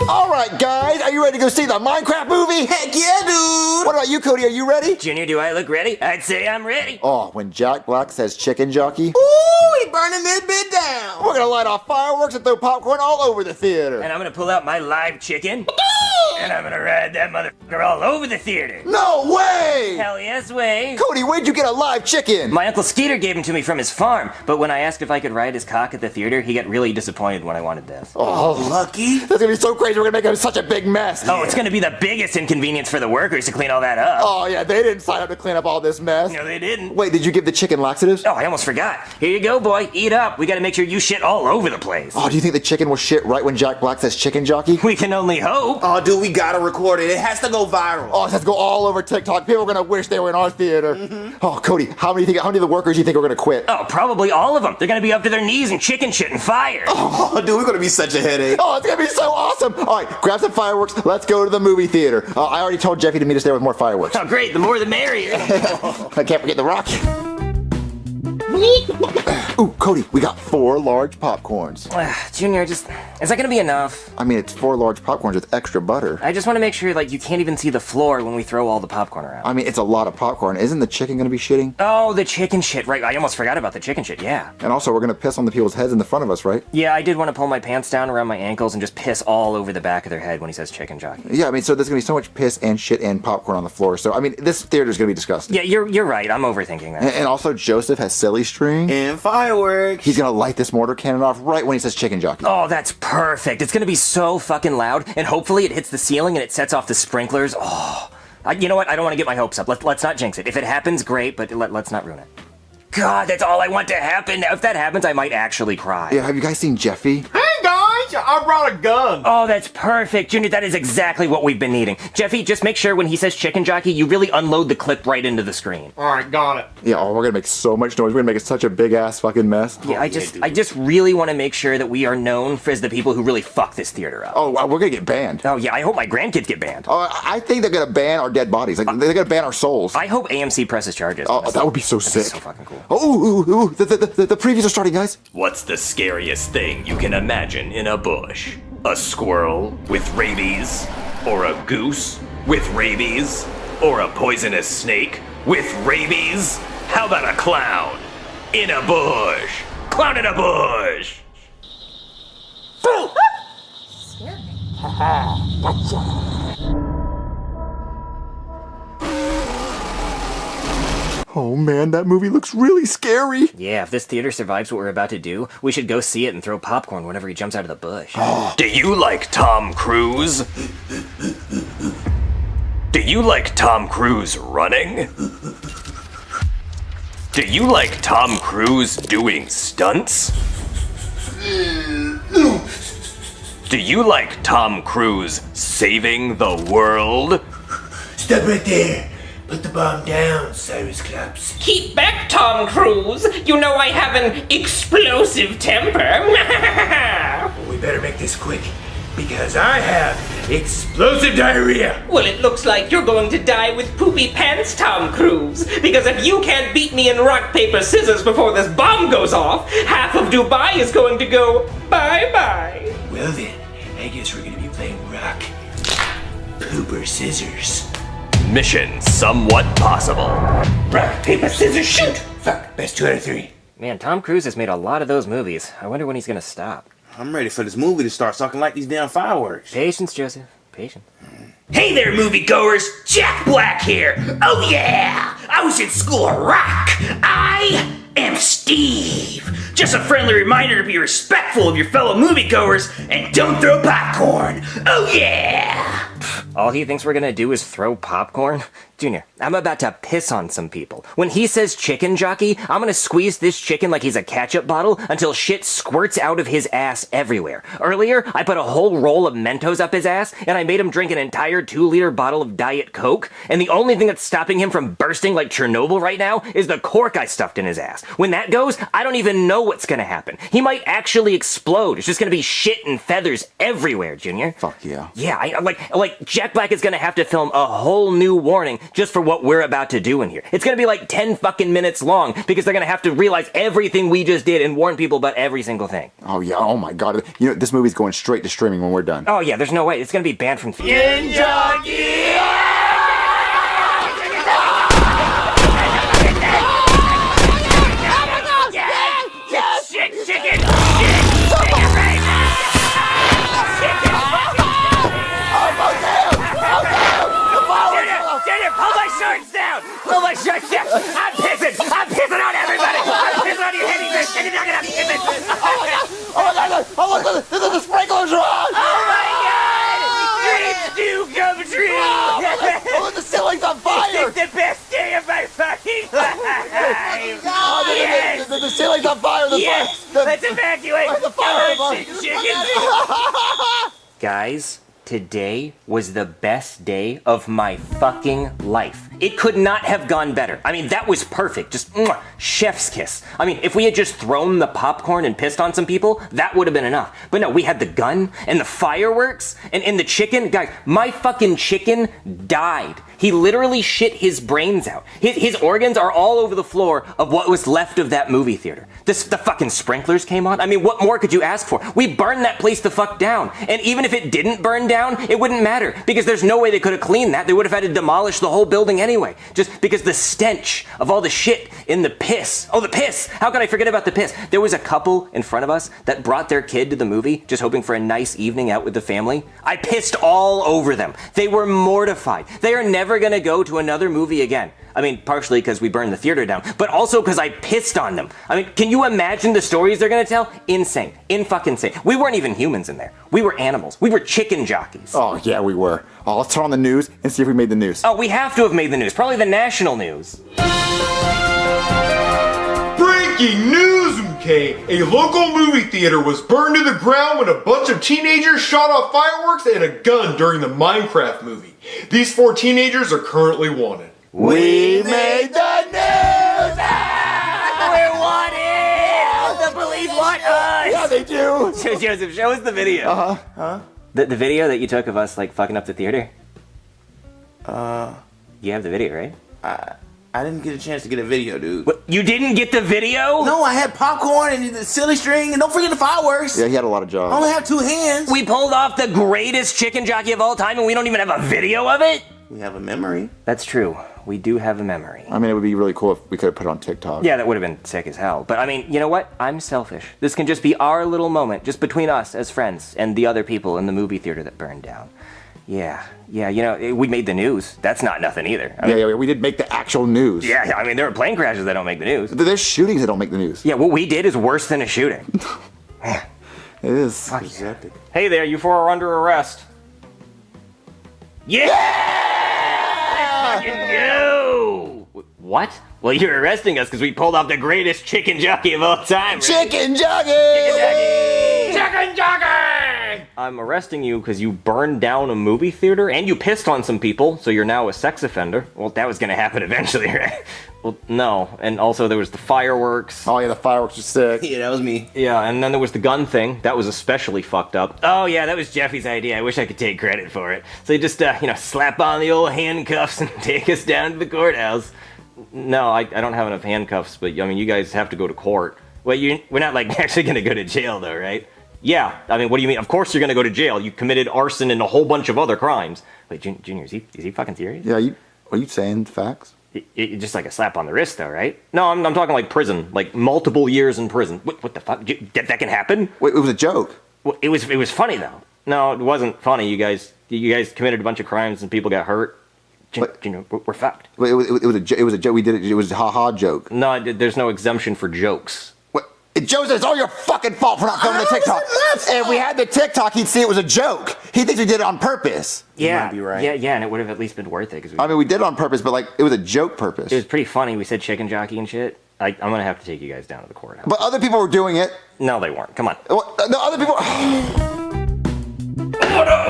All right, guys, are you ready to go see the Minecraft movie? Heck yeah, dude! What about you, Cody? Are you ready? Junior, do I look ready? I'd say I'm ready. Oh, when Jack Black says chicken jockey, Ooh, he burning this bit down! we're gonna light off fireworks and throw popcorn all over the theater. And I'm gonna pull out my live chicken, and I'm gonna ride that motherfucker all over the theater. No way! Hell yes way. Cody, where'd you get a live chicken? My Uncle Skeeter gave him to me from his farm, but when I asked if I could ride his cock at the theater, he got really disappointed when I wanted this. Oh, Lucky? that's gonna be so crazy. We're gonna make it such a big mess. Oh, it's gonna be the biggest inconvenience for the workers to clean all that up. Oh, yeah, they didn't sign up to clean up all this mess. No, they didn't. Wait, did you give the chicken laxatives? Oh, I almost forgot. Here you go, boy. Eat up. We gotta make sure you shit all over the place. Oh, do you think the chicken will shit right when Jack Black says chicken jockey? We can only hope. Oh, dude, we gotta record it. It has to go viral. Oh, it has to go all over TikTok. People are gonna wish they were in our theater. Oh, Cody, how many of the workers do you think are gonna quit? Oh, probably all of them. They're gonna be up to their knees in chicken shit and fire. Oh, dude, we're gonna be such a headache. Oh, it's gonna be so awesome! All right, grab some fireworks. Let's go to the movie theater. I already told Jeffy to meet us there with more fireworks. Oh, great. The more the merrier. I can't forget the rock. Ooh, Cody, we got 4 large popcorns. Junior, is that gonna be enough? I mean, it's 4 large popcorns with extra butter. I just want to make sure, you can't even see the floor when we throw all the popcorn around. I mean, it's a lot of popcorn. Isn't the chicken gonna be shitting? Oh, the chicken shit. Right, I almost forgot about the chicken shit, yeah. And also, we're gonna piss on the people's heads in the front of us, right? Yeah, I did want to pull my pants down around my ankles and just piss all over the back of their head when he says chicken jockey. Yeah, I mean, so there's gonna be so much piss and shit and popcorn on the floor. So, I mean, this theater's gonna be disgusting. Yeah, you're right. I'm overthinking that. And also, Joseph has silly string. And fireworks. He's gonna light this mortar cannon off right when he says chicken jockey. Oh, that's perfect. It's gonna be so fucking loud, and hopefully it hits the ceiling and it sets off the sprinklers. Oh, you know what? I don't want to get my hopes up. Let's not jinx it. If it happens, great, but let's not ruin it. God, that's all I want to happen. If that happens, I might actually cry. Yeah, have you guys seen Jeffy? Hey guys, I brought a gun. Oh, that's perfect. Junior, that is exactly what we've been needing. Jeffy, just make sure when he says chicken jockey, you really unload the clip right into the screen. All right, got it. Yeah, oh, we're gonna make so much noise. We're gonna make it such a big ass fucking mess. Yeah, I just really want to make sure that we are known as the people who really fuck this theater up. Oh, we're gonna get banned. Oh, yeah, I hope my grandkids get banned. I think they're gonna ban our dead bodies. Like, they're gonna ban our souls. I hope AMC presses charges. Oh, that would be so sick. So fucking cool. Oh, ooh, the previews are starting, guys. What's the scariest thing you can imagine in a bush? A squirrel with rabies? Or a goose with rabies? Or a poisonous snake with rabies? How about a clown in a bush? Clown in a bush! Oh man, that movie looks really scary. Yeah, if this theater survives what we're about to do, we should go see it and throw popcorn whenever he jumps out of the bush. Do you like Tom Cruise? Do you like Tom Cruise running? Do you like Tom Cruise doing stunts? Do you like Tom Cruise saving the world? Stop right there. Put the bomb down, Cyrus Claps. Keep back, Tom Cruise. You know I have an explosive temper. Well, we better make this quick, because I have explosive diarrhea. Well, it looks like you're going to die with poopy pants, Tom Cruise. Because if you can't beat me in rock, paper, scissors before this bomb goes off, half of Dubai is going to go bye-bye. Well then, I guess we're gonna be playing rock, pooper, scissors. Mission somewhat possible. Rock, paper, scissors, shoot! Fuck, best 2 out of 3. Man, Tom Cruise has made a lot of those movies. I wonder when he's gonna stop. I'm ready for this movie to start so I can light these damn fireworks. Patience, Joseph. Patience. Hey there, moviegoers! Jack Black here! Oh yeah! I was in school of rock! I am Steve! Just a friendly reminder to be respectful of your fellow moviegoers and don't throw popcorn! Oh yeah! All he thinks we're gonna do is throw popcorn? Junior, I'm about to piss on some people. When he says chicken jockey, I'm gonna squeeze this chicken like he's a ketchup bottle until shit squirts out of his ass everywhere. Earlier, I put a whole roll of Mentos up his ass, and I made him drink an entire 2-liter bottle of Diet Coke, and the only thing that's stopping him from bursting like Chernobyl right now is the cork I stuffed in his ass. When that goes, I don't even know what's gonna happen. He might actually explode. It's just gonna be shit and feathers everywhere, Junior. Fuck yeah. Yeah, like Jack Black is gonna have to film a whole new warning just for what we're about to do in here. It's gonna be like 10 fucking minutes long because they're gonna have to realize everything we just did and warn people about every single thing. Oh yeah, oh my god. You know, this movie's going straight to streaming when we're done. Oh yeah, there's no way. It's gonna be banned from theaters. Pull my shorts down! Pull my shorts down! I'm pissing! I'm pissing on everybody! I'm pissing on you, heavy bitch! And you're not gonna get this! Oh my god! Oh look, the sprinklers are on! Oh my god! Dreams do come true! Oh look, the ceiling's on fire! It's the best day of my fucking life! Yes! The ceiling's on fire! Yes! Let's evacuate! The fire! Come on, chicken! Guys, today was the best day of my fucking life. It could not have gone better. I mean, that was perfect. Just chef's kiss. I mean, if we had just thrown the popcorn and pissed on some people, that would have been enough. But no, we had the gun and the fireworks and the chicken. Guys, my fucking chicken died. He literally shit his brains out. His organs are all over the floor of what was left of that movie theater. The fucking sprinklers came on. I mean, what more could you ask for? We burned that place the fuck down. And even if it didn't burn down, it wouldn't matter because there's no way they could have cleaned that. They would have had to demolish the whole building anyway. Just because the stench of all the shit in the piss. Oh, the piss! How could I forget about the piss? There was a couple in front of us that brought their kid to the movie just hoping for a nice evening out with the family. I pissed all over them. They were mortified. They are never gonna go to another movie again. I mean, partially because we burned the theater down, but also because I pissed on them. I mean, can you imagine the stories they're gonna tell? Insane. In-fucking-sane. We weren't even humans in there. We were animals. We were chicken jockeys. Oh yeah, we were. Oh, let's turn on the news and see if we made the news. Oh, we have to have made the news. Probably the national news. Breaking news, MK! A local movie theater was burned to the ground when a bunch of teenagers shot off fireworks and a gun during the Minecraft movie. These 4 teenagers are currently wanted. We made the news! We're wanted! The police want us! Yeah, they do. Joseph, show us the video. The video that you took of us, like, fucking up the theater? You have the video, right? I didn't get a chance to get a video, dude. What? You didn't get the video? No, I had popcorn and the silly string, and don't forget the fireworks. Yeah, he had a lot of I jobs. only have 2 hands. We pulled off the greatest chicken jockey of all time and we don't even have a video of it? We have a memory. That's true. We do have a memory. I mean, it would be really cool if we could have put it on TikTok. Yeah, that would have been sick as hell. But I mean, you know what? I'm selfish. This can just be our little moment, just between us as friends and the other people in the movie theater that burned down. Yeah, you know, we made the news. That's not nothing either. I mean, Yeah, we did make the actual news. yeah, I mean, there are plane crashes that don't make the news. There's shootings that don't make the news. Yeah, what we did is worse than a shooting. It is. Epic. Hey there, you four are under arrest. Yeah! Fucking go! What? Well, you're arresting us because we pulled off the greatest chicken jockey of all time. Right? Chicken jockey! Chicken jockey! Chicken jockey! I'm arresting you because you burned down a movie theater and you pissed on some people, so you're now a sex offender. Well, that was gonna happen eventually, right? Well, no. And also there was the fireworks. Oh yeah, the fireworks are sick. Yeah, that was me. Yeah, and then there was the gun thing. That was especially fucked up. Oh yeah, that was Jeffy's idea. I wish I could take credit for it. So you just, slap on the old handcuffs and take us down to the courthouse. No, I don't have enough handcuffs, but I mean, you guys have to go to court. Well, we're not like actually gonna go to jail though, right? Yeah, I mean, what do you mean? Of course you're gonna go to jail. You committed arson and a whole bunch of other crimes. Wait, Junior, is he fucking serious? Yeah, are you saying facts? Just like a slap on the wrist though, right? No, I'm talking like prison, like multiple years in prison. What the fuck? That can happen? Wait, it was a joke. Well, it was funny though. No, it wasn't funny. You guys committed a bunch of crimes and people got hurt. Junior, we're fucked. Wait, it was a joke. We did it. It was a ha-ha joke. No, there's no exemption for jokes. What? Joseph, it's all your fucking fault for not coming to TikTok. If we had the TikTok, he'd see it was a joke. He thinks we did it on purpose. Yeah, might be right. Yeah, and it would have at least been worth it. I mean, we did it on purpose, but like, it was a joke purpose. It was pretty funny. We said chicken jockey and shit. I'm gonna have to take you guys down to the courthouse. But other people were doing it. No, they weren't. Come on. No, other people. Order!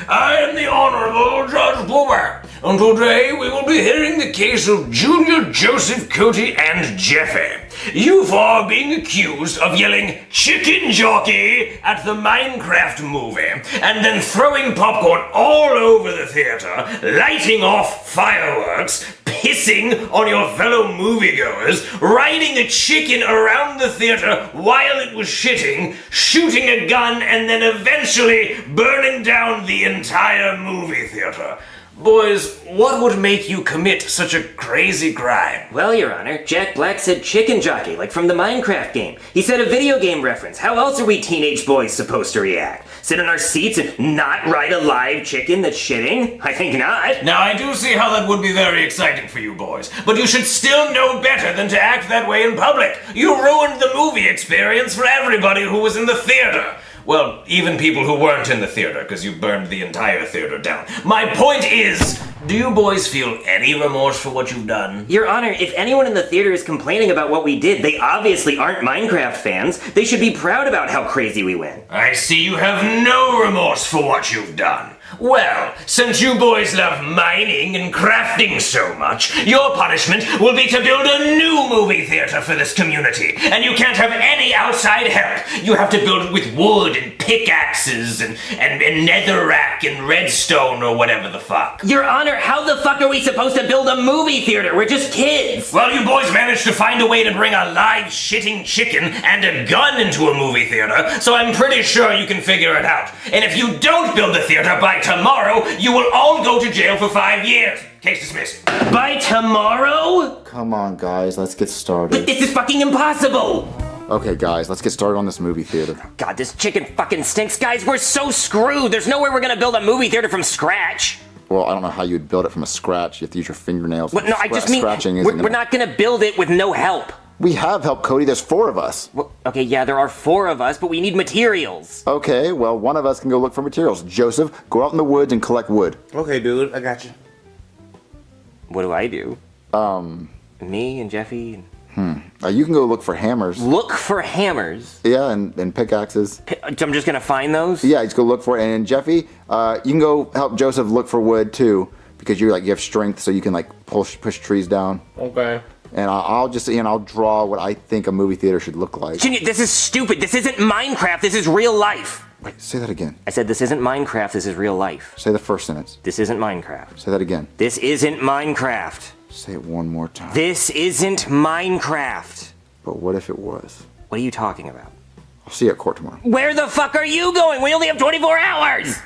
I am the Honorable Judge Bloomer, and today we will be hearing the case of Junior, Joseph, Cody, and Jeffy. you four being accused of yelling chicken jockey at the Minecraft movie, and then throwing popcorn all over the theater, lighting off fireworks, pissing on your fellow moviegoers, riding a chicken around the theater while it was shitting, shooting a gun, and then eventually burning down the entire movie theater. Boys, what would make you commit such a crazy crime? Well, Your Honor, Jack Black said chicken jockey, like from the Minecraft game. He said a video game reference. How else are we teenage boys supposed to react? Sit in our seats and not ride a live chicken that's shitting? I think not. Now, I do see how that would be very exciting for you boys, but you should still know better than to act that way in public. You ruined the movie experience for everybody who was in the theater. Well, even people who weren't in the theater, because you burned the entire theater down. My point is, do you boys feel any remorse for what you've done? Your Honor, if anyone in the theater is complaining about what we did, they obviously aren't Minecraft fans. They should be proud about how crazy we went. I see you have no remorse for what you've done. Well, since you boys love mining and crafting so much, your punishment will be to build a new movie theater for this community. And you can't have any outside help. You have to build it with wood and pickaxes and netherrack and redstone or whatever the fuck. Your Honor, how the fuck are we supposed to build a movie theater? We're just kids. Well, you boys managed to find a way to bring a live shitting chicken and a gun into a movie theater, so I'm pretty sure you can figure it out. And if you don't build the theater by tomorrow, you will all go to jail for 5 years. Case dismissed. By tomorrow? Come on, guys, let's get started. This is fucking impossible. Okay, guys, let's get started on this movie theater. God, this chicken fucking stinks. Guys, we're so screwed. There's no way we're gonna build a movie theater from scratch. Well, I don't know how you'd build it from a scratch. You have to use your fingernails. Well, no, I just mean we're not gonna build it with no help. We have help, Cody. There's 4 of us. Well, okay, yeah, there are 4 of us, but we need materials. Okay, well, one of us can go look for materials. Joseph, go out in the woods and collect wood. Okay, dude, I got you. What do I do? Me and Jeffy. You can go look for hammers. Look for hammers. Yeah, and pickaxes. I'm just gonna find those. Yeah, just go look for it. And Jeffy, you can go help Joseph look for wood too, because you have strength, so you can push trees down. Okay. And I'll just I'll draw what I think a movie theater should look like. Junior, this is stupid. This isn't Minecraft. This is real life. Wait, say that again. I said this isn't Minecraft. This is real life. Say the first sentence. This isn't Minecraft. Say that again. This isn't Minecraft. Say it one more time. This isn't Minecraft. But what if it was? What are you talking about? I'll see you at court tomorrow. Where the fuck are you going? We only have 24 hours!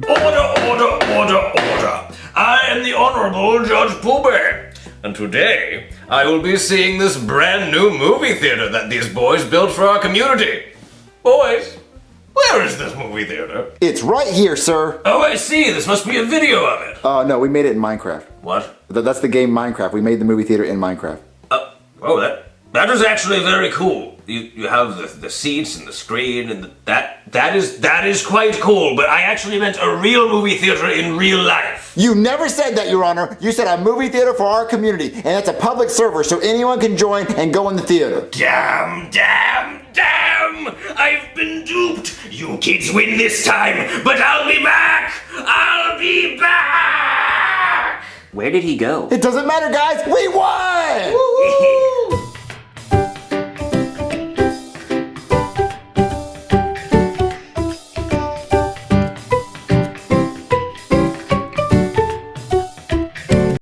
Order, order, order, order. I am the Honorable Judge Poobie. And today, I will be seeing this brand new movie theater that these boys built for our community. Boys, where is this movie theater? It's right here, sir. Oh, I see. This must be a video of it. No, we made it in Minecraft. What? That's the game Minecraft. We made the movie theater in Minecraft. Oh, that is actually very cool. You have the seats and the screen and that is quite cool. But I actually meant a real movie theater in real life. You never said that, Your Honor. You said a movie theater for our community, and it's a public server, so anyone can join and go in the theater. Damn! I've been duped. You kids win this time, but I'll be back. I'll be back. Where did he go? It doesn't matter, guys. We won! Woo-hoo!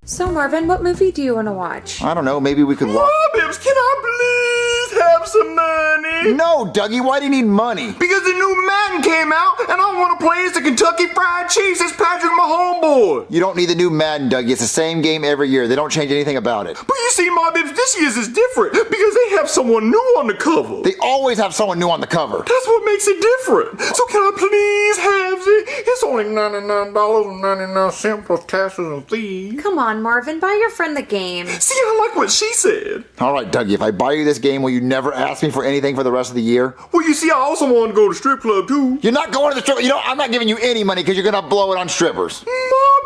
So Marvin, what movie do you want to watch? I don't know. Maybe we could watch. Bibbs, can I please have some money? No, Dougie. Why do you need money? Because the new Madden came out, and I want to play as the Kentucky Fried Chiefs as Patrick, my homeboy. You don't need the new Madden, Dougie. It's the same game every year. They don't change anything about it. But you see, my Bibbs, this year's is different because they have someone new on the cover. They always have someone new on the cover. That's what makes it different. So can I please have it? It's only $99.99 plus taxes and fees. Come on, Marvin, buy your friend the game. See, I like what she said. All right, Dougie, if I buy you this game, will you never ask me for anything for the rest of the year? Well, you see, I also want to go to strip club, too. You're not going to the strip. You know, I'm not giving you any money because you're going to blow it on strippers. Ma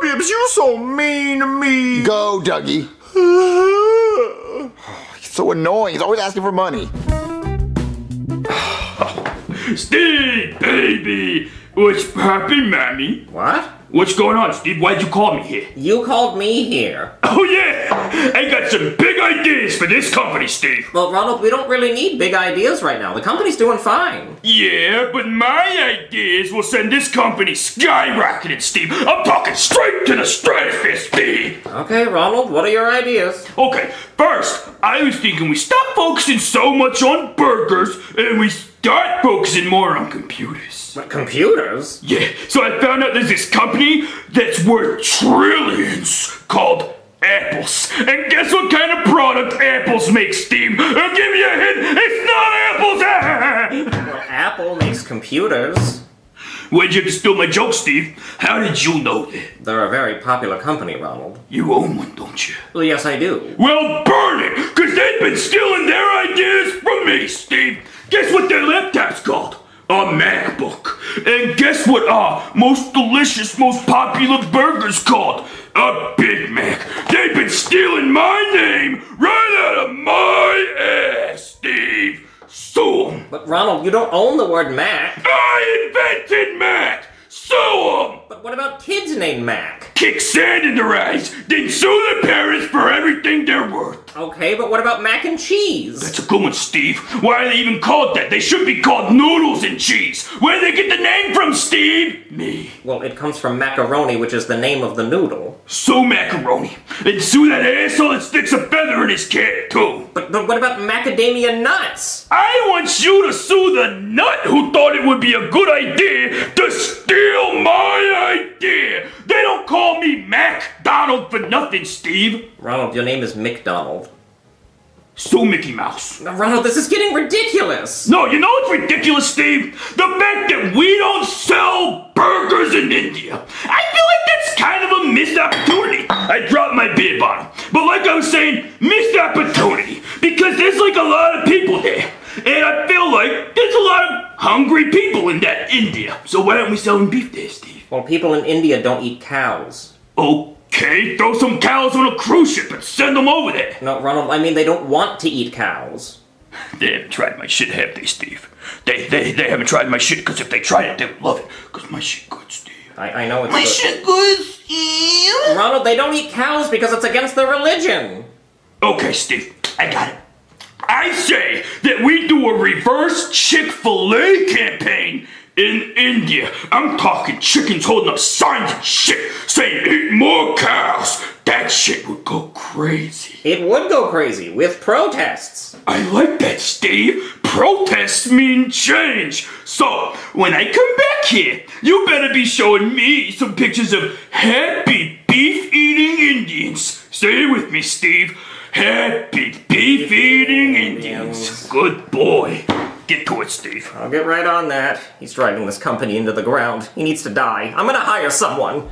Bibbs, you so mean to me. Go, Dougie. He's so annoying. He's always asking for money. Steve, baby, what's poppin', mommy? What? What's going on, Steve? Why'd you call me here? You called me here. Oh yeah! I got some big ideas for this company, Steve. Well, Ronald, we don't really need big ideas right now. The company's doing fine. Yeah, but my ideas will send this company skyrocketing, Steve. I'm talking straight to the stratosphere, Steve. Okay, Ronald, what are your ideas? Okay, first, I was thinking we stop focusing so much on burgers and we start focusing more on computers. What, computers? Yeah, so I found out there's this company that's worth trillions called Apples. And guess what kind of product Apples make, Steve? I'll give you a hint, it's not Apples! Well, Apple makes computers. Why'd you have to steal my joke, Steve? How did you know that? They're a very popular company, Ronald. You own one, don't you? Well, yes, I do. Well, burn it, because they've been stealing their ideas from me, Steve. Guess what their laptop's called? A MacBook. And guess what our most delicious, most popular burger's called? A Big Mac. They've been stealing my name right out of my ass, Steve. Sue 'em. But, Ronald, you don't own the word Mac. I invented Mac. Sue 'em. But what about kids named Mac? Kick sand in their eyes, then sue their parents for everything they're worth. Okay, but what about mac and cheese? That's a good one, Steve. Why are they even called that? They should be called noodles and cheese. Where did they get the name from, Steve? Me. Well, it comes from macaroni, which is the name of the noodle. Sue Macaroni. And sue that asshole that sticks a feather in his cat, too. But what about macadamia nuts? I want you to sue the nut who thought it would be a good idea to steal my idea. They don't call me MacDonald for nothing, Steve. Ronald, your name is McDonald. Sue Mickey Mouse. Now, Ronald, this is getting ridiculous. No, you know what's ridiculous, Steve? The fact that we don't sell burgers in India. I feel like that's kind of a missed opportunity. I dropped my beer bottle. But like I was saying, missed opportunity. Because there's like a lot of people there. And I feel like there's a lot of hungry people in that India. So why aren't we selling beef there, Steve? Well, people in India don't eat cows. Okay, throw some cows on a cruise ship and send them over there. No, Ronald, I mean they don't want to eat cows. They haven't tried my shit, have they, Steve? They haven't tried my shit, because if they tried it, they would love it. Because my shit good, Steve. I know it's My good. shit good, Steve. Ronald, they don't eat cows because it's against their religion. Okay, Steve, I got it. I say that we do a reverse Chick-fil-A campaign in India. I'm talking chickens holding up signs and shit saying eat more cows. That shit would go crazy. It would go crazy with protests. I like that, Steve. Protests mean change. So, when I come back here, you better be showing me some pictures of happy beef-eating Indians. Say it with me, Steve. Happy beef-eating Indians. Good boy. Get to it, Steve. I'll get right on that. He's driving this company into the ground. He needs to die. I'm gonna hire someone.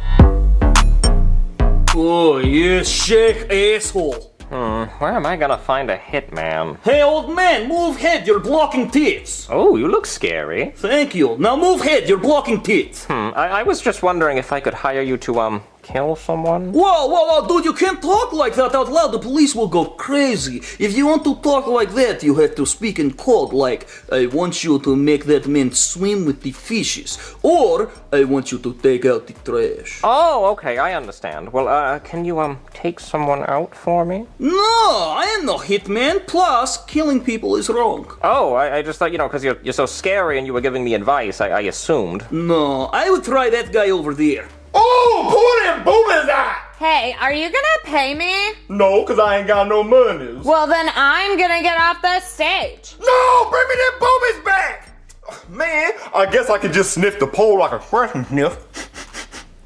Oh, you shake asshole. Where am I gonna find a hitman? Hey, old man, move head, you're blocking tits. Oh, you look scary. Thank you. Now move head, you're blocking tits. I was just wondering if I could hire you to, kill someone? Whoa, dude, you can't talk like that out loud. The police will go crazy. If you want to talk like that, you have to speak in code, like, I want you to make that man swim with the fishes, or I want you to take out the trash. Oh, okay, I understand. Well, can you, take someone out for me? No, I am no hitman. Plus, killing people is wrong. Oh, I just thought, because you're so scary and you were giving me advice, I assumed. No, I would try that guy over there. Oh, pull them boobies out! Hey, are you gonna pay me? No, cause I ain't got no money. Well, then I'm gonna get off the stage. No, bring me them boobies back! Man, I guess I could just sniff the pole like a fresh sniff.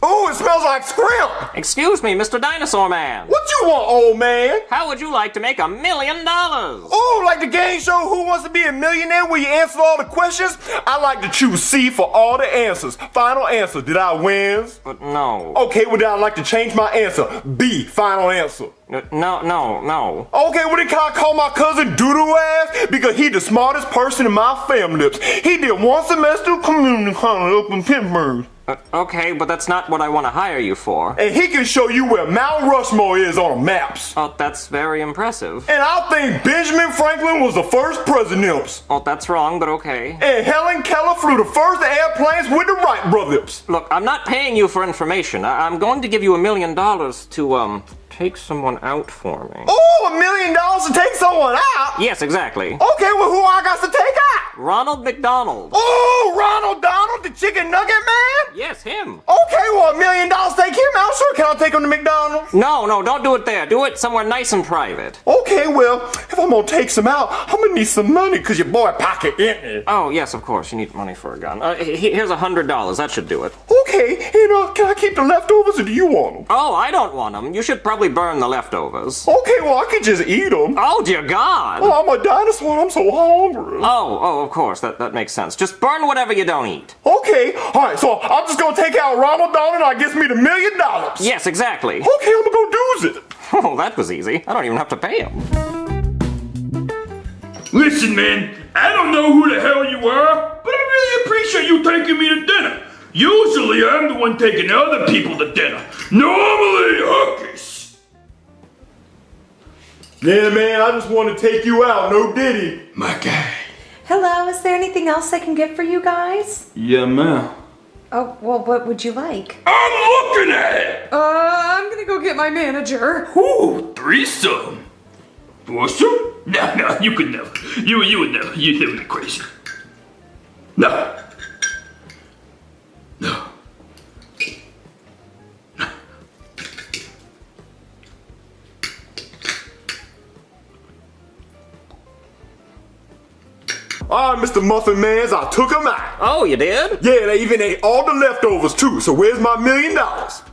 Ooh, it smells like shrimp! Excuse me, Mr. Dinosaur Man. What you want, old man? How would you like to make $1 million? Ooh, like the game show Who Wants to Be a Millionaire where you answer all the questions? I like to choose C for all the answers. Final answer, did I win? But no. Okay, well then I'd like to change my answer. B, final answer. No. Okay, well then can I call my cousin Doodoo ass? Because he the smartest person in my family. He did one semester of community college up in Pittsburgh. Okay, but that's not what I want to hire you for. And he can show you where Mount Rushmore is on maps. Oh, that's very impressive. And I think Benjamin Franklin was the first president. Oh, that's wrong, but okay. And Helen Keller flew the first airplanes with the Wright brothers. Look, I'm not paying you for information. I'm going to give you $1 million to, take someone out for me. Oh, $1 million to take someone out? Yes, exactly. Okay, well, who I got to take out? Ronald McDonald. Oh, Ronald Donald, the chicken nugget man? Yes, him. Okay, well, $1 million to take him out. Sure, can I take him to McDonald's? No, don't do it there. Do it somewhere nice and private. Okay, well, if I'm gonna take some out, I'm gonna need some money, cause your boy pocket empty. Oh, yes, of course. You need money for a gun. Here's $100. That should do it. Okay, and can I keep the leftovers or do you want them? Oh, I don't want them. You should probably burn the leftovers. Okay, well, I could just eat them. Oh, dear God. Oh, I'm a dinosaur. I'm so hungry. Oh, of course. That makes sense. Just burn whatever you don't eat. Okay, all right, so I'm just gonna take out Ronald Donald and I gets me the $1 million. Yes, exactly. Okay, I'm gonna go do it. Oh, that was easy. I don't even have to pay him. Listen, man, I don't know who the hell you are, but I really appreciate you taking me to dinner. Usually I'm the one taking other people to dinner. Normally, hookies. Yeah, man, I just want to take you out, no diddy. My guy. Hello, is there anything else I can get for you guys? Yeah, ma'am. Oh, well, what would you like? I'm looking at it. I'm gonna go get my manager. Ooh, threesome. Foursome? No, you could never. You would never. You would be crazy. No. No. All right, Mr. Muffin Mans, I took him out. Oh, you did? Yeah, they even ate all the leftovers too, so where's my $1 million?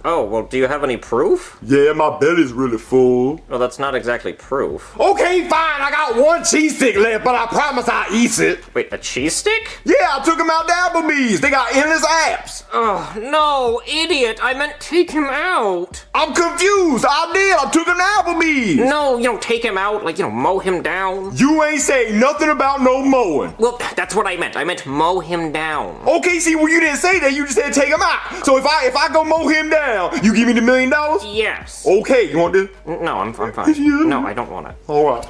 Oh, well, do you have any proof? Yeah, my belly's really full. Well, that's not exactly proof. Okay, fine, I got one cheese stick left, but I promise I'll eat it. Wait, a cheese stick? Yeah, I took him out to Applebee's. They got endless apps. Oh, no, idiot. I meant take him out. I'm confused. I did. I took him to Applebee's. No, you don't take him out, like, mow him down. You ain't say nothing about no mowing. Well, that's what I meant. I meant mow him down. Okay, see, well, you didn't say that. You just said take him out. So if I go mow him down, you give me the $1 million? Yes. Okay, you want this? No, I'm fine. Yeah. No, I don't want it. All right.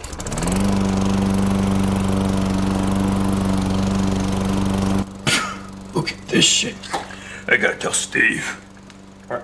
Look at this shit. I gotta tell Steve.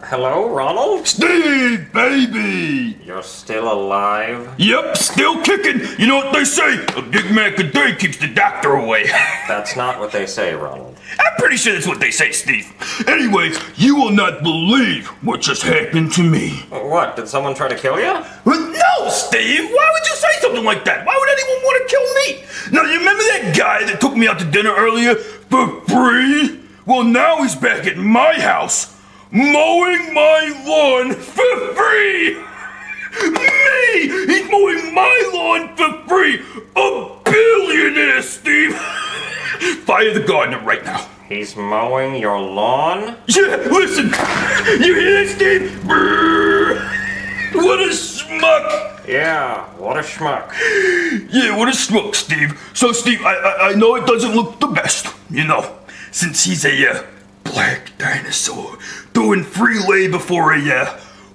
Hello, Ronald? Steve, baby! You're still alive? Yep, still kicking. You know what they say? A Big Mac a day keeps the doctor away. That's not what they say, Ronald. I'm pretty sure that's what they say, Steve. Anyways, you will not believe what just happened to me. What, did someone try to kill you? No, Steve! Why would you say something like that? Why would anyone want to kill me? Now, you remember that guy that took me out to dinner earlier for free? Well, now he's back at my house, mowing my lawn for free! Me! He's mowing my lawn for free! A billionaire, Steve! Fire the gardener right now. He's mowing your lawn? Yeah, listen! You hear that, Steve? Brrr. What a schmuck! Yeah, what a schmuck. Yeah, what a schmuck, Steve. So, Steve, I know it doesn't look the best, since he's a black dinosaur doing free labor for a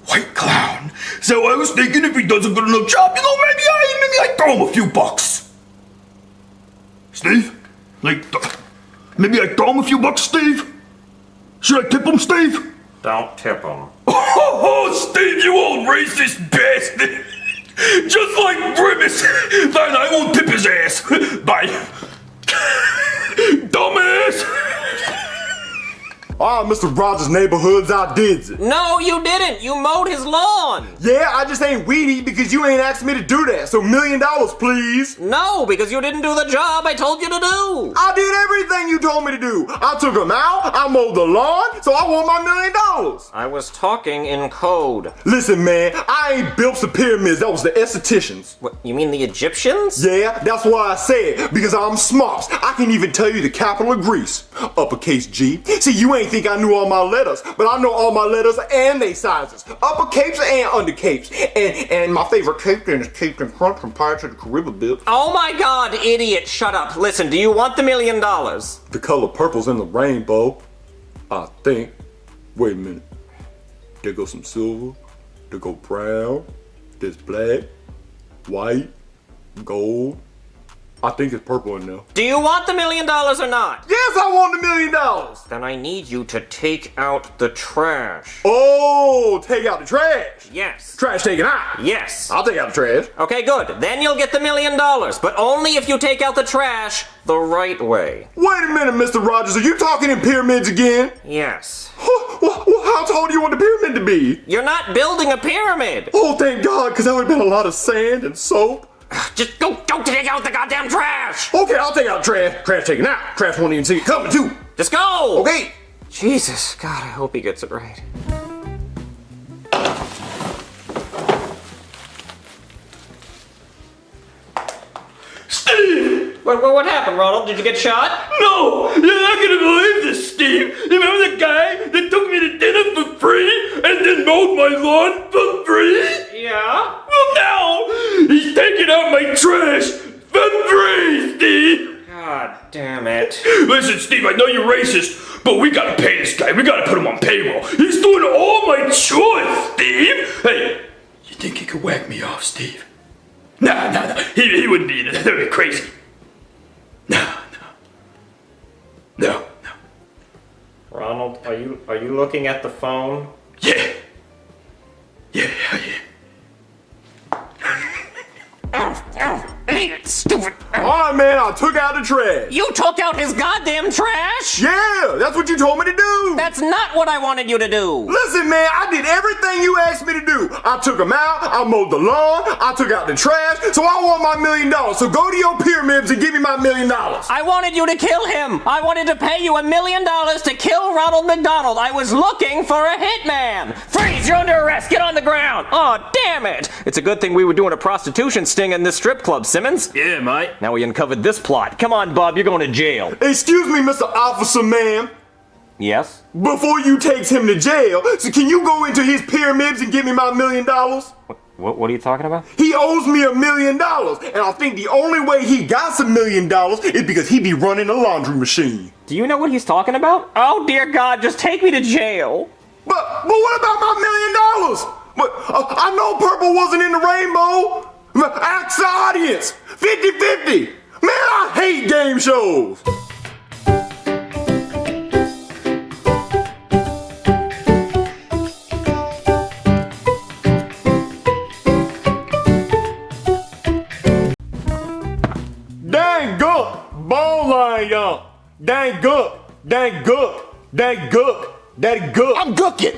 white clown. So I was thinking if he does a good enough job, maybe I throw him a few bucks. Steve? Maybe I throw him a few bucks, Steve? Should I tip him, Steve? Don't tip him. Oh, Steve, you old racist bastard! Just like Grimace! Fine, I won't tip his ass. Bye. Dumbass! Ah, Mr. Rogers' Neighborhoods, I did it. No, you didn't. You mowed his lawn. Yeah, I just ain't weedy because you ain't asked me to do that. So $1 million, please. No, because you didn't do the job I told you to do. I did everything you told me to do. I took him out, I mowed the lawn, so I want my $1 million. I was talking in code. Listen, man, I ain't built the pyramids. That was the estheticians. What, you mean the Egyptians? Yeah, that's why I said, because I'm smart. I can even tell you the capital of Greece. Uppercase G. See, you ain't think I knew all my letters, but I know all my letters and they sizes. Upper capes and under capes. And my favorite cape is caped in front from Pirates of the Caribbean, bitch. Oh my God, idiot, shut up. Listen, do you want the $1 million? The color purple's in the rainbow. I think. Wait a minute. There goes some silver. There go brown. There's black, white, gold. I think it's purple in there. Do you want the $1 million or not? Yes, I want the $1 million. Then I need you to take out the trash. Oh, take out the trash. Yes. Trash taken out. Yes. I'll take out the trash. Okay, good. Then you'll get the $1 million, but only if you take out the trash the right way. Wait a minute, Mr. Rogers. Are you talking in pyramids again? Yes. Well, how tall do you want the pyramid to be? You're not building a pyramid. Oh, thank God, because that would have been a lot of sand and soap. Just go take out the goddamn trash. Okay, I'll take out trash. Trash taken out. Trash won't even see it coming, too. Just go. Okay. Jesus, God, I hope he gets it right. Steve! What happened, Ronald? Did you get shot? No! You're not gonna believe this, Steve! You remember the guy that took me to dinner for free and then mowed my lawn for free? Yeah? Well, now he's taking out my trash for free, Steve! God damn it. Listen, Steve, I know you're racist, but we gotta pay this guy. We gotta put him on payroll. He's doing all my chores, Steve! Hey, you think he could whack me off, Steve? No. He wouldn't be. That'd be crazy. No. Ronald, are you looking at the phone? Yeah. Stupid. All right, man, I took out the trash. You took out his goddamn trash? Yeah, that's what you told me to do. That's not what I wanted you to do. Listen, man, I did everything you asked me to do. I took them out, I mowed the lawn, I took out the trash, so I want my $1 million. So go to your pyramids and give me my $1 million. I wanted you to kill him. I wanted to pay you $1 million to kill Ronald McDonald. I was looking for a hitman. Freeze, you're under arrest. Get on the ground. Oh, damn it. It's a good thing we were doing a prostitution sting in this strip club, Simmons. Yeah, mate. Now we uncovered this plot. Come on, Bob, you're going to jail. Excuse me, Mr. Officer, ma'am. Yes? Before you takes him to jail, so can you go into his pyramids and give me my $1 million? What are you talking about? He owes me $1 million, and I think the only way he got some $1 million is because he be running a laundry machine. Do you know what he's talking about? Oh, dear God, just take me to jail. But what about my $1 million? But I know purple wasn't in the rainbow. Ask the audience. 50-50. Man, I hate game shows. Dang gook, ball line, y'all. Dang gook, dang gook, dang gook, dang gook. I'm gooking.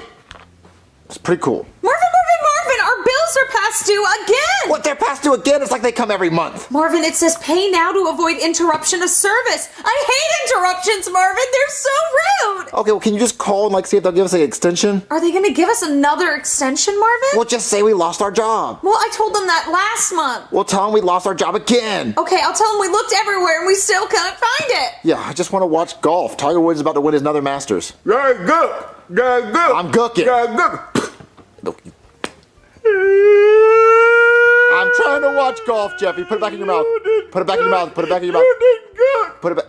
It's pretty cool. Marvin, our bills are past due again! What, they're past due again? It's like they come every month. Marvin, it says pay now to avoid interruption of service. I hate interruptions, Marvin. They're so rude. Okay, well, can you just call and see if they'll give us an extension? Are they going to give us another extension, Marvin? Well, just say we lost our job. Well, I told them that last month. Well, tell them we lost our job again. Okay, I'll tell them we looked everywhere and we still can't find it. Yeah, I just want to watch golf. Tiger Woods is about to win his another Masters. Dang gook, dang gook. I'm gooking. Dang gook. I'm trying to watch golf, Jeffy. Put it back in your mouth. Put it back in your mouth. Put it back in your mouth. Put it back.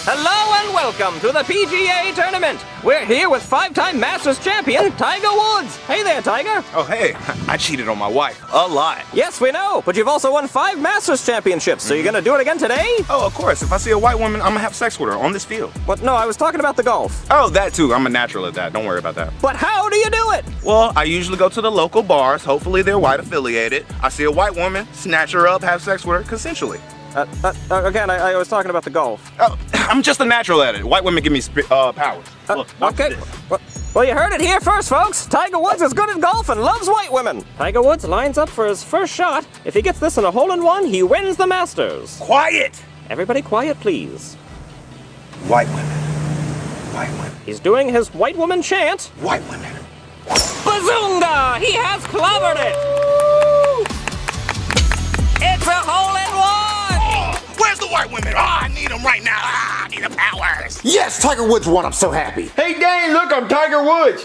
Hello and welcome to the PGA Tournament. We're here with 5-time Masters champion Tiger Woods. Hey there, Tiger. Oh, hey, I cheated on my wife a lot. Yes, we know, but you've also won 5 Masters championships, so you're gonna do it again today? Oh, of course. If I see a white woman, I'm gonna have sex with her on this field. What? No, I was talking about the golf. Oh, that too. I'm a natural at that. Don't worry about that. But how do you do it? Well, I usually go to the local bars. Hopefully they're white affiliated. I see a white woman, snatch her up, have sex with her consensually. Again, I was talking about the golf. Oh, I'm just a natural at it. White women give me power. Look, okay. Well, you heard it here first, folks. Tiger Woods is good at golf and loves white women. Tiger Woods lines up for his first shot. If he gets this in a hole-in-one, he wins the Masters. Quiet! Everybody quiet, please. White women. White women. He's doing his white woman chant. White women. Bazoonga! He has clobbered it! It's a hole-in-one! Where's the white women? I need them right now. I need the powers. Yes, Tiger Woods won. I'm so happy. Hey, Dane, look, I'm Tiger Woods.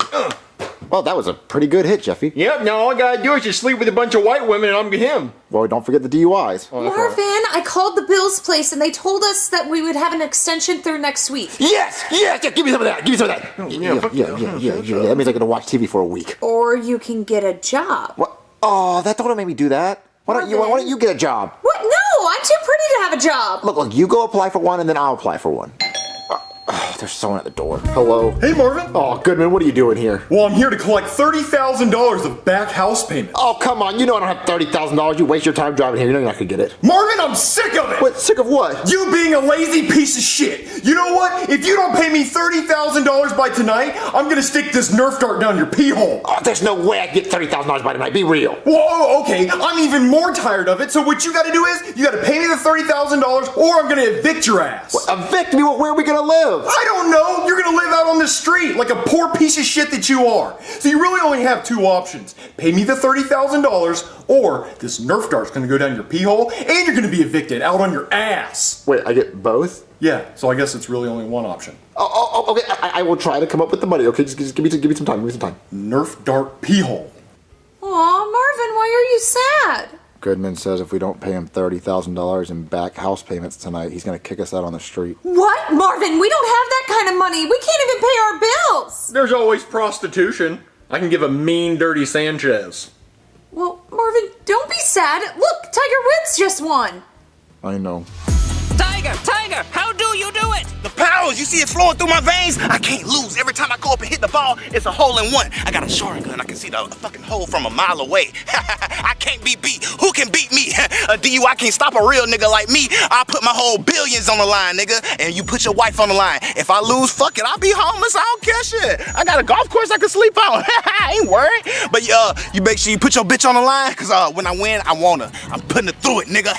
Well, that was a pretty good hit, Jeffy. Yep, now all I gotta do is just sleep with a bunch of white women and I'm him. Well, don't forget the DUIs. Marvin, I called the Bills place and they told us that we would have an extension through next week. Yes! Yeah, give me some of that. Give me some of that. Yeah. That means I get to watch TV for a week. Or you can get a job. What? Oh, that don't make me do that. Why don't you get a job? What? No, I'm too pretty to have a job. Look, you go apply for one and then I'll apply for one. There's someone at the door. Hello? Hey, Marvin. Oh, Goodman, what are you doing here? Well, I'm here to collect $30,000 of back house payments. Oh, come on. You know I don't have $30,000. You waste your time driving here. You know you're not going to get it. Marvin, I'm sick of it. What? Sick of what? You being a lazy piece of shit. You know what? If you don't pay me $30,000 by tonight, I'm going to stick this Nerf dart down your pee hole. Oh, there's no way I can get $30,000 by tonight. Be real. Whoa, okay. I'm even more tired of it. So what you got to do is you got to pay me the $30,000 or I'm going to evict your ass. What, evict me? Where are we going to live? I don't know. You're gonna live out on the street like a poor piece of shit that you are. So you really only have two options. Pay me the $30,000 or this Nerf dart's gonna go down your pee hole and you're gonna be evicted out on your ass. Wait, I get both? Yeah, so I guess it's really only one option. Oh, okay. I will try to come up with the money. Okay, just give me some time. Give me some time. Nerf dart pee hole. Aw, Marvin, why are you sad? Goodman says if we don't pay him $30,000 in back house payments tonight, he's going to kick us out on the street. What? Marvin, we don't have that kind of money. We can't even pay our bills. There's always prostitution. I can give a mean, dirty Sanchez. Well, Marvin, don't be sad. Look, Tiger Woods just won. I know. Tiger, how do you do it? The powers, you see it flowing through my veins? I can't lose. Every time I go up and hit the ball, it's a hole in one. I got a shotgun. I can see the fucking hole from a mile away. I can't be beat. Who can beat me? A DUI can't stop a real nigga like me. I'll put my whole billions on the line, nigga. And you put your wife on the line. If I lose, fuck it. I'll be homeless. I don't care shit. I got a golf course I can sleep on. I ain't worried. But you make sure you put your bitch on the line, cause when I win, I want her. I'm putting her through it, nigga.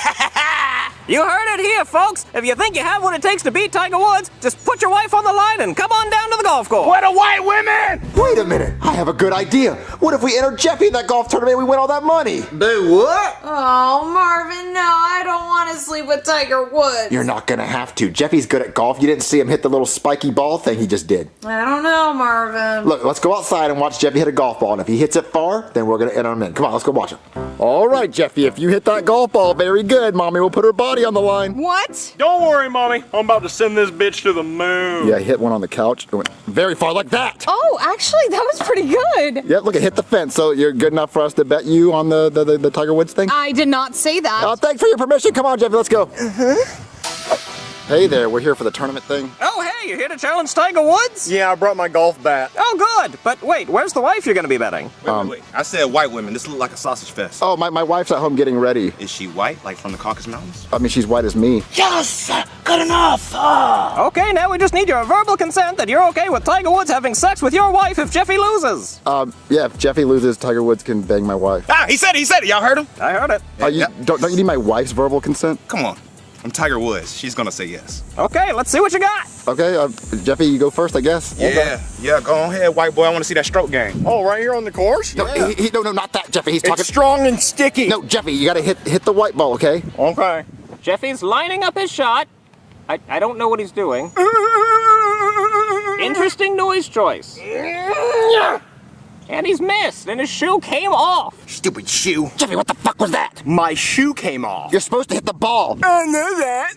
You heard it here, folks. If you think you have what it takes to beat Tiger Woods, just put your wife on the line and come on down to the golf course. Where the white women? Wait a minute. I have a good idea. What if we enter Jeffy in that golf tournament and we win all that money? Do what? Oh, Marvin, no, I don't want to sleep with Tiger Woods. You're not going to have to. Jeffy's good at golf. You didn't see him hit the little spiky ball thing he just did. I don't know, Marvin. Look, let's go outside and watch Jeffy hit a golf ball. And if he hits it far, then we're going to enter him in. Come on, let's go watch him. All right, Jeffy, if you hit that golf ball very good, Mommy will put her body on the line. What? Don't worry, Mommy. I'm about to send this bitch to the moon. Yeah, he hit one on the couch. It went very far like that. Oh, actually, that was pretty good. Yeah, look, it hit the fence. So you're good enough for us to bet you on the Tiger Woods thing? I did not say that. Thanks for your permission. Come on, Jeffy, let's go. Hey there, we're here for the tournament thing. Oh, hey, you here to challenge Tiger Woods? Yeah, I brought my golf bat. Oh, good. But wait, where's the wife you're going to be betting? Wait. I said white women. This look like a sausage fest. Oh, my wife's at home getting ready. Is she white, like from the Caucasus Mountains? I mean, she's white as me. Yes, good enough. Okay, now we just need your verbal consent that you're okay with Tiger Woods having sex with your wife if Jeffy loses. Yeah, if Jeffy loses, Tiger Woods can bang my wife. He said it. Y'all heard him? I heard it. Don't you need my wife's verbal consent? Come on. I'm Tiger Woods. She's gonna say yes. Okay, let's see what you got. Okay, Jeffy, you go first, I guess. Yeah, go ahead, white boy. I want to see that stroke game. Oh, right here on the course? No, no, not that, Jeffy. He's talking. It's strong and sticky. No, Jeffy, you gotta hit the white ball, okay? Okay. Jeffy's lining up his shot. I don't know what he's doing. Interesting noise choice. And he's missed, and his shoe came off. Stupid shoe. Jeffy, what the fuck was that? My shoe came off. You're supposed to hit the ball. I know that.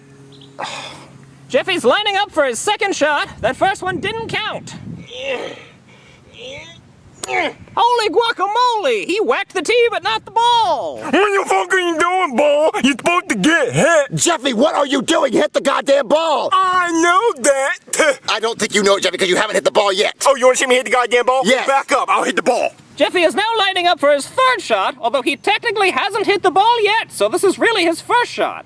Jeffy's lining up for his second shot. That first one didn't count. Holy guacamole! He whacked the tee, but not the ball. What the fuck are you doing, ball? You're supposed to get hit. Jeffy, what are you doing? Hit the goddamn ball. I know that. I don't think you know it, Jeffy, because you haven't hit the ball yet. Oh, you want to see me hit the goddamn ball? Yes. Back up. I'll hit the ball. Jeffy is now lining up for his third shot, although he technically hasn't hit the ball yet, so this is really his first shot.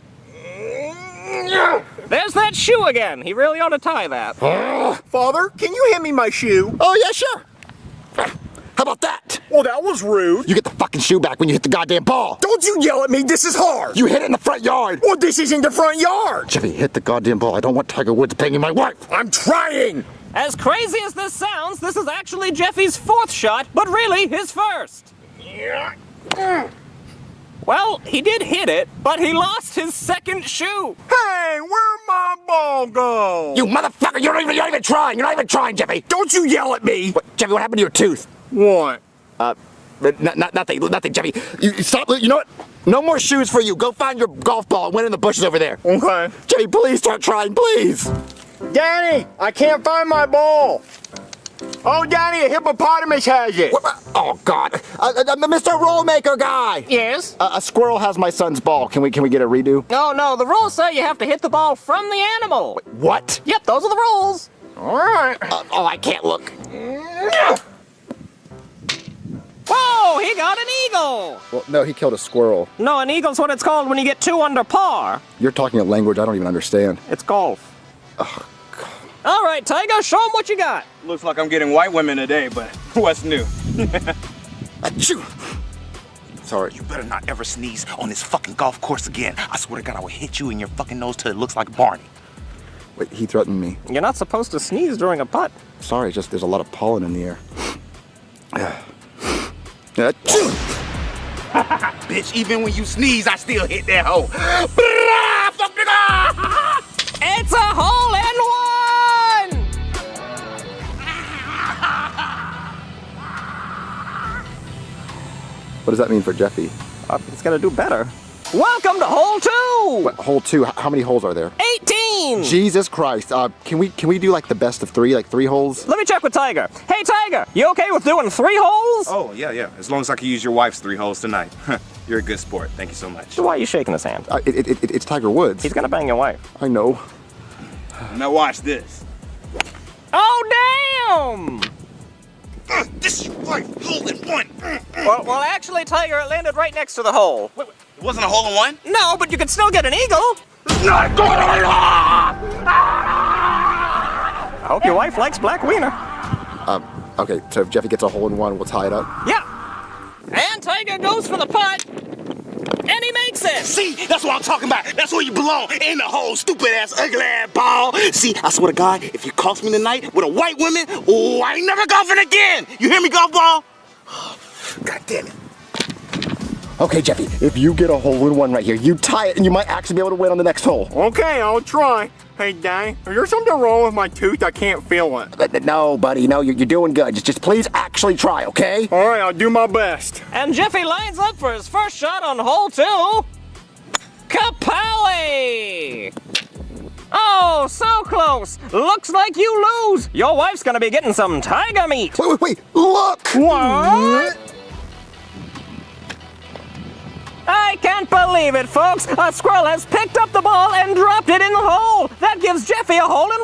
There's that shoe again. He really ought to tie that. Father, can you hand me my shoe? Oh, yeah, sure. How about that? Well, that was rude. You get the fucking shoe back when you hit the goddamn ball. Don't you yell at me. This is hard. You hit it in the front yard. Well, this isn't the front yard. Jeffy, hit the goddamn ball. I don't want Tiger Woods banging my wife. I'm trying. As crazy as this sounds, this is actually Jeffy's fourth shot, but really his first. Well, he did hit it, but he lost his second shoe. Hey, where'd my ball go? You motherfucker, you're not even trying. You're not even trying, Jeffy. Don't you yell at me. What, Jeffy, what happened to your tooth? What? Nothing, Jeffy. You stop. You know what? No more shoes for you. Go find your golf ball and win in the bushes over there. Okay. Jeffy, please start trying, please. Danny, I can't find my ball. Oh, Danny, a hippopotamus has it. Oh God, Mr. Rollmaker guy. Yes? A squirrel has my son's ball. Can we get a redo? Oh, no, the rules say you have to hit the ball from the animal. What? Yep, those are the rules. All right. Oh, I can't look. Whoa, he got an eagle. Well, no, he killed a squirrel. No, an eagle's what it's called when you get 2 under par. You're talking a language I don't even understand. It's golf. All right, Tiger, show him what you got. Looks like I'm getting white women today, but what's new? Achoo. Sorry. You better not ever sneeze on this fucking golf course again. I swear to God, I will hit you in your fucking nose till it looks like Barney. Wait, he threatened me. You're not supposed to sneeze during a putt. Sorry, just there's a lot of pollen in the air. Achoo. Bitch, even when you sneeze, I still hit that hole. It's a hole in one! What does that mean for Jeffy? He's gonna do better. Welcome to hole 2! What, hole 2? How many holes are there? 18! Jesus Christ! Can we do like the best of 3, like 3 holes? Let me check with Tiger. Hey, Tiger, you okay with doing 3 holes? Oh, yeah. As long as I can use your wife's 3 holes tonight. You're a good sport. Thank you so much. Why are you shaking his hand? It's Tiger Woods. He's gonna bang your wife. I know. Now watch this. Oh, damn! This is your wife, hole in one. Well, actually, Tiger, it landed right next to the hole. Wait, it wasn't a hole in one? No, but you could still get an eagle. Not going on! I hope your wife likes black wiener. Okay, so if Jeffy gets a hole in one, we'll tie it up. Yeah. And Tiger goes for the putt. And he makes it! See, that's what I'm talking about. That's where you belong, in the hole, stupid ass, ugly ass ball. See, I swear to God, if you cross me tonight with a white woman, oh, I ain't never golfing again. You hear me, golf ball? God damn it. Okay, Jeffy, if you get a hole in one right here, you tie it and you might actually be able to win on the next hole. Okay, I'll try. Hey, Danny, is there something wrong with my tooth? I can't feel it. No, buddy, no, you're doing good. Just please actually try, okay? All right, I'll do my best. And Jeffy lines up for his first shot on hole 2. Kapowie! Oh, so close. Looks like you lose. Your wife's gonna be getting some tiger meat. Wait, look! What? I can't believe it, folks. A squirrel has picked up the ball and dropped it in the hole. That gives Jeffy a hole in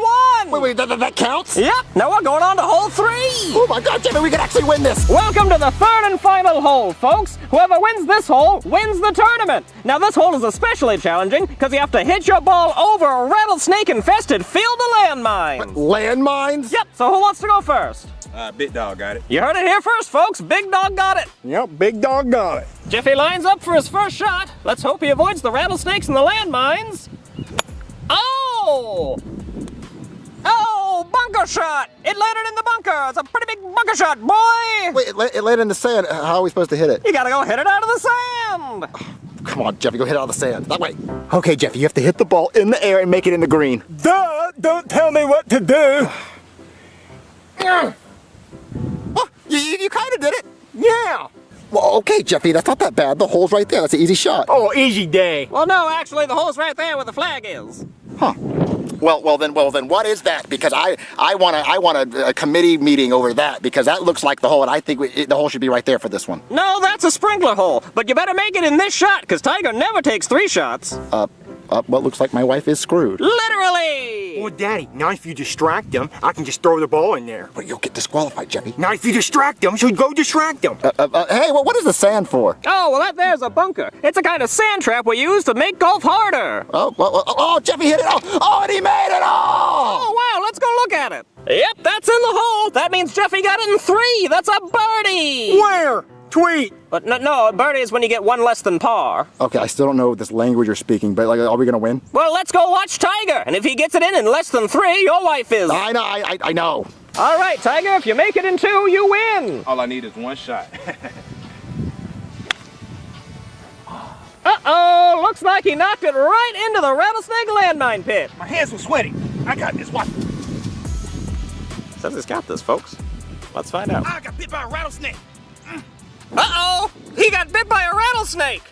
one. Wait, that counts? Yep, now we're going on to hole 3. Oh my God, Jeffy, we can actually win this. Welcome to the 3rd and final hole, folks. Whoever wins this hole wins the tournament. Now, this hole is especially challenging because you have to hit your ball over a rattlesnake-infested field of landmines. Landmines? Yep, so who wants to go first? Big Dog got it. You heard it here first, folks. Big Dog got it. Yep, Big Dog got it. Jeffy lines up for his first shot. Let's hope he avoids the rattlesnakes and the landmines. Oh! Oh, bunker shot! It landed in the bunker. It's a pretty big bunker shot, boy! Wait, it landed in the sand. How are we supposed to hit it? You gotta go hit it out of the sand! Come on, Jeffy, go hit it out of the sand. That way. Okay, Jeffy, you have to hit the ball in the air and make it in the green. Duh! Don't tell me what to do. Oh, you kind of did it. Yeah. Well, okay, Jeffy, that's not that bad. The hole's right there. That's an easy shot. Oh, easy day. Well, no, actually, the hole's right there where the flag is. Huh. Well, then, what is that? Because I want a committee meeting over that because that looks like the hole, and I think the hole should be right there for this one. No, that's a sprinkler hole. But you better make it in this shot, because Tiger never takes 3 shots. Well, looks like my wife is screwed. Literally! Well, Daddy, now if you distract them, I can just throw the ball in there. But you'll get disqualified, Jeffy. Now if you distract them, so go distract them. Hey, what is the sand for? Oh, well, that there's a bunker. It's a kind of sand trap we use to make golf harder. Oh, Jeffy hit it! Oh, and he made it! Oh, wow, let's go look at it. Yep, that's in the hole. That means Jeffy got it in 3. That's a birdie. Where? Tweet. But no, a birdie is when you get 1 less than par. Okay, I still don't know this language you're speaking, but are we gonna win? Well, let's go watch Tiger, and if he gets it in less than 3, your wife is. I know. All right, Tiger, if you make it in 2, you win. All I need is 1 shot. Uh-oh, looks like he knocked it right into the rattlesnake landmine pit. My hands were sweaty. I got this. Watch. Says he's got this, folks. Let's find out. I got bit by a rattlesnake. Uh-oh! He got bit by a rattlesnake!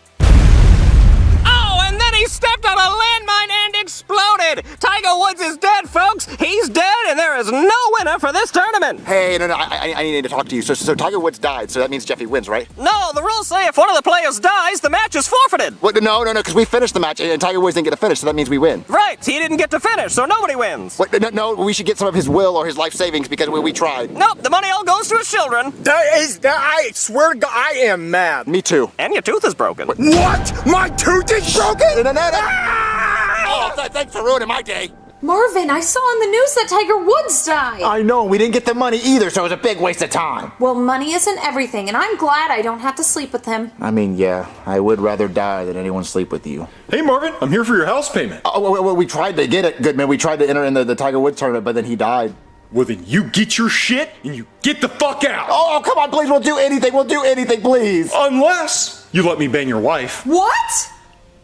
Oh, and then he stepped on a landmine and exploded! Tiger Woods is dead, folks! He's dead, and there is no winner for this tournament! Hey, no, I need to talk to you. So Tiger Woods died, so that means Jeffy wins, right? No, the rules say if one of the players dies, the match is forfeited! What? No, because we finished the match, and Tiger Woods didn't get to finish, so that means we win. Right, he didn't get to finish, so nobody wins! What? No, we should get some of his will or his life savings because we tried. Nope, the money all goes to his children! I swear to God, I am mad. Me too. And your tooth is broken. What? My tooth is broken? No. Oh, thanks for ruining my day. Marvin, I saw on the news that Tiger Woods died. I know, we didn't get the money either, so it was a big waste of time. Well, money isn't everything, and I'm glad I don't have to sleep with him. I mean, yeah, I would rather die than anyone sleep with you. Hey, Marvin, I'm here for your house payment. Oh, well, we tried to get it, Goodman. We tried to enter in the Tiger Woods tournament, but then he died. Well, then you get your shit and you get the fuck out. Oh, come on, please, we'll do anything, please. Unless you let me bang your wife. What?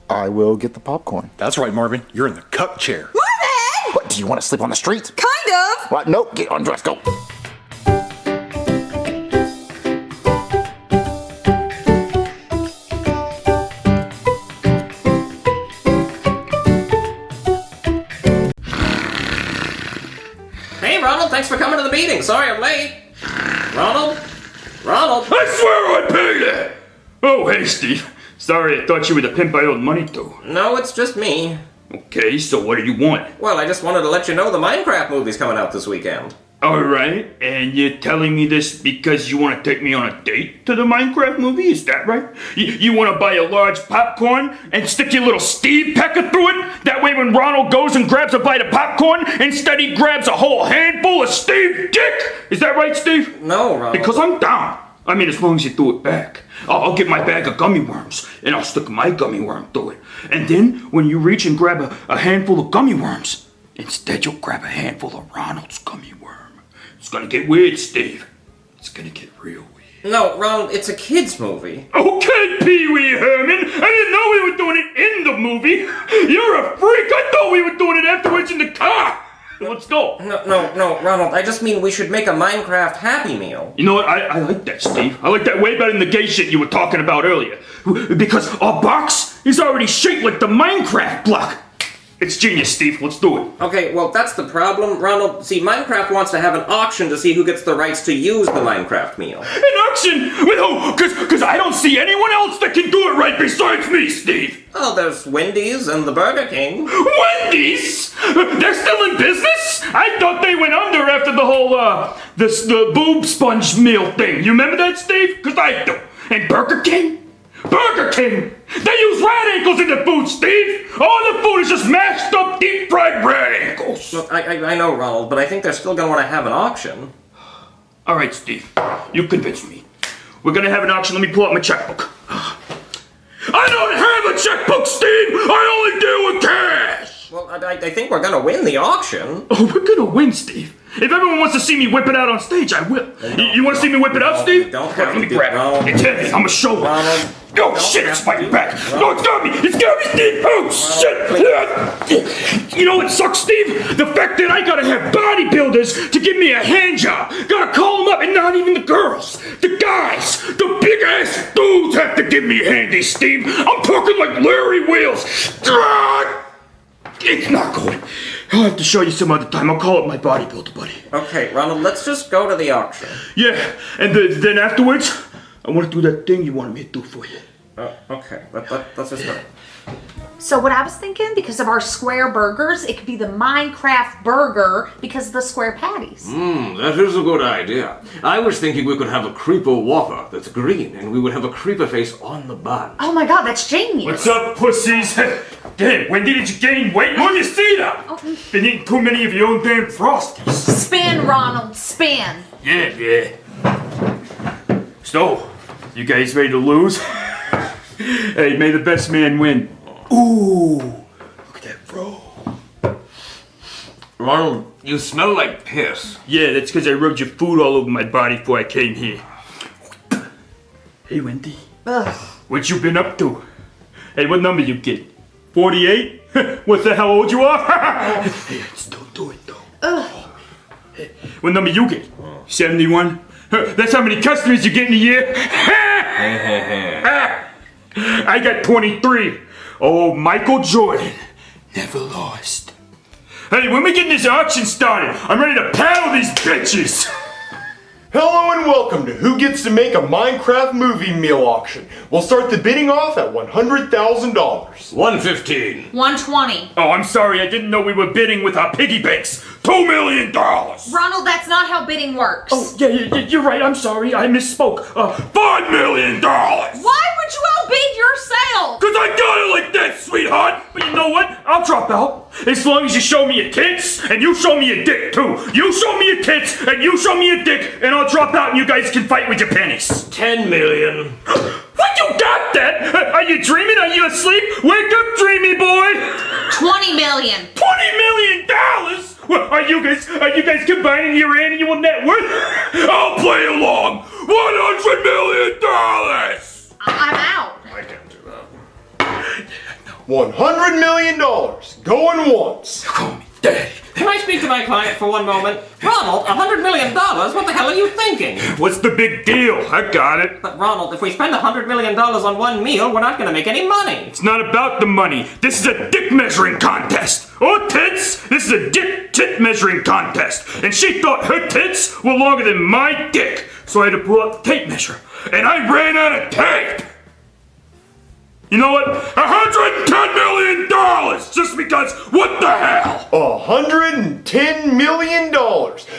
I will get the popcorn. That's right, Marvin. You're in the cup chair. Marvin! What, do you want to sleep on the street? Kind of. What? Nope, get undressed, go. Hey, Ronald, thanks for coming to the meeting. Sorry I'm late. Ronald? I swear I paid it! Oh, hey, Steve. Sorry, I thought you were the pimp I owed money to. No, it's just me. Okay, so what do you want? Well, I just wanted to let you know the Minecraft movie's coming out this weekend. Alright, and you're telling me this because you want to take me on a date to the Minecraft movie? Is that right? You want to buy a large popcorn and stick your little Steve pecker through it? That way when Ronald goes and grabs a bite of popcorn, instead he grabs a whole handful of Steve dick! Is that right, Steve? No, Ronald. Because I'm down. I mean, as long as you do it back. I'll get my bag of gummy worms, and I'll stick my gummy worm through it. And then, when you reach and grab a handful of gummy worms, instead you'll grab a handful of Ronald's gummy worm. It's gonna get weird, Steve. It's gonna get real weird. No, Ronald, it's a kid's movie. Okay, Pee-wee Herman. I didn't know we were doing it in the movie. You're a freak. I thought we were doing it afterwards in the car. Let's go. No, Ronald, I just mean we should make a Minecraft Happy Meal. You know what? I like that, Steve. I like that way better than the gay shit you were talking about earlier. Because our box is already shaped like the Minecraft block. It's genius, Steve. Let's do it. Okay, well, that's the problem, Ronald. See, Minecraft wants to have an auction to see who gets the rights to use the Minecraft meal. An auction? With who? Because I don't see anyone else that can do it right besides me, Steve. Oh, there's Wendy's and the Burger King. Wendy's? They're still in business? I thought they went under after the whole, the boob sponge meal thing. You remember that, Steve? Because I do. And Burger King? Burger King! They use rat ankles in the food, Steve! All the food is just mashed up, deep-fried rat ankles! Look, I know, Ronald, but I think they're still gonna want to have an auction. Alright, Steve. You convinced me. We're gonna have an auction. Let me pull out my checkbook. I don't have a checkbook, Steve! I only deal with cash! Well, I think we're gonna win the auction. Oh, we're gonna win, Steve. If everyone wants to see me whip it out on stage, I will. You want to see me whip it out, Steve? Don't Let me grab it. It's heavy. I'm a show. Oh, shit, it's fighting back. No, it's got me. It's got me, Steve. Oh, shit. You know what sucks, Steve? The fact that I gotta have bodybuilders to give me a hand job. Gotta call them up, and not even the girls. The guys, the big-ass dudes have to give me handy, Steve. I'm talking like Larry Wheels. It's not going. I'll have to show you some other time. I'll call up my bodybuilder buddy. Okay, Ronald, let's just go to the auction. Yeah, and then afterwards, I want to do that thing you wanted me to do for you. Okay, let's just go. So what I was thinking, because of our square burgers, it could be the Minecraft burger because of the square patties. That is a good idea. I was thinking we could have a creeper Whopper that's green, and we would have a creeper face on the bun. Oh my god, that's genius. What's up, pussies? Damn, when did you gain weight? Move your seat up! Been eating too many of your own damn Frosties. Spin, Ronald, spin. Yeah. So, you guys ready to lose? Hey, may the best man win. Ooh, look at that roll. Ronald, you smell like piss. Yeah, that's because I rubbed your food all over my body before I came here. Hey, Wendy. Ugh. What you been up to? Hey, what number you get? 48? What the hell old you are? Hey, still do it though. Ugh. Hey, what number you get? 71? That's how many customers you get in a year? I got 23. Oh, Michael Jordan. Never lost. Hey, when we get this auction started, I'm ready to paddle these bitches. Hello and welcome to Who Gets to Make a Minecraft Movie Meal Auction. We'll start the bidding off at $100,000. 115. 120. Oh, I'm sorry, I didn't know we were bidding with our piggy banks. $2 million. Ronald, that's not how bidding works. Oh, yeah, you're right, I'm sorry, I misspoke. $5 million. Why would you outbid yourself? Cause I got it like that, sweetheart. But you know what? I'll drop out. As long as you show me your tits, and you show me your dick too. You show me your tits, and you show me your dick, and I'll drop out and you guys can fight with your pennies. 10 million. What, you got that? Are you dreaming? Are you asleep? Wake up, dreamy boy. 20 million. $20 million? Well, are you guys combining your annual net worth? I'll play along. $100 million. I'm out. I can't do that. $100 million. Going once. Call me daddy. Can I speak to my client for one moment? Ronald, $100 million? What the hell are you thinking? What's the big deal? I got it. But Ronald, if we spend $100 million on one meal, we're not gonna make any money. It's not about the money. This is a dick measuring contest. Oh, tits! This is a tit measuring contest. And she thought her tits were longer than my dick. So I had to pull out the tape measure. And I ran out of tape. You know what? $110 million! Just because, what the hell? $110 million.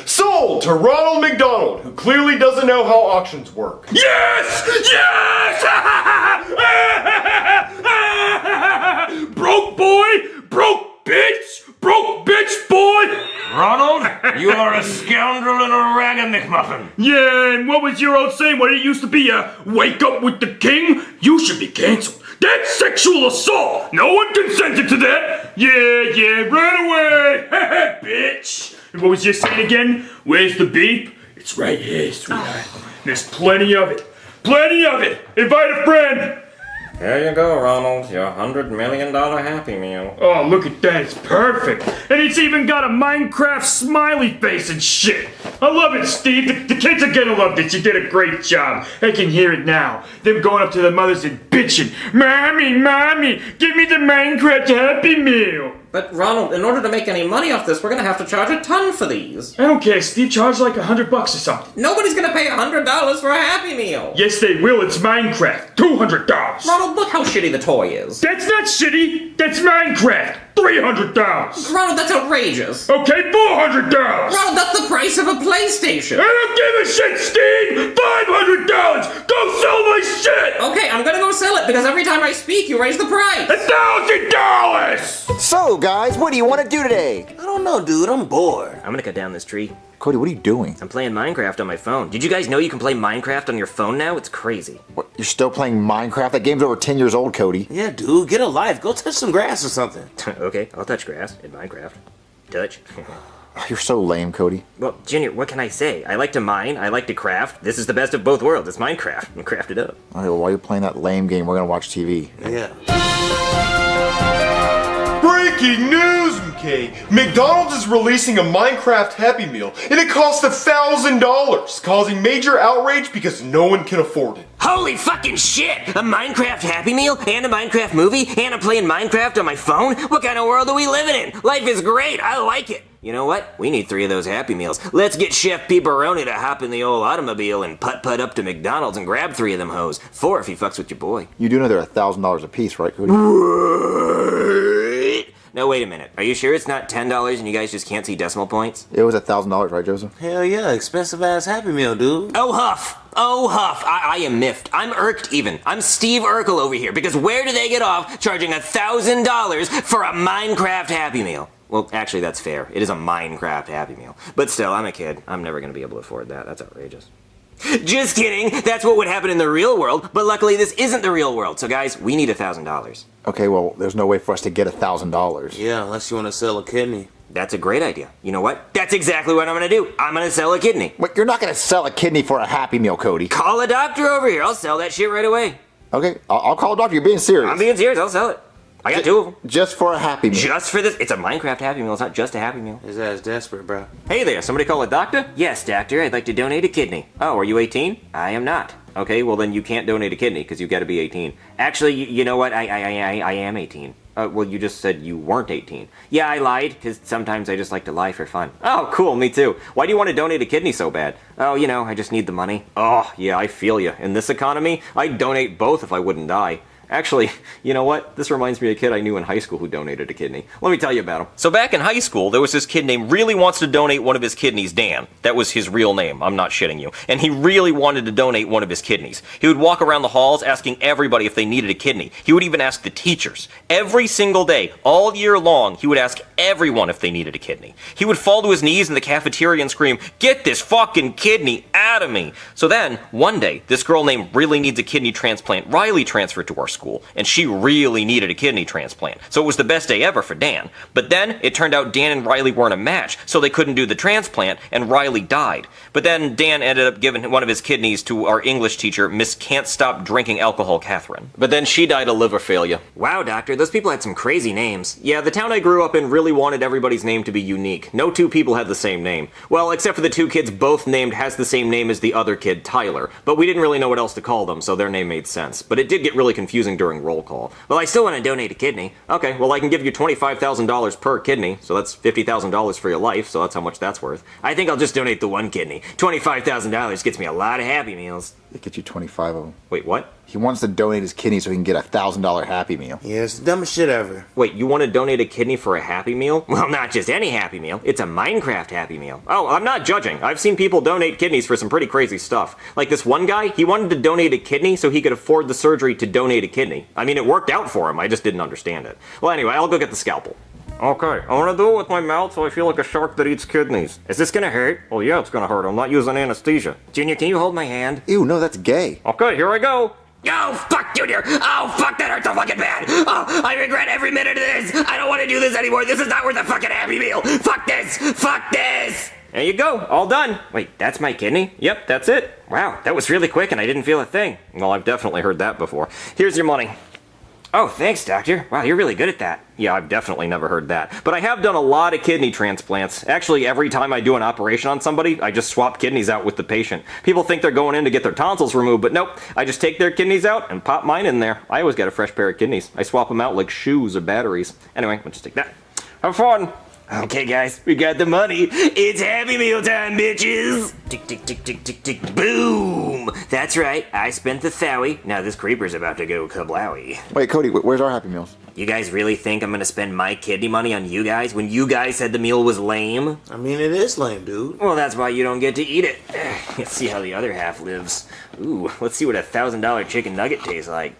Sold to Ronald McDonald, who clearly doesn't know how auctions work. Yes! Yes! Broke boy! Broke bitch! Broke bitch boy! Ronald, you are a scoundrel and a ragamuffin. Yeah, and what was your old saying? What it used to be, wake up with the king? You should be canceled. That's sexual assault! No one consented to that! Yeah, run away! Bitch! And what was your saying again? Where's the beef? It's right here, sweetheart. There's plenty of it. Plenty of it! Invite a friend! There you go, Ronald. Your $100 million Happy Meal. Oh, look at that. It's perfect. And it's even got a Minecraft smiley face and shit. I love it, Steve. The kids are gonna love this. You did a great job. I can hear it now. Them going up to their mothers and bitching. Mommy, give me the Minecraft Happy Meal. But Ronald, in order to make any money off this, we're gonna have to charge a ton for these. I don't care, Steve. Charge like $100 or something. Nobody's gonna pay $100 for a Happy Meal. Yes, they will. It's Minecraft. $200. Ronald, look how shitty the toy is. That's not shitty. That's Minecraft. $300. Ronald, that's outrageous. Okay, $400. Ronald, that's the price of a PlayStation. I don't give a shit, Steve. $500. Go sell my shit. Okay, I'm gonna go sell it because every time I speak, you raise the price. $1,000. So, guys, what do you want to do today? I don't know, dude. I'm bored. I'm gonna cut down this tree. Cody, what are you doing? I'm playing Minecraft on my phone. Did you guys know you can play Minecraft on your phone now? It's crazy. What, you're still playing Minecraft? That game's over 10 years old, Cody. Yeah, dude. Get a life. Go touch some grass or something. Okay, I'll touch grass in Minecraft. Touch. You're so lame, Cody. Well, Junior, what can I say? I like to mine, I like to craft. This is the best of both worlds. It's Minecraft. I'm crafted up. All right, well, while you're playing that lame game, we're gonna watch TV. Yeah. Breaking news, MK! McDonald's is releasing a Minecraft Happy Meal, and it costs $1,000, causing major outrage because no one can afford it. Holy fucking shit! A Minecraft Happy Meal and a Minecraft movie and I'm playing Minecraft on my phone? What kind of world are we living in? Life is great. I like it. You know what? We need 3 of those Happy Meals. Let's get Chef Pepperoni to hop in the old automobile and putt up to McDonald's and grab 3 of them hoes. 4 if he fucks with your boy. You do know they're $1,000 a piece, right, Cody? No, wait a minute. Are you sure it's not $10 and you guys just can't see decimal points? It was $1,000, right, Joseph? Hell yeah. Expensive ass Happy Meal, dude. Oh, Huff! Oh, Huff! I am miffed. I'm irked even. I'm Steve Urkel over here because where do they get off charging $1,000 for a Minecraft Happy Meal? Well, actually, that's fair. It is a Minecraft Happy Meal. But still, I'm a kid. I'm never going to be able to afford that. That's outrageous. Just kidding. That's what would happen in the real world. But luckily, this isn't the real world. So, guys, we need $1,000. Okay, well, there's no way for us to get $1,000. Yeah, unless you want to sell a kidney. That's a great idea. You know what? That's exactly what I'm going to do. I'm going to sell a kidney. Wait, you're not going to sell a kidney for a Happy Meal, Cody. Call a doctor over here. I'll sell that shit right away. Okay, I'll call a doctor. You're being serious. I'm being serious. I'll sell it. I got 2 of them. Just for a Happy Meal. Just for this. It's a Minecraft Happy Meal. It's not just a Happy Meal. His ass desperate, bro. Hey there, somebody call a doctor? Yes, doctor, I'd like to donate a kidney. Oh, are you 18? I am not. Okay, well then you can't donate a kidney because you've got to be 18. Actually, you know what? I am 18. Well, you just said you weren't 18. Yeah, I lied because sometimes I just like to lie for fun. Oh, cool, me too. Why do you want to donate a kidney so bad? Oh, you know, I just need the money. Oh, yeah, I feel you. In this economy, I'd donate both if I wouldn't die. Actually, you know what? This reminds me of a kid I knew in high school who donated a kidney. Let me tell you about him. So back in high school, there was this kid named really wants to donate one of his kidneys, Dan. That was his real name. I'm not shitting you. And he really wanted to donate one of his kidneys. He would walk around the halls asking everybody if they needed a kidney. He would even ask the teachers. Every single day, all year long, he would ask everyone if they needed a kidney. He would fall to his knees in the cafeteria and scream, "Get this fucking kidney out of me!" So then, one day, this girl named really needs a kidney transplant, Riley, transferred to our school, and she really needed a kidney transplant. So it was the best day ever for Dan. But then, it turned out Dan and Riley weren't a match, so they couldn't do the transplant, and Riley died. But then, Dan ended up giving one of his kidneys to our English teacher, Miss Can't Stop Drinking Alcohol Catherine. But then she died of liver failure. Wow, doctor, those people had some crazy names. Yeah, the town I grew up in really wanted everybody's name to be unique. No 2 people had the same name. Well, except for the 2 kids both named has the same name as the other kid, Tyler. But we didn't really know what else to call them, so their name made sense. But it did get really confusing during roll call. Well, I still want to donate a kidney. Okay, well I can give you $25,000 per kidney, so that's $50,000 for your life, so that's how much that's worth. I think I'll just donate the 1 kidney. $25,000 gets me a lot of Happy Meals. It gets you 25 of them. Wait, what? He wants to donate his kidney so he can get a $1,000 Happy Meal. Yeah, it's the dumbest shit ever. Wait, you want to donate a kidney for a Happy Meal? Well, not just any Happy Meal. It's a Minecraft Happy Meal. Oh, I'm not judging. I've seen people donate kidneys for some pretty crazy stuff. Like this one guy, he wanted to donate a kidney so he could afford the surgery to donate a kidney. I mean, it worked out for him. I just didn't understand it. Well, anyway, I'll go get the scalpel. Okay, I want to do it with my mouth so I feel like a shark that eats kidneys. Is this gonna hurt? Oh yeah, it's gonna hurt. I'm not using anesthesia. Junior, can you hold my hand? Ew, no, that's gay. Okay, here I go. Oh, fuck, Junior! Oh, fuck, that hurts so fucking bad! Oh, I regret every minute of this! I don't want to do this anymore! This is not worth a fucking Happy Meal! Fuck this! Fuck this! There you go, all done. Wait, that's my kidney? Yep, that's it. Wow, that was really quick and I didn't feel a thing. Well, I've definitely heard that before. Here's your money. Oh, thanks, doctor. Wow, you're really good at that. Yeah, I've definitely never heard that. But I have done a lot of kidney transplants. Actually, every time I do an operation on somebody, I just swap kidneys out with the patient. People think they're going in to get their tonsils removed, but nope. I just take their kidneys out and pop mine in there. I always get a fresh pair of kidneys. I swap them out like shoes or batteries. Anyway, let's just take that. Have fun. Okay, guys, we got the money. It's Happy Meal time, bitches. Tick, tick, tick, tick, tick, tick. Boom. That's right. I spent the Thowie. Now this creeper's about to go kablowy. Wait, Cody, where's our Happy Meals? You guys really think I'm gonna spend my kidney money on you guys when you guys said the meal was lame? I mean, it is lame, dude. Well, that's why you don't get to eat it. Let's see how the other half lives. Ooh, let's see what a $1,000 chicken nugget tastes like.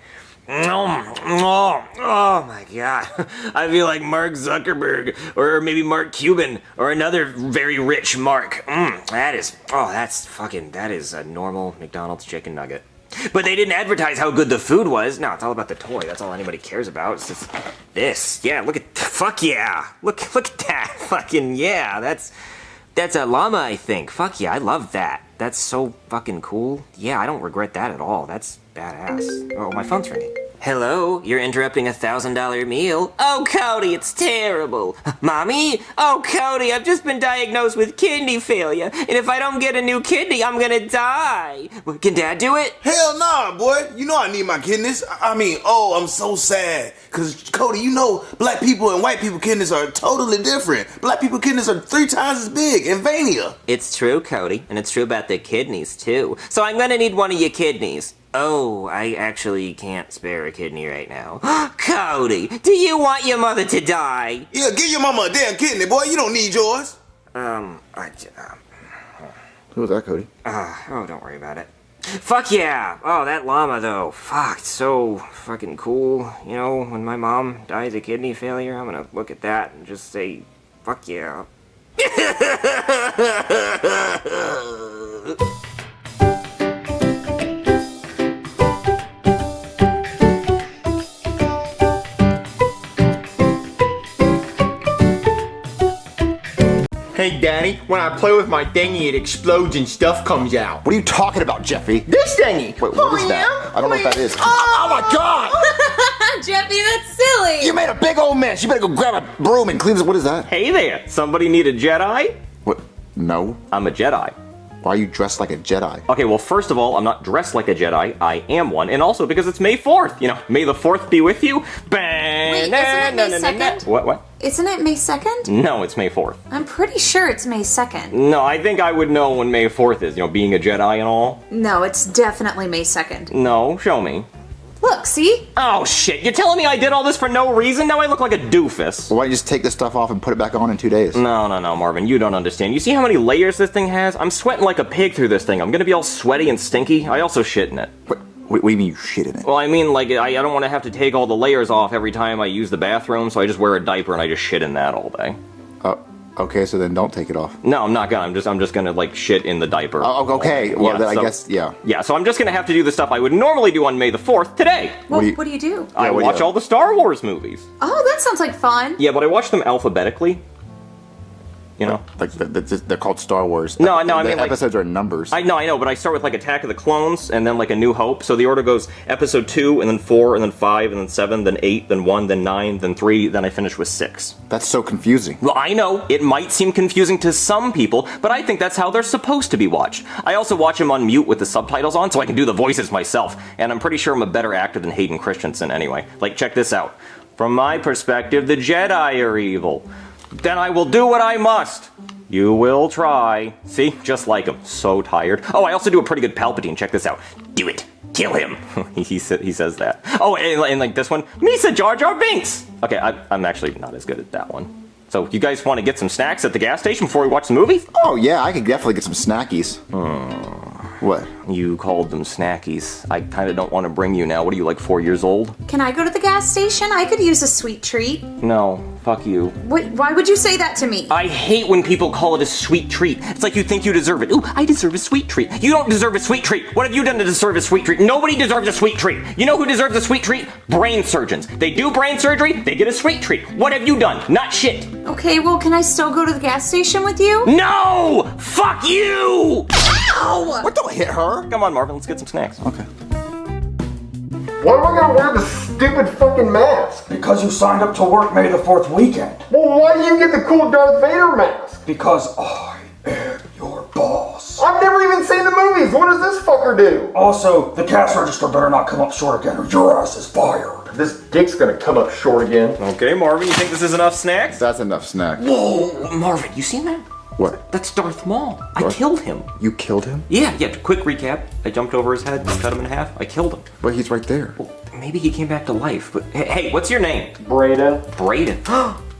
Oh my god. I feel like Mark Zuckerberg, or maybe Mark Cuban, or another very rich Mark. That is a normal McDonald's chicken nugget. But they didn't advertise how good the food was. No, it's all about the toy. That's all anybody cares about. It's just this. Yeah, fuck yeah. Look at that. Fucking yeah. That's a llama, I think. Fuck yeah, I love that. That's so fucking cool. Yeah, I don't regret that at all. That's badass. Oh, my phone's ringing. Hello, you're interrupting a $1,000 meal? Oh, Cody, it's terrible. Mommy? Oh, Cody, I've just been diagnosed with kidney failure, and if I don't get a new kidney, I'm gonna die. Can Dad do it? Hell nah, boy. You know I need my kidneys. I'm so sad. Cause, Cody, you know black people and white people kidneys are totally different. Black people kidneys are 3 times as big and veinier. It's true, Cody, and it's true about the kidneys, too. So I'm gonna need one of your kidneys. Oh, I actually can't spare a kidney right now. Cody, do you want your mother to die? Yeah, give your mama a damn kidney, boy. You don't need yours. Who was that, Cody? Oh, don't worry about it. Fuck yeah! Oh, that llama, though. Fuck, it's so fucking cool. You know, when my mom dies of kidney failure, I'm gonna look at that and just say, fuck yeah. Hey, Daddy, when I play with my thingy, it explodes and stuff comes out. What are you talking about, Jeffy? This thingy. Wait, what is that? I don't know what that is. Oh my God! Jeffy, that's silly. You made a big old mess. You better go grab a broom and clean this. What is that? Hey there, somebody need a Jedi? What? No. I'm a Jedi. Why are you dressed like a Jedi? Okay, well, first of all, I'm not dressed like a Jedi. I am one. And also because it's May 4th. You know, May the 4th be with you. Bang! Wait, isn't it May 2nd? What? Isn't it May 2nd? No, it's May 4th. I'm pretty sure it's May 2nd. No, I think I would know when May 4th is, you know, being a Jedi and all. No, it's definitely May 2nd. No, show me. Look, see? Oh, shit. You're telling me I did all this for no reason? Now I look like a doofus. Well, why don't you just take this stuff off and put it back on in 2 days? No, Marvin. You don't understand. You see how many layers this thing has? I'm sweating like a pig through this thing. I'm gonna be all sweaty and stinky. I also shit in it. What do you mean you shit in it? Well, I mean, like, I don't want to have to take all the layers off every time I use the bathroom, so I just wear a diaper and I just shit in that all day. Okay, so then don't take it off. No, I'm not gonna. I'm just gonna, like, shit in the diaper. Oh, okay. Well, then I guess, yeah. Yeah, so I'm just gonna have to do the stuff I would normally do on May the 4th today. Well, what do you do? I watch all the Star Wars movies. Oh, that sounds like fun. Yeah, but I watch them alphabetically. You know? Like, they're called Star Wars. No, I mean, the like, episodes are numbers. I know, but I start with, like, Attack of the Clones, and then, like, A New Hope. So the order goes Episode 2, and then 4, and then 5, and then 7, then 8, then 1, then 9, then 3, then I finish with 6. That's so confusing. Well, I know, it might seem confusing to some people, but I think that's how they're supposed to be watched. I also watch them on mute with the subtitles on, so I can do the voices myself, and I'm pretty sure I'm a better actor than Hayden Christensen anyway. Like, check this out. From my perspective, the Jedi are evil. Then I will do what I must. You will try. See? Just like him. So tired. Oh, I also do a pretty good Palpatine. Check this out. Do it. Kill him. he says that. Oh, and like this one. Misa Jar Jar Binks. Okay, I'm actually not as good at that one. So, you guys want to get some snacks at the gas station before we watch the movie? Oh, yeah, I could definitely get some snackies. What? You called them snackies. I kind of don't want to bring you now. What are you, like 4 years old? Can I go to the gas station? I could use a sweet treat. No, fuck you. Wait, why would you say that to me? I hate when people call it a sweet treat. It's like you think you deserve it. Ooh, I deserve a sweet treat. You don't deserve a sweet treat. What have you done to deserve a sweet treat? Nobody deserves a sweet treat. You know who deserves a sweet treat? Brain surgeons. They do brain surgery, they get a sweet treat. What have you done? Not shit. Okay, well, can I still go to the gas station with you? No! Fuck you! Ow! What, don't hit her? Come on, Marvin, let's get some snacks. Okay. Why am I gonna wear this stupid fucking mask? Because you signed up to work May the 4th weekend. Well, why do you get the cool Darth Vader mask? Because I am your boss. I've never even seen the movies. What does this fucker do? Also, the cash register better not come up short again or your ass is fired. This dick's gonna come up short again. Okay, Marvin, you think this is enough snacks? That's enough snack. Whoa, Marvin, you seen that? What? That's Darth Maul. I killed him. You killed him? Yeah, quick recap. I jumped over his head, cut him in half. I killed him. But he's right there. Well, maybe he came back to life, but hey, what's your name? Braden. Braden.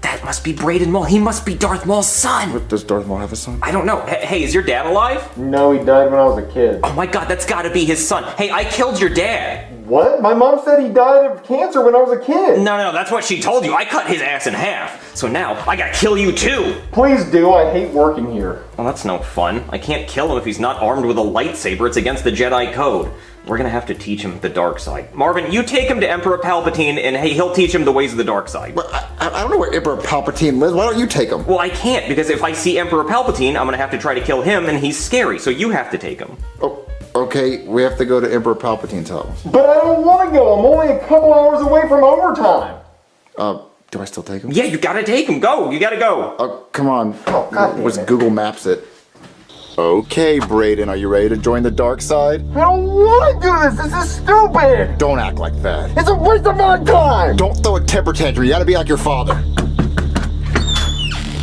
That must be Braden Maul. He must be Darth Maul's son. What, does Darth Maul have a son? I don't know. Hey, is your dad alive? No, he died when I was a kid. Oh my god, that's gotta be his son. Hey, I killed your dad. What? My mom said he died of cancer when I was a kid. No, that's what she told you. I cut his ass in half. So now, I gotta kill you too. Please do. I hate working here. Well, that's no fun. I can't kill him if he's not armed with a lightsaber. It's against the Jedi Code. We're gonna have to teach him the dark side. Marvin, you take him to Emperor Palpatine, and hey, he'll teach him the ways of the dark side. But I don't know where Emperor Palpatine lives. Why don't you take him? Well, I can't, because if I see Emperor Palpatine, I'm gonna have to try to kill him, and he's scary, so you have to take him. Oh, okay, we have to go to Emperor Palpatine's house. But I don't want to go. I'm only a couple hours away from overtime. Do I still take him? Yeah, you gotta take him. Go. You gotta go. Oh, come on. Oh, God damn Let's it. Google Maps it. Okay, Braden, are you ready to join the dark side? I don't want to do this. This is stupid. Don't act like that. It's a waste of my time. Don't throw a temper tantrum. You gotta be like your father.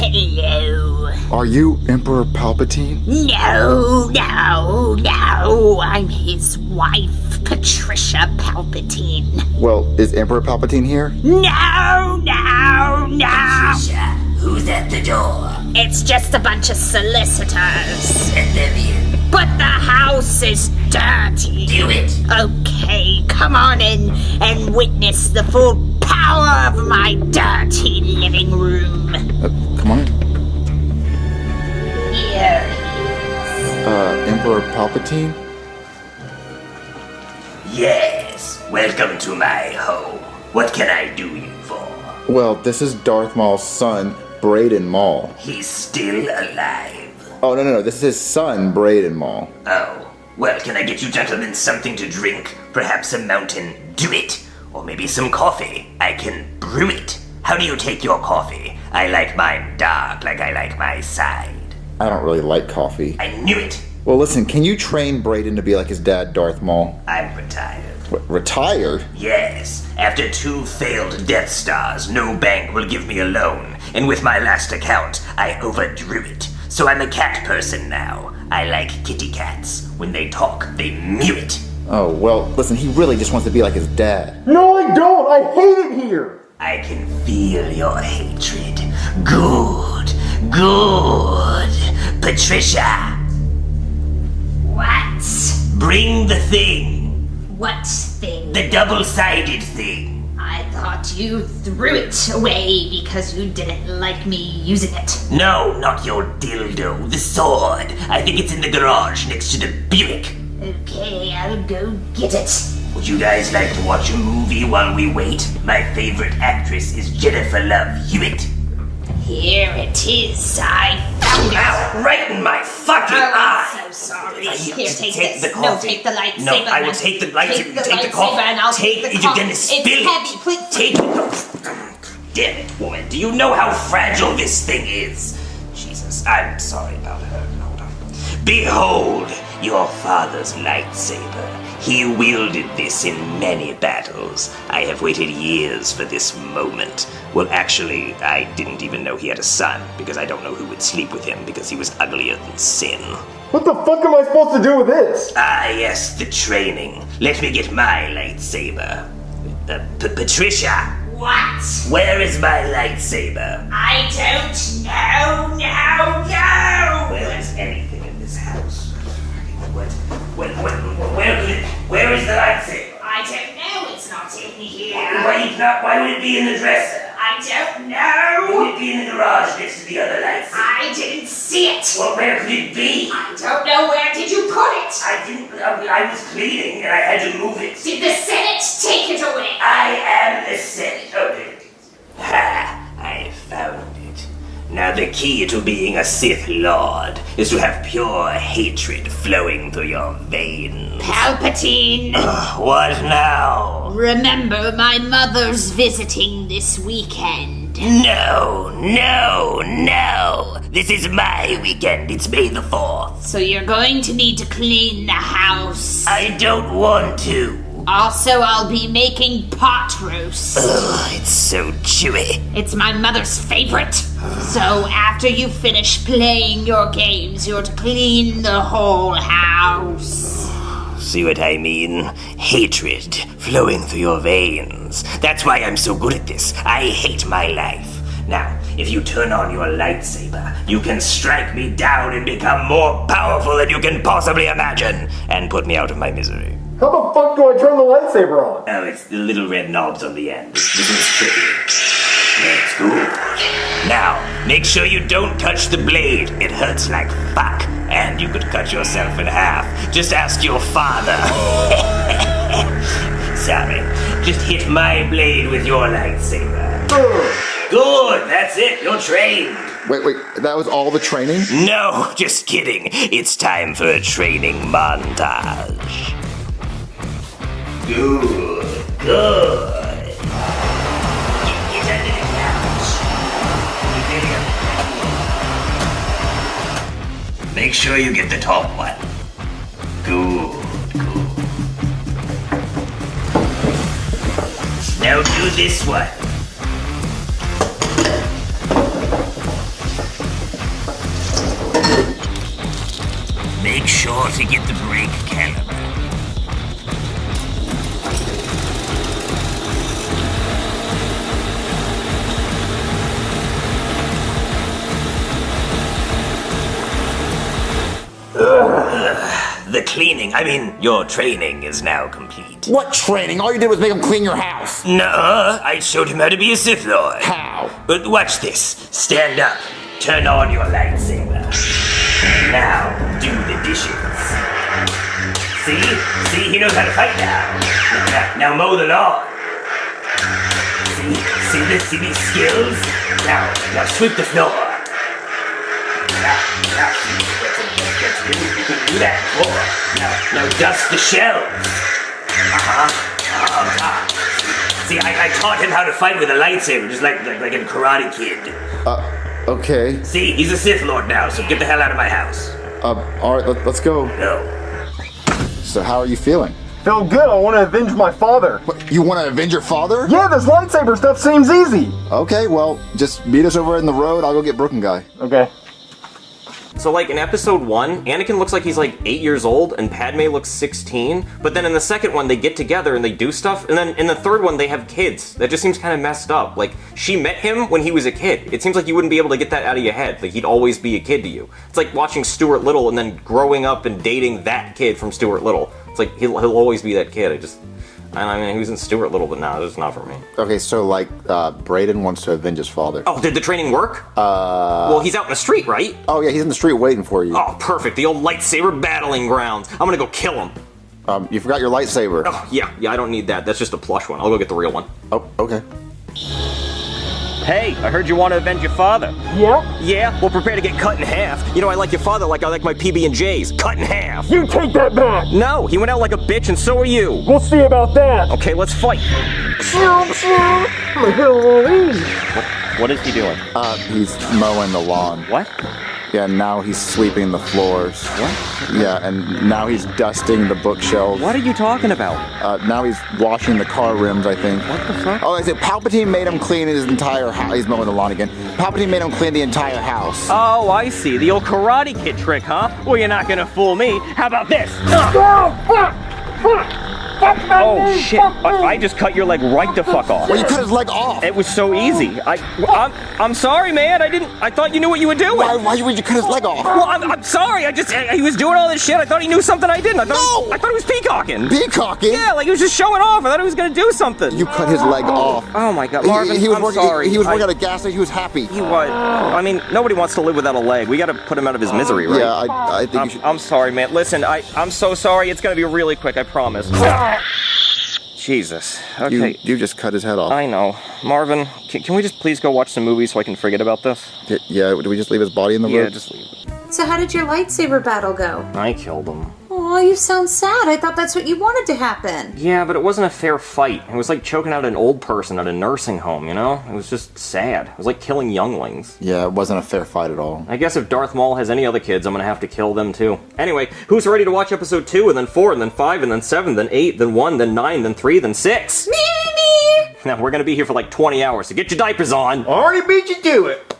Hello. Are you Emperor Palpatine? No. I'm his wife, Patricia Palpatine. Well, is Emperor Palpatine here? No. Patricia, who's at the door? It's just a bunch of solicitors. Send them in. But the house is dirty. Do it. Okay, come on in and witness the full power of my dirty living room. Come on in. Here he is. Emperor Palpatine? Yes, welcome to my home. What can I do you for? Well, this is Darth Maul's son, Braden Maul. He's still alive. Oh, no. This is his son, Braden Maul. Oh, well, can I get you gentlemen something to drink? Perhaps a Mountain Dew-It? Or maybe some coffee. I can brew it. How do you take your coffee? I like mine dark, like I like my side. I don't really like coffee. I knew it. Well, listen, can you train Brayden to be like his dad, Darth Maul? I'm retired. What, retired? Yes. After 2 failed Death Stars, no bank will give me a loan. And with my last account, I overdrew it. So I'm a cat person now. I like kitty cats. When they talk, they mew it. Oh, well, listen, he really just wants to be like his dad. No, I don't. I hate it here. I can feel your hatred. Good. Good. Patricia. What? Bring the thing. What thing? The double-sided thing. I thought you threw it away because you didn't like me using it. No, not your dildo. The sword. I think it's in the garage next to the Buick. Okay, I'll go get it. Would you guys like to watch a movie while we wait? My favorite actress is Jennifer Love Hewitt. Here it is. I found it. Ow, right in my fucking Oh, eye. I'm so sorry. Here, Here, take take this. the No, coffee. take the lightsaber. No, I will man. take the lightsaber. Take the coffee. lightsaber and I'll take the You're coffee. gonna It's spill heavy. it. Please. Take the Damn it, woman. Do you know how fragile this thing is? Jesus, I'm sorry about her. Hold on. Behold your father's lightsaber. He wielded this in many battles. I have waited years for this moment. Well, actually, I didn't even know he had a son, because I don't know who would sleep with him, because he was uglier than sin. What the fuck am I supposed to do with this? Ah, yes, the training. Let me get my lightsaber. Patricia! What? Where is my lightsaber? I don't know. No. Where is anything in this house? Where is the lightsaber? I don't know. It's not in here. Why would it be in the dresser? I don't know. Would it be in the garage next to the other lightsaber? I didn't see it. Well, where could it be? I don't know. Where did you put it? I didn't. I was cleaning and I had to move it. Did the Senate take it away? I am the Senate. Okay. Ha! I found it. Now the key to being a Sith Lord is to have pure hatred flowing through your veins. Palpatine. What now? Remember, my mother's visiting this weekend. No. This is my weekend. It's May the 4th. So you're going to need to clean the house. I don't want to. Also, I'll be making pot roast. Ugh, it's so chewy. It's my mother's favorite. So after you finish playing your games, you're to clean the whole house. See what I mean? Hatred flowing through your veins. That's why I'm so good at this. I hate my life. Now, if you turn on your lightsaber, you can strike me down and become more powerful than you can possibly imagine, and put me out of my misery. How the fuck do I turn the lightsaber on? Oh, it's the little red knobs on the end. This is tricky. That's good. Now, make sure you don't touch the blade. It hurts like fuck, and you could cut yourself in half. Just ask your father. Sorry. Just hit my blade with your lightsaber. Good, that's it. You're trained. Wait, that was all the training? No, just kidding. It's time for a training montage. Good. Get under the couch. Make sure you get the top one. Good. Now do this one. Make sure to get the brake caliber. The cleaning, your training is now complete. What training? All you did was make him clean your house. Nuh-uh, I showed him how to be a Sith Lord. How? But watch this. Stand up. Turn on your lightsaber. Now, do the dishes. See, he knows how to fight now. Now mow the lawn. See these skills? Now sweep the floor. Now, you couldn't do that before. Now dust the shelves. See, I taught him how to fight with a lightsaber, just like in Karate Kid. Okay. See, he's a Sith Lord now, so get the hell out of my house. Alright, let's go. No. So how are you feeling? Feel good. I want to avenge my father. What, you want to avenge your father? Yeah, this lightsaber stuff seems easy. Okay, well, just meet us over in the road. I'll go get Brooke and Guy. Okay. So like in episode 1, Anakin looks like he's like 8 years old and Padme looks 16, but then in the second one they get together and they do stuff, and then in the third one they have kids. That just seems kind of messed up. Like, she met him when he was a kid. It seems like you wouldn't be able to get that out of your head. Like, he'd always be a kid to you. It's like watching Stuart Little and then growing up and dating that kid from Stuart Little. It's like, he'll always be that kid. I mean, he was in Stuart Little, but no, it's not for me. Okay, so like, Brayden wants to avenge his father. Oh, did the training work? Well, he's out in the street, right? Oh yeah, he's in the street waiting for you. Oh, perfect. The old lightsaber battling grounds. I'm gonna go kill him. You forgot your lightsaber. Oh, yeah, I don't need that. That's just a plush one. I'll go get the real one. Oh, okay. Hey, I heard you want to avenge your father. Yeah? Yeah? Well, prepare to get cut in half. You know, I like your father like I like my PB&Js. Cut in half. You take that back. No, he went out like a bitch and so are you. We'll see about that. Okay, let's fight. What is he doing? He's mowing the lawn. What? Yeah, now he's sweeping the floors. What? Yeah, and now he's dusting the bookshelves. What are you talking about? Now he's washing the car rims, I think. What the fuck? Oh, I said Palpatine made him clean his entire house. He's mowing the lawn again. Palpatine made him clean the entire house. Oh, I see. The old Karate Kid trick, huh? Well, you're not gonna fool me. How about this? Oh shit! I just cut your leg right the fuck off. Well, you cut his leg off. It was so easy. I'm sorry, man. I thought you knew what you were doing. Why would you cut his leg off? Well, I'm sorry. He was doing all this shit. I thought he knew something I didn't. I thought he was peacocking. Peacocking? Yeah, like he was just showing off. I thought he was gonna do something. You cut his leg off. Oh my god, Marvin. He was I'm working. sorry. He was working at a gas station. He was happy. He was. I mean, nobody wants to live without a leg. We got to put him out of his misery, right? Yeah, I think you should. I'm sorry, man. Listen, I'm so sorry. It's gonna be really quick. I promise. Jesus. Okay. You just cut his head off. I know. Marvin, can we just please go watch some movies so I can forget about this? Yeah, do we just leave his body in the road? Yeah, just leave it. So how did your lightsaber battle go? I killed him. Oh, you sound sad. I thought that's what you wanted to happen. Yeah, but it wasn't a fair fight. It was like choking out an old person at a nursing home, you know? It was just sad. It was like killing younglings. Yeah, it wasn't a fair fight at all. I guess if Darth Maul has any other kids, I'm gonna have to kill them too. Anyway, who's ready to watch episode 2, and then 4, and then 5, and then 7, then 8, then 1, then 9, then 3, then 6? Me! Now, we're gonna be here for like 20 hours, so get your diapers on. Already beat you to it.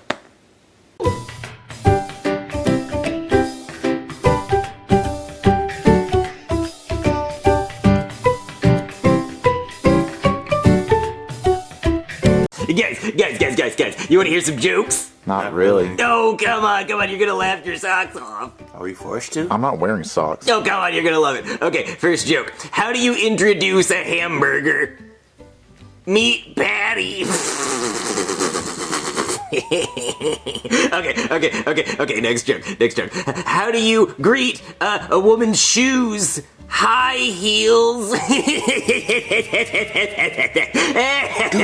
Guys, you wanna hear some jokes? Not really. No, come on, you're gonna laugh your socks off. Are we forced to? I'm not wearing socks. No, come on, you're gonna love it. Okay, first joke. How do you introduce a hamburger? Meat patty. Okay, next joke. How do you greet a woman's shoes? High heels. Dude,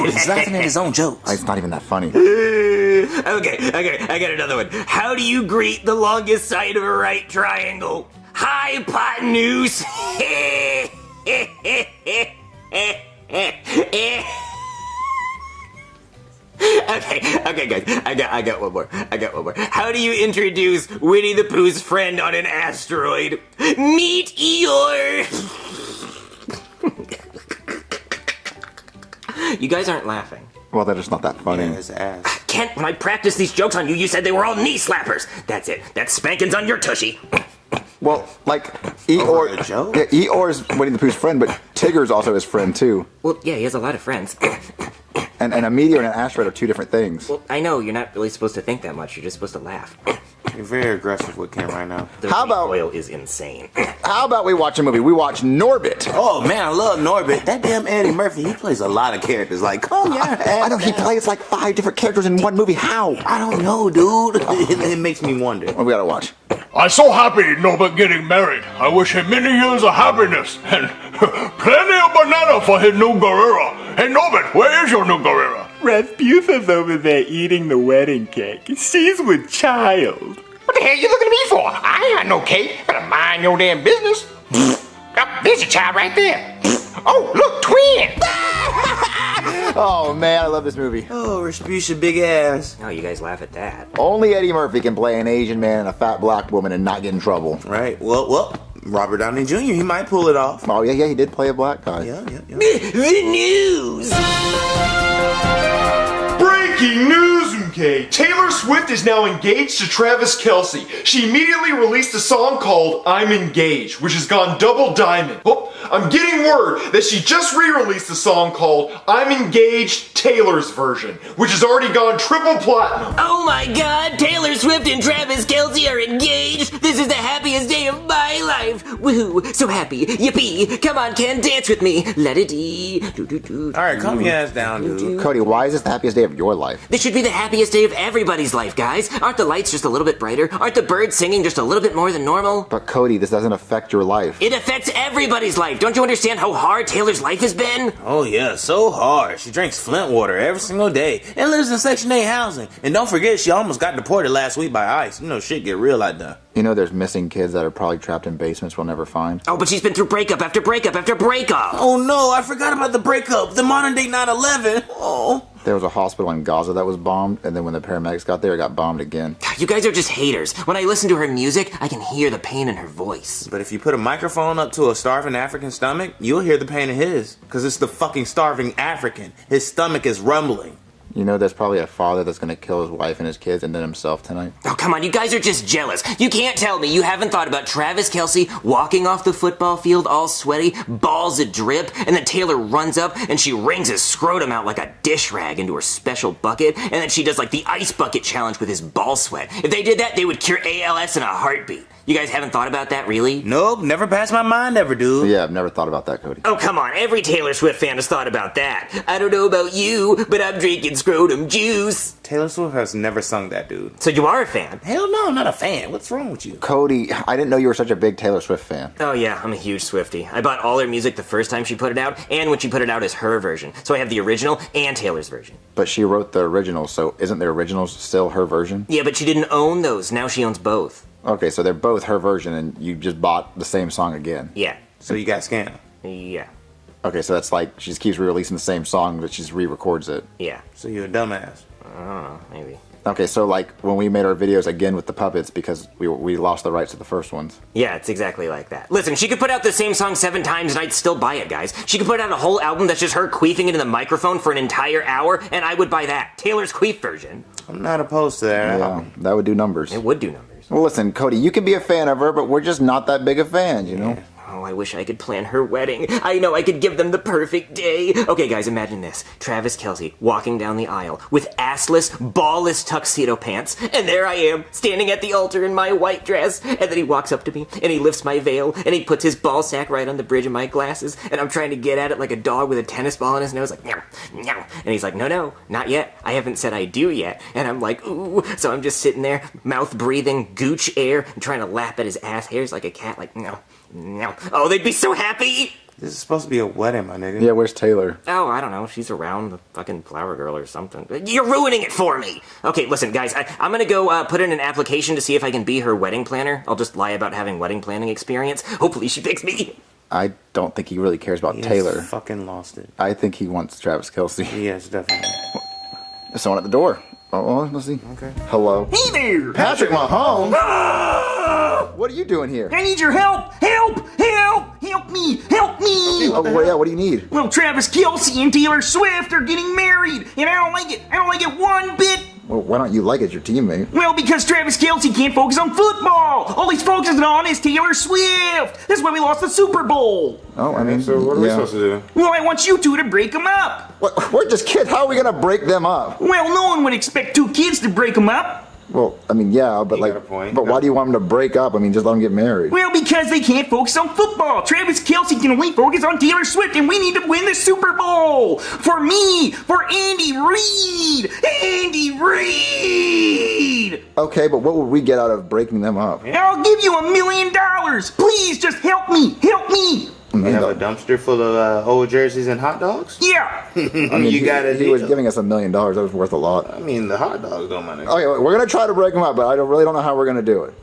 he's laughing at his own jokes. It's not even that funny. Okay, I got another one. How do you greet the longest side of a right triangle? Hypotenuse. Okay, guys, I got one more. How do you introduce Winnie the Pooh's friend on an asteroid? Meet Eeyore. You guys aren't laughing. Well, that is not that funny. His ass. Kent, when I practiced these jokes on you, you said they were all knee slappers. That's it. That's spankings on your tushy. Well, like, Eeyore... Yeah, Eeyore's Winnie the Pooh's friend, but Tigger's also his friend, too. Well, yeah, he has a lot of friends. And a meteor and an asteroid are two different things. Well, I know, you're not really supposed to think that much. You're just supposed to laugh. You're very aggressive with Ken right now. The recoil is insane. How about we watch a movie? We watch Norbit. Oh, man, I love Norbit. That damn Eddie Murphy, he plays a lot of characters. Like, come here. I know, he plays like 5 different characters in one movie. How? I don't know, dude. It makes me wonder. What we gotta watch? I'm so happy Norbit getting married. I wish him many years of happiness and plenty of banana for his new Guerrera. Hey Norbit, where is your new Guerrera? Rasputin's over there eating the wedding cake. She's with child. What the hell you looking at me for? I ain't got no cake. Better mind your damn business. Oh, there's your child right there. Oh, look, twin. Oh man, I love this movie. Oh, Respucia big ass. Oh, you guys laugh at that. Only Eddie Murphy can play an Asian man and a fat black woman and not get in trouble. Right. Well, Robert Downey Jr. He might pull it off. Oh yeah, he did play a black guy. Yeah. The news! Breaking news, MK! Taylor Swift is now engaged to Travis Kelce. She immediately released a song called I'm Engaged, which has gone double diamond. Oh, I'm getting word that she just re-released a song called I'm Engaged Taylor's version, which has already gone triple platinum. Oh my god, Taylor Swift and Travis Kelce are engaged! This is the happiest day of my life! Woohoo, so happy, yippee! Come on, Ken, dance with me! Let it be! Alright, calm your ass down, dude. Cody, why is this the happiest day of your life? This should be the happiest day of everybody's life, guys. Aren't the lights just a little bit brighter? Aren't the birds singing just a little bit more than normal? But Cody, this doesn't affect your life. It affects everybody's life. Don't you understand how hard Taylor's life has been? Oh yeah, so hard. She drinks Flint water every single day and lives in Section 8 housing. And don't forget, she almost got deported last week by ICE. You know, shit get real like that. You know there's missing kids that are probably trapped in basements we'll never find. Oh, but she's been through breakup after breakup after breakup. Oh no, I forgot about the breakup. The modern day 9/11. Oh. There was a hospital in Gaza that was bombed, and then when the paramedics got there, it got bombed again. You guys are just haters. When I listen to her music, I can hear the pain in her voice. But if you put a microphone up to a starving African stomach, you'll hear the pain in his. Because it's the fucking starving African. His stomach is rumbling. You know there's probably a father that's gonna kill his wife and his kids and then himself tonight. Oh, come on, you guys are just jealous. You can't tell me you haven't thought about Travis Kelce walking off the football field all sweaty, balls a drip, and then Taylor runs up and she wrings his scrotum out like a dish rag into her special bucket, and then she does like the ice bucket challenge with his ball sweat. If they did that, they would cure ALS in a heartbeat. You guys haven't thought about that, really? Nope, never passed my mind ever, dude. Yeah, I've never thought about that, Cody. Oh, come on, every Taylor Swift fan has thought about that. I don't know about you, but I'm drinking scrotum juice. Taylor Swift has never sung that, dude. So you are a fan? Hell no, I'm not a fan. What's wrong with you? Cody, I didn't know you were such a big Taylor Swift fan. Oh yeah, I'm a huge Swiftie. I bought all her music the first time she put it out, and when she put it out as her version. So I have the original and Taylor's version. But she wrote the original, so isn't the original still her version? Yeah, but she didn't own those. Now she owns both. Okay, so they're both her version, and you just bought the same song again. Yeah. So you got scammed. Yeah. Okay, so that's like she just keeps re-releasing the same song, but she just re-records it. Yeah. So you're a dumbass. I don't know, maybe. Okay, so like when we made our videos again with the puppets because we lost the rights to the first ones. Yeah, it's exactly like that. Listen, she could put out the same song 7 times and I'd still buy it, guys. She could put out a whole album that's just her queefing into the microphone for an entire hour, and I would buy that. Taylor's queef version. I'm not opposed to that. Yeah, that would do numbers. It would do numbers. Well, listen, Cody, you can be a fan of her, but we're just not that big of fans, you know? Oh, I wish I could plan her wedding. I know I could give them the perfect day. Okay, guys, imagine this. Travis Kelce walking down the aisle with assless, ballless tuxedo pants, and there I am, standing at the altar in my white dress, and then he walks up to me, and he lifts my veil, and he puts his ball sack right on the bridge of my glasses, and I'm trying to get at it like a dog with a tennis ball in his nose, like, meow, meow. And he's like, no, not yet. I haven't said I do yet. And I'm like, ooh. So I'm just sitting there, mouth breathing, gooch air, and trying to lap at his ass hairs like a cat, like, no. No. Oh, they'd be so happy! This is supposed to be a wedding, my nigga. Yeah, where's Taylor? Oh, I don't know. She's around the fucking flower girl or something. You're ruining it for me! Okay, listen, guys. I'm gonna go put in an application to see if I can be her wedding planner. I'll just lie about having wedding planning experience. Hopefully she picks me. I don't think he really cares about He Taylor. has fucking lost it. I think he wants Travis Kelce. Yes, definitely. There's someone at the door. Oh, let's see. Okay. Hello. Hey there! Patrick Mahomes! Ah! What are you doing here? I need your help! Help! Help! Help me! Help me! What do you need? Well, Travis Kelce and Taylor Swift are getting married, and I don't like it. I don't like it one bit. Well, why don't you like it, your teammate? Well, because Travis Kelce can't focus on football. All he's focusing on is Taylor Swift. That's why we lost the Super Bowl. Oh, I mean, So what are we supposed to do? Well, I want you two to break them up. What? We're just kids. How are we gonna break them up? Well, no one would expect 2 kids to break them up. Well, I mean, yeah, but You got a point. but why do you want them to break up? I mean, just let them get married. Well, because they can't focus on football. Travis Kelce can only focus on Taylor Swift, and we need to win the Super Bowl. For me, for Andy Reid. Andy Reid. Okay, but what would we get out of breaking them up? I'll give you $1 million. Please, just help me. Help me. You have a dumpster full of old jerseys and hot dogs? Yeah. I mean, he was giving us $1 million. That was worth a lot. I mean, the hot dogs don't matter. Okay, we're gonna try to break them up, but I really don't know how we're gonna do it.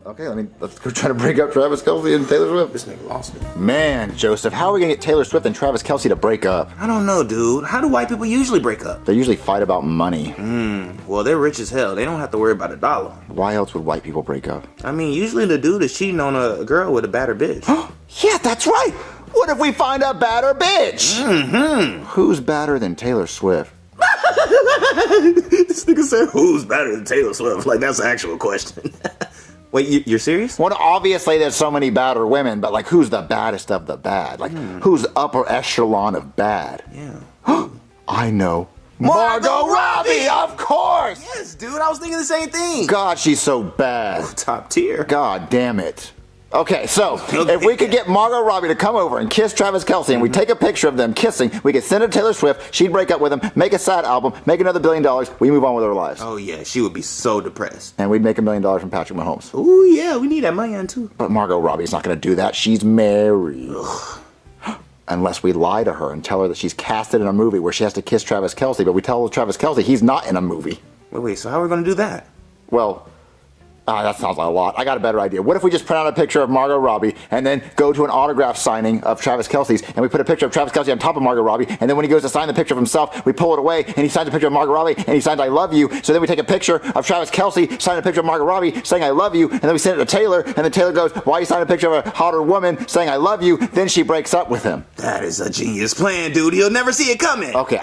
Okay, let's go try to break up Travis Kelce and Taylor Swift. This nigga lost it. Man, Joseph, how are we gonna get Taylor Swift and Travis Kelce to break up? I don't know, dude. How do white people usually break up? They usually fight about money. Well, they're rich as hell. They don't have to worry about a dollar. Why else would white people break up? I mean, usually the dude is cheating on a girl with a badder bitch. Yeah, that's right. What if we find a badder bitch? Who's badder than Taylor Swift? This nigga said, who's better than Taylor Swift? Like, that's an actual question. Wait, you're serious? Well, obviously there's so many badder women, but like, who's the baddest of the bad? Like, who's upper echelon of bad? Yeah. I know. Margot Robbie, of course! Yes, dude, I was thinking the same thing. God, she's so bad. Top tier. God damn it. Okay, so if we could get Margot Robbie to come over and kiss Travis Kelce and we take a picture of them kissing, we could send it to Taylor Swift, she'd break up with him, make a sad album, make another $1 billion, we move on with our lives. Oh yeah, she would be so depressed. And we'd make $1 million from Patrick Mahomes. Ooh yeah, we need that money on too. But Margot Robbie's not going to do that. She's married. Unless we lie to her and tell her that she's casted in a movie where she has to kiss Travis Kelce, but we tell Travis Kelce he's not in a movie. Wait, so how are we going to do that? Well, that sounds like a lot. I got a better idea. What if we just print out a picture of Margot Robbie and then go to an autograph signing of Travis Kelce's and we put a picture of Travis Kelce on top of Margot Robbie, and then when he goes to sign the picture of himself, we pull it away and he signs a picture of Margot Robbie and he signs I love you. So then we take a picture of Travis Kelce, sign a picture of Margot Robbie saying I love you, and then we send it to Taylor, and then Taylor goes, why you sign a picture of a hotter woman saying I love you? Then she breaks up with him. That is a genius plan, dude. You'll never see it coming. Okay,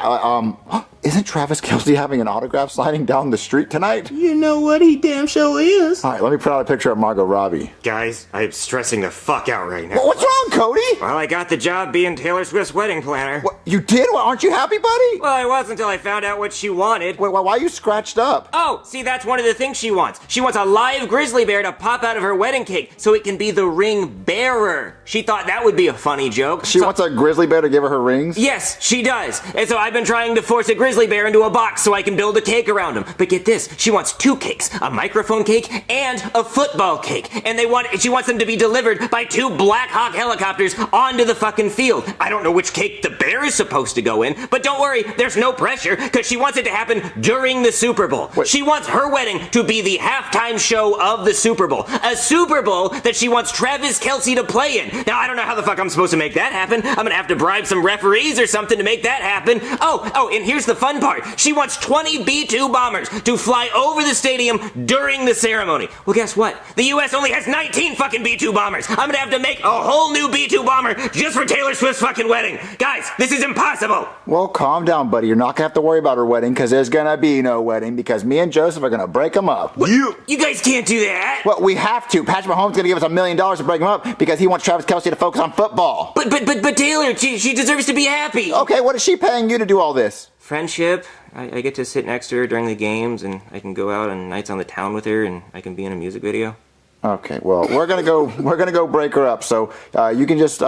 isn't Travis Kelce having an autograph signing down the street tonight? You know what? He damn sure is. All right, let me print out a picture of Margot Robbie. Guys, I'm stressing the fuck out right now. What's wrong, Cody? Well, I got the job being Taylor Swift's wedding planner. What, you did? Well, aren't you happy, buddy? Well, I was until I found out what she wanted. Wait, why are you scratched up? Oh, see, that's one of the things she wants. She wants a live grizzly bear to pop out of her wedding cake so it can be the ring bearer. She thought that would be a funny joke. She wants a grizzly bear to give her rings? Yes, she does. And so I've been trying to force a grizzly bear into a box so I can build a cake around him. But get this, she wants 2 cakes, a microphone cake and a football cake. And she wants them to be delivered by 2 Black Hawk helicopters onto the fucking field. I don't know which cake the bear is supposed to go in, but don't worry, there's no pressure because she wants it to happen during the Super Bowl. Wait. She wants her wedding to be the halftime show of the Super Bowl. A Super Bowl that she wants Travis Kelce to play in. Now, I don't know how the fuck I'm supposed to make that happen. I'm gonna have to bribe some referees or something to make that happen. Oh, and here's the fun part. She wants 20 B-2 bombers to fly over the stadium during the ceremony. Well, guess what? The U.S. only has 19 fucking B-2 bombers. I'm gonna have to make a whole new B-2 bomber just for Taylor Swift's fucking wedding. Guys, this is impossible. Well, calm down, buddy. You're not gonna have to worry about her wedding because there's gonna be no wedding because me and Joseph are gonna break them up. You guys can't do that. Well, we have to. Patrick Mahomes is gonna give us $1 million to break them up because he wants Travis Kelce to focus on football. But Taylor, she deserves to be happy. Okay, what is she paying you to do all this? Friendship. I get to sit next to her during the games, and I can go out on nights on the town with her, and I can be in a music video. Okay, well, we're gonna go break her up. So you can just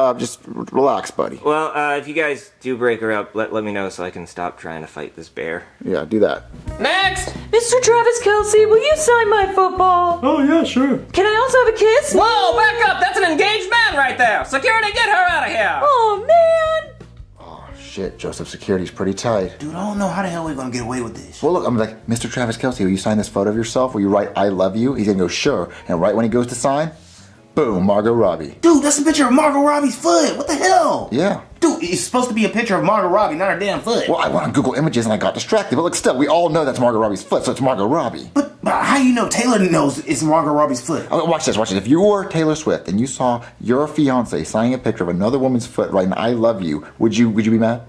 relax, buddy. Well, if you guys do break her up, let me know so I can stop trying to fight this bear. Yeah, do that. Next! Mr. Travis Kelce, will you sign my football? Oh, yeah, sure. Can I also have a kiss? Whoa, back up! That's an engaged man right there! Security, get her out of here! Oh, man! Shit, Joseph, security's pretty tight. Dude, I don't know how the hell we're gonna get away with this. Well, look, I'm like, Mr. Travis Kelce, will you sign this photo of yourself? Will you write I love you? He's gonna go, sure. And right when he goes to sign, boom, Margot Robbie. Dude, that's a picture of Margot Robbie's foot. What the hell? Yeah. Dude, it's supposed to be a picture of Margot Robbie, not her damn foot. Well, I went on Google Images and I got distracted. But look, still, we all know that's Margot Robbie's foot, so it's Margot Robbie. But how you know Taylor knows it's Margot Robbie's foot? Okay, watch this. If you were Taylor Swift and you saw your fiance signing a picture of another woman's foot writing I love you, would you be mad?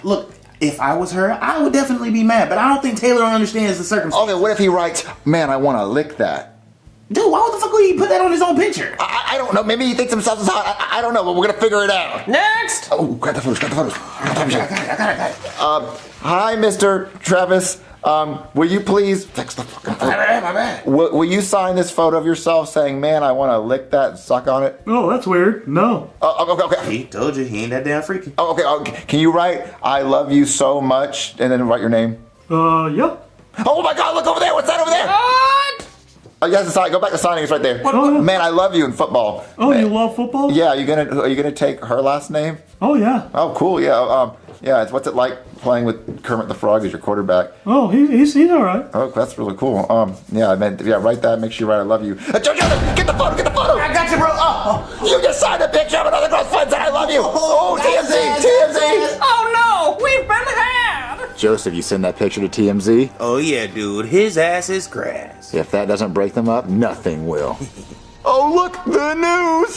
Look, if I was her, I would definitely be mad, but I don't think Taylor understands the circumstances. Okay, what if he writes, man, I want to lick that? Dude, why the fuck would he put that on his own picture? I don't know. Maybe he thinks himself is hot. I don't know, but we're going to figure it out. Next! Oh, grab the photos. I got it. Hi, Mr. Travis. Will you please fix the fucking photo? My bad. Will you sign this photo of yourself saying, man, I want to lick that and suck on it? Oh, that's weird. No. Okay. He told you he ain't that damn freaky. Okay. Can you write, I love you so much, and then write your name? Yeah. Oh my God, look over there. What's that over there? What? Oh, yes, go back to signing. It's right there. Man, I love you in football. Oh, Man. you love football? Yeah, are you gonna take her last name? Oh, yeah. Oh, cool. Yeah. Yeah. What's it like playing with Kermit the Frog as your quarterback? Oh, he's all right. Oh, that's really cool. Yeah, write that. Make sure you write I love you. Jonathan, get the photo. Get the photo. I got you, bro. Oh. You just signed a picture of another girl's friend that I love you. Oh, TMZ. Oh no, we've been had. Joseph, you send that picture to TMZ? Oh yeah, dude. His ass is grass. If that doesn't break them up, nothing will. Oh, look, the news!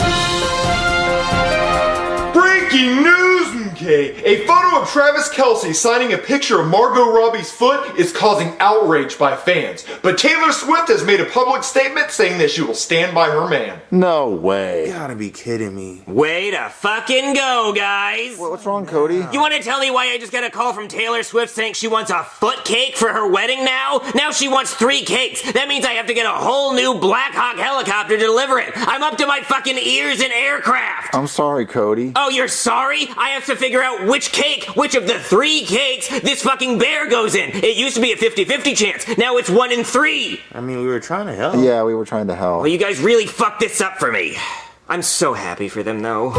Breaking news, MK! A photo of Travis Kelce signing a picture of Margot Robbie's foot is causing outrage by fans. But Taylor Swift has made a public statement saying that she will stand by her man. No way. You gotta be kidding me. Way to fucking go, guys! What's wrong, Cody? You want to tell me why I just got a call from Taylor Swift saying she wants a foot cake for her wedding now? Now she wants 3 cakes. That means I have to get a whole new Black Hawk helicopter to deliver it. I'm up to my fucking ears in aircraft. I'm sorry, Cody. Oh, you're sorry? I have to figure out which of the 3 cakes this fucking bear goes in. It used to be a 50-50 chance. Now it's 1 in 3. I mean, we were trying to help. Yeah, we were trying to help. Well, you guys really fucked this up for me. I'm so happy for them, though.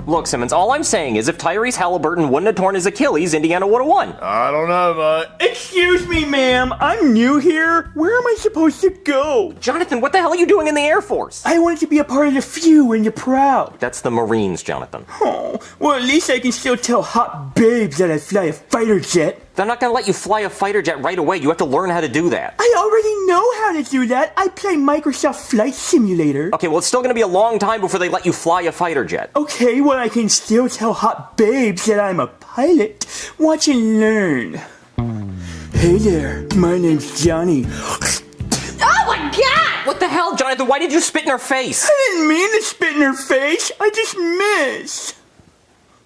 Look, Simmons, all I'm saying is if Tyrese Halliburton wouldn't have torn his Achilles, Indiana would have won. I don't know, but... Excuse me, ma'am. I'm new here. Where am I supposed to go? Jonathan, what the hell are you doing in the Air Force? I wanted to be a part of the few and the proud. That's the Marines, Jonathan. Oh, well, at least I can still tell hot babes that I fly a fighter jet. They're not gonna let you fly a fighter jet right away. You have to learn how to do that. I already know how to do that. I play Microsoft Flight Simulator. Okay, well, it's still gonna be a long time before they let you fly a fighter jet. Okay, well, I can still tell hot babes that I'm a pilot. Watch and learn. Hey there, my name's Johnny. Oh my god! What the hell, Jonathan? Why did you spit in her face? I didn't mean to spit in her face. I just missed.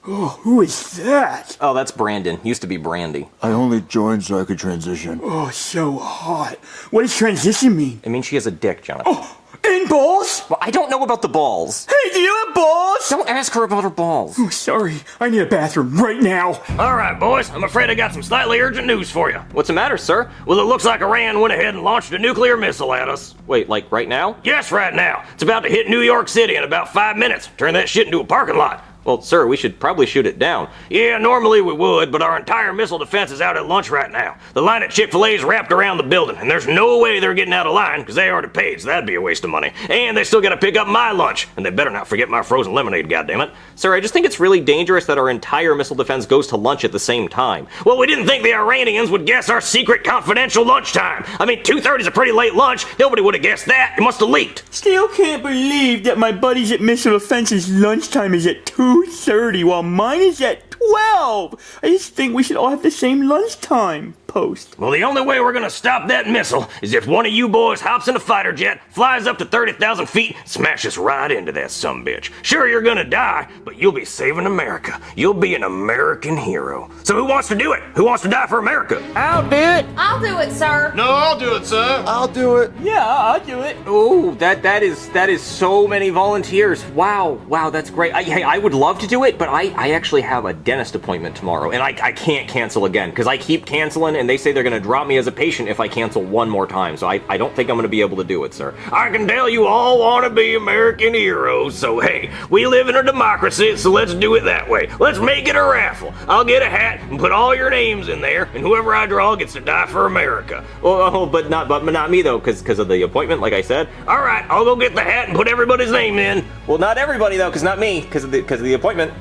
Oh, who is that? Oh, that's Brandon. Used to be Brandy. I only joined so I could transition. Oh, so hot. What does transition mean? It means she has a dick, Jonathan. Oh, and balls? Well, I don't know about the balls. Hey, do you have balls? Don't ask her about her balls. Oh, sorry. I need a bathroom right now. All right, boys. I'm afraid I got some slightly urgent news for you. What's the matter, sir? Well, it looks like Iran went ahead and launched a nuclear missile at us. Wait, like right now? Yes, right now. It's about to hit New York City in about 5 minutes. Turn that shit into a parking lot. Well, sir, we should probably shoot it down. Yeah, normally we would, but our entire missile defense is out at lunch right now. The line at Chick-fil-A is wrapped around the building, and there's no way they're getting out of line, because they already paid, so that'd be a waste of money. And they still gotta pick up my lunch, and they better not forget my frozen lemonade, goddammit. Sir, I just think it's really dangerous that our entire missile defense goes to lunch at the same time. Well, we didn't think the Iranians would guess our secret confidential lunchtime. I mean, 2:30 is a pretty late lunch. Nobody would have guessed that. It must have leaked. Still can't believe that my buddies at Missile Defense's lunchtime is at 2:30 while mine is at 12. I just think we should all have the same lunchtime. Post. Well, the only way we're gonna stop that missile is if one of you boys hops in a fighter jet, flies up to 30,000 feet, smashes right into that sumbitch. Sure, you're gonna die, but you'll be saving America. You'll be an American hero. So who wants to do it? Who wants to die for America? I'll do it. I'll do it, sir. No, I'll do it, sir. I'll do it. Yeah, I'll do it. Oh, that is so many volunteers. Wow, that's great. I would love to do it, but I actually have a dentist appointment tomorrow, and I can't cancel again because I keep canceling, and they say they're going to drop me as a patient if I cancel one more time. So I don't think I'm going to be able to do it, sir. I can tell you all want to be American heroes, so hey, we live in a democracy, so let's do it that way. Let's make it a raffle. I'll get a hat and put all your names in there, and whoever I draw gets to die for America. Well, but not me though, because of the appointment, like I said. All right, I'll go get the hat and put everybody's name in. Well, not everybody though, because not me, because of the appointment.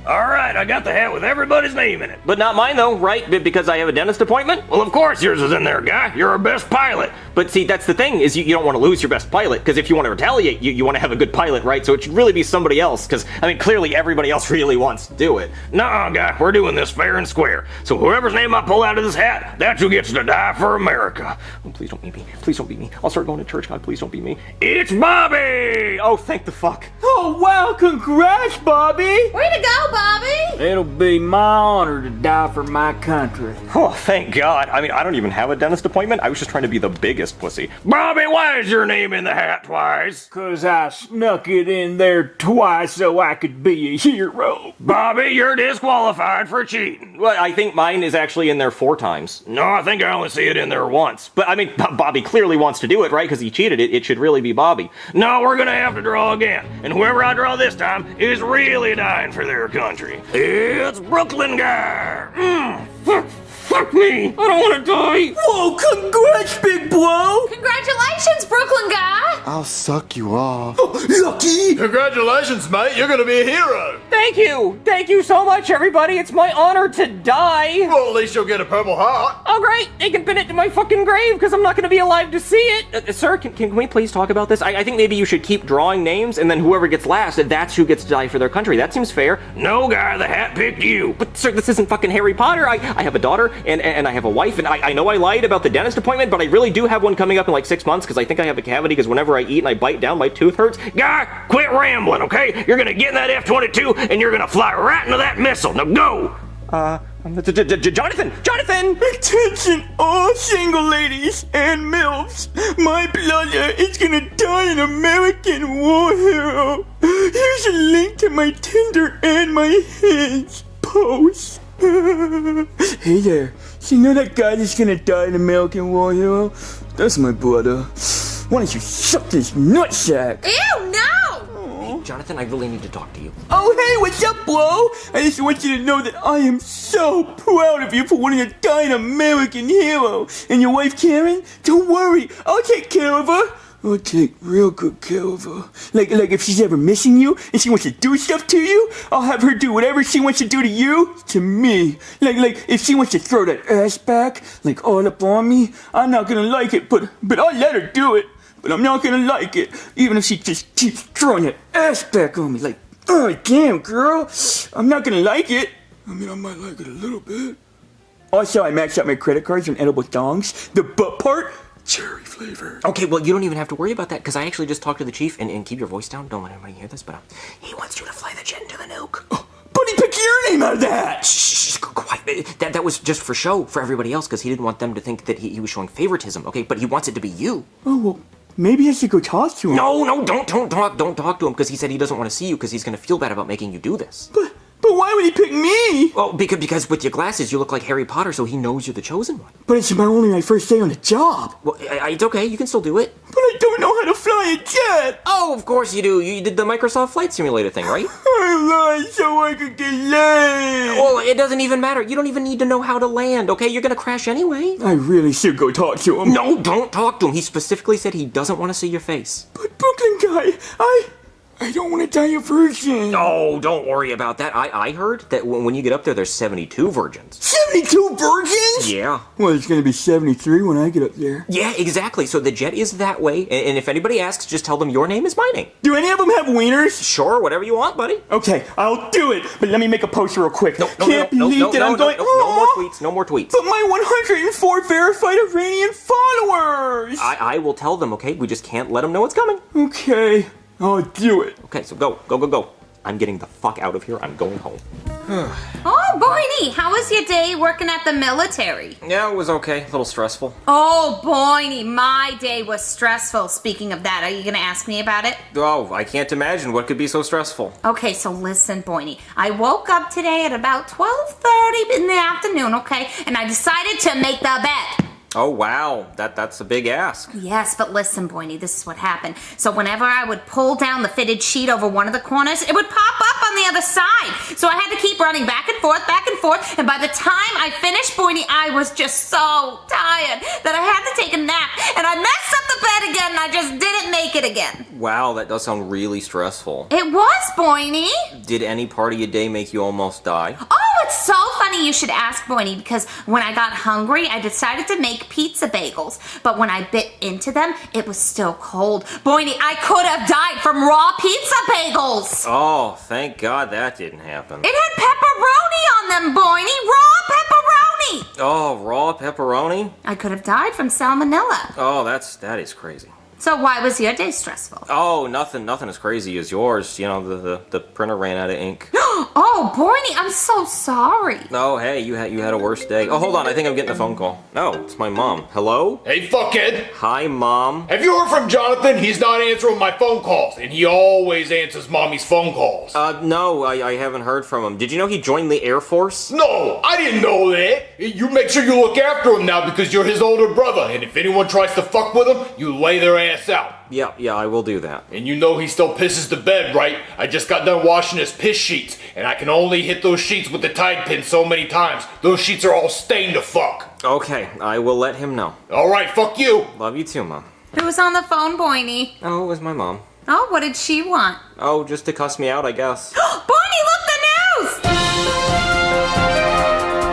All right, I got the hat with everybody's name in it. But not mine though, right? Because I have a dentist appointment? Well, of course yours is in there, guy. You're our best pilot. But see, that's the thing, is you don't want to lose your best pilot, because if you want to retaliate, you want to have a good pilot, right? So it should really be somebody else, because, I mean, clearly everybody else really wants to do it. Nuh-uh, guy, we're doing this fair and square. So whoever's name I pull out of this hat, that's who gets to die for America. Oh, please don't beat me. Please don't beat me. I'll start going to church, God. Please don't beat me. It's Bobby! Oh, thank the fuck. Oh, wow, congrats, Bobby! Way to go, Bobby! It'll be my honor to die for my country. Oh, thank God. I mean, I don't even have a dentist appointment. I was just trying to be the biggest pussy. Bobby, why is your name in the hat twice? 'Cause I snuck it in there twice so I could be a hero. Bobby, you're disqualified for cheating. Well, I think mine is actually in there 4 times. No, I think I only see it in there once. But I mean, Bobby clearly wants to do it, right? Because he cheated it. It should really be Bobby. No, we're gonna have to draw again. And whoever I draw this time is really dying for their country. It's Brooklyn Guy. Fuck me. I don't want to die. Whoa, congrats, big bro. Congratulations, Brooklyn guy. I'll suck you off. Lucky. Congratulations, mate. You're gonna be a hero. Thank you. Thank you so much, everybody. It's my honor to die. Well, at least you'll get a Purple Heart. Oh, great. They can pin it to my fucking grave because I'm not going to be alive to see it. Sir, can we please talk about this? I think maybe you should keep drawing names, and then whoever gets last, that's who gets to die for their country. That seems fair. No, guy, the hat picked you. But, sir, this isn't fucking Harry Potter. I have a daughter, and I have a wife, and I know I lied about the dentist appointment, but I really do have one coming up in like 6 months because I think I have a cavity because whenever I eat and I bite down, my tooth hurts. Guy, quit rambling, okay? You're gonna get in that F-22, and you're gonna fly right into that missile. Now go! Jonathan! Attention, all single ladies and MILFs. My brother is gonna die an American war hero. Here's a link to my Tinder and my Hinge post. Hey there, so you know that guy that's gonna die an American war hero? That's my brother. Why don't you suck this nutsack? Ew, no! Jonathan, I really need to talk to you. Oh, hey, what's up, bro? I just want you to know that I am so proud of you for wanting to die an American hero. And your wife, Karen? Don't worry, I'll take care of her. I'll take real good care of her. Like if she's ever missing you and she wants to do stuff to you, I'll have her do whatever she wants to do to you, to me. Like if she wants to throw that ass back, like all up on me, I'm not gonna like it, but I'll let her do it. But I'm not gonna like it, even if she just keeps throwing that ass back on me. Like, oh damn, girl, I'm not gonna like it. I mean, I might like it a little bit. Also, I maxed out my credit cards on edible dongs. The butt part, cherry flavor. Okay, well, you don't even have to worry about that because I actually just talked to the chief, and keep your voice down. Don't let anybody hear this, but he wants you to fly the jet into the nuke. Oh, but he picked your name out of that. Shh, quiet. That was just for show for everybody else because he didn't want them to think that he was showing favoritism. Okay, but he wants it to be you. Oh well. Maybe I should go talk to him. No, don't talk to him because he said he doesn't want to see you because he's going to feel bad about making you do this. But why would he pick me? Well, because with your glasses you look like Harry Potter, so he knows you're the chosen one. But it's only my first day on the job. Well, it's okay. You can still do it. But I don't know how to fly a jet. Oh, of course you do. You did the Microsoft Flight Simulator thing, right? I lied so I could get laid. Well, it doesn't even matter. You don't even need to know how to land, okay? You're gonna crash anyway. I really should go talk to him. No, don't talk to him. He specifically said he doesn't want to see your face. But Brooklyn guy, I don't want to die a virgin. Oh, don't worry about that. I heard that when you get up there's 72 virgins. 72 virgins? Yeah. Well, it's going to be 73 when I get up there. Yeah, exactly. So the jet is that way. And if anybody asks, just tell them your name is my name. Do any of them have wieners? Sure, whatever you want, buddy. Okay, I'll do it. But let me make a post real quick. No, No more tweets. But my 104 verified Iranian followers. I will tell them, okay? We just can't let them know it's coming. Okay. I'll do it. Okay, so go. I'm getting the fuck out of here. I'm going home. Oh, Boynie, how was your day working at the military? Yeah, it was okay. A little stressful. Oh, Boynie, my day was stressful. Speaking of that, are you going to ask me about it? Oh, I can't imagine what could be so stressful. Okay, so listen, Boynie. I woke up today at about 12:30 in the afternoon, okay? And I decided to make the bed. Oh, wow. That's a big ask. Yes, but listen, Boynie, this is what happened. So whenever I would pull down the fitted sheet over one of the corners, it would pop up on the other side. So I had to keep running back and forth, and by the time I finished, Boynie, I was just so tired that I had to take a nap, and I messed up the bed again, and I just didn't make it again. Wow, that does sound really stressful. It was, Boynie. Did any part of your day make you almost die? Oh, it's so funny you should ask, Boynie, because when I got hungry, I decided to make pizza bagels, but when I bit into them, it was still cold. Boynie, I could have died from raw pizza bagels. Oh, thank God that didn't happen. It had pepperoni on them, Boynie, raw pepperoni. Oh, raw pepperoni? I could have died from salmonella. Oh, that is crazy. So why was your day stressful? Oh, nothing as crazy as yours. You know, the printer ran out of ink. Oh, Oh, Boydie, I'm so sorry. Oh, hey, you had a worse day. Oh, hold on, I think I'm getting a phone call. No, it's my mom. Hello? Hey, fuckhead. Hi, Mom. Have you heard from Jonathan? He's not answering my phone calls, and he always answers Mommy's phone calls. No, I haven't heard from him. Did you know he joined the Air Force? No, I didn't know that. You make sure you look after him now because you're his older brother, and if anyone tries to fuck with him, you lay their ass out. Yeah, I will do that. And you know he still pisses the bed, right? I just got done washing his piss sheets, and I can only hit those sheets with the Tide pin so many times. Those sheets are all stained to fuck. Okay, I will let him know. Alright, fuck you. Love you too, Mom. Who was on the phone, Boydie? Oh, it was my mom. Oh, what did she want? Oh, just to cuss me out, I guess. Boydie, look, the news!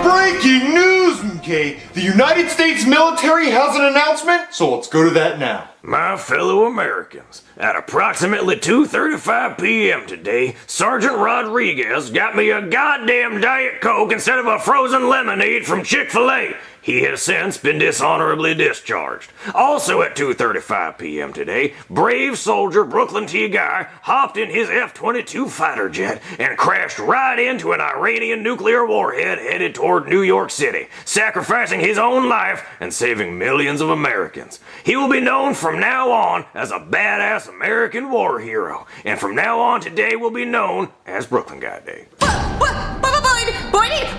Breaking news, MK! The United States military has an announcement, so let's go to that now. My fellow Americans, at approximately 2:35 p.m. today, Sergeant Rodriguez got me a goddamn Diet Coke instead of a frozen lemonade from Chick-fil-A. He has since been dishonorably discharged. Also at 2:35 p.m. today, brave soldier Brooklyn T. Guy hopped in his F-22 fighter jet and crashed right into an Iranian nuclear warhead headed toward New York City, sacrificing his own life and saving millions of Americans. He will be known from now on as a badass American war hero, and from now on today will be known as Brooklyn Guy Day.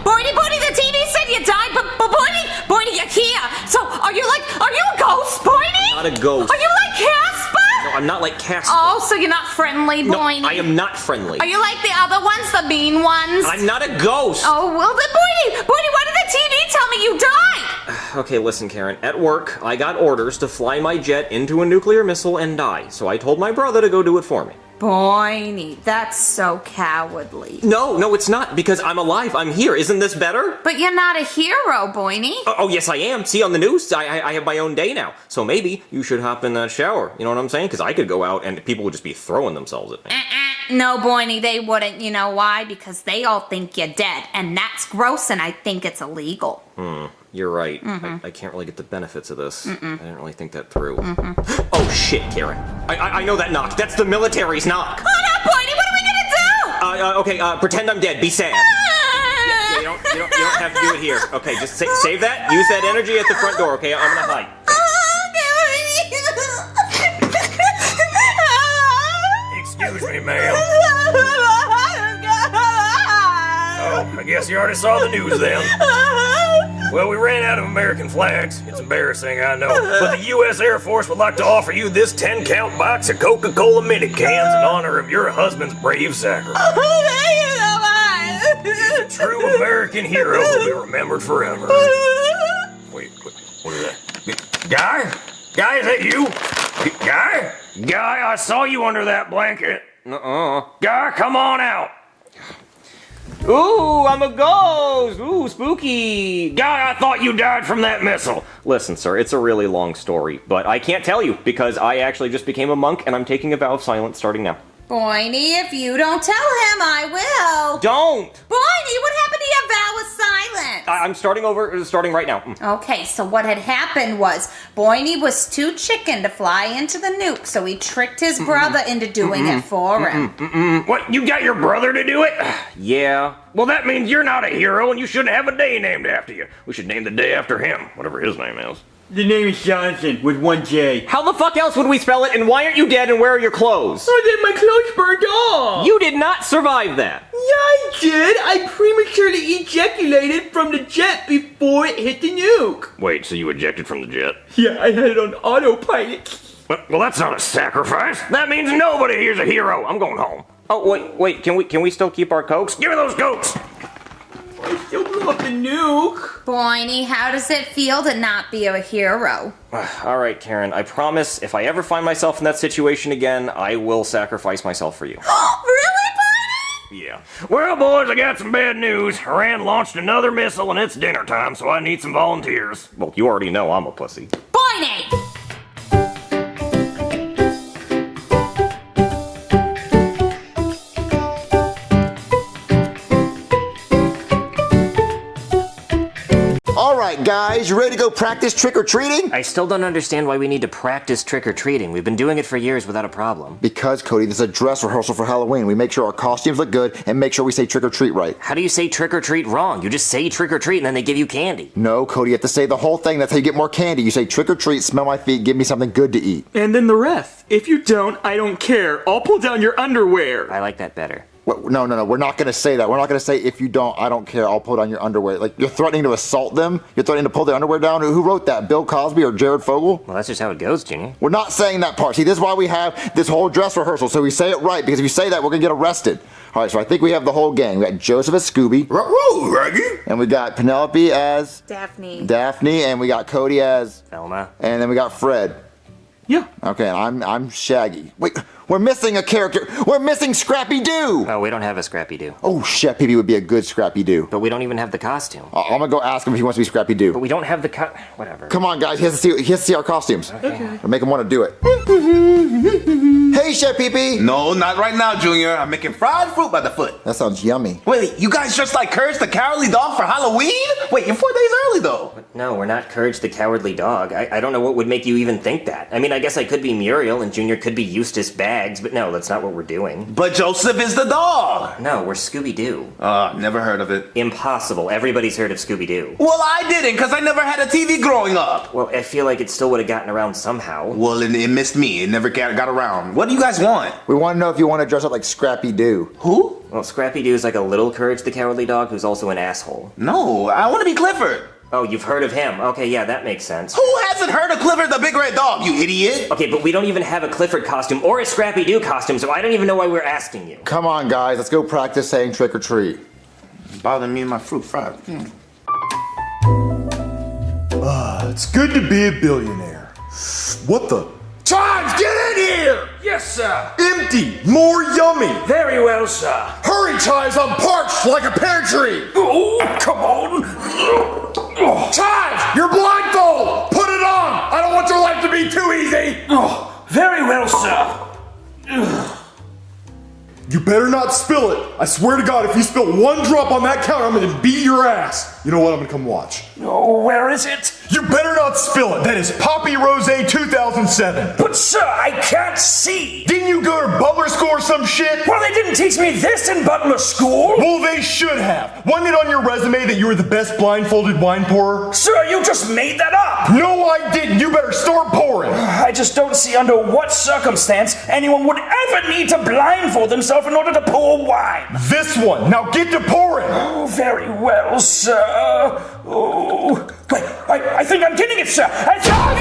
Boydie, the TV said you died, but Boydie, you're here. So, are you a ghost, Boydie? Not a ghost. Are you like Casper? No, I'm not like Casper. Oh, so you're not friendly, Boydie? No, I am not friendly. Are you like the other ones, the mean ones? I'm not a ghost. Oh, well then, Boydie, why did the TV tell me you died? Okay, listen, Karen. At work, I got orders to fly my jet into a nuclear missile and die, so I told my brother to go do it for me. Boydie, that's so cowardly. No, it's not, because I'm alive. I'm here. Isn't this better? But you're not a hero, Boydie. Oh, yes, I am. See, on the news, I have my own day now. So maybe you should hop in that shower. You know what I'm saying? Because I could go out and people would just be throwing themselves at me. No, Boydie, they wouldn't. You know why? Because they all think you're dead, and that's gross, and I think it's illegal. You're right. I can't really get the benefits of this. I didn't really think that through. Oh, shit, Karen. I know that knock. That's the military's knock. Oh, no, Boydie, what are we gonna do? Okay, pretend I'm dead. Be sad. Yeah, you don't have to do it here. Okay, just save that. Use that energy at the front door, okay? I'm gonna hide. Excuse me, ma'am. Oh, I guess you already saw the news then. Well, we ran out of American flags. It's embarrassing, I know. But the U.S. Air Force would like to offer you this 10-count box of Coca-Cola mini cans in honor of your husband's brave sacrifice. He's a true American hero who will be remembered forever. Wait, what is that? Guy? Guy, is that you? Guy? Guy, I saw you under that blanket. Guy, come on out. Ooh, I'm a ghost! Ooh, spooky! Guy, I thought you died from that missile. Listen, sir, it's a really long story, but I can't tell you because I actually just became a monk and I'm taking a vow of silence starting now. Boydie, if you don't tell him, I will. Don't! Boydie, what happened to your vow of silence? I'm starting right now. Okay, so what had happened was Boydie was too chicken to fly into the nuke, so he tricked his brother into doing it for him. What, you got your brother to do it? Yeah. Well, that means you're not a hero and you shouldn't have a day named after you. We should name the day after him, whatever his name is. The name is Johnson with one J. How the fuck else would we spell it, and why aren't you dead, and where are your clothes? Oh, then my clothes burned off. You did not survive that. Yeah, I did. I prematurely ejaculated from the jet before it hit the nuke. Wait, so you ejected from the jet? Yeah, I had it on autopilot. Well, that's not a sacrifice. That means nobody here's a hero. I'm going home. Oh, wait, can we still keep our cokes? Give me those cokes. I still blew up the nuke. Boydie, how does it feel to not be a hero? All right, Karen, I promise if I ever find myself in that situation again, I will sacrifice myself for you. Really, Boydie? Yeah. Well, boys, I got some bad news. Iran launched another missile and it's dinner time, so I need some volunteers. Well, you already know I'm a pussy. Boydie! All right, guys, you ready to go practice trick-or-treating? I still don't understand why we need to practice trick-or-treating. We've been doing it for years without a problem. Because, Cody, this is a dress rehearsal for Halloween. We make sure our costumes look good and make sure we say trick-or-treat right. How do you say trick-or-treat wrong? You just say trick-or-treat and then they give you candy. No, Cody, you have to say the whole thing. That's how you get more candy. You say trick-or-treat, smell my feet, give me something good to eat. And then the rest. If you don't, I don't care. I'll pull down your underwear. I like that better. What? No, we're not going to say that. We're not going to say, if you don't, I don't care, I'll pull down your underwear. Like, you're threatening to assault them? You're threatening to pull their underwear down? Who wrote that? Bill Cosby or Jared Fogle? Well, that's just how it goes, Junior. We're not saying that part. See, this is why we have this whole dress rehearsal, so we say it right, because if you say that, we're going to get arrested. All right, so I think we have the whole gang. We got Joseph as Scooby. And we got Penelope as... Daphne, and we got Cody as... Velma. And then we got Fred. Yeah. Okay, and I'm Shaggy. Wait, we're missing a character. We're missing Scrappy-Doo. Oh, we don't have a Scrappy-Doo. Oh, Chef Pee-Pee would be a good Scrappy-Doo. But we don't even have the costume. I'm gonna go ask him if he wants to be Scrappy-Doo. But we don't have the whatever. Come on, guys. He has to see our costumes. Okay. Or make him want to do it. Hey, Chef Pee-Pee. No, not right now, Junior. I'm making fried fruit by the foot. That sounds yummy. Wait, you guys dressed like Courage the Cowardly Dog for Halloween? Wait, you're 4 days early, though. No, we're not Courage the Cowardly Dog. I don't know what would make you even think that. I mean, I guess I could be Muriel and Junior could be Eustace Baggs, but no, that's not what we're doing. But Joseph is the dog. No, we're Scooby-Doo. Never heard of it. Impossible. Everybody's heard of Scooby-Doo. Well, I didn't, because I never had a TV growing up. Well, I feel like it still would have gotten around somehow. Well, it missed me. It never got around. What do you guys want? We want to know if you want to dress up like Scrappy-Doo. Who? Well, Scrappy-Doo is like a little Courage the Cowardly Dog who's also an asshole. No, I want to be Clifford. Oh, you've heard of him. Okay, yeah, that makes sense. Who hasn't heard of Clifford the Big Red Dog, you idiot? Okay, but we don't even have a Clifford costume or a Scrappy-Doo costume, so I don't even know why we're asking you. Come on, guys. Let's go practice saying trick or treat. Bothering me and my fruit fried. It's good to be a billionaire. What the? Chives, get in here! Yes, sir. Empty, more yummy. Very well, sir. Hurry, Chives, I'm parched like a pear tree. Oh, come on. Chives, you're blindfolded. Put it on. I don't want your life to be too easy. Oh, very well, sir. You better not spill it. I swear to God, if you spill one drop on that counter, I'm gonna beat your ass. You know what? I'm gonna come watch. Oh, where is it? You better not spill it. That is Poppy Rosé 2007. But, sir, I can't see. Didn't you go to Butler School or some shit? Well, they didn't teach me this in Butler School. Well, they should have. Wasn't it on your resume that you were the best blindfolded wine pourer? Sir, you just made that up. No, I didn't. You better start pouring. I just don't see under what circumstance anyone would ever need to blindfold themselves in order to pour wine. This one. Now get to pouring. Oh, very well, sir. Oh, wait, I think I'm getting it, sir.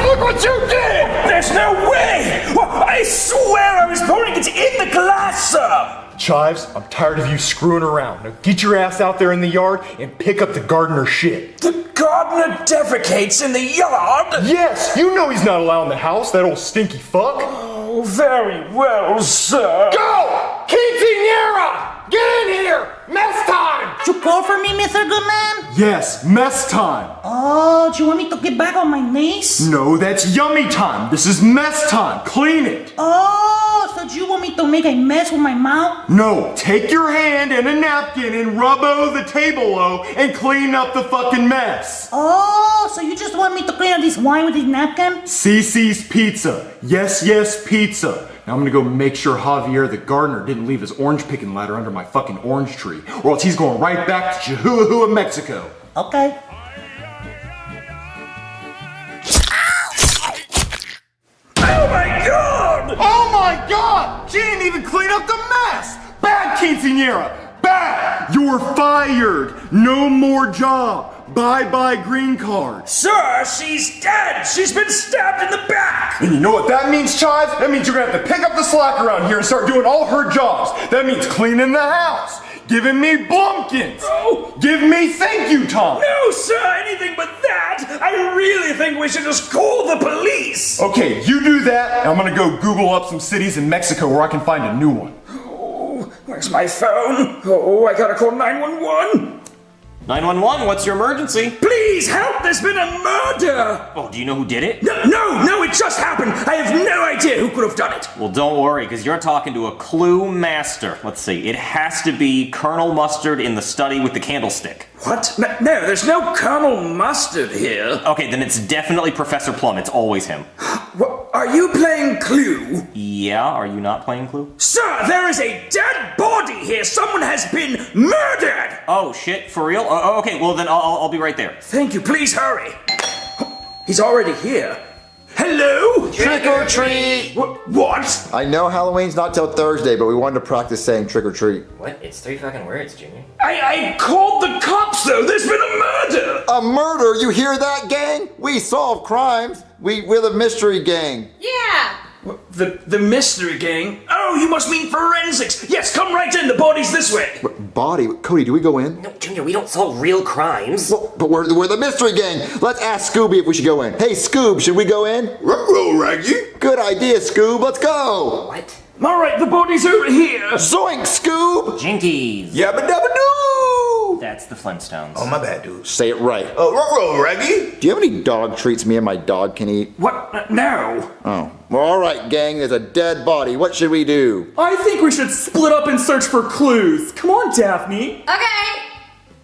Look what you did! There's no way! I swear I was pouring it in the glass, sir! Chives, I'm tired of you screwing around. Now get your ass out there in the yard and pick up the gardener shit. The gardener defecates in the yard? Yes, you know he's not allowed in the house, that old stinky fuck. Oh, very well, sir. Go! Quinceañera! Get in here! Mess time! You call for me, Mr. Goodman? Yes, mess time. Oh, do you want me to get back on my knees? No, that's yummy time. This is mess time. Clean it. Oh, so do you want me to make a mess with my mouth? No, take your hand and a napkin and rub-o the table-o and clean up the fucking mess. Oh, so you just want me to clean up this wine with this napkin? CC's Pizza. Yes, yes, pizza. Now I'm gonna go make sure Javier the gardener didn't leave his orange picking ladder under my fucking orange tree, or else he's going right back to Chihuahua, Mexico. Okay. Oh my God! Oh my God! She didn't even clean up the mess! Bad quinceañera! Bad! You're fired! No more job! Bye-bye green card. Sir, she's dead! She's been stabbed in the back! And you know what that means, Chives? That means you're gonna have to pick up the slack around here and start doing all her jobs. That means cleaning the house, giving me blumpkins, give me thank you, Tom. No, sir, anything but that! I really think we should just call the police! Okay, you do that, and I'm gonna go Google up some cities in Mexico where I can find a new one. Oh, where's my phone? Oh, I gotta call 911. 911, what's your emergency? Please help, there's been a murder! Oh, do you know who did it? No, it just happened. I have no idea who could have done it. Well, don't worry, because you're talking to a clue master. Let's see, it has to be Colonel Mustard in the study with the candlestick. What? No, there's no Colonel Mustard here. Okay, then it's definitely Professor Plum. It's always him. What, are you playing Clue? Yeah, are you not playing Clue? Sir, there is a dead body here. Someone has been murdered. Oh, shit, for real? Oh, okay, well then I'll be right there. Thank you, please hurry. He's already here. Hello? Trick or treat! What? I know Halloween's not till Thursday, but we wanted to practice saying trick or treat. What? It's 3 fucking words, Junior. I called the cops, though. There's been a murder. A murder? You hear that, gang? We solve crimes. We're the mystery gang. Yeah. The mystery gang? Oh, you must mean forensics. Yes, come right in. The body's this way. Body? Cody, do we go in? No, Junior, we don't solve real crimes. Well, but we're the mystery gang. Let's ask Scooby if we should go in. Hey, Scoob, should we go in? Ruh-roh, Raggy. Good idea, Scoob. Let's go. What? All right, the body's over here. Zoink, Scoob. Jinkies. Yabba-dabba-doo. That's the Flintstones. Oh, my bad, dude. Say it right. Ruh-roh, Raggy. Do you have any dog treats me and my dog can eat? What? No. Oh. Well, all right, gang. There's a dead body. What should we do? I think we should split up and search for clues. Come on, Daphne. Okay.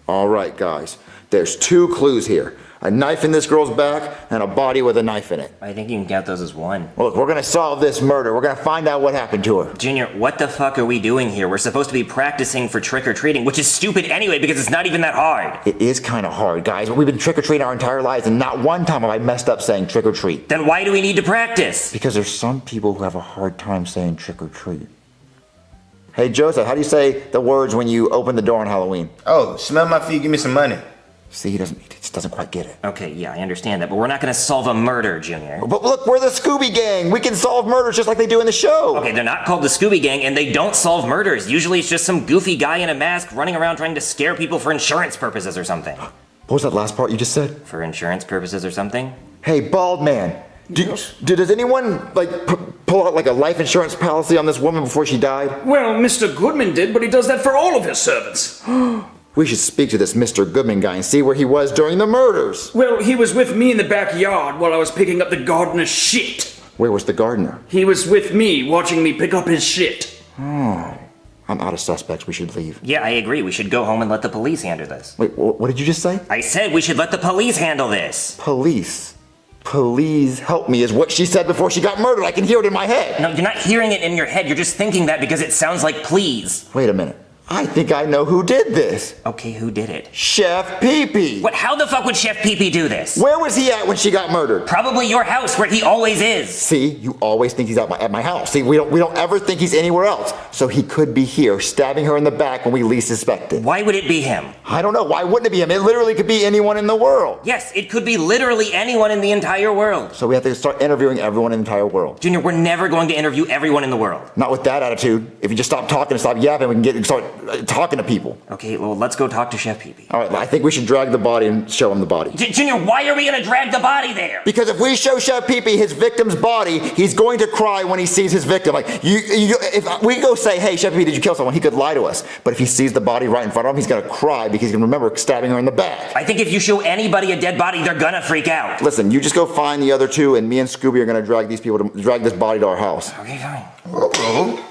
All right, guys. There's 2 clues here. A knife in this girl's back and a body with a knife in it. I think you can count those as one. Well, look, we're gonna solve this murder. We're gonna find out what happened to her. Junior, what the fuck are we doing here? We're supposed to be practicing for trick-or-treating, which is stupid anyway because it's not even that hard. It is kind of hard, guys. We've been trick-or-treating our entire lives and not one time have I messed up saying trick-or-treat. Then why do we need to practice? Because there's some people who have a hard time saying trick-or-treat. Hey, Joseph, how do you say the words when you open the door on Halloween? Oh, smell my feet, give me some money. See, he just doesn't quite get it. Okay, yeah, I understand that, but we're not gonna solve a murder, Junior. But look, we're the Scooby Gang. We can solve murders just like they do in the show. Okay, they're not called the Scooby Gang, and they don't solve murders. Usually it's just some goofy guy in a mask running around trying to scare people for insurance purposes or something. What was that last part you just said? For insurance purposes or something? Hey, bald man. Does anyone, pull out, a life insurance policy on this woman before she died? Well, Mr. Goodman did, but he does that for all of his servants. We should speak to this Mr. Goodman guy and see where he was during the murders. Well, he was with me in the backyard while I was picking up the gardener's shit. Where was the gardener? He was with me, watching me pick up his shit. Oh. I'm out of suspects. We should leave. Yeah, I agree. We should go home and let the police handle this. Wait, what did you just say? I said we should let the police handle this. Police? Please help me is what she said before she got murdered. I can hear it in my head. No, you're not hearing it in your head. You're just thinking that because it sounds like please. Wait a minute. I think I know who did this. Okay, who did it? Chef Pee-Pee. What? How the fuck would Chef Pee-Pee do this? Where was he at when she got murdered? Probably your house, where he always is. See, you always think he's at my house. See, we don't ever think he's anywhere else. So he could be here, stabbing her in the back when we least suspect it. Why would it be him? I don't know. Why wouldn't it be him? It literally could be anyone in the world. Yes, it could be literally anyone in the entire world. So we have to start interviewing everyone in the entire world. Junior, we're never going to interview everyone in the world. Not with that attitude. If you just stop talking and stop yapping, we can start talking to people. Okay, well, let's go talk to Chef Pee-Pee. All right, I think we should drag the body and show him the body. Junior, why are we going to drag the body there? Because if we show Chef Pee-Pee his victim's body, he's going to cry when he sees his victim. If we go say, hey, Chef Pee-Pee, did you kill someone? He could lie to us. But if he sees the body right in front of him, he's going to cry because he's going to remember stabbing her in the back. I think if you show anybody a dead body, they're going to freak out. Listen, you just go find the other two, and me and Scooby are going to drag this body to our house. Okay, fine. Uh-oh.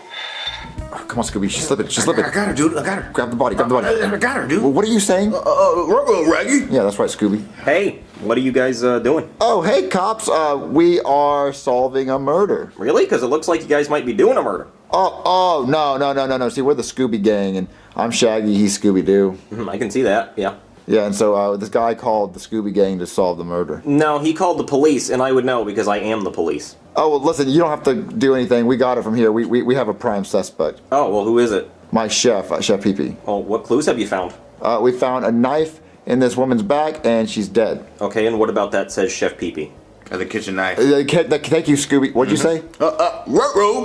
Come on, Scooby. She's slipping. She's slipping. I got her, dude. I got her. Grab the body. Grab the body. I got her, dude. Well, what are you saying? Raggy. Yeah, that's right, Scooby. Hey, what are you guys doing? Oh, hey, cops. We are solving a murder. Really? Because it looks like you guys might be doing a murder. Oh, no. See, we're the Scooby Gang, and I'm Shaggy. He's Scooby-Doo. I can see that, yeah. Yeah, and so this guy called the Scooby Gang to solve the murder. No, he called the police, and I would know because I am the police. Oh, well, listen, you don't have to do anything. We got it from here. We have a prime suspect. Oh, well, who is it? My chef, Chef Pee-Pee. Well, what clues have you found? We found a knife in this woman's back, and she's dead. Okay, and what about that says Chef Pee-Pee? The kitchen knife. Thank you, Scooby. What'd you say?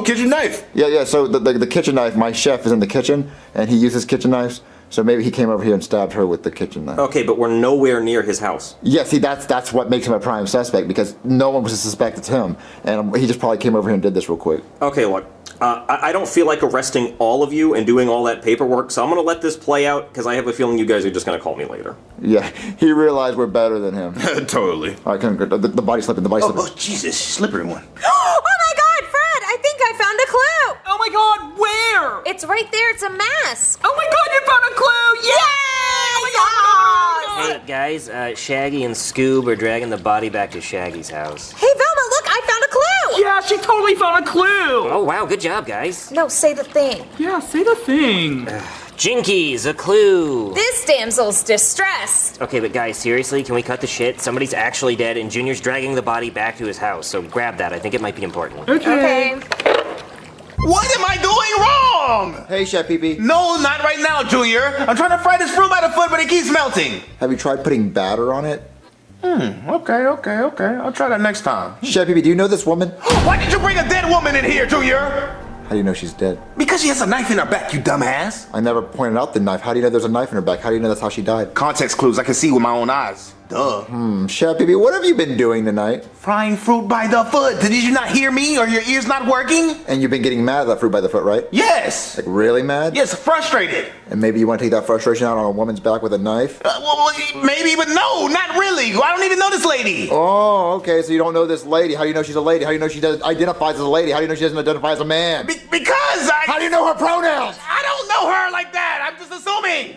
Kitchen knife. Yeah, so the kitchen knife, my chef is in the kitchen, and he uses kitchen knives. So maybe he came over here and stabbed her with the kitchen knife. Okay, but we're nowhere near his house. Yeah, see, that's what makes him a prime suspect, because no one was to suspect it's him. And he just probably came over here and did this real quick. Okay, look, I don't feel like arresting all of you and doing all that paperwork, so I'm gonna let this play out because I have a feeling you guys are just gonna call me later. Yeah, he realized we're better than him. Totally. All right, come on, the body slipping, the body slipping. Oh, Jesus, slippery one. Oh my god, Fred! I think I found a clue! Oh my god, where? It's right there, it's a mask! Oh my god, you found a clue! Yay! Oh my god! Hey guys, Shaggy and Scoob are dragging the body back to Shaggy's house. Hey Velma, look, I found a clue! Yeah, she totally found a clue! Oh wow, good job, guys. No, say the thing. Yeah, say the thing. Jinkies, a clue. This damsel's distressed. Okay, but guys, seriously, can we cut the shit? Somebody's actually dead and Junior's dragging the body back to his house, so grab that. I think it might be important. Okay. What am I doing wrong? Hey, Chef Pee-Pee. No, not right now, Junior. I'm trying to fry this fruit by the foot, but it keeps melting. Have you tried putting batter on it? Okay. I'll try that next time. Chef Pee-Pee, do you know this woman? Why did you bring a dead woman in here, Junior? How do you know she's dead? Because she has a knife in her back, you dumbass. I never pointed out the knife. How do you know there's a knife in her back? How do you know that's how she died? Context clues I can see with my own eyes. Duh. Chef Pee-Pee, what have you been doing tonight? Frying fruit by the foot. Did you not hear me or your ears not working? And you've been getting mad at that fruit by the foot, right? Yes. Like really mad? Yes, frustrated. And maybe you want to take that frustration out on a woman's back with a knife? Well, maybe, but no, not really. I don't even know this lady. Oh, okay, so you don't know this lady. How do you know she's a lady? How do you know she identifies as a lady? How do you know she doesn't identify as a man? Because How do you know her pronouns? I don't know her like that. I'm just assuming.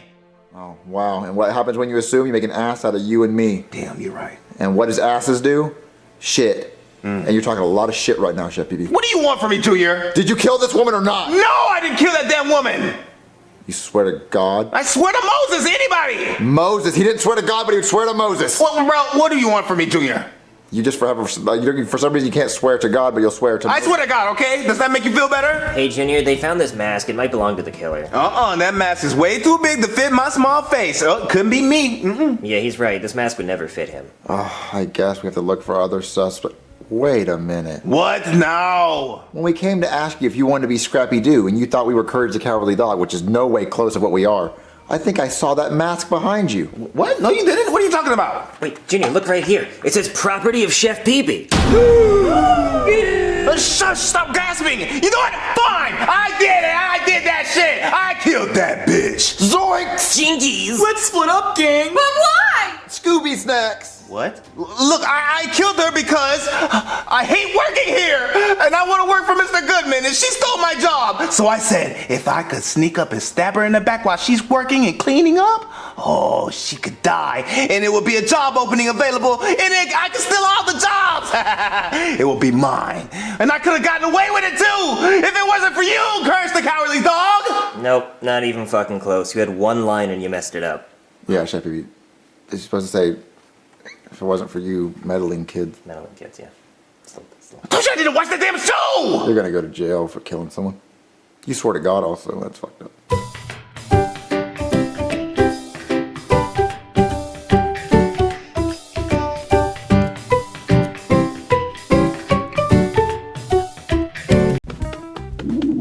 Oh, wow. And what happens when you assume? You make an ass out of you and me. Damn, you're right. And what does asses do? Shit. And you're talking a lot of shit right now, Chef Pee-Pee. What do you want from me, Junior? Did you kill this woman or not? No, I didn't kill that damn woman. You swear to God? I swear to Moses, anybody. Moses. He didn't swear to God, but he would swear to Moses. Well, bro, what do you want from me, Junior? You just for some reason you can't swear to God, but you'll swear to I swear to God, okay? Does that make you feel better? Hey, Junior, they found this mask. It might belong to the killer. That mask is way too big to fit my small face. Oh, couldn't be me. Yeah, he's right. This mask would never fit him. Oh, I guess we have to look for other suspects. Wait a minute. What now? When we came to ask you if you wanted to be Scrappy-Doo, and you thought we were Courage the Cowardly Dog, which is no way close to what we are, I think I saw that mask behind you. What? No, you didn't. What are you talking about? Wait, Junior, look right here. It says property of Chef Pee-Pee. Shush, stop gasping. You know what? Fine. I did it. I did that shit. I killed that bitch. Zoinks! Jinkies! Let's split up, gang. But why? Scooby Snacks! What? Look, I killed her because I hate working here, and I want to work for Mr. Goodman, and she stole my job. So I said, if I could sneak up and stab her in the back while she's working and cleaning up, oh, she could die, and it would be a job opening available, and I could steal all the jobs. It will be mine, and I could have gotten away with it too if it wasn't for you, Curse the Cowardly Dog. Nope, not even fucking close. You had one line and you messed it up. Yeah, Chef Pee-Pee. You're supposed to say, if it wasn't for you meddling kids. Meddling kids, yeah. I told you I didn't watch that damn show! You're gonna go to jail for killing someone. You swore to God also, that's fucked up.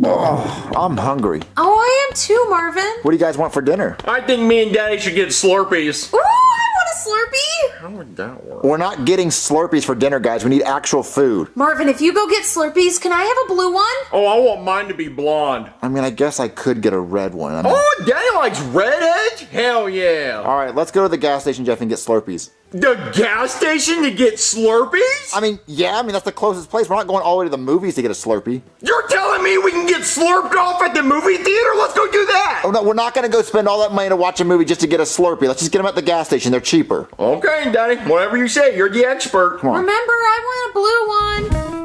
Oh, I'm hungry. Oh, I am too, Marvin. What do you guys want for dinner? I think me and Daddy should get Slurpees. Ooh, I want a Slurpee. How would that work? We're not getting Slurpees for dinner, guys. We need actual food. Marvin, if you go get Slurpees, can I have a blue one? Oh, I want mine to be blonde. I mean, I guess I could get a red one. I mean, Oh, Daddy likes red edge? Hell yeah. all right, let's go to the gas station, Jeff, and get Slurpees. The gas station to get Slurpees? I mean, yeah, that's the closest place. We're not going all the way to the movies to get a Slurpee. You're telling me we can get slurped off at the movie theater? Let's go do that. Oh, no, we're not going to go spend all that money to watch a movie just to get a Slurpee. Let's just get them at the gas station. They're cheaper. Okay, Daddy, whatever you say. You're the expert. Come on. Remember, I want a blue one.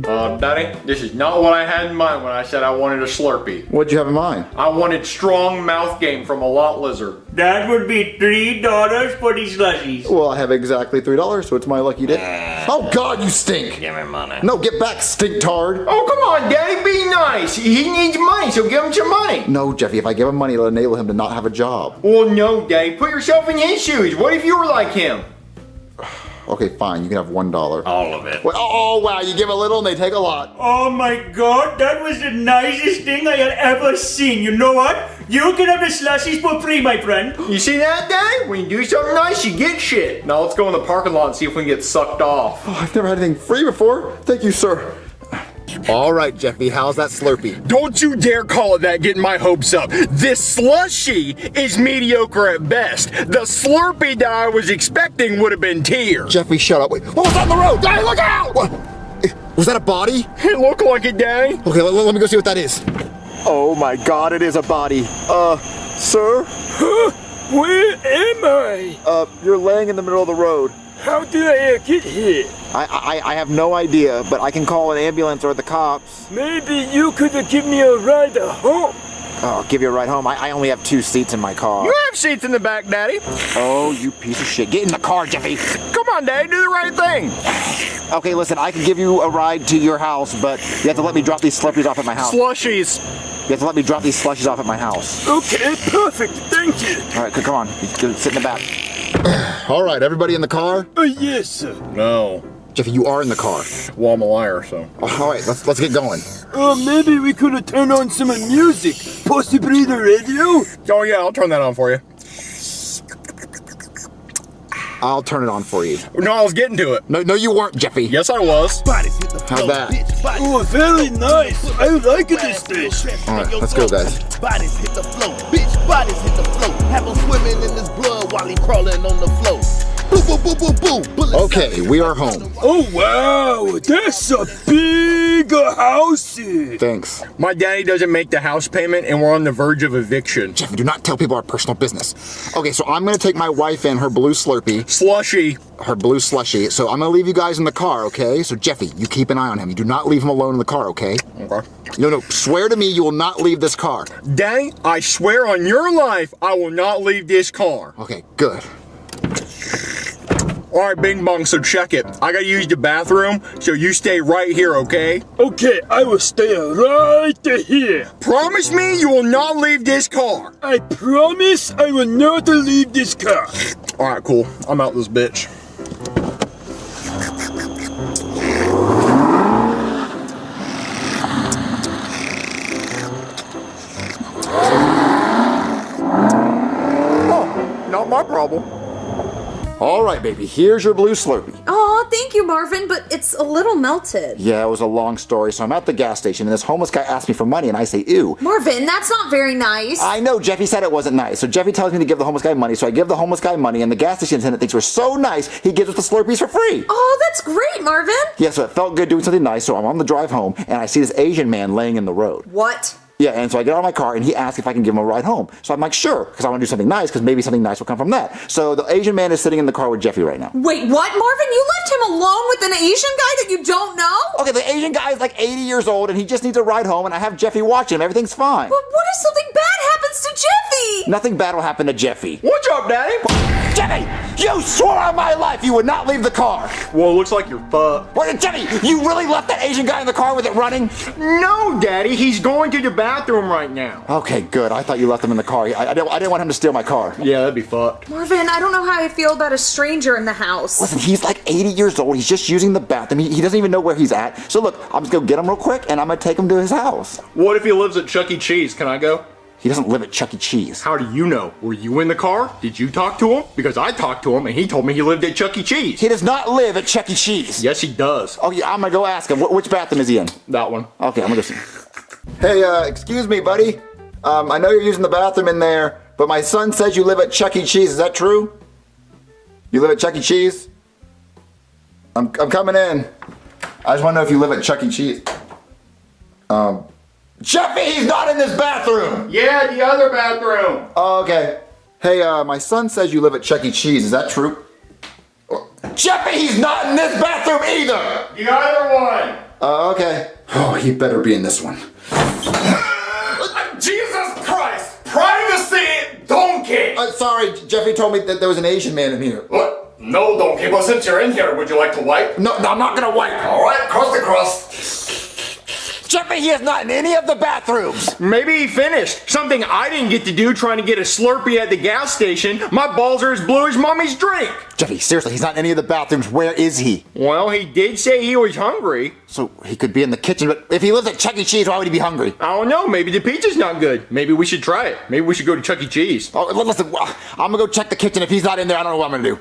Daddy, this is not what I had in mind when I said I wanted a Slurpee. What'd you have in mind? I wanted strong mouth game from a lot lizard. That would be $3 for these slushies. Well, I have exactly $3, so it's my lucky day. Oh, God, you stink. Give me money. No, get back, stink-tard. Oh, come on, Daddy, be nice. He needs money, so give him some money. No, Jeffy, if I give him money, it'll enable him to not have a job. Well, no, Daddy, put yourself in his shoes. What if you were like him? Okay, fine, you can have $1. All of it. Well, oh, wow, you give a little and they take a lot. Oh my god, that was the nicest thing I had ever seen. You know what? You can have the slushies for free, my friend. You see that, Daddy? When you do something nice, you get shit. Now let's go in the parking lot and see if we can get sucked off. Oh, I've never had anything free before. Thank you, sir. All right, Jeffy, how's that Slurpee? Don't you dare call it that, getting my hopes up. This slushy is mediocre at best. The Slurpee that I was expecting would have been tears. Jeffy, shut up. Wait, what was that on the road? Daddy, look out! What? Was that a body? It looked like it, Daddy. Okay, let me go see what that is. Oh my God, it is a body. Sir? Where am I? You're laying in the middle of the road. How did I get here? I have no idea, but I can call an ambulance or the cops. Maybe you could have given me a ride home. Oh, I'll give you a ride home. I only have 2 seats in my car. You have seats in the back, Daddy. Oh, you piece of shit. Get in the car, Jeffy. Come on, Daddy, do the right thing. Okay, listen, I can give you a ride to your house, but you have to let me drop these Slurpees off at my house. Slushies. You have to let me drop these slushies off at my house. Okay, perfect. Thank you. All right, come on. You sit in the back. All right, everybody in the car? Yes, sir. No. Jeffy, you are in the car. Well, I'm a liar, so. All right, let's get going. Maybe we could have turned on some music. Possibly the radio? Oh, yeah, I'll turn that on for you. I'll turn it on for you. No, I was getting to it. No, you weren't, Jeffy. Yes, I was. How's that? Oh, very nice. I like this station. All right, let's go, guys. Bodies hit the floor, bitch, bodies hit the floor. Have him swimming in his blood while he crawling on the floor. Boo, boo, boo, boo, boo. Okay, we are home. Oh, wow. That's a big house. Thanks. My daddy doesn't make the house payment, and we're on the verge of eviction. Jeffy, do not tell people our personal business. Okay, so I'm going to take my wife in her blue Slurpee. Slushy. Her blue slushie. So I'm going to leave you guys in the car, okay? So Jeffy, you keep an eye on him. You do not leave him alone in the car, okay? Okay. No, swear to me you will not leave this car. Daddy, I swear on your life, I will not leave this car. Okay, good. All right, Bing Bong, so check it. I gotta use the bathroom, so you stay right here, okay? Okay, I will stay right here. Promise me you will not leave this car. I promise I will not leave this car. All right, cool. I'm out this bitch. Oh, not my problem. All right, baby, here's your blue Slurpee. Aw, thank you, Marvin, but it's a little melted. Yeah, it was a long story. So I'm at the gas station, and this homeless guy asked me for money, and I say, ew. Marvin, that's not very nice. I know, Jeffy said it wasn't nice. So Jeffy tells me to give the homeless guy money, so I give the homeless guy money, and the gas station attendant thinks we're so nice, he gives us the Slurpees for free. Oh, that's great, Marvin. Yeah, so it felt good doing something nice, so I'm on the drive home, and I see this Asian man laying in the road. What? Yeah, and so I get out of my car, and he asks if I can give him a ride home. So I'm like, sure, because I want to do something nice, because maybe something nice will come from that. So the Asian man is sitting in the car with Jeffy right now. Wait, what, Marvin? You left him alone with an Asian guy that you don't know? Okay, the Asian guy is like 80 years old, and he just needs a ride home, and I have Jeffy watching him. Everything's fine. But what if something bad happens to Jeffy? Nothing bad will happen to Jeffy. What's up, Daddy? Jeffy, you swore on my life you would not leave the car. Well, it looks like you're fucked. What, Jeffy, you really left that Asian guy in the car with it running? No, Daddy, he's going to the bathroom right now. Okay, good. I thought you left him in the car. I didn't want him to steal my car. Yeah, that'd be fucked. Marvin, I don't know how I feel about a stranger in the house. Listen, he's like 80 years old. He's just using the bathroom. He doesn't even know where he's at. So look, I'm just going to get him real quick, and I'm going to take him to his house. What if he lives at Chuck E. Cheese? Can I go? He doesn't live at Chuck E. Cheese. How do you know? Were you in the car? Did you talk to him? Because I talked to him, and he told me he lived at Chuck E. Cheese. He does not live at Chuck E. Cheese. Yes, he does. Oh, yeah, I'm going to go ask him. Which bathroom is he in? That one. Okay, I'm going to go see. Hey, excuse me, buddy. I know you're using the bathroom in there, but my son says you live at Chuck E. Cheese. Is that true? You live at Chuck E. Cheese? I'm coming in. I just want to know if you live at Chuck E. Cheese. Jeffy, he's not in this bathroom! Yeah, the other bathroom. Oh, okay. Hey, my son says you live at Chuck E. Cheese. Is that true? Jeffy, he's not in this bathroom either! The other one. Okay. Oh, he better be in this one. Jesus Christ! Privacy, donkey! Sorry, Jeffy told me that there was an Asian man in here. What? No, donkey, but since you're in here, would you like to wipe? No, I'm not gonna wipe. Alright, cross the cross. Jeffy, he is not in any of the bathrooms. Maybe he finished. Something I didn't get to do trying to get a Slurpee at the gas station. My balls are as blue as mommy's drink. Jeffy, seriously, he's not in any of the bathrooms. Where is he? Well, he did say he was hungry. So he could be in the kitchen, but if he lives at Chuck E. Cheese, why would he be hungry? I don't know. Maybe the pizza's not good. Maybe we should try it. Maybe we should go to Chuck E. Cheese. Oh, listen, I'm gonna go check the kitchen. If he's not in there, I don't know what I'm gonna do.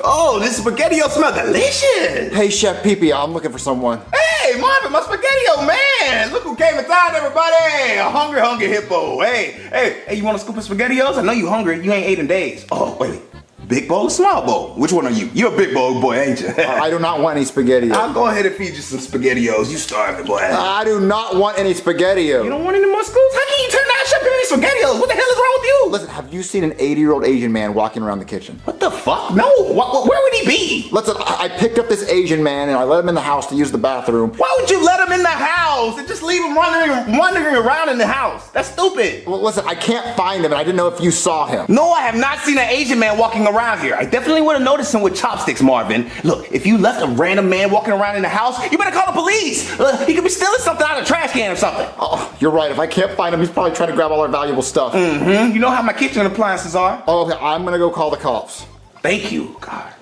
Oh, this SpaghettiO smells delicious. Hey, Chef Pee-Pee, I'm looking for someone. Hey, Marvin, my SpaghettiO man. Look who came in town, everybody. A hungry hippo. Hey, you want a scoop of SpaghettiOs? I know you hungry. You ain't ate in days. Oh, wait. Big bowl or small bowl? Which one are you? You're a big bowl boy, ain't you? I do not want any SpaghettiOs. I'll go ahead and feed you some SpaghettiOs. You starving, boy. I do not want any SpaghettiOs. You don't want any more scoops? How can you turn down Chef Pee-Pee SpaghettiOs? What the hell is wrong with you? Listen, have you seen an 80-year-old Asian man walking around the kitchen? What the fuck? No. Where would he be? Listen, I picked up this Asian man and I let him in the house to use the bathroom. Why would you let him in the house and just leave him wandering around in the house? That's stupid. Well, listen, I can't find him and I didn't know if you saw him. No, I have not seen an Asian man walking around here. I definitely would have noticed him with chopsticks, Marvin. Look, if you left a random man walking around in the house, you better call the police. He could be stealing something out of a trash can or something. Oh, you're right. If I can't find him, he's probably trying to grab all our valuable stuff. Mm-hmm. You know how my kitchen appliances are. Oh, okay. I'm gonna go call the cops. Thank you, God.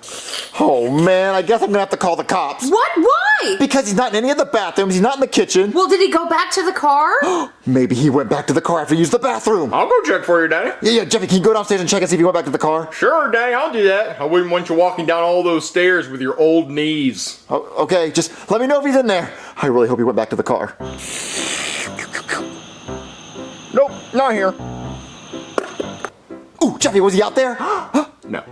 Oh man, I guess I'm gonna have to call the cops. What? Why? Because he's not in any of the bathrooms, he's not in the kitchen. Well, did he go back to the car? Maybe he went back to the car after he used the bathroom. I'll go check for you, Daddy. Yeah, Jeffy, can you go downstairs and check and see if he went back to the car? Sure, Daddy, I'll do that. I wouldn't want you walking down all those stairs with your old knees. Oh, okay, just let me know if he's in there. I really hope he went back to the car. Nope, not here. Ooh, Jeffy, was he out there? No.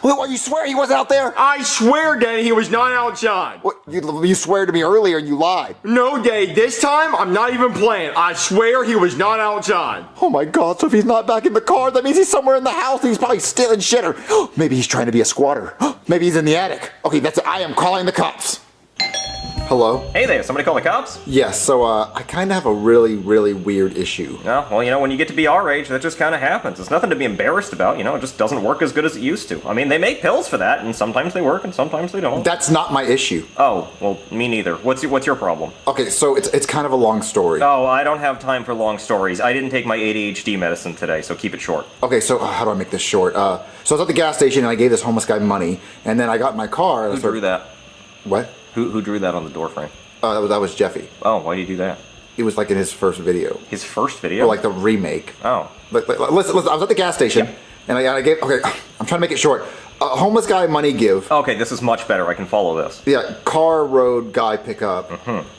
What, you swear he wasn't out there? I swear, Daddy, he was not outside. What, you swear to me earlier and you lied. No, Daddy, this time I'm not even playing. I swear he was not outside. Oh my God, so if he's not back in the car, that means he's somewhere in the house and he's probably stealing shit or maybe he's trying to be a squatter. Maybe he's in the attic. Okay, that's it. I am calling the cops. Hello? Hey there, somebody call the cops? Yes, so I kind of have a really weird issue. Oh, well, you know, when you get to be our age, that just kind of happens. It's nothing to be embarrassed about, you know, it just doesn't work as good as it used to. I mean, they make pills for that, and sometimes they work and sometimes they don't. That's not my issue. Oh, well, me neither. What's your problem? Okay, so it's kind of a long story. Oh, I don't have time for long stories. I didn't take my ADHD medicine today, so keep it short. Okay, so how do I make this short? So I was at the gas station and I gave this homeless guy money, and then I got in my car. Who drew that? What? Who drew that on the door frame? That was Jeffy. Oh, why did you do that? It was like in his first video. His first video? Or like the remake. Oh. Listen, I was at the gas station, and I gave, okay, I'm trying to make it short. A homeless guy money give. Okay, this is much better. I can follow this. Yeah, car, road, guy pick up.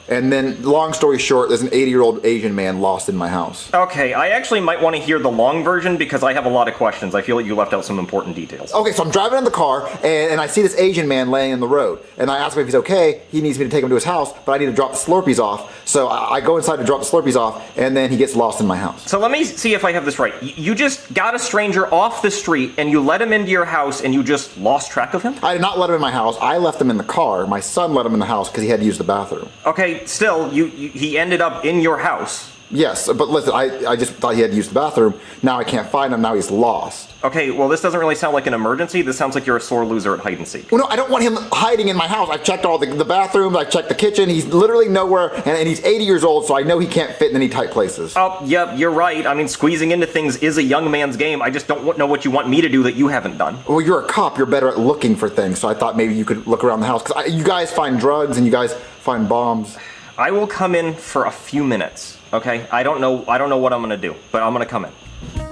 And then, long story short, there's an 80-year-old Asian man lost in my house. Okay, I actually might want to hear the long version because I have a lot of questions. I feel like you left out some important details. Okay, so I'm driving in the car, and I see this Asian man laying in the road. And I ask him if he's okay. He needs me to take him to his house, but I need to drop the Slurpees off. So I go inside to drop the Slurpees off, and then he gets lost in my house. So let me see if I have this right. You just got a stranger off the street, and you let him into your house, and you just lost track of him? I did not let him in my house. I left him in the car. My son let him in the house because he had to use the bathroom. Okay, still, he ended up in your house. Yes, but listen, I just thought he had to use the bathroom. Now I can't find him. Now he's lost. Okay, well, this doesn't really sound like an emergency. This sounds like you're a sore loser at hide and seek. Well, no, I don't want him hiding in my house. I've checked all the bathrooms. I've checked the kitchen. He's literally nowhere, and he's 80 years old, so I know he can't fit in any tight places. Oh, yeah, you're right. I mean, squeezing into things is a young man's game. I just don't know what you want me to do that you haven't done. Well, you're a cop. You're better at looking for things, so I thought maybe you could look around the house. Because you guys find drugs, and you guys find bombs. I will come in for a few minutes, okay? I don't know what I'm gonna do, but I'm gonna come in.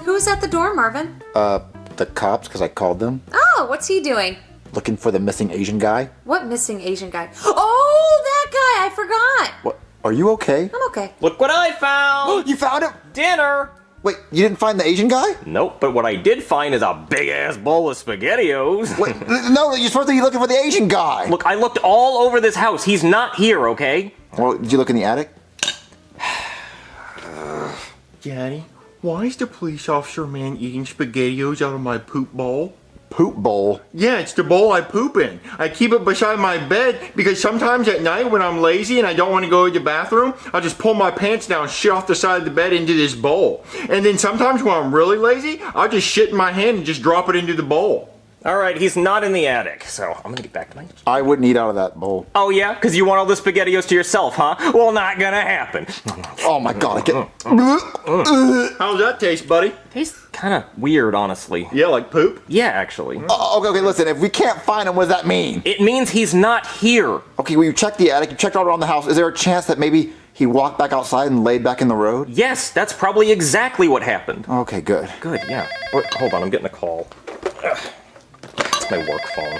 Who's at the door, Marvin? The cops, because I called them. Oh, what's he doing? Looking for the missing Asian guy. What missing Asian guy? Oh, that guy! I forgot. What? Are you okay? I'm okay. Look what I found! You found him? Dinner! Wait, you didn't find the Asian guy? Nope, but what I did find is a big-ass bowl of SpaghettiOs. Wait, no, you're supposed to be looking for the Asian guy. Look, I looked all over this house. He's not here, okay? Well, did you look in the attic? Daddy, why is the police officer man eating SpaghettiOs out of my poop bowl? Poop bowl? Yeah, it's the bowl I poop in. I keep it beside my bed because sometimes at night when I'm lazy and I don't want to go to the bathroom, I'll just pull my pants down, shit off the side of the bed into this bowl. And then sometimes when I'm really lazy, I'll just shit in my hand and just drop it into the bowl. Alright, he's not in the attic, so I'm gonna get back to my... I wouldn't eat out of that bowl. Oh yeah? Because you want all the SpaghettiOs to yourself, huh? Well, not gonna happen. Oh my god, I can't... How's that taste, buddy? Tastes kind of weird, honestly. Yeah, like poop? Yeah, actually. Okay, listen, if we can't find him, what does that mean? It means he's not here. Okay, well, you checked the attic, you checked all around the house. Is there a chance that maybe he walked back outside and laid back in the road? Yes, that's probably exactly what happened. Okay, good. Good, yeah. Hold on, I'm getting a call. my work phone.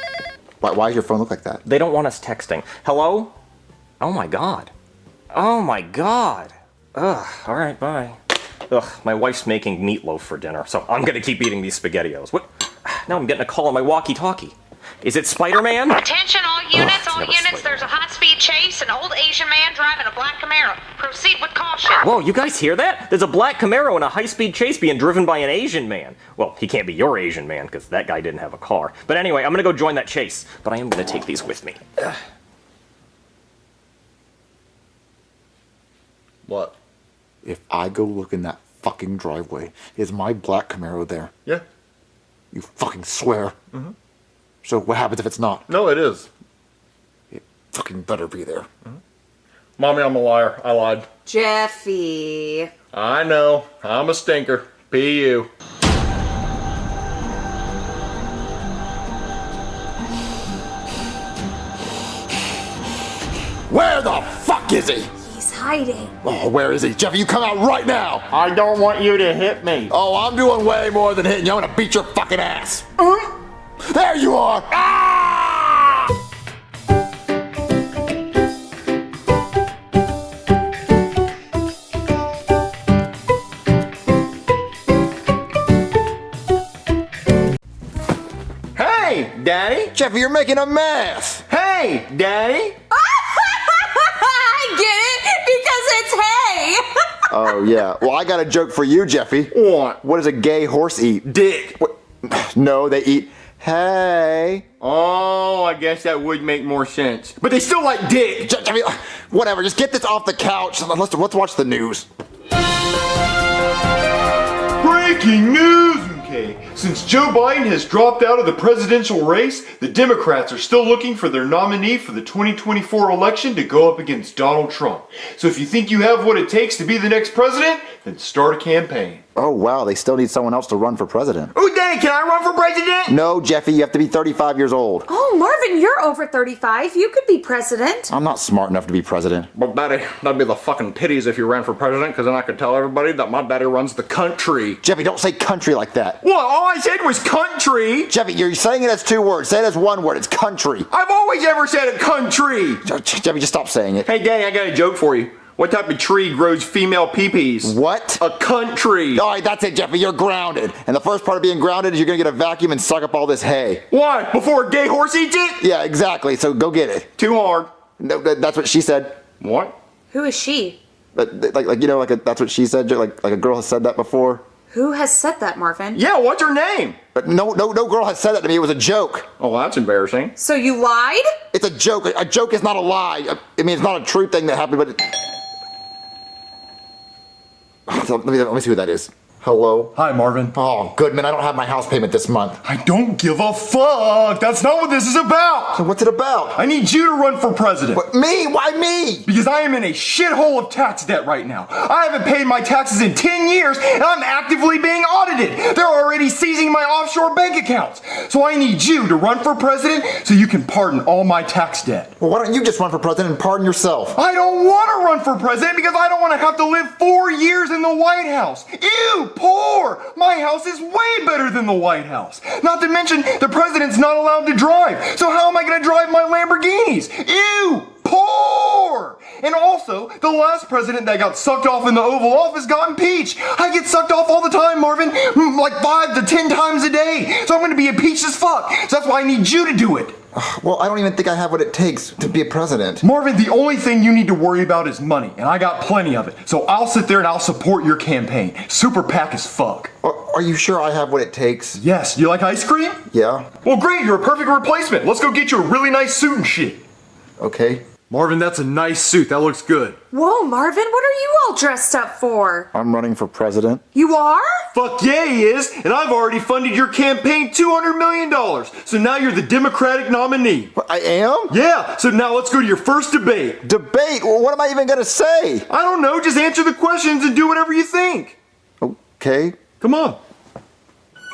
Why does your phone look like that? They don't want us texting. Hello? Oh my god. Oh my god. Ugh, alright, bye. Ugh, my wife's making meatloaf for dinner, so I'm gonna keep eating these SpaghettiOs. What? Now I'm getting a call on my walkie-talkie. Is it Spider-Man? Attention all units, there's a high-speed chase, an old Asian man driving a black Camaro. Proceed with caution. Whoa, you guys hear that? There's a black Camaro and a high-speed chase being driven by an Asian man. Well, he can't be your Asian man, because that guy didn't have a car. But anyway, I'm gonna go join that chase. But I am gonna take these with me. What? If I go look in that fucking driveway, is my black Camaro there? Yeah. You fucking swear? Mm-hmm. So what happens if it's not? No, it is. It fucking better be there. Mm-hmm. Mommy, I'm a liar. I lied. Jeffy. I know. I'm a stinker. P.U. Where the fuck is he? He's hiding. Oh, where is he? Jeffy, you come out right now! I don't want you to hit me. Oh, I'm doing way more than hitting you. I'm gonna beat your fucking ass. There you are! Ah! Hey, Daddy. Jeffy, you're making a mess. Hey, Daddy. I get it because it's hay. Oh, yeah. Well, I got a joke for you, Jeffy. What? What does a gay horse eat? Dick. What? No, they eat hay. Oh, I guess that would make more sense. But they still like dick. Jeffy, whatever. Just get this off the couch. Let's watch the news. Breaking news, MK! Since Joe Biden has dropped out of the presidential race, the Democrats are still looking for their nominee for the 2024 election to go up against Donald Trump. So if you think you have what it takes to be the next president, then start a campaign. Oh, wow. They still need someone else to run for president. Oh, Daddy, can I run for president? No, Jeffy. You have to be 35 years old. Oh, Marvin, you're over 35. You could be president. I'm not smart enough to be president. Well, Daddy, that'd be the fucking pitties if you ran for president, because then I could tell everybody that my daddy runs the country. Jeffy, don't say country like that. What? All I said was country. Jeffy, you're saying it as two words. Say it as one word. It's country. I've always ever said it country. Jeffy, just stop saying it. Hey, Daddy, I got a joke for you. What type of tree grows female peepees? What? A country. All right, that's it, Jeffy. You're grounded. And the first part of being grounded is you're going to get a vacuum and suck up all this hay. Why? Before a gay horse eats it? Yeah, exactly. So go get it. Too hard. No, that's what she said. What? Who is she? That's what she said. Like a girl has said that before. Who has said that, Marvin? Yeah, what's her name? But no girl has said that to me. It was a joke. Oh, that's embarrassing. So you lied? It's a joke. A joke is not a lie. I mean, it's not a true thing that happened, but let me see who that is. Hello? Hi, Marvin. Oh, Goodman, I don't have my house payment this month. I don't give a fuck. That's not what this is about. So what's it about? I need you to run for president. What, me? Why me? Because I am in a shithole of tax debt right now. I haven't paid my taxes in 10 years, and I'm actively being audited. They're already seizing my offshore bank accounts. So I need you to run for president so you can pardon all my tax debt. Well, why don't you just run for president and pardon yourself? I don't want to run for president because I don't want to have to live 4 years in the White House. Ew, poor! My house is way better than the White House. Not to mention, the president's not allowed to drive. So how am I going to drive my Lamborghinis? Ew, poor! And also, the last president that got sucked off in the Oval Office got impeached. I get sucked off all the time, Marvin. Like 5 to 10 times a day. So I'm going to be impeached as fuck. So that's why I need you to do it. Well, I don't even think I have what it takes to be a president. Marvin, the only thing you need to worry about is money, and I got plenty of it. So I'll sit there and I'll support your campaign. Super PAC as fuck. Are you sure I have what it takes? Yes. You like ice cream? Yeah. Well, great. You're a perfect replacement. Let's go get you a really nice suit and shit. Okay. Marvin, that's a nice suit. That looks good. Whoa, Marvin, what are you all dressed up for? I'm running for president. You are? Fuck yeah, he is. And I've already funded your campaign $200 million. So now you're the Democratic nominee. I am? Yeah. So now let's go to your first debate. Debate? Well, what am I even going to say? I don't know. Just answer the questions and do whatever you think. Okay. Come on.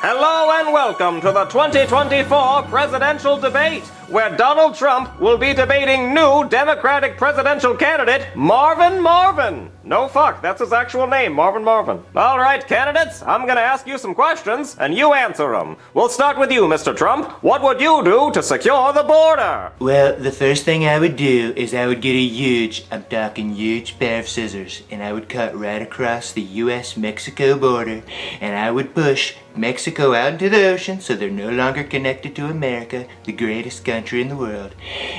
Hello and welcome to the 2024 presidential debate. where Donald Trump will be debating new Democratic presidential candidate Marvin Marvin. No fuck, that's his actual name, Marvin Marvin. All right, candidates, I'm gonna ask you some questions, and you answer them. We'll start with you, Mr. Trump. What would you do to secure the border? Well, the first thing I would do is I would get a huge pair of scissors, and I would cut right across the U.S.-Mexico border, and I would push Mexico out into the ocean so they're no longer connected to America, the greatest country in the world.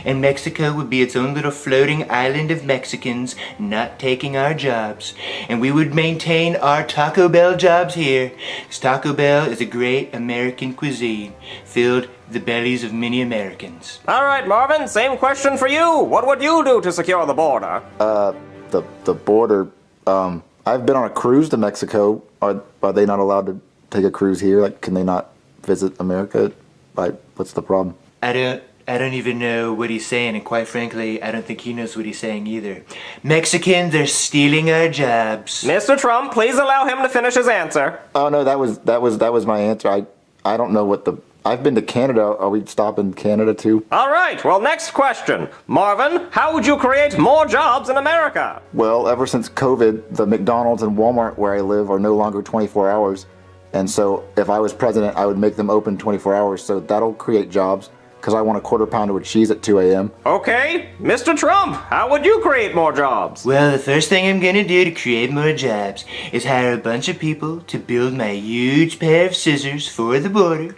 And Mexico would be its own little floating island of Mexicans not taking our jobs. And we would maintain our Taco Bell jobs here, because Taco Bell is a great American cuisine, filled the bellies of many Americans. All right, Marvin, same question for you. What would you do to secure the border? The border, I've been on a cruise to Mexico. Are they not allowed to take a cruise here? Like, can they not visit America? What's the problem? I don't even know what he's saying, and quite frankly, I don't think he knows what he's saying either. Mexicans are stealing our jobs. Mr. Trump, please allow him to finish his answer. Oh no, that was my answer. I don't know what the. I've been to Canada. Are we stopping Canada too? All right, well, next question. Marvin, how would you create more jobs in America? Well, ever since COVID, the McDonald's and Walmart where I live are no longer 24 hours. And so if I was president, I would make them open 24 hours. So that'll create jobs, because I want a quarter pounder with cheese at 2 a.m. Okay, Mr. Trump, how would you create more jobs? Well, the first thing I'm gonna do to create more jobs is hire a bunch of people to build my huge pair of scissors for the border.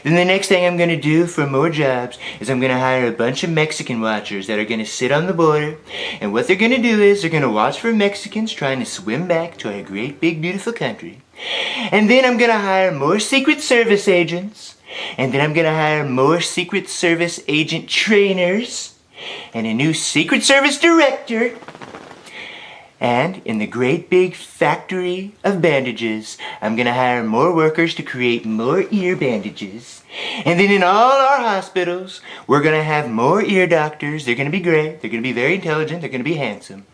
Then the next thing I'm gonna do for more jobs is I'm gonna hire a bunch of Mexican watchers that are gonna sit on the border, and what they're gonna do is they're gonna watch for Mexicans trying to swim back to our great big beautiful country. And then I'm gonna hire more Secret Service agents, and then I'm gonna hire more Secret Service agent trainers, and a new Secret Service director. And in the great big factory of bandages, I'm gonna hire more workers to create more ear bandages. And then in all our hospitals, we're gonna have more ear doctors. They're gonna be great. They're gonna be very intelligent. They're gonna be handsome.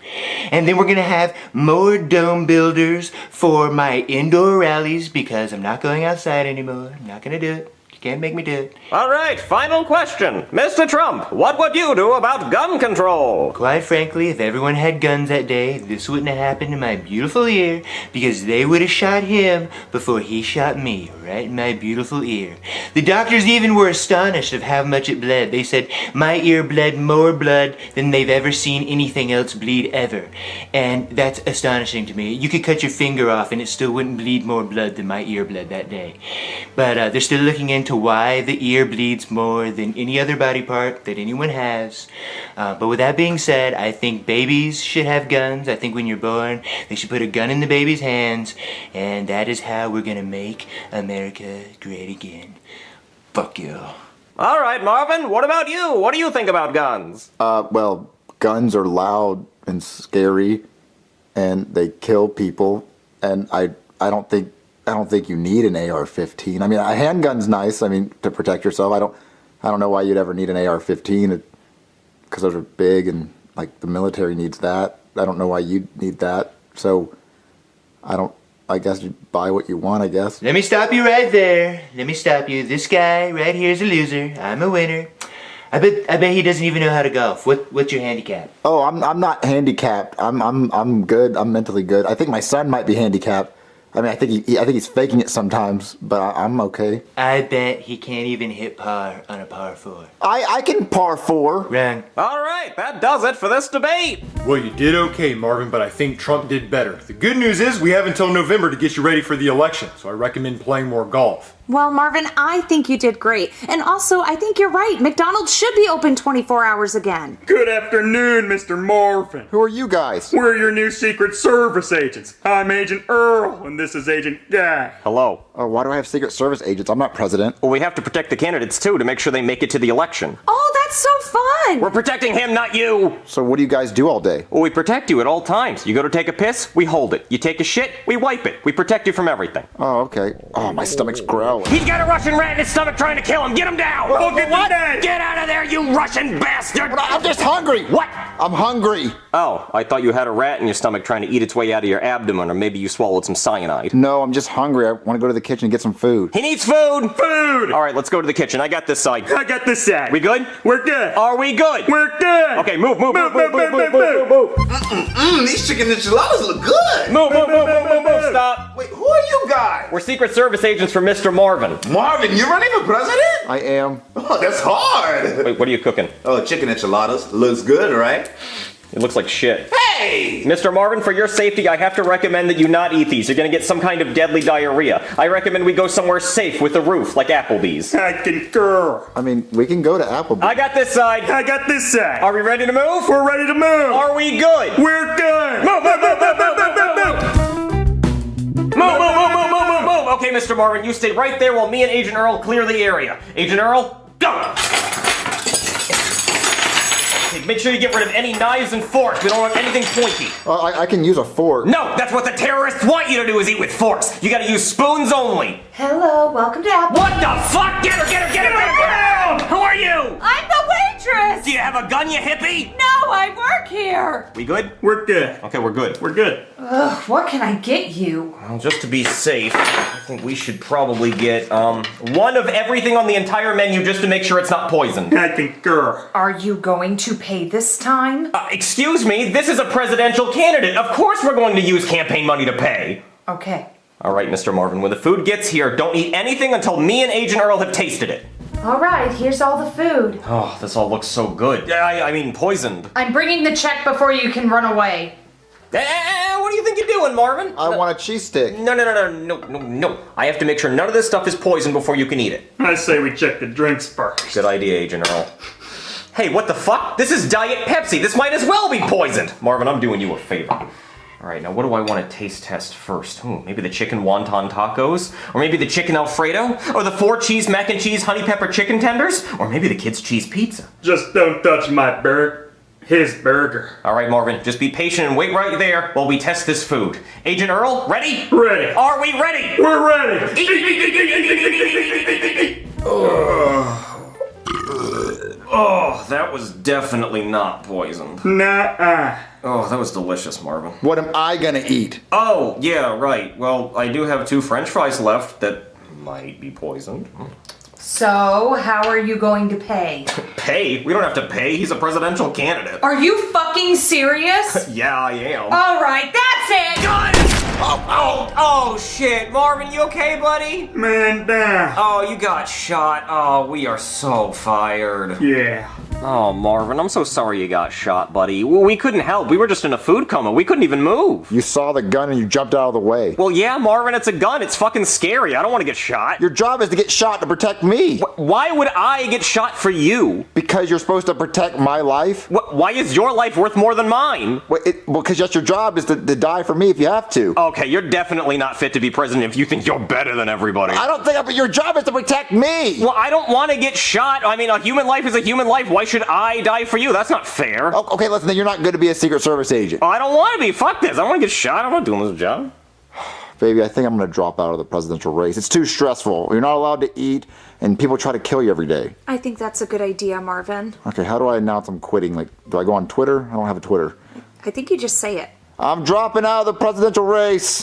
And then we're gonna have more dome builders for my indoor rallies, because I'm not going outside anymore. I'm not gonna do it. Can't make me do it. All right, final question. Mr. Trump, what would you do about gun control? Quite frankly, if everyone had guns that day, this wouldn't have happened to my beautiful ear, because they would have shot him before he shot me, right in my beautiful ear. The doctors even were astonished of how much it bled. They said my ear bled more blood than they've ever seen anything else bleed ever. And that's astonishing to me. You could cut your finger off and it still wouldn't bleed more blood than my ear bled that day. But they're still looking into why the ear bleeds more than any other body part that anyone has. But with that being said, I think babies should have guns. I think when you're born, they should put a gun in the baby's hands, and that is how we're gonna make America great again. Fuck you. All right, Marvin, what about you? What do you think about guns? Well, guns are loud and scary, and they kill people, and I don't think you need an AR-15. I mean, a handgun's nice. I mean, to protect yourself. I don't know why you'd ever need an AR-15, because those are big, and like the military needs that. I don't know why you need that. So, I guess you buy what you want, I guess. Let me stop you right there. Let me stop you. This guy right here is a loser. I'm a winner. I bet he doesn't even know how to golf. What's your handicap? Oh, I'm not handicapped. I'm good. I'm mentally good. I think my son might be handicapped. I mean, I think he's faking it sometimes, but I'm okay. I bet he can't even hit par on a par 4. I can par 4. Wrong. All right, that does it for this debate. Well, you did okay, Marvin, but I think Trump did better. The good news is we have until November to get you ready for the election, so I recommend playing more golf. Well, Marvin, I think you did great. And also, I think you're right. McDonald's should be open 24 hours again. Good afternoon, Mr. Marvin. Who are you guys? We're your new Secret Service agents. I'm Agent Earl, and this is Agent Guy. Hello. Oh, why do I have Secret Service agents? I'm not president. Well, we have to protect the candidates, too, to make sure they make it to the election. Oh, that's That's so fun! We're protecting him, not you! So what do you guys do all day? Well, we protect you at all times. You go to take a piss, we hold it. You take a shit, we wipe it. We protect you from everything. Oh, okay. Oh, my stomach's growling. He's got a Russian rat in his stomach trying to kill him. Get him down! What? Get out of there, you Russian bastard! I'm just hungry! What? I'm hungry! Oh, I thought you had a rat in your stomach trying to eat its way out of your abdomen, or maybe you swallowed some cyanide. No, I'm just hungry. I want to go to the kitchen and get some food. He needs food! Food! Alright, let's go to the kitchen. I got this side. I got this side. We good? We're good. Are we good? We're good. Okay, move. These chicken enchiladas look good. Move, stop. Wait, who are you guys? We're Secret Service agents for Mr. Marvin. Marvin, you're running for president? I am. Oh, that's hard. Wait, what are you cooking? Oh, chicken enchiladas. Looks good, right? It looks like shit. Hey! Mr. Marvin, for your safety, I have to recommend that you not eat these. You're gonna get some kind of deadly diarrhea. I recommend we go somewhere safe with a roof, like Applebee's. I concur. I mean, we can go to Applebee's. I got this side. I got this side. Are we ready to move? We're ready to move. Are we good? We're good. Move. Okay, Mr. Marvin, you stay right there while me and Agent Earl clear the area. Agent Earl, go! Okay, make sure you get rid of any knives and forks. We don't want anything pointy. I can use a fork. No, that's what the terrorists want you to do is eat with forks. You gotta use spoons only. Hello, welcome to Apple. What the fuck? Get her down! Who are you? I'm the waitress! Do you have a gun, you hippie? No, I work here! We good? We're good. Okay, we're good. We're good. Ugh, what can I get you? Well, just to be safe, I think we should probably get, one of everything on the entire menu just to make sure it's not poisoned. I concur. Are you going to pay this time? Excuse me, this is a presidential candidate. Of course we're going to use campaign money to pay. Okay. All right, Mr. Marvin, when the food gets here, don't eat anything until me and Agent Earl have tasted it. All right, here's all the food. Oh, this all looks so good. I mean, poisoned. I'm bringing the check before you can run away. What do you think you're doing, Marvin? I want a cheese stick. No. I have to make sure none of this stuff is poisoned before you can eat it. I say we check the drinks first. Good idea, Agent Earl. Hey, what the fuck? This is Diet Pepsi. This might as well be poisoned. Marvin, I'm doing you a favor. All right, now what do I want to taste test first? Maybe the chicken wonton tacos? Or maybe the chicken Alfredo? Or the 4-cheese mac and cheese honey pepper chicken tenders? Or maybe the kids' cheese pizza? Just don't touch my his burger. All right, Marvin, just be patient and wait right there while we test this food. Agent Earl, ready? Ready. Are we ready? We're ready. Oh, that was definitely not poisoned. Nuh-uh. Oh, that was delicious, Marvin. What am I gonna eat? Oh, yeah, right. Well, I do have 2 French fries left that might be poisoned. So, how are you going to pay? Pay? We don't have to pay. He's a presidential candidate. Are you fucking serious? Yeah, I am. All right, that's it! Gun! Oh, shit. Marvin, you okay, buddy? Man down. Oh, you got shot. Oh, we are so fired. Yeah. Oh, Marvin, I'm so sorry you got shot, buddy. We couldn't help. We were just in a food coma. We couldn't even move. You saw the gun and you jumped out of the way. Well, yeah, Marvin, it's a gun. It's fucking scary. I don't want to get shot. Your job is to get shot to protect me. Why would I get shot for you? Because you're supposed to protect my life. Why is your life worth more than mine? Well, because that's your job is to die for me if you have to. Okay, you're definitely not fit to be president if you think you're better than everybody. I don't think but your job is to protect me. Well, I don't want to get shot. I mean, a human life is a human life. Why should I die for you? That's not fair. Oh, okay, listen, then you're not good to be a Secret Service agent. Oh, I don't want to be. Fuck this. I want to get shot. I'm not doing this job. Baby, I think I'm going to drop out of the presidential race. It's too stressful. You're not allowed to eat, and people try to kill you every day. I think that's a good idea, Marvin. Okay, how do I announce I'm quitting? Like, do I go on Twitter? I don't have a Twitter. I think you just say it. I'm dropping out of the presidential race.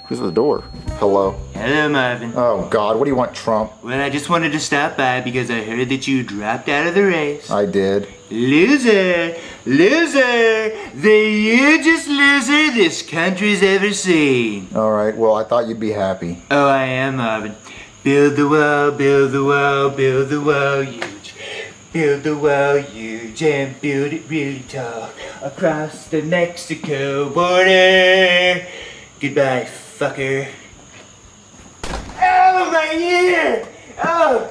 Who's at the door? Hello? Hello, Marvin. Oh, God, what do you want, Trump? Well, I just wanted to stop by because I heard that you dropped out of the race. I did. Loser! Loser! The hugest loser this country's ever seen. All right, well, I thought you'd be happy. Oh, I am, Marvin. Build the wall, build the wall, build the wall huge. Build the wall huge and build it really tall across the Mexico border. Goodbye, fucker. Oh, my ear! Oh!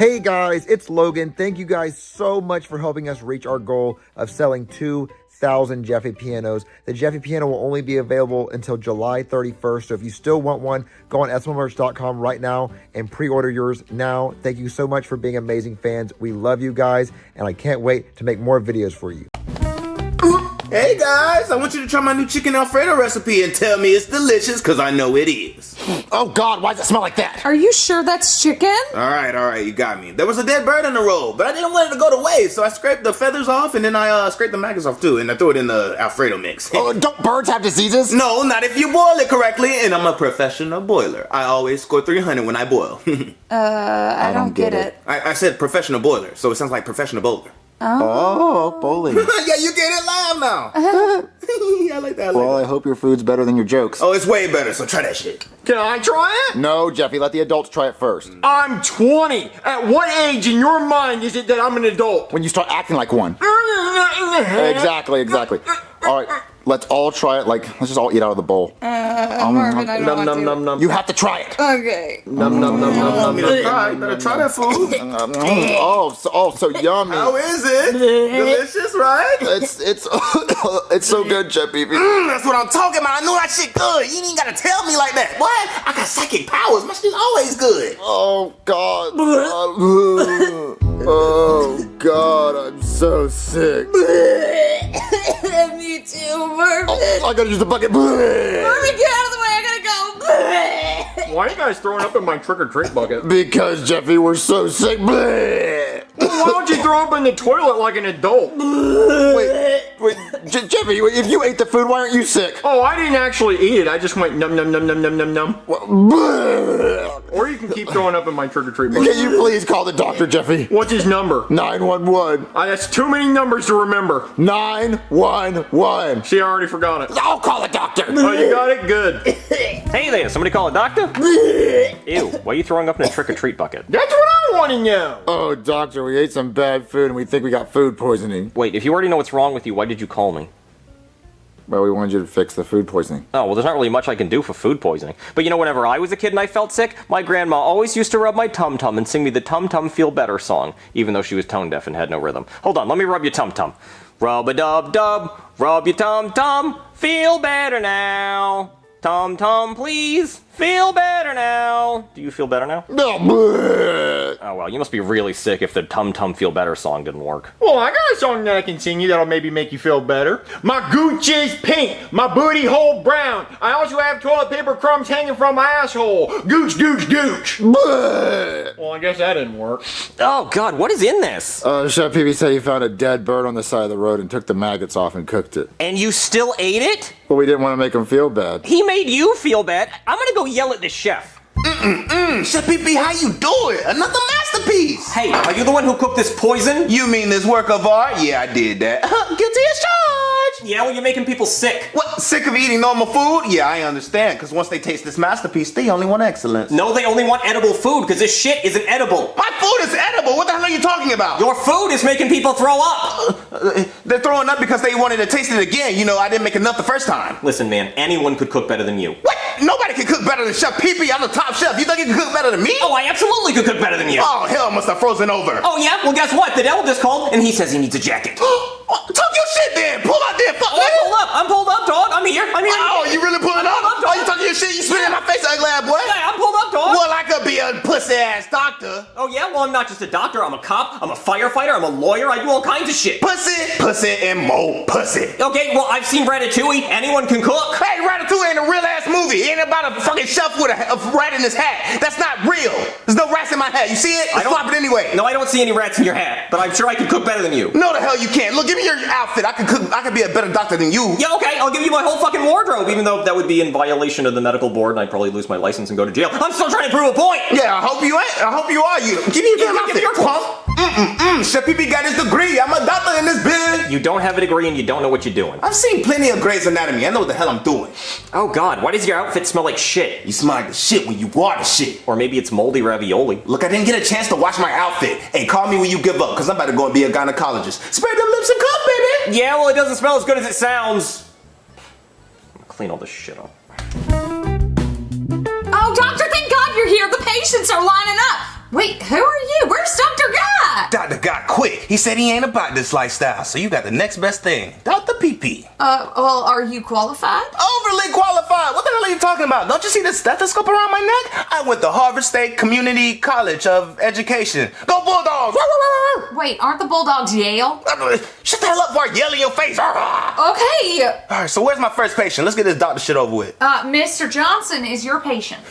Hey guys, it's Logan. Thank you guys so much for helping us reach our goal of selling 2,000 Jeffy pianos. The Jeffy piano will only be available until July 31st. So if you still want one, go on smlmerch.com right now and pre-order yours now. Thank you so much for being amazing fans. We love you guys, and I can't wait to make more videos for you. Hey guys, I want you to try my new chicken Alfredo recipe and tell me it's delicious, because I know it is. Oh God, why does it smell like that? Are you sure that's chicken? Alright, you got me. There was a dead bird in the roll, but I didn't want it to go to waste, so I scraped the feathers off, and then I scraped the maggots off too, and I threw it in the Alfredo mix. Oh, don't birds have diseases? No, not if you boil it correctly, and I'm a professional boiler. I always score 300 when I boil. I don't get it. I said professional boiler, so it sounds like professional bowler. Oh, bowling. Yeah, you get it live now. I like that. Well, I hope your food's better than your jokes. Oh, it's way better, so try that shit. Can I try it? No, Jeffy, let the adults try it first. I'm 20. At what age in your mind is it that I'm an adult? When you start acting like one. Exactly. All right, let's all try it. Let's just all eat out of the bowl. Marvin, I don't want to. You have to try it. Okay. Better try that food. So yummy. How is it? Delicious, right? It's so good, Jeffy. That's what I'm talking about. I know that shit good. You ain't gotta tell me like that. What? I got psychic powers. My shit's always good. Oh God. Oh God, I'm so sick. Me too, Marvin. I gotta use the bucket. Marvin, get out of the way. I gotta go. Why are you guys throwing up in my trick-or-treat bucket? Because, Jeffy, we're so sick. Why don't you throw up in the toilet like an adult? Wait, Jeffy, if you ate the food, why aren't you sick? Oh, I didn't actually eat it. I just went num num num num num num num. Or you can keep throwing up in my trick-or-treat bucket. Can you please call the doctor, Jeffy? What's his number? 911. That's too many numbers to remember. 911. See, I already forgot it. I'll call a doctor. Oh, you got it? Good. Hey there, somebody call a doctor? Ew, why are you throwing up in a trick-or-treat bucket? That's what I want to know. Oh, doctor, we ate some bad food and we think we got food poisoning. Wait, if you already know what's wrong with you, why did you call me? Well, we wanted you to fix the food poisoning. Oh, well, there's not really much I can do for food poisoning. But you know, whenever I was a kid and I felt sick, my grandma always used to rub my tum-tum and sing me the Tum-Tum Feel Better song, even though she was tone-deaf and had no rhythm. Hold on, let me rub your tum-tum. Rub-a-dub-dub, rub your tum-tum, feel better now. Tum-tum, please, feel better now. Do you feel better now? No. Oh, well, you must be really sick if the Tum-Tum Feel Better song didn't work. Well, I got a song that I can sing you that'll maybe make you feel better. My gooch is pink, my booty hole brown. I also have toilet paper crumbs hanging from my asshole. Gooch, gooch, gooch. Well, I guess that didn't work. Oh, God, what is in this? Chef Pee-Pee said he found a dead bird on the side of the road and took the maggots off and cooked it. And you still ate it? But we didn't want to make him feel bad. He made you feel bad. I'm gonna go yell at the chef. Chef Pee-Pee, how you doing? Another masterpiece. Hey, are you the one who cooked this poison? You mean this work of art? Yeah, I did that. Guilty as charged. Yeah, well, you're making people sick. What? Sick of eating normal food? Yeah, I understand. Because once they taste this masterpiece, they only want excellence. No, they only want edible food because this shit isn't edible. My food is edible. What the hell are you talking about? Your food is making people throw up. They're throwing up because they wanted to taste it again. You know, I didn't make enough the first time. Listen, man, anyone could cook better than you. What? Nobody can cook better than Chef Pee-Pee. I'm the top chef. You think you can cook better than me? Oh, I absolutely could cook better than you. Oh, hell must have frozen over. Oh, yeah? Well, guess what? The devil just called, and he says he needs a jacket. Talk your shit then. Pull out there. Fuck, I'm pulled up, dog. I'm here. Oh, you really pulling up? Oh, you talking your shit? You spitting in my face, ugly ass boy? Yeah, I'm pulled up, dog. Well, I could be a pussy ass doctor. Oh, yeah? Well, I'm not just a doctor. I'm a cop. I'm a firefighter. I'm a lawyer. I do all kinds of shit. Pussy, and more pussy. Okay, well, I've seen Ratatouille. Anyone can cook. Hey, Ratatouille ain't a real ass movie. It ain't about a fucking chef with a rat in his hat. That's not real. There's no rats in my hat. You see it? It's flopping anyway. No, I don't see any rats in your hat, but I'm sure I can cook better than you. No, the hell you can't. Look, give me your outfit. I could be a better doctor than you. Yeah, okay, I'll give you my whole fucking wardrobe, even though that would be in violation of the medical board and I'd probably lose my license and go to jail. I'm still trying to prove a point! Yeah, I hope you ain't. I hope you are. You give me your damn outfit. Your clothes. Chef Pee-Pee got his degree. I'm a doctor in this bitch. You don't have a degree and you don't know what you're doing. I've seen plenty of Grey's Anatomy. I know what the hell I'm doing. Oh God, why does your outfit smell like shit? You smell like the shit when you water shit. Or maybe it's moldy ravioli. Look, I didn't get a chance to wash my outfit. Hey, call me when you give up, because I'm about to go and be a gynecologist. Spread them lips and cup, baby. Yeah, well, it doesn't smell as good as it sounds. Clean all this shit up. Oh, doctor, thank God you're here. The patients are lining up. Wait, who are you? Where's Dr. Guy? Dr. Guy quit. He said he ain't about this lifestyle, so you got the next best thing. Dr. PP. Well, are you qualified? Overly qualified. What the hell are you talking about? Don't you see the stethoscope around my neck? I went to Harvard State Community College of Education. Go Bulldogs! Wait, aren't the Bulldogs Yale? Shut the hell up before I yell in your face. Okay. Alright, so where's my first patient? Let's get this doctor shit over with. Mr. Johnson is your patient.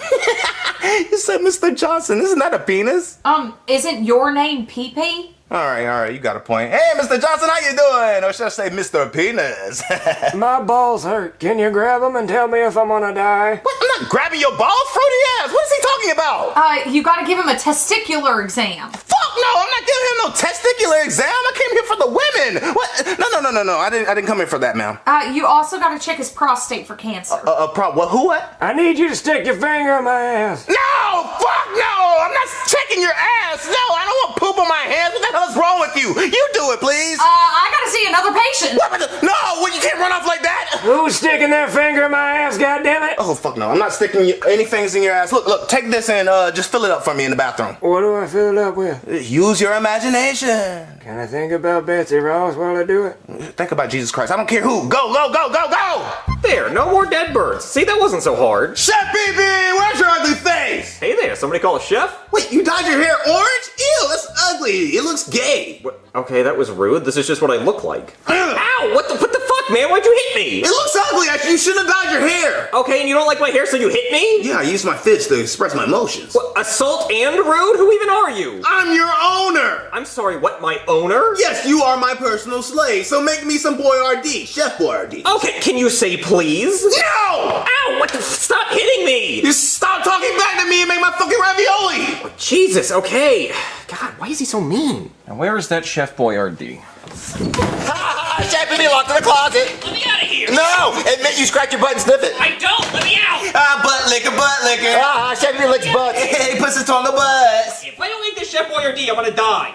You said Mr. Johnson. Isn't that a penis? Isn't your name PP? Alright, you got a point. Hey, Mr. Johnson, how you doing? Or should I say Mr. Penis? My balls hurt. Can you grab them and tell me if I'm gonna die? What? I'm not grabbing your balls, fruity ass. What is he talking about? You gotta give him a testicular exam. Fuck no, I'm not giving him no testicular exam. I came here for the women. What? No. I didn't come here for that, ma'am. You also gotta check his prostate for cancer. What? I need you to stick your finger in my ass. No! Fuck no! I'm not checking your ass. No, I don't want poop on my hands. What the hell is wrong with you? You do it, please. I gotta see another patient. No, well, you can't run off like that. Who's sticking their finger in my ass, goddammit? Oh, fuck no. I'm not sticking any fingers in your ass. Look, take this and just fill it up for me in the bathroom. What do I fill it up with? Use your imagination. Can I think about Betsy Ross while I do it? Think about Jesus Christ. I don't care who. Go! There, no more dead birds. See, that wasn't so hard. Chef BB, where's your ugly face? Hey there, somebody call a chef? Wait, you dyed your hair orange? Ew, that's ugly. It looks gay. What? Okay, that was rude. This is just what I look like. Ow! What the fuck, man? Why'd you hit me? It looks ugly. You shouldn't have dyed your hair. Okay, and you don't like my hair, so you hit me? Yeah, I used my fists to express my emotions. What, assault and rude? Who even are you? I'm your owner. I'm sorry, what, my owner? Yes, you are my personal slave, so make me some Boyardee, Chef Boyardee. Okay, can you say please? No! Ow! What the stop hitting me! You stop talking back to me and make my fucking ravioli! Oh, Jesus, okay. God, why is he so mean? Now where is that Chef Boyardee? Chef, be locked in the closet. Let me out of here. No! Admit you scratch your butt and sniff it. I don't. Let me out. Butt licker. Chef, be licks butts. Hey, pussy on the butts. If I don't eat this Chef Boyardee, I'm gonna die.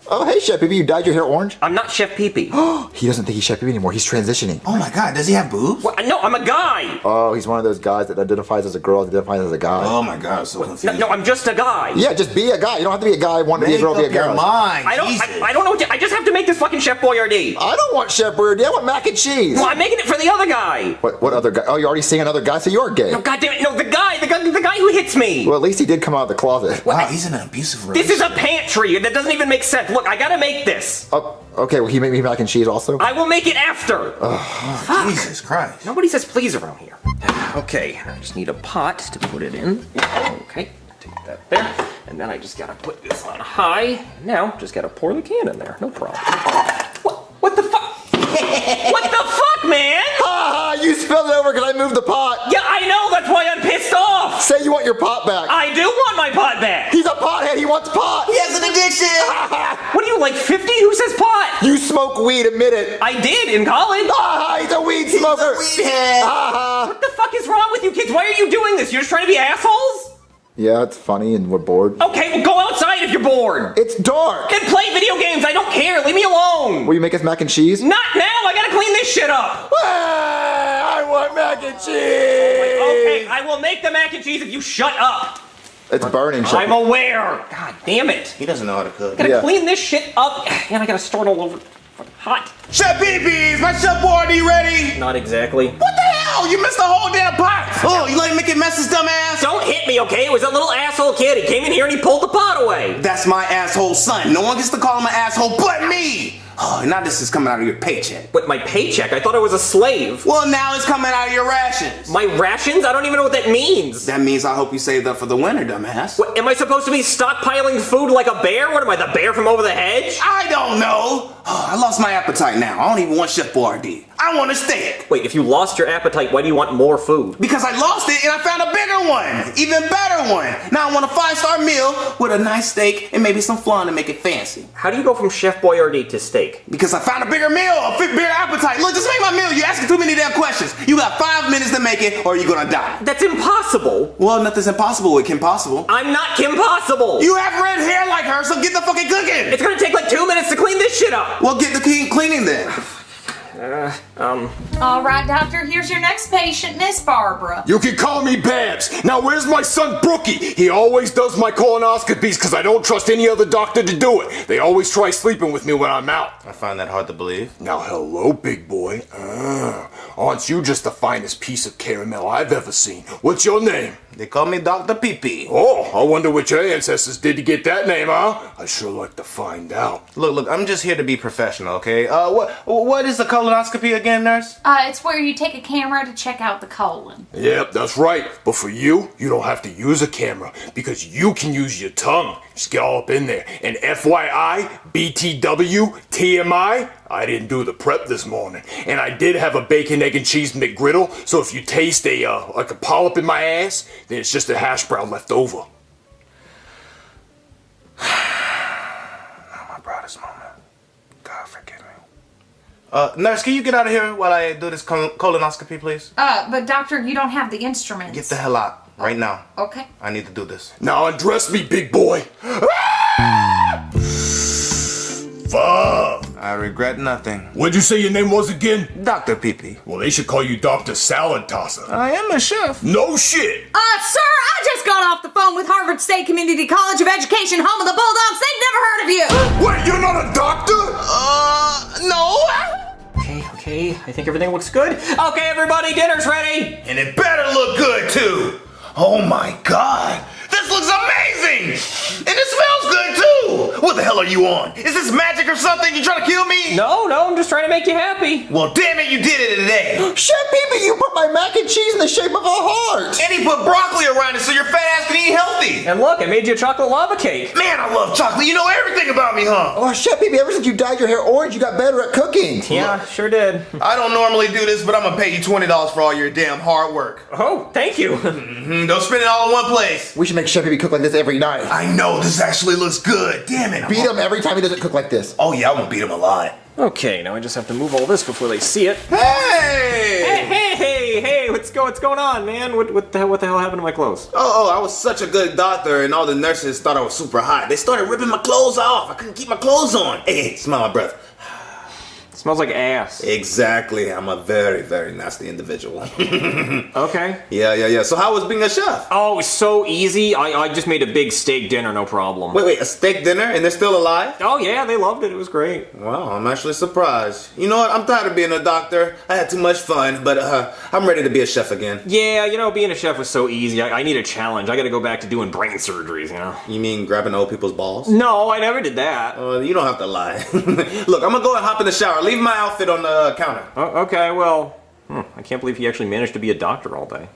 Oh, hey, Chef Pee-Pee, you dyed your hair orange? I'm not Chef Pee-Pee. He doesn't think he's Chef Pee-Pee anymore. He's transitioning. Oh my God, does he have boobs? What? No, I'm a guy. Oh, he's one of those guys that identifies as a girl, identifies as a guy. Oh my God, I'm so confused. No, I'm just a guy. Yeah, just be a guy. You don't have to be a guy wanting to be a girl, be a girl. Mind. I don't know. I just have to make this fucking Chef Boyardee. I don't want Chef Boyardee. I want mac and cheese. Well, I'm making it for the other guy. What other guy? Oh, you're already seeing another guy, so you're gay. No, goddammit, no, the guy who hits me. Well, at least he did come out of the closet. Wow, he's in an abusive relationship. This is a pantry. That doesn't even make sense. Look, I gotta make this. Oh, okay, well, he made me mac and cheese also? I will make it after. Oh, Jesus Christ. Nobody says please around here. Okay, I just need a pot to put it in. Okay, take that there. And then I just gotta put this on high. Now, just gotta pour the can in there. No problem. What the fuck? What the fuck, man? You spilled it over because I moved the pot. Yeah, I know. That's why I'm pissed off. Say you want your pot back. I do want my pot back. He's a pothead. He wants pot. He has an addiction. What are you, like 50? Who says pot? You smoke weed, admit it. I did in college. He's a weed smoker. He's a weed head. What the fuck is wrong with you kids? Why are you doing this? You're just trying to be assholes? Yeah, it's funny and we're bored. Okay, well go outside if you're bored. It's dark. Then play video games. I don't care. Leave me alone. Will you make us mac and cheese? Not now. I gotta clean this shit up. I want mac and cheese. Okay, I will make the mac and cheese if you shut up. It's burning. I'm aware. God damn it. He doesn't know how to cook. I gotta clean this shit up. And I gotta store it all over. Hot. Chef BB, is my Chef Boyardee ready? Not exactly. What the hell? You missed the whole damn pot. Oh, you let Mickey mess his dumb ass? Don't hit me, okay? It was a little asshole kid. He came in here and he pulled the pot away. That's my asshole son. No one gets to call him an asshole but me. Oh, now this is coming out of your paycheck. But my paycheck? I thought I was a slave. Well, now it's coming out of your rations. My rations? I don't even know what that means. That means I hope you saved up for the winter, dumbass. What, am I supposed to be stockpiling food like a bear? What am I, the bear from over the hedge? I don't know. Oh, I lost my appetite now. I don't even want Chef Boyardee. I want a steak. Wait, if you lost your appetite, why do you want more food? Because I lost it and I found a bigger one. Even better one. Now I want a 5-star meal with a nice steak and maybe some flan to make it fancy. How do you go from Chef Boyardee to steak? Because I found a bigger meal, a bigger appetite. Look, just make my meal. You're asking too many damn questions. You got 5 minutes to make it or you're gonna die. That's impossible. Well, nothing's impossible with Kim Possible. I'm not Kim Possible. You have red hair like her, so get the fucking cooking. It's gonna take like 2 minutes to clean this shit up. Well, get the cleaning then. All right, doctor, here's your next patient, Miss Barbara. You can call me Babs. Now where's my son Brookie? He always does my colonoscopies because I don't trust any other doctor to do it. They always try sleeping with me when I'm out. I find that hard to believe. Now hello, big boy. Aren't you just the finest piece of caramel I've ever seen? What's your name? They call me Dr. Pee-Pee. Oh, I wonder what your ancestors did to get that name, huh? I sure like to find out. Look, I'm just here to be professional, okay? What is the colonoscopy again, nurse? It's where you take a camera to check out the colon. Yep, that's right. But for you don't have to use a camera because you can use your tongue. Just get all up in there. And FYI, BTW, TMI, I didn't do the prep this morning. And I did have a bacon, egg, and cheese McGriddle, so if you taste like a polyp in my ass, then it's just a hash brown left over. Not my proudest moment. God forgive me. Nurse, can you get out of here while I do this colonoscopy, please? But doctor, you don't have the instruments. Get the hell out. Right now. Okay. I need to do this. Now undress me, big boy. Fuck. I regret nothing. What'd you say your name was again? Dr. Pee-Pee. Well, they should call you Dr. Salad Tosser. I am a chef. No shit. Sir, I just got off the phone with Harvard State Community College of Education, home of the Bulldogs. They've never heard of you. Wait, you're not a doctor? No. Okay, I think everything looks good. Okay, everybody, dinner's ready. And it better look good, too. Oh my God. This looks amazing! And it smells good too! What the hell are you on? Is this magic or something? You trying to kill me? No, I'm just trying to make you happy. Well, damn it, you did it today! Chef Pee-Pee, you put my mac and cheese in the shape of a heart! And he put broccoli around it so your fat ass can eat healthy! And look, I made you a chocolate lava cake. Man, I love chocolate. You know everything about me, huh? Oh, Chef Pee-Pee, ever since you dyed your hair orange, you got better at cooking. Yeah, sure did. I don't normally do this, but I'm gonna pay you $20 for all your damn hard work. Oh, thank you. Don't spend it all in one place. We should make Chef Pee-Pee cook like this every night. I know, this actually looks good. Damn it. Beat him every time he doesn't cook like this. Oh yeah, I'm gonna beat him a lot. Okay, now I just have to move all this before they see it. Hey! Hey, what's going on, man? What the hell happened to my clothes? Oh, I was such a good doctor and all the nurses thought I was super hot. They started ripping my clothes off. I couldn't keep my clothes on. Hey, smell my breath. Smells like ass. Exactly. I'm a very, very nasty individual. Okay. Yeah. So how was being a chef? Oh, it's so easy. I just made a big steak dinner, no problem. Wait, a steak dinner and they're still alive? Oh, yeah, they loved it. It was great. Wow, I'm actually surprised. You know what? I'm tired of being a doctor. I had too much fun, but I'm ready to be a chef again. Yeah, being a chef was so easy. I need a challenge. I gotta go back to doing brain surgeries, You mean grabbing old people's balls? No, I never did that. You don't have to lie. Look, I'm gonna go and hop in the shower. Leave my outfit on the counter. Okay, well, I can't believe he actually managed to be a doctor all day.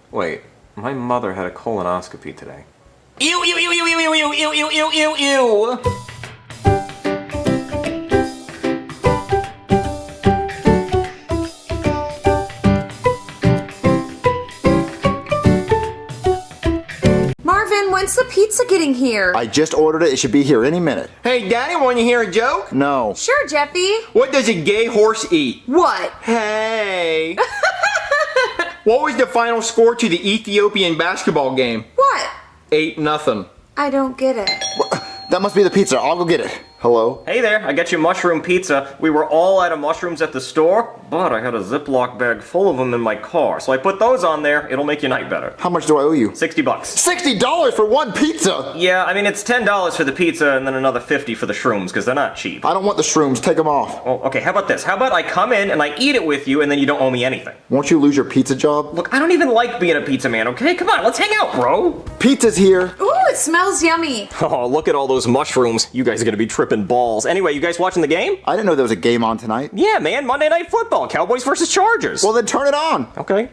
Wait, my mother had a colonoscopy today. Ew. Marvin, when's the pizza getting here? I just ordered it. It should be here any minute. Hey, Daddy, want to hear a joke? No. Sure, Jeffy. What does a gay horse eat? What? Hey. What was the final score to the Ethiopian basketball game? What? 8-0. I don't get it. That must be the pizza. I'll go get it. Hello? Hey there, I got you mushroom pizza. We were all out of mushrooms at the store, but I had a Ziploc bag full of them in my car, so I put those on there. It'll make your night better. How much do I owe you? $60. $60 for one pizza? Yeah, I mean, it's $10 for the pizza and then another $50 for the shrooms, because they're not cheap. I don't want the shrooms. Take them off. Oh, okay, how about this? How about I come in and I eat it with you and then you don't owe me anything? Won't you lose your pizza job? Look, I don't even like being a pizza man, okay? Come on, let's hang out, bro. Pizza's here. Ooh, it smells yummy. Oh, look at all those mushrooms. You guys are gonna be tripping balls. Anyway, you guys watching the game? I didn't know there was a game on tonight. Yeah, man, Monday Night Football. Cowboys versus Chargers. Well, then turn it on. Okay.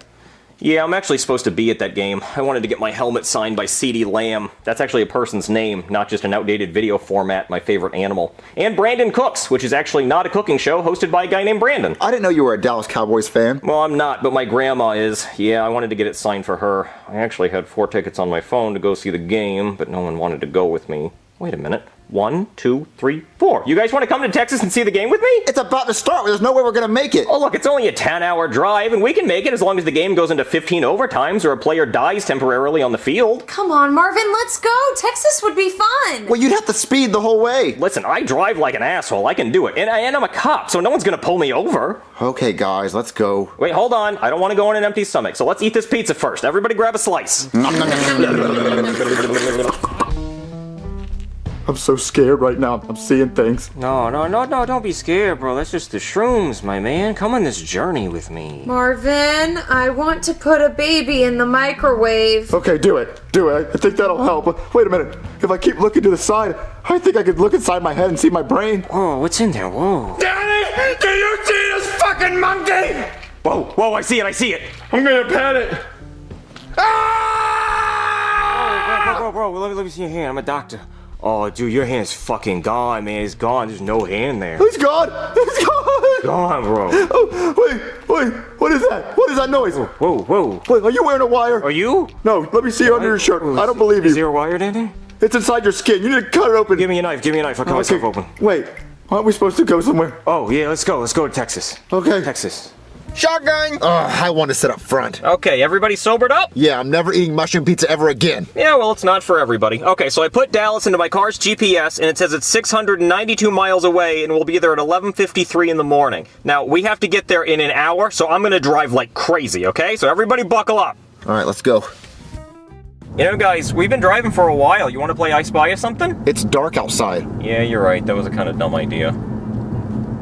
Yeah, I'm actually supposed to be at that game. I wanted to get my helmet signed by C.D. Lamb. That's actually a person's name, not just an outdated video format, my favorite animal. And Brandon Cooks, which is actually not a cooking show hosted by a guy named Brandon. I didn't know you were a Dallas Cowboys fan. Well, I'm not, but my grandma is. Yeah, I wanted to get it signed for her. I actually had 4 tickets on my phone to go see the game, but no one wanted to go with me. Wait a minute. 1, 2, 3, 4. You guys want to come to Texas and see the game with me? It's about to start. There's no way we're going to make it. Oh, look, it's only a 10-hour drive, and we can make it as long as the game goes into 15 overtimes or a player dies temporarily on the field. Come on, Marvin, let's go. Texas would be fun. Well, you'd have to speed the whole way. Listen, I drive like an asshole. I can do it. And I'm a cop, so no one's going to pull me over. Okay, guys, let's go. Wait, hold on. I don't want to go on an empty stomach, so let's eat this pizza first. Everybody grab a slice. I'm so scared right now. I'm seeing things. No, don't be scared, bro. That's just the shrooms, my man. Come on this journey with me. Marvin, I want to put a baby in the microwave. Okay, do it. Do it. I think that'll help. Wait a minute. If I keep looking to the side, I think I could look inside my head and see my brain. Whoa, what's in there? Whoa. Daddy, do you see this fucking monkey? Whoa, I see it. I'm gonna pet it. Bro, let me see your hand. I'm a doctor. Oh, dude, your hand's fucking gone, man. It's gone. There's no hand there. It's gone. It's gone. Gone, bro. Oh, wait. What is that? What is that noise? Whoa. Wait, are you wearing a wire? Are you? No, let me see you under your shirt. I don't believe you. Is there a wire down there? It's inside your skin. You need to cut it open. Give me a knife. I'll cut myself open. Wait, aren't we supposed to go somewhere? Oh, yeah, let's go. Let's go to Texas. Okay. Texas. Shotgun! I want to sit up front. Okay, everybody sobered up? Yeah, I'm never eating mushroom pizza ever again. Yeah, well, it's not for everybody. Okay, so I put Dallas into my car's GPS, and it says it's 692 miles away, and we'll be there at 11:53 in the morning. Now, we have to get there in an hour, so I'm gonna drive like crazy, okay? So everybody buckle up. All right, let's go. You know, guys, we've been driving for a while. You want to play I Spy or something? It's dark outside. Yeah, you're right. That was a kind of dumb idea.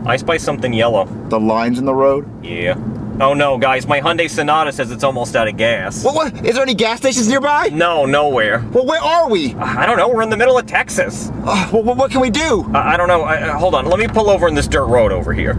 I spy something yellow. The lines in the road? Yeah. Oh no, guys, my Hyundai Sonata says it's almost out of gas. What? Is there any gas stations nearby? No, nowhere. Well, where are we? I don't know. We're in the middle of Texas. Well, what can we do? I don't know. Hold on. Let me pull over in this dirt road over here.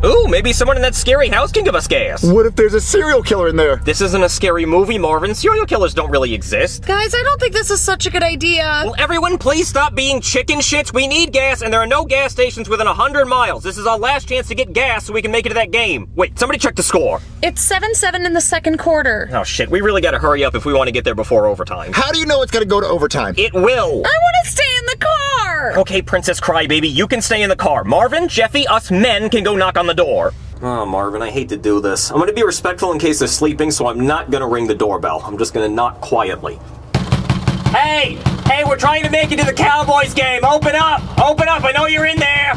Ooh, maybe someone in that scary house can give us gas. What if there's a serial killer in there? This isn't a scary movie, Marvin. Serial killers don't really exist. Guys, I don't think this is such a good idea. Well, everyone, please stop being chicken shits. We need gas, and there are no gas stations within 100 miles. This is our last chance to get gas so we can make it to that game. Wait, somebody check the score. It's 7-7 in the second quarter. Oh, shit. We really gotta hurry up if we want to get there before overtime. How do you know it's gonna go to overtime? It will. I want to stay in the car. Okay, Princess Crybaby, you can stay in the car. Marvin, Jeffy, us men can go knock on the door. Oh, Marvin, I hate to do this. I'm gonna be respectful in case they're sleeping, so I'm not gonna ring the doorbell. I'm just gonna knock quietly. Hey, we're trying to make it to the Cowboys game. Open up, I know you're in there.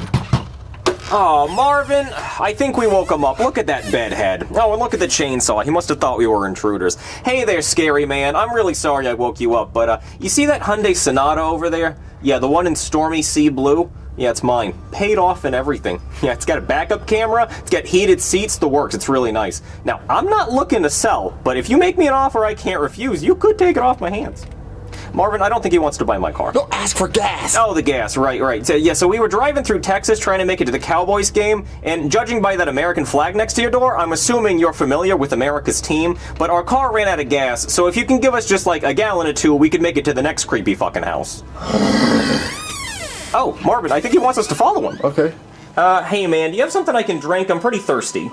Oh, Marvin, I think we woke him up. Look at that bedhead. Oh, and look at the chainsaw. He must have thought we were intruders. Hey there, scary man. I'm really sorry I woke you up, but you see that Hyundai Sonata over there? Yeah, the one in stormy sea blue? Yeah, it's mine. Paid off and everything. Yeah, it's got a backup camera, it's got heated seats, the works. It's really nice. Now, I'm not looking to sell, but if you make me an offer I can't refuse, you could take it off my hands. Marvin, I don't think he wants to buy my car. No, ask for gas. Oh, the gas, right. So we were driving through Texas trying to make it to the Cowboys game, and judging by that American flag next to your door, I'm assuming you're familiar with America's team, but our car ran out of gas, so if you can give us just like a gallon or two, we could make it to the next creepy fucking house. Oh, Marvin, I think he wants us to follow him. Okay. Hey man, do you have something I can drink? I'm pretty thirsty.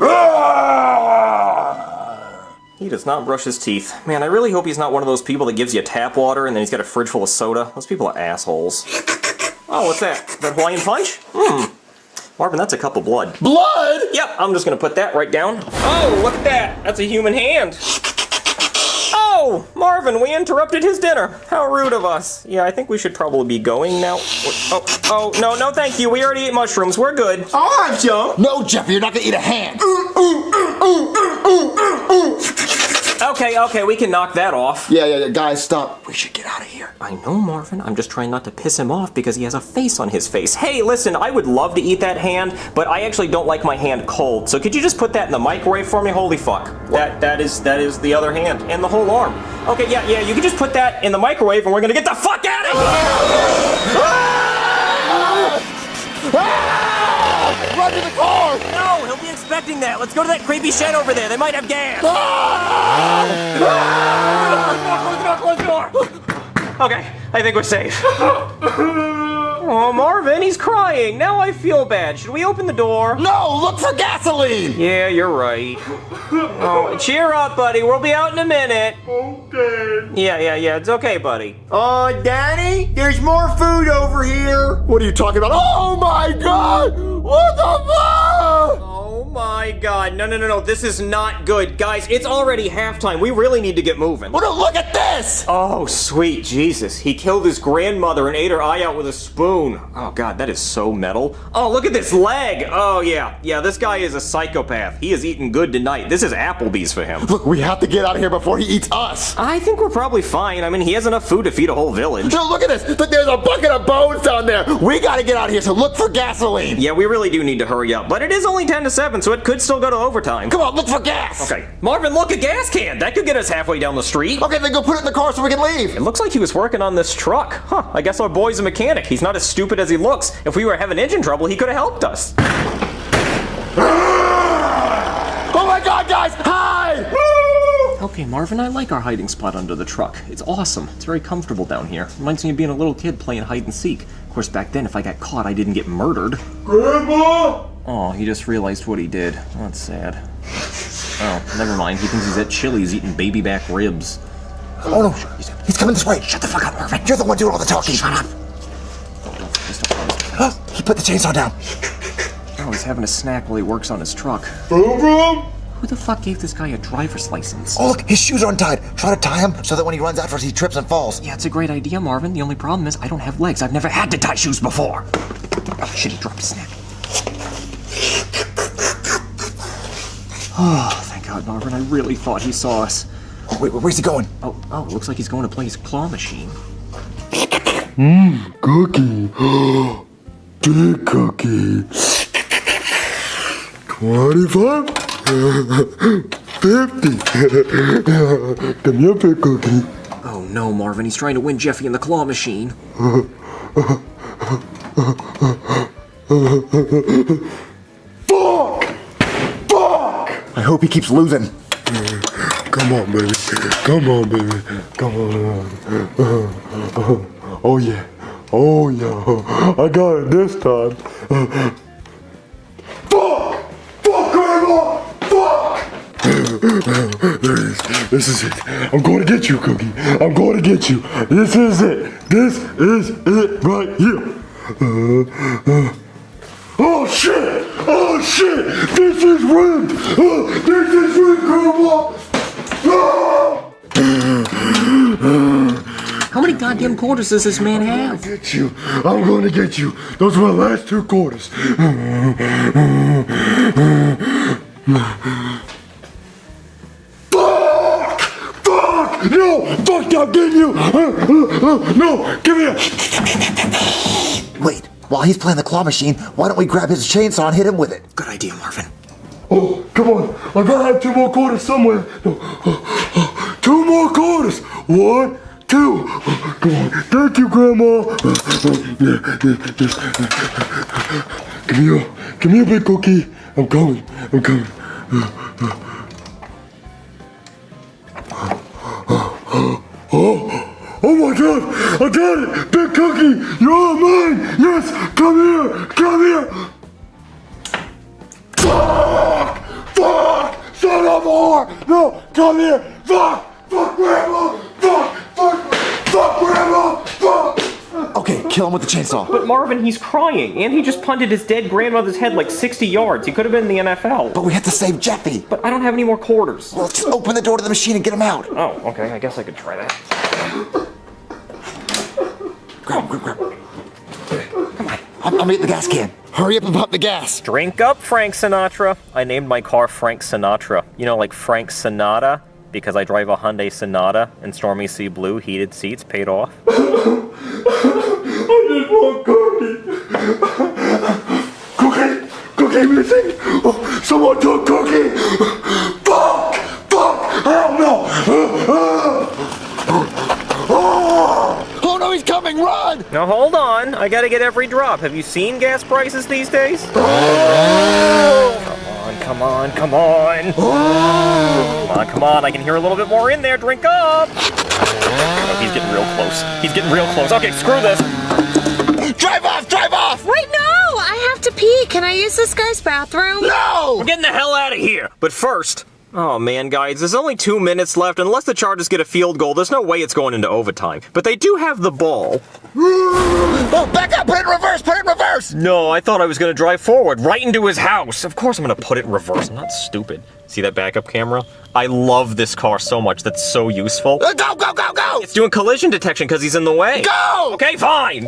He does not brush his teeth. Man, I really hope he's not one of those people that gives you tap water and then he's got a fridge full of soda. Those people are assholes. Oh, what's that? That Hawaiian punch? Marvin, that's a cup of blood. Blood? Yep, I'm just gonna put that right down. Oh, look at that. That's a human hand. Oh, Marvin, we interrupted his dinner. How rude of us. Yeah, I think we should probably be going now. Oh, no, thank you. We already ate mushrooms. We're good. All right, Joe. No, Jeffy, you're not gonna eat a hand. Okay, we can knock that off. Yeah, guys, stop. We should get out of here. I know, Marvin. I'm just trying not to piss him off because he has a face on his face. Hey, listen, I would love to eat that hand, but I actually don't like my hand cold. So could you just put that in the microwave for me? Holy fuck. That is the other hand and the whole arm. Okay, yeah, you can just put that in the microwave and we're gonna get the fuck out of here! Run to the car! No, he'll be expecting that. Let's go to that creepy shed over there. They might have gas. Close the door. Okay, I think we're safe. Oh, Marvin, he's crying. Now I feel bad. Should we open the door? No, look for gasoline! Yeah, you're right. Oh, cheer up, buddy. We'll be out in a minute. Okay. Yeah. It's okay, buddy. Danny, there's more food over here. What are you talking about? Oh my god! What the fuck? Oh my god. No. This is not good. Guys, it's already halftime. We really need to get moving. Well, no, look at this! Oh, sweet Jesus. He killed his grandmother and ate her eye out with a spoon. Oh god, that is so metal. Oh, look at this leg! Oh yeah, this guy is a psychopath. He is eating good tonight. This is Applebee's for him. Look, we have to get out of here before he eats us. I think we're probably fine. I mean, he has enough food to feed a whole village. No, look at this! Look, there's a bucket of bones down there! We gotta get out of here, so look for gasoline! Yeah, we really do need to hurry up, but it is only 10 to 7, so it could still go to overtime. Come on, look for gas! Okay. Marvin, look, a gas can! That could get us halfway down the street. Okay, then go put it in the car so we can leave! It looks like he was working on this truck. Huh, I guess our boy's a mechanic. He's not as stupid as he looks. If we were having engine trouble, he could have helped us. Oh my god, guys! Hi! Okay, Marvin, I like our hiding spot under the truck. It's awesome. It's very comfortable down here. Reminds me of being a little kid playing hide and seek. Of course, back then, if I got caught, I didn't get murdered. Grandma! Oh, he just realized what he did. Oh, that's sad. Oh, never mind. He thinks he's at Chili's eating baby back ribs. Oh no, he's coming this way. Shut the fuck up, Marvin. You're the one doing all the talking. Shut up. He put the chainsaw down. Oh, he's having a snack while he works on his truck. Vroom, vroom. Who the fuck gave this guy a driver's license? Oh, look, his shoes are untied. Try to tie him so that when he runs after us, he trips and falls. Yeah, it's a great idea, Marvin. The only problem is I don't have legs. I've never had to tie shoes before. Oh, shit, he dropped his snack. Oh, thank God, Marvin. I really thought he saw us. Wait, where's he going? Oh, looks like he's going to play his claw machine. Cookie. Big cookie. 25? 50. Give me a big cookie. Oh no, Marvin. He's trying to win Jeffy in the claw machine. Fuck! I hope he keeps losing. Come on, baby. Come on, baby. Come on. Oh, yeah. Oh, yeah. I got it this time. Fuck! Fuck, Grandma! Fuck! There it is. This is it. I'm going to get you, Cookie. I'm going to get you. This is it. This is it right here. Oh, shit! Oh, shit! This is rigged! This is rigged, Grandma! How many goddamn quarters does this man have? Get you. I'm going to get you. Those are my last 2 quarters. Fuck! Fuck! No! Fuck! I'm getting you! No! Give me a... Wait, while he's playing the claw machine, why don't we grab his chainsaw and hit him with it? Good idea, Marvin. Oh, come on. I gotta have 2 more quarters somewhere. 2 more quarters. 1, 2. Come on. Thank you, Grandma. Give me a big cookie. I'm coming. Oh my God! I got it! Big cookie! You're mine! Yes! Come here! Fuck! Son of a whore! No! Come here! Fuck! Fuck Grandma! Fuck Grandma! Fuck! Okay, kill him with the chainsaw. But Marvin, he's crying, and he just punted his dead grandmother's head like 60 yards. He could have been in the NFL. But we have to save Jeffy. But I don't have any more quarters. Well, just open the door to the machine and get him out. Oh, okay. I guess I could try that. Grab. Come on. I'm getting the gas can. Hurry up and pump the gas. Drink up, Frank Sinatra. I named my car Frank Sinatra. You know, like Frank Sinatra, because I drive a Hyundai Sonata and Stormy Sea Blue, heated seats, paid off. I just want cookie. Cookie missing. Oh, someone took cookie. Fuck. Hell no. Oh no, he's coming. Run. Now hold on. I gotta get every drop. Have you seen gas prices these days? Come on. Come on. I can hear a little bit more in there. Drink up. Oh, he's getting real close. Okay, screw this. Drive off. can I use this guy's bathroom? No! We're getting the hell out of here. But first... Oh man, guys, there's only 2 minutes left. Unless the Chargers get a field goal, there's no way it's going into overtime. But they do have the ball. Oh, back up! Put it in reverse! Put it in reverse! No, I thought I was gonna drive forward, right into his house. Of course I'm gonna put it in reverse. I'm not stupid. See that backup camera? I love this car so much. That's so useful. Go, go, go, go! It's doing collision detection because he's in the way. Go! Okay, fine.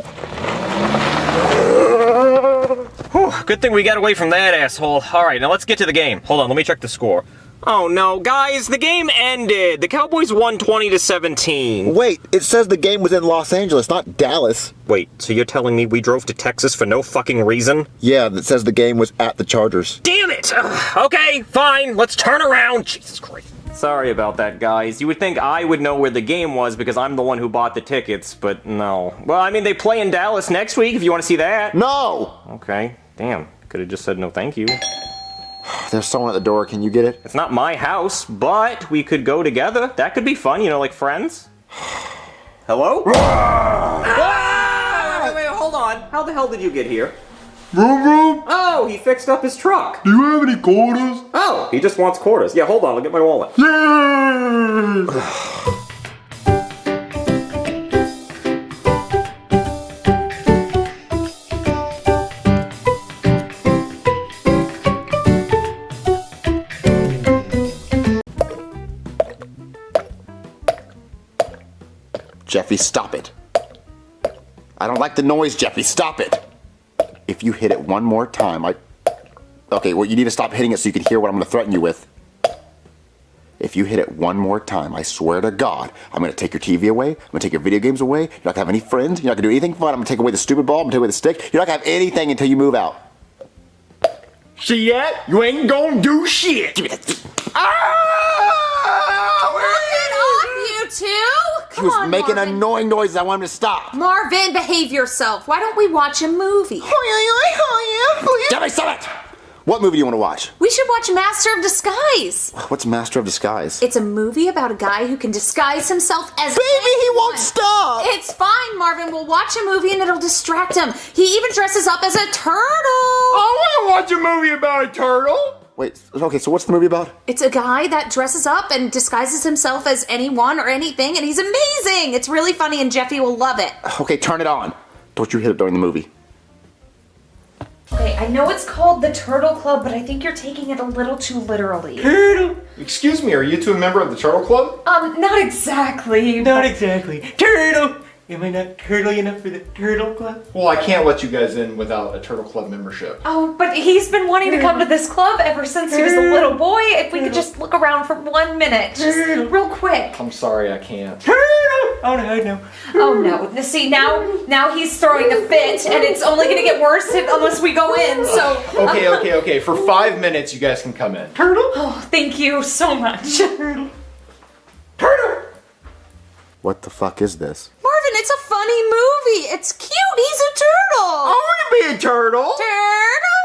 Whew, good thing we got away from that asshole. All right, now let's get to the game. Hold on, let me check the score. Oh no, guys, the game ended. The Cowboys won 20-17. Wait, it says the game was in Los Angeles, not Dallas. Wait, so you're telling me we drove to Texas for no fucking reason? Yeah, that says the game was at the Chargers. Damn it! Okay, fine, let's turn around. Jesus Christ. Sorry about that, guys. You would think I would know where the game was because I'm the one who bought the tickets, but no. Well, I mean, they play in Dallas next week if you want to see that. No! Okay, damn. Could have just said no thank you. There's someone at the door, can you get it? It's not my house, but we could go together. That could be fun, you know, like friends. Hello? Wait, hold on. How the hell did you get here? Vroom vroom. Oh, he fixed up his truck. Do you have any quarters? Oh, he just wants quarters. Yeah, hold on, I'll get my wallet. Yay! Jeffy, stop it. I don't like the noise, Jeffy. Stop it. If you hit it one more time, Okay, well, you need to stop hitting it so you can hear what I'm going to threaten you with. If you hit it one more time, I swear to God, I'm going to take your TV away. I'm going to take your video games away. You're not going to have any friends. You're not going to do anything fun. I'm going to take away the stupid ball. I'm going to take away the stick. You're not going to have anything until you move out. See that? You ain't gonna do shit. Give me that. You two? He was making annoying noises. I want him to stop. Marvin, behave yourself. Why don't we watch a movie? Oh, yeah, please. Jeffy, stop it. What movie do you want to watch? We should watch Master of Disguise. What's Master of Disguise? It's a movie about a guy who can disguise himself as he won't stop. It's fine, Marvin. We'll watch a movie and it'll distract him. He even dresses up as a turtle. I want to watch a movie about a turtle. Wait, okay, so what's the movie about? It's a guy that dresses up and disguises himself as anyone or anything, and he's amazing. It's really funny, and Jeffy will love it. Okay, turn it on. Don't you hit it during the movie. Okay, I know it's called the Turtle Club, but I think you're taking it a little too literally. Turtle. Excuse me, are you two a member of the Turtle Club? Not exactly. Not exactly. Turtle! Am I not turtly enough for the Turtle Club? Well, I can't let you guys in without a Turtle Club membership. Oh, but he's been wanting to come to this club ever since he was a little boy. If we could just look around for 1 minute, just real quick. I'm sorry, I can't. Oh no. Oh no! See now he's throwing a fit, and it's only gonna get worse unless we go in. So Okay. For 5 minutes, you guys can come in. Turtle. Oh, thank you so much. Turtle. What the fuck is this? Marvin, it's a funny movie. It's cute. He's a turtle. I want to be a turtle. Turtle.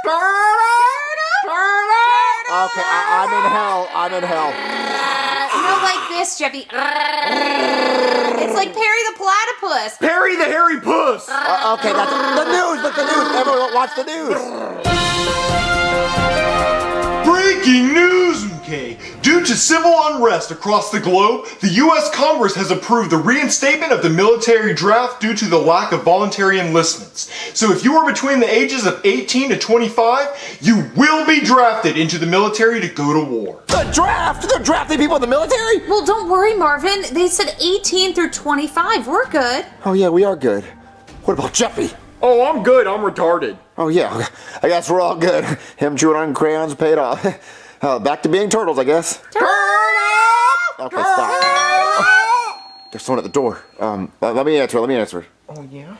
Okay, I'm in hell. I'm in hell. No, like this, Jeffy. It's like Perry the Platypus. Perry the Hairy Puss. Okay, that's the news. Look, the news. Everyone watch the news. Breaking news, okay? Due to civil unrest across the globe, the U.S. Congress has approved the reinstatement of the military draft due to the lack of voluntary enlistments. So if you are between the ages of 18 to 25, you will be drafted into the military to go to war. The draft? They're drafting people in the military? Well, don't worry, Marvin. They said 18 through 25. We're good. Oh yeah, we are good. What about Jeffy? Oh, I'm good. I'm retarded. Oh yeah, I guess we're all good. Him chewing on crayons paid off. Back to being turtles, I guess. Turtle! Okay, stop. There's someone at the door. Let me answer. Oh yeah,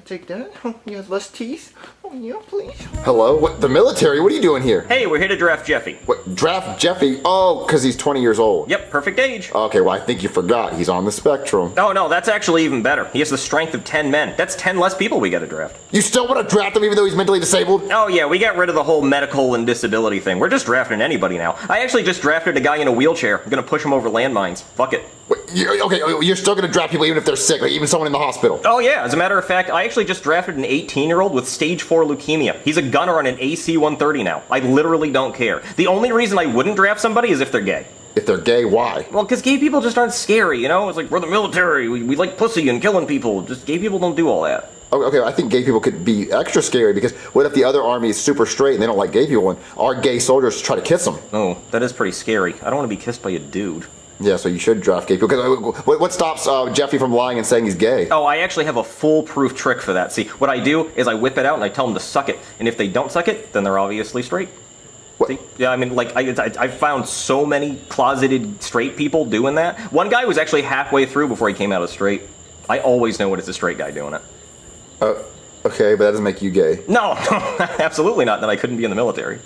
take that. Oh yeah, less teeth. Oh yeah, please. Hello? What, the military? What are you doing here? Hey, we're here to draft Jeffy. What, draft Jeffy? Oh, because he's 20 years old. Yep, perfect age. Okay, well, I think you forgot. He's on the spectrum. Oh, no, that's actually even better. He has the strength of 10 men. That's 10 less people we gotta draft. You still want to draft him even though he's mentally disabled? Oh, yeah, we got rid of the whole medical and disability thing. We're just drafting anybody now. I actually just drafted a guy in a wheelchair. I'm gonna push him over landmines. Fuck it. Wait, you're still going to draft people even if they're sick, like even someone in the hospital? Oh, yeah, as a matter of fact, I actually just drafted an 18-year-old with stage 4 leukemia. He's a gunner on an AC-130 now. I literally don't care. The only reason I wouldn't draft somebody is if they're gay. If they're gay, why? Well, because gay people just aren't scary, you know? It's like, we're the military, we like pussy and killing people. Just gay people don't do all that. Okay, I think gay people could be extra scary because what if the other army is super straight and they don't like gay people and our gay soldiers try to kiss them? Oh, that is pretty scary. I don't want to be kissed by a dude. Yeah, so you should draft gay people. Because what stops Jeffy from lying and saying he's gay? Oh, I actually have a foolproof trick for that. See, what I do is I whip it out and I tell them to suck it. And if they don't suck it, then they're obviously straight. What? See? Yeah, I mean, like, I found so many closeted straight people doing that. One guy was actually halfway through before he came out as straight. I always know when it's a straight guy doing it. Okay, but that doesn't make you gay. No, absolutely not. Then I couldn't be in the military.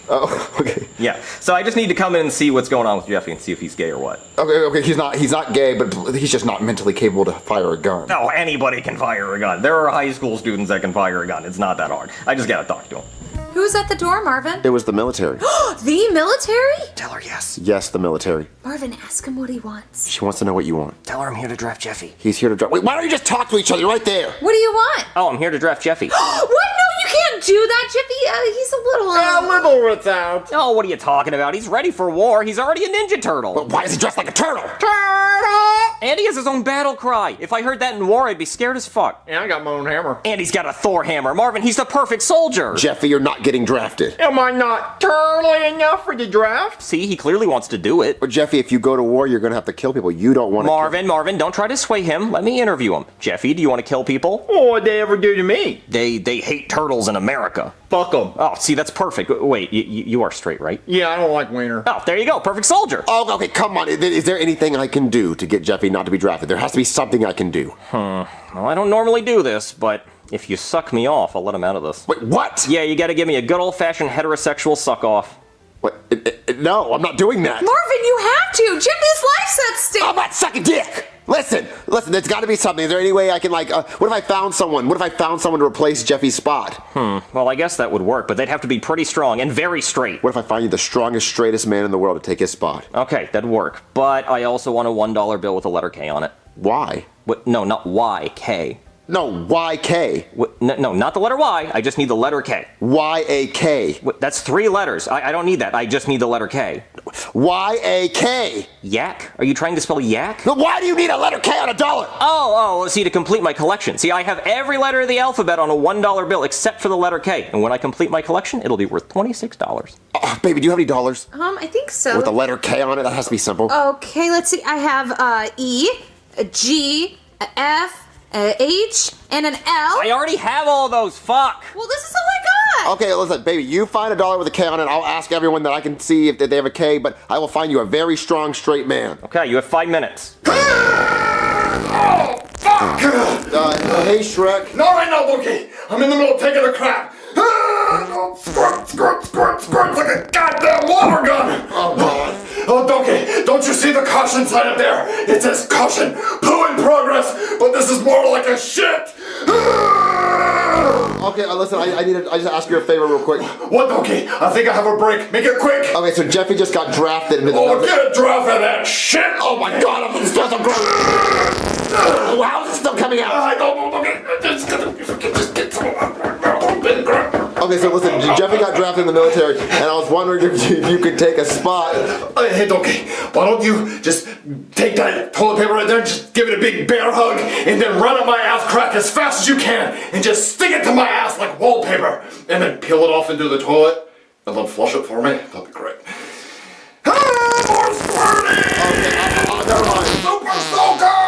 Oh, okay. Yeah, so I just need to come in and see what's going on with Jeffy and see if he's gay or what. Okay, he's not gay, but he's just not mentally capable to fire a gun. No, anybody can fire a gun. There are high school students that can fire a gun. It's not that hard. I just gotta talk to him. Who's at the door, Marvin? It was the military. The military? Tell her yes. Yes, the military. Marvin, ask him what he wants. She wants to know what you want. Tell her I'm here to draft Jeffy. He's here to draft. Wait, why don't you just talk to each other? You're right there. What do you want? Oh, I'm here to draft Jeffy. What? No, you can't do that, Jeffy. He's a little... A little without. Oh, what are you talking about? He's ready for war. He's already a Ninja Turtle. But why is he dressed like a turtle? And he has his own battle cry. If I heard that in war, I'd be scared as fuck. Yeah, I got my own hammer. And he's got a Thor hammer. Marvin, he's the perfect soldier. Jeffy, you're not getting drafted. Am I not turtly enough for the draft? See, he clearly wants to do it. But Jeffy, if you go to war, you're going to have to kill people. You don't want to Marvin, don't try to sway him. Let me interview him. Jeffy, do you want to kill people? What'd they ever do to me? They hate turtles in America. Fuck them. Oh, see, that's perfect. Wait, you are straight, right? Yeah, I don't like Wiener. Oh, there you go. Perfect soldier. Oh, okay, come on. Is there anything I can do to get Jeffy not to be drafted? There has to be something I can do. Well, I don't normally do this, but if you suck me off, I'll let him out of this. Wait, what? Yeah, you gotta give me a good old-fashioned heterosexual suck-off. What? No, I'm not doing that. Marvin, you have to. Jeffy's life's at stake. I'm not sucking dick. Listen, there's got to be something. Is there any way I can, what if I found someone? What if I found someone to replace Jeffy's spot? Well, I guess that would work, but they'd have to be pretty strong and very straight. What if I find you the strongest, straightest man in the world to take his spot? Okay, that'd work. But I also want a $1 bill with a letter K on it. Why? What? No, not Y, K. No, YK. No, not the letter Y. I just need the letter K. YAK. That's 3 letters. I don't need that. I just need the letter K. YAK. Yak? Are you trying to spell yak? No, why do you need a letter K on a dollar? Oh, see, to complete my collection. See, I have every letter of the alphabet on a $1 bill except for the letter K. And when I complete my collection, it'll be worth $26. Oh, baby, do you have any dollars? I think so. With a letter K on it? That has to be simple. Okay, let's see. I have E, a G, a F, a H, and an L. I already have all those. Fuck. Well, this is all I got. Okay, listen, baby, you find a dollar with a K on it. I'll ask everyone that I can see if they have a K, but I will find you a very strong, straight man. Okay, you have 5 minutes. Oh, fuck! Hey, Shrek. No, right now, Loki. I'm in the middle of taking a crap. Squirt, squirt, squirt, squirt like a goddamn water gun. Oh, God. Oh, Donkey, don't you see the caution sign up there? It says caution, poo in progress, but this is more like a shit. Okay, listen, I just ask you a favor real quick. What, Donkey? I think I have a break. Make it quick. Okay, so Jeffy just got drafted into the... Oh, get a draft of that shit. Oh, my God, I'm supposed to grow... How is it still coming out? I don't know, Donkey. Just get some... Okay, so listen, Jeffy got drafted in the military, and I was wondering if you could take a spot. Hey, Donkey, why don't you just take that toilet paper right there, just give it a big bear hug, and then run up my ass crack as fast as you can, and just stick it to my ass like wallpaper, and then peel it off into the toilet, and then flush it for me? That'd be great. Ah, more squirting! Okay, never mind. Super soaker!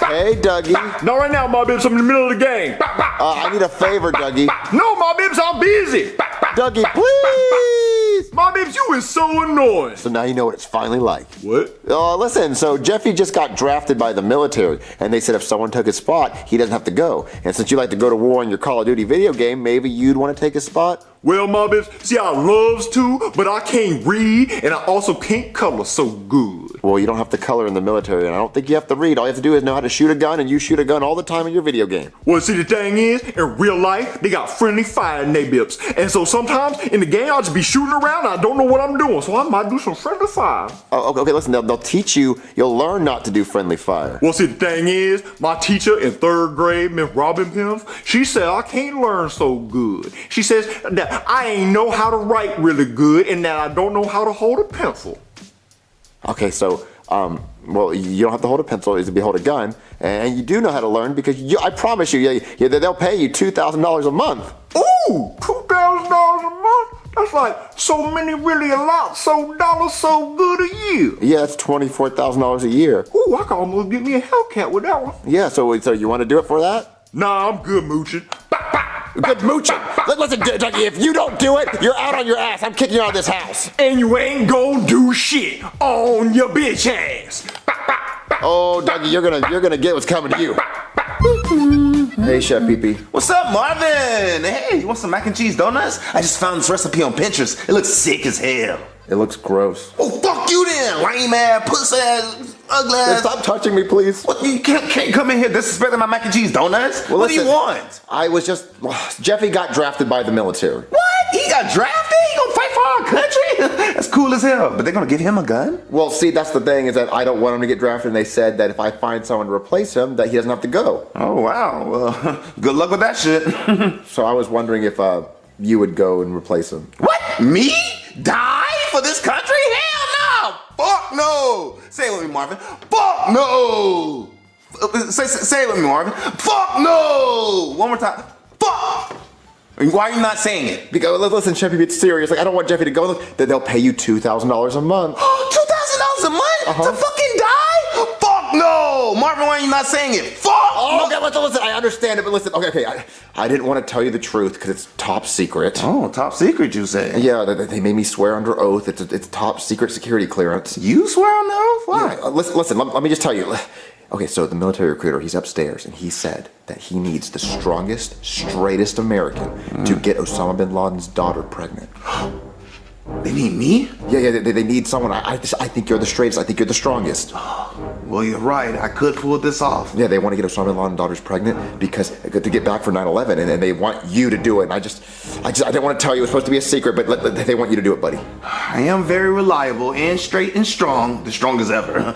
Hey, Dougie. Not right now, my bibs. I'm in the middle of the game. I need a favor, Dougie. No, my bibs, I'm busy. Dougie, please. My bibs, you is so annoying. So now you know what it's finally like. What? Listen, so Jeffy just got drafted by the military, and they said if someone took his spot, he doesn't have to go. And since you like to go to war in your Call of Duty video game, maybe you'd want to take his spot? Well, Mobbins, see, I loves to, but I can't read, and I also can't color so good. Well, you don't have to color in the military, and I don't think you have to read. All you have to do is know how to shoot a gun, and you shoot a gun all the time in your video game. Well, see, the thing is, in real life, they got friendly fire in their bips. And so sometimes in the game, I'll just be shooting around, and I don't know what I'm doing, so I might do some friendly fire. Oh, okay, listen, they'll teach you. You'll learn not to do friendly fire. Well, see, the thing is, my teacher in 3rd grade, Miss Robin Pimms, she said I can't learn so good. She says that I ain't know how to write really good and that I don't know how to hold a pencil. Okay, so, well, you don't have to hold a pencil, you hold a gun, and you do know how to learn because I promise you, they'll pay you $2,000 a month. Ooh, $2,000 a month? That's like so many really a lot, so dollars so good a year. Yeah, that's $24,000 a year. Ooh, I could almost get me a Hellcat with that one. Yeah, so you want to do it for that? Nah, I'm good mooching. Good mooching. Listen, Jackie, if you don't do it, you're out on your ass. I'm kicking you out of this house. And you ain't gonna do shit on your bitch ass. Oh, Dougie, you're gonna get what's coming to you. Hey, Chef Pee-Pee. What's up, Marvin? Hey, you want some mac and cheese donuts? I just found this recipe on Pinterest. It looks sick as hell. It looks gross. Oh, fuck you then, lame ass, pussy ass, ugly ass. Stop touching me, please. What, you can't come in here disrespecting my mac and cheese donuts? Well, what do you want? I was just... Jeffy got drafted by the military. What? He got drafted? He gonna fight for our country? That's cool as hell. But they're gonna give him a gun? Well, see, that's the thing, is that I don't want him to get drafted, and they said that if I find someone to replace him, that he doesn't have to go. Oh, wow. Well, good luck with that shit. So I was wondering if you would go and replace him. What? Me? Die for this country? Hell no! Fuck no! Say it with me, Marvin. Fuck no! Say it with me, Marvin. Fuck no! One more time. Fuck! Why are you not saying it? Because, listen, Jeffy, it's serious. Like, I don't want Jeffy to go. They'll pay you $2,000 a month. $2,000 a month? To fucking die? Fuck no! Marvin, why are you not saying it? Fuck! Oh, okay, listen, I understand it, but listen, okay, I didn't want to tell you the truth because it's top secret. Oh, top secret, you say? Yeah, they made me swear under oath. It's top secret security clearance. You swear on the oath? Why? Yeah, listen, let me just tell you. Okay, so the military recruiter, he's upstairs, and he said that he needs the strongest, straightest American to get Osama bin Laden's daughter pregnant. They need me? Yeah, they need someone. I think you're the straightest. I think you're the strongest. Well, you're right. I could pull this off. Yeah, they want to get Osama bin Laden's daughters pregnant because to get back for 9/11, and they want you to do it. And I didn't want to tell you. It was supposed to be a secret, but they want you to do it, buddy. I am very reliable and straight and strong, the strongest ever.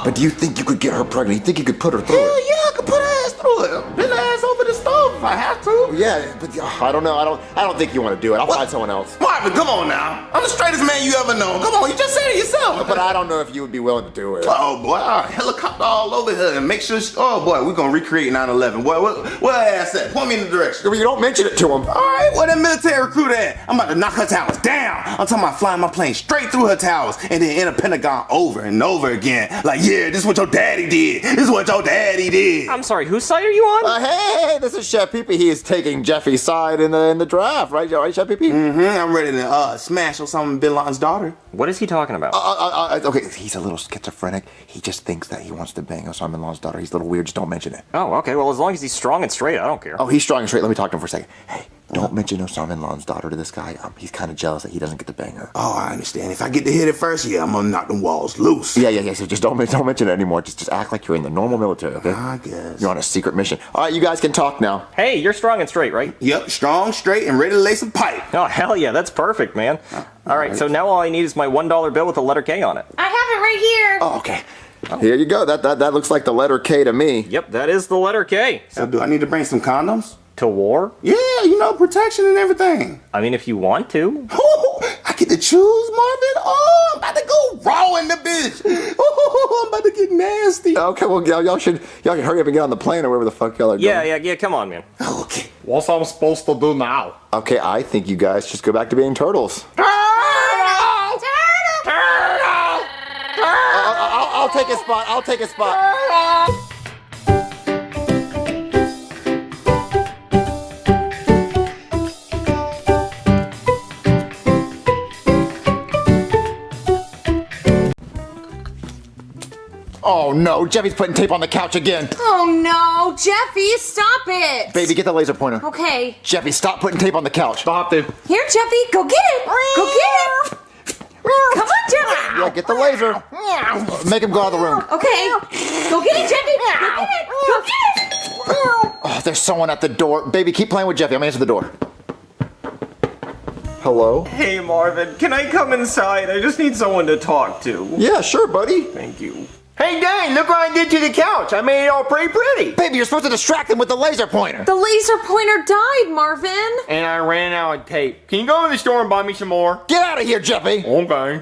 But do you think you could get her pregnant? You think you could put her through it? Hell yeah, I could put her ass through it. Bend her ass over the stove if I have to. Yeah, but I don't know. I don't think you want to do it. I'll find someone else. Marvin, come on now. I'm the straightest man you ever known. Come on, you just said it yourself. But I don't know if you would be willing to do it. Oh boy, helicopter all over here and make sure. Oh boy, we're gonna recreate 9/11. Boy, what ass at? Point me in the direction. You don't mention it to him. All right, where that military recruit at? I'm about to knock her towers down. I'm talking about flying my plane straight through her towers and then in a Pentagon over and over again. Like, yeah, this is what your daddy did. This is what your daddy did. I'm sorry, whose side are you on? Hey, this is Chef Pee-Pee. He is taking Jeffy's side in the draft, right, Chef Pee-Pee? I'm ready to smash Osama bin Laden's daughter. What is he talking about? Okay, he's a little schizophrenic. He just thinks that he wants to bang Osama bin Laden's daughter. He's a little weird. Just don't mention it. Oh, okay. Well, as long as he's strong and straight, I don't care. Oh, he's strong and straight. Let me talk to him for a second. Hey, don't mention Osama bin Laden's daughter to this guy. He's kind of jealous that he doesn't get to bang her. Oh, I understand. If I get to hit it first, yeah, I'm gonna knock them walls loose. Yeah. So just don't mention it anymore. Just act like you're in the normal military, okay? I guess. You're on a secret mission. All right, you guys can talk now. Hey, you're strong and straight, right? Yep, strong, straight, and ready to lay some pipe. Oh, hell yeah, that's perfect, man. All right, so now all I need is my $1 bill with the letter K on it. I have it right here. Oh, okay. Here you go. That looks like the letter K to me. Yep, that is the letter K. So do I need to bring some condoms? To war? Yeah, protection and everything. I mean, if you want to. Oh, I get to choose, Marvin. Oh, I'm about to go raw in the bitch. Oh, I'm about to get nasty. Okay, well, y'all can hurry up and get on the plane or wherever the fuck y'all are going. Yeah, come on, man. Okay. What's I'm supposed to do now? Okay, I think you guys just go back to being turtles. I'll take a spot. Oh no, Jeffy's putting tape on the couch again. Oh no, Jeffy, stop it! Baby, get the laser pointer. Okay. Jeffy, stop putting tape on the couch. Stop it. Here, Jeffy, go get it! Go get it! Come on, Jeffy! Yeah, get the laser. Make him go out of the room. Okay. Go get it, Jeffy! Go get it! Go get it! Oh, there's someone at the door. Baby, keep playing with Jeffy. I'm gonna answer the door. Hello? Hey, Marvin, can I come inside? I just need someone to talk to. Yeah, sure, buddy. Thank you. Hey, Dane, look what I did to the couch. I made it all pretty. Baby, you're supposed to distract him with the laser pointer. The laser pointer died, Marvin! And I ran out of tape. Can you go to the store and buy me some more? Get out of here, Jeffy. Okay.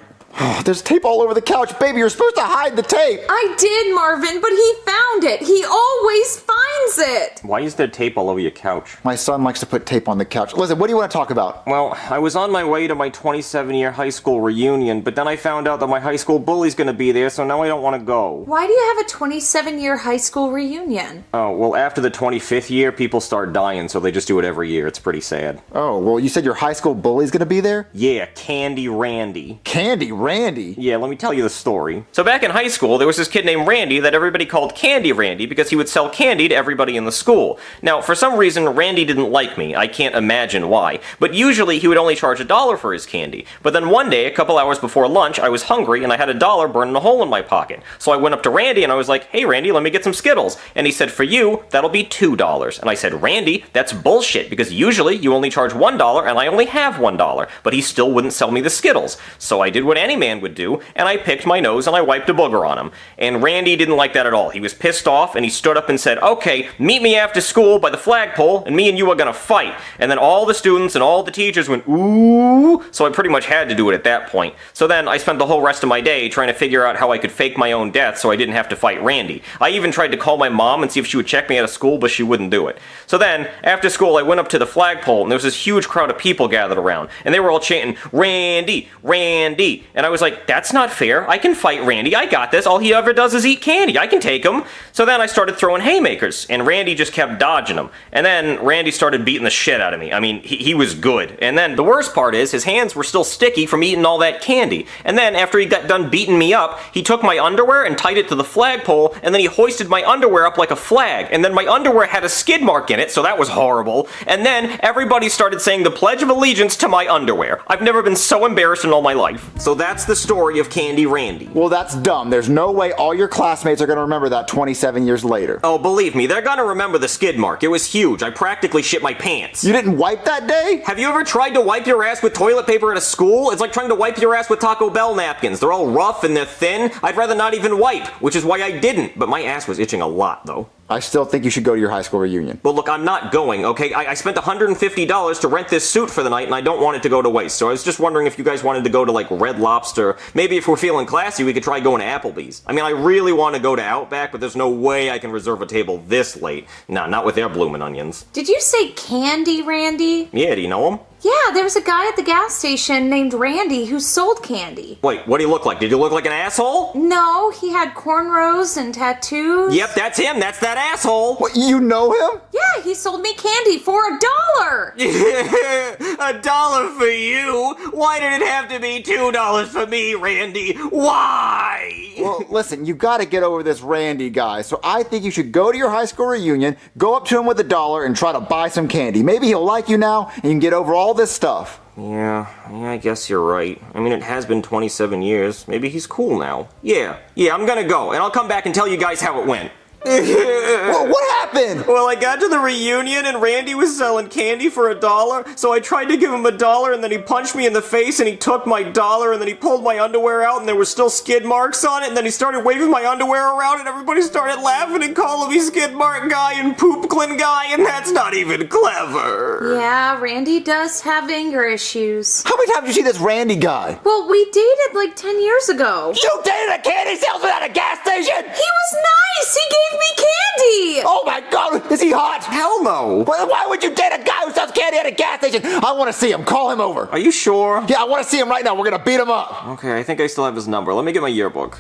There's tape all over the couch. Baby, you're supposed to hide the tape. I did, Marvin, but he found it. He always finds it. Why is there tape all over your couch? My son likes to put tape on the couch. Listen, what do you want to talk about? Well, I was on my way to my 27-year high school reunion, but then I found out that my high school bully's gonna be there, so now I don't want to go. Why do you have a 27-year high school reunion? Oh, well, after the 25th year, people start dying, so they just do it every year. It's pretty sad. Oh, well, you said your high school bully's gonna be there? Yeah, Candy Randy. Candy Randy? Yeah, let me tell you the story. So back in high school, there was this kid named Randy that everybody called Candy Randy because he would sell candy to everybody in the school. Now, for some reason, Randy didn't like me. I can't imagine why. But usually, he would only charge $1 for his candy. But then one day, a couple hours before lunch, I was hungry and I had $1 burning a hole in my pocket. So I went up to Randy and I was like, hey Randy, let me get some Skittles. And he said, for you, that'll be $2. And I said, Randy, that's bullshit because usually you only charge $1 and I only have $1. But he still wouldn't sell me the Skittles. So I did what any man would do, and I picked my nose and I wiped a booger on him. And Randy didn't like that at all. He was pissed off and he stood up and said, okay, meet me after school by the flagpole and me and you are gonna fight. And then all the students and all the teachers went, ooh, so I pretty much had to do it at that point. So then I spent the whole rest of my day trying to figure out how I could fake my own death so I didn't have to fight Randy. I even tried to call my mom and see if she would check me out of school, but she wouldn't do it. So then, after school, I went up to the flagpole and there was this huge crowd of people gathered around. And they were all chanting, Randy, Randy. And I was like, that's not fair. I can fight Randy. I got this. All he ever does is eat candy. I can take him. So then I started throwing haymakers, and Randy just kept dodging them. And then Randy started beating the shit out of me. I mean, he was good. And then the worst part is his hands were still sticky from eating all that candy. And then after he got done beating me up, he took my underwear and tied it to the flagpole, and then he hoisted my underwear up like a flag. And then my underwear had a skid mark in it, so that was horrible. And then everybody started saying the Pledge of Allegiance to my underwear. I've never been so embarrassed in all my life. So that's the story of Candy Randy. Well, that's dumb. There's no way all your classmates are going to remember that 27 years later. Oh, believe me, they're gonna remember the skid mark. It was huge. I practically shit my pants. You didn't wipe that day? Have you ever tried to wipe your ass with toilet paper at a school? It's like trying to wipe your ass with Taco Bell napkins. They're all rough and they're thin. I'd rather not even wipe, which is why I didn't. But my ass was itching a lot, though. I still think you should go to your high school reunion. Well, look, I'm not going, okay? I spent $150 to rent this suit for the night, and I don't want it to go to waste. So I was just wondering if you guys wanted to go to, like, Red Lobster. Maybe if we're feeling classy, we could try going to Applebee's. I mean, I really want to go to Outback, but there's no way I can reserve a table this late. Nah, not with their bloomin' onions. Did you say Candy Randy? Yeah, do you know him? Yeah, there was a guy at the gas station named Randy who sold candy. Wait, what do you look like? Did you look like an asshole? No, he had cornrows and tattoos. Yep, that's him. That's that asshole. What, you know him? Yeah, he sold me candy for $1. $1 for you? Why did it have to be $2 for me, Randy? Why? Well, listen, you got to get over this Randy guy. So I think you should go to your high school reunion, go up to him with $1 and try to buy some candy. Maybe he'll like you now and you can get over all this stuff. Yeah, I guess you're right. I mean, it has been 27 years. Maybe he's cool now. Yeah, I'm gonna go, and I'll come back and tell you guys how it went. Well, what happened? Well, I got to the reunion and Randy was selling candy for $1, so I tried to give him $1 and then he punched me in the face and he took my $1 and then he pulled my underwear out and there were still skid marks on it and then he started waving my underwear around and everybody started laughing and calling me skid mark guy and poopklin guy, and that's not even clever. Yeah, Randy does have anger issues. How many times did you see this Randy guy? Well, we dated like 10 years ago. You dated a candy salesman at a gas station? He was nice! He gave me candy! Oh my god, is he hot? Hell no. Why would you date a guy who sells candy at a gas station? I want to see him. Call him over. Are you sure? Yeah, I want to see him right now. We're gonna beat him up. Okay, I think I still have his number. Let me get my yearbook.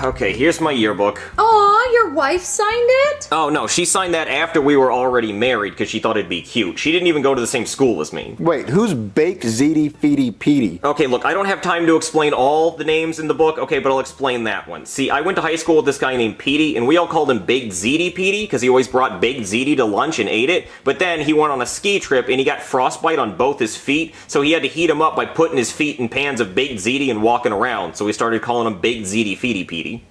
Okay, here's my yearbook. Aw, your wife signed it? Oh no, she signed that after we were already married because she thought it'd be cute. She didn't even go to the same school as me. Wait, who's Baked Ziti Feety Petey? Okay, look, I don't have time to explain all the names in the book, okay, but I'll explain that one. See, I went to high school with this guy named Petey, and we all called him Baked Ziti Petey because he always brought baked ziti to lunch and ate it. But then he went on a ski trip and he got frostbite on both his feet, so he had to heat him up by putting his feet in pans of baked ziti and walking around. So we started calling him Baked Ziti Feety Petey.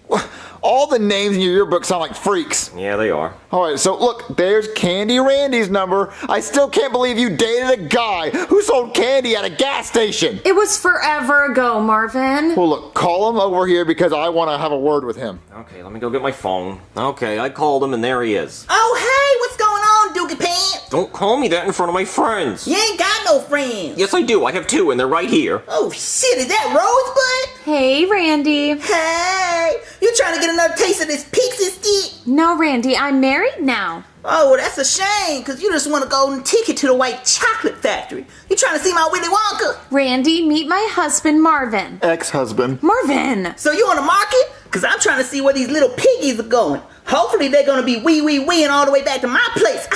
All the names in your yearbook sound like freaks. Yeah, they are. Alright, so look, there's Candy Randy's number. I still can't believe you dated a guy who sold candy at a gas station. It was forever ago, Marvin. Well, look, call him over here because I want to have a word with him. Okay, let me go get my phone. Okay, I called him and there he is. Oh, hey, what's going on, Dookie Pants? Don't call me that in front of my friends. You ain't got no friends. Yes, I do. I have two and they're right here. Oh, shit, is that Rosebud? Hey, Randy. Hey, you trying to get another taste of this pixie stick? No, Randy, I'm married now. Oh, well, that's a shame, because you just want a golden ticket to the white chocolate factory. You trying to see my Willy Wonka? Randy, meet my husband, Marvin. Ex-husband. Marvin! So you on the market? Because I'm trying to see where these little piggies are going. Hopefully they're going to be wee-wee-weeing all the way back to my place.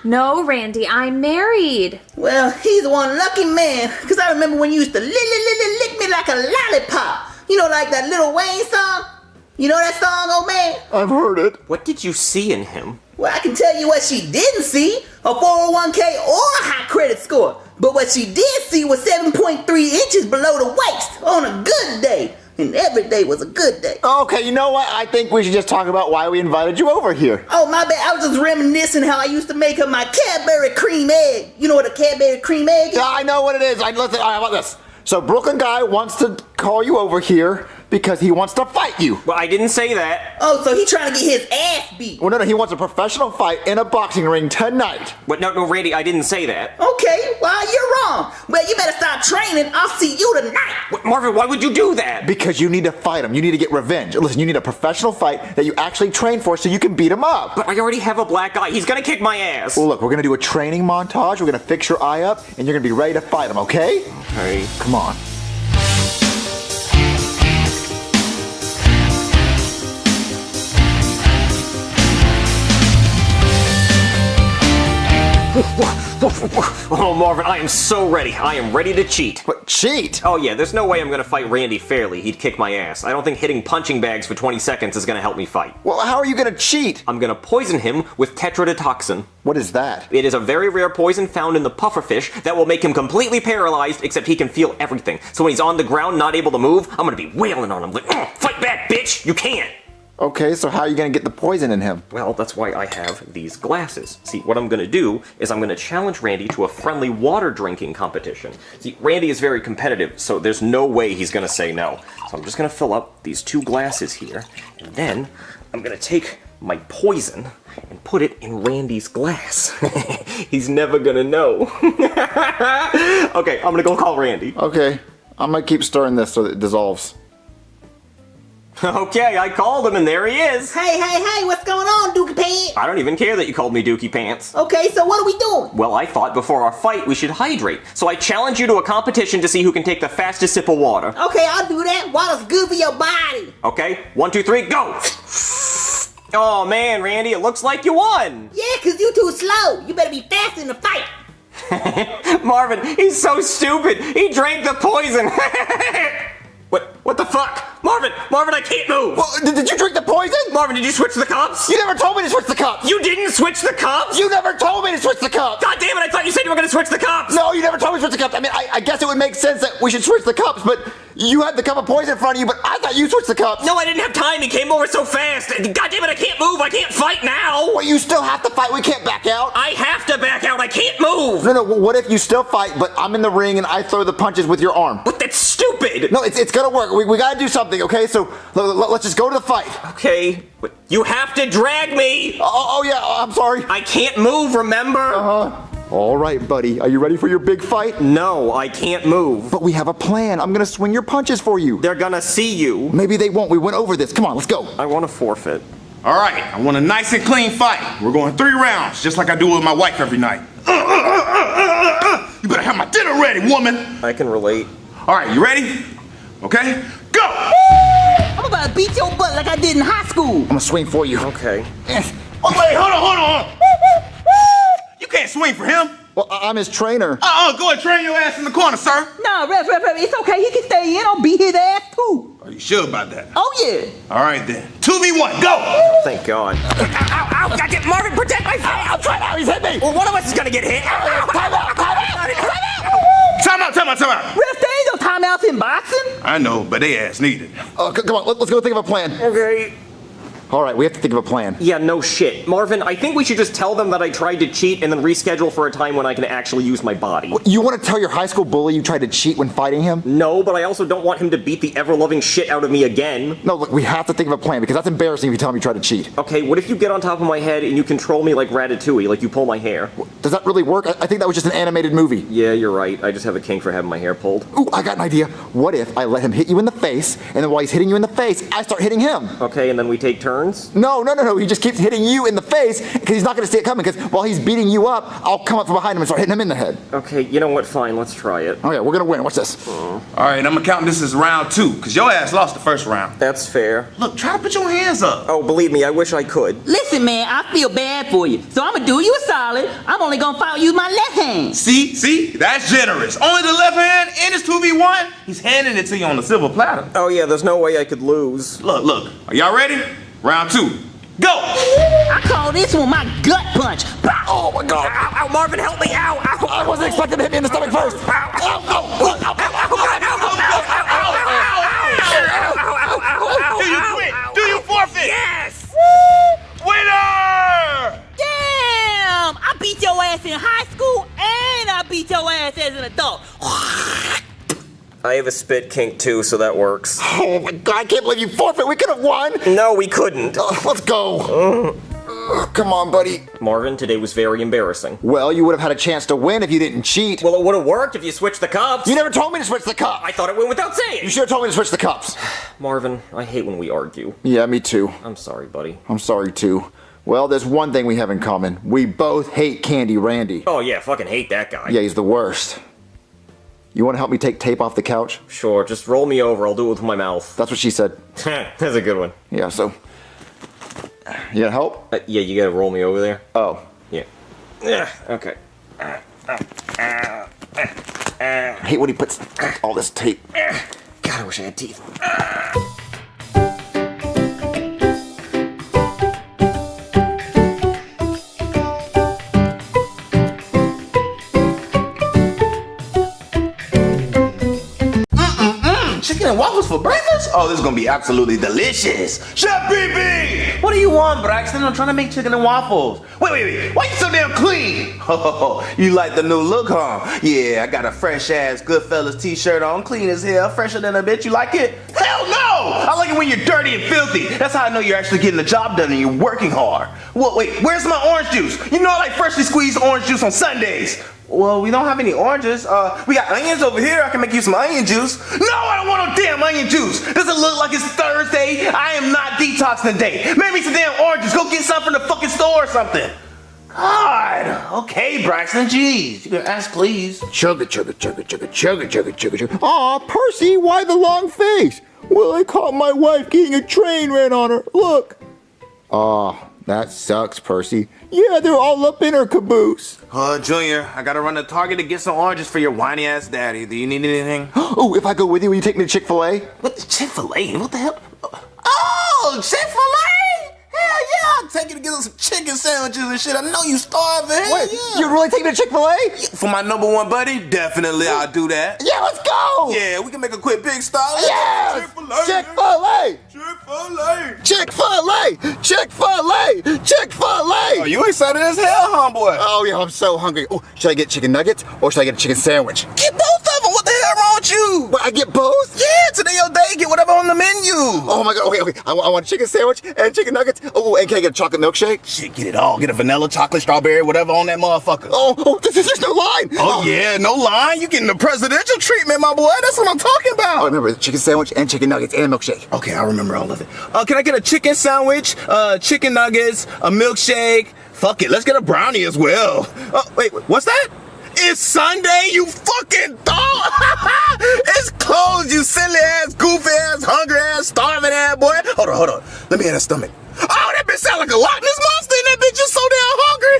No, Randy, I'm married. Well, he's one lucky man, because I remember when you used to lick me like a lollipop. You know, like that Lil Wayne song? You know that song, old man? I've heard it. What did you see in him? Well, I can tell you what she didn't see, a 401k or a high credit score. But what she did see was 7.3 inches below the waist on a good day. And every day was a good day. Okay, you know what? I think we should just talk about why we invited you over here. Oh, my bad. I was just reminiscing how I used to make her my Cadbury cream egg. You know what a Cadbury cream egg is? Yeah, I know what it is. Listen, how about this? So Brooklyn guy wants to call you over here because he wants to fight you. Well, I didn't say that. Oh, so he trying to get his ass beat. Well, no, he wants a professional fight in a boxing ring tonight. What? No, Randy, I didn't say that. Okay, well, you're wrong. Well, you better start training. I'll see you tonight. What, Marvin, why would you do that? Because you need to fight him. You need to get revenge. Listen, you need a professional fight that you actually train for so you can beat him up. But I already have a black eye. He's gonna kick my ass. Well, look, we're gonna do a training montage. We're gonna fix your eye up, and you're gonna be ready to fight him, okay? Okay. Come on. Oh, Marvin, I am so ready. I am ready to cheat. What, cheat? Oh, yeah, there's no way I'm gonna fight Randy fairly. He'd kick my ass. I don't think hitting punching bags for 20 seconds is gonna help me fight. Well, how are you gonna cheat? I'm gonna poison him with tetrodotoxin. What is that? It is a very rare poison found in the pufferfish that will make him completely paralyzed, except he can feel everything. So when he's on the ground, not able to move, I'm gonna be wailing on him like, fight back, bitch! You can't! Okay, so how are you gonna get the poison in him? Well, that's why I have these glasses. See, what I'm gonna do is I'm gonna challenge Randy to a friendly water drinking competition. See, Randy is very competitive, so there's no way he's gonna say no. So I'm just gonna fill up these two glasses here, and then I'm gonna take my poison and put it in Randy's glass. He's never gonna know. Okay, I'm gonna go call Randy. Okay, I'm gonna keep stirring this so that it dissolves. Okay, I called him and there he is. Hey, what's going on, Dookie Pants? I don't even care that you called me Dookie Pants. Okay, so what are we doing? Well, I thought before our fight we should hydrate. So I challenge you to a competition to see who can take the fastest sip of water. Okay, I'll do that. Water's good for your body. Okay, 1, 2, 3, go! Oh man, Randy, it looks like you won! Yeah, cause you too slow. You better be fast in the fight. Marvin, he's so stupid. He drank the poison. What the fuck? Marvin, I can't move. Well, did you drink the poison? Marvin, did you switch the cups? You never told me to switch the cups. You didn't switch the cups? You never told me to switch the cups. God damn it, I thought you said you were gonna switch the cups. No, you never told me to switch the cups. I mean, I guess it would make sense that we should switch the cups, but you had the cup of poison in front of you, but I thought you switched the cups. No, I didn't have time. He came over so fast. God damn it, I can't move. I can't fight now. Well, you still have to fight. We can't back out. I have to back out. I can't move. No, what if you still fight, but I'm in the ring and I throw the punches with your arm? But that's stupid. No, it's gonna work. We gotta do something, okay? So let's just go to the fight. Okay, but you have to drag me. Oh yeah, I'm sorry. I can't move, remember? All right, buddy. Are you ready for your big fight? No, I can't move. But we have a plan. I'm gonna swing your punches for you. They're gonna see you. Maybe they won't. We went over this. Come on, let's go. I want to forfeit. All right, I want a nice and clean fight. We're going 3 rounds, just like I do with my wife every night. You better have my dinner ready, woman. I can relate. All right, you ready? Okay, go! I'm gonna about to beat your butt like I did in high school. I'm gonna swing for you. Okay. Oh, wait, hold on. You can't swing for him. Well, I'm his trainer. Go and train your ass in the corner, sir. Nah, ref, it's okay. He can stay in. I'll beat his ass too. Are you sure about that? Oh, yeah. All right, then. 2v1, go! Thank God. Ow, ow, goddamn, Marvin, protect my face! I'm trying out. He's hit me. Well, one of us is gonna get hit. Time out. Ref, there ain't no timeouts in boxing. I know, but they ass needed. Come on, let's go think of a plan. Okay. All right, we have to think of a plan. Yeah, no shit. Marvin, I think we should just tell them that I tried to cheat and then reschedule for a time when I can actually use my body. You want to tell your high school bully you tried to cheat when fighting him? No, but I also don't want him to beat the ever-loving shit out of me again. No, look, we have to think of a plan because that's embarrassing if you tell him you tried to cheat. Okay, what if you get on top of my head and you control me like Ratatouille, like you pull my hair? Does that really work? I think that was just an animated movie. Yeah, you're right. I just have a kink for having my hair pulled. Ooh, I got an idea. What if I let him hit you in the face, and then while he's hitting you in the face, I start hitting him? Okay, and then we take turns? No. He just keeps hitting you in the face because he's not going to see it coming because while he's beating you up, I'll come up from behind him and start hitting him in the head. Okay, you know what? Fine, let's try it. Okay, we're going to win. Watch this. All right, I'm gonna count this as round 2 because your ass lost the first round. That's fair. Look, try to put your hands up. Oh, believe me, I wish I could. Listen, man, I feel bad for you. So I'm going to do you a solid. I'm only going to fight you with my left hand. See? That's generous. Only the left hand and it's 2v1. He's handing it to you on the silver platter. Oh yeah, there's no way I could lose. Look. Are y'all ready? Round 2. Go! I call this one my gut punch. Oh my God! Ow, Marvin, help me! Ow! I wasn't expecting to hit me in the stomach first. Do you forfeit? Yes! Winner! Damn! I beat your ass in high school and I beat your ass as an adult. I have a spit kink too, so that works. Oh my God, I can't believe you forfeit. We could have won. No, we couldn't. Let's go. Come on, buddy. Marvin, today was very embarrassing. Well, you would have had a chance to win if you didn't cheat. Well, it would have worked if you switched the cups. You never told me to switch the cup. I thought it went without saying. You should have told me to switch the cups. Marvin, I hate when we argue. Yeah, me too. I'm sorry, buddy. I'm sorry too. Well, there's one thing we have in common. We both hate Candy Randy. Oh yeah, fucking hate that guy. Yeah, he's the worst. You want to help me take tape off the couch? Sure, just roll me over. I'll do it with my mouth. That's what she said. That's a good one. Yeah, so... You gonna help? Yeah, you gotta roll me over there. Oh. Yeah. Okay. I hate when he puts all this tape. God, I wish I had teeth. Chicken and waffles for breakfast? Oh, this is gonna be absolutely delicious. Chef BB! What do you want, Braxton? I'm trying to make chicken and waffles. Wait. Why you so damn clean? Oh, you like the new look, huh? Yeah, I got a fresh ass Goodfellas t-shirt on, clean as hell, fresher than a bitch. You like it? Hell no! I like it when you're dirty and filthy. That's how I know you're actually getting the job done and you're working hard. Well, wait, where's my orange juice? You know I like freshly squeezed orange juice on Sundays. Well, we don't have any oranges. We got onions over here. I can make you some onion juice. No, I don't want no damn onion juice. Does it look like it's Thursday? I am not detoxing today. Make me some damn oranges. Go get some from the fucking store or something. God. Okay, Braxton. Jeez. You can ask, please. Chugga. Aw, Percy, why the long face? Well, I caught my wife getting a train ran on her. Look. Aw, that sucks, Percy. Yeah, they're all up in her caboose. Junior, I gotta run to Target to get some oranges for your whiny ass daddy. Do you need anything? Oh, if I go with you, will you take me to Chick-fil-A? What, Chick-fil-A? What the hell? Oh, Chick-fil-A? Hell yeah, I'll take you to get some chicken sandwiches and shit. I know you starving. Wait, yeah. you really take me to Chick-fil-A? Yeah, for my number one buddy? Definitely, I'll do that. Yeah, let's go! Yeah, we can make a quick big stop. Yes! Chick-fil-A! Chick-fil-A! Chick-fil-A! Chick-fil-A! Chick-fil-A! Chick-fil-A! Oh, you excited as hell, homeboy? Oh, yeah, I'm so hungry. Oh, should I get chicken nuggets or should I get a chicken sandwich? Get both of them. What the hell wrong with you? What, I get both? Yeah, today your day. Get whatever on the menu. Oh, my God. Okay. I want a chicken sandwich and chicken nuggets. Oh, and can I get a chocolate milkshake? Shit, get it all. Get a vanilla, chocolate, strawberry, whatever on that motherfucker. Oh, there's no line. Oh, yeah, no line. You getting the presidential treatment, my boy. That's what I'm talking about. Oh, remember, the chicken sandwich and chicken nuggets and a milkshake. Okay, I remember all of it. Can I get a chicken sandwich, chicken nuggets, a milkshake? Fuck it, let's get a brownie as well. Wait, what's that? It's Sunday, you fucking dog! It's closed, you silly ass, goofy ass, hungry ass, starving ass boy. hold on. Let me in that stomach. Oh, that bitch sound like a Loch Ness monster, and that bitch is so damn hungry.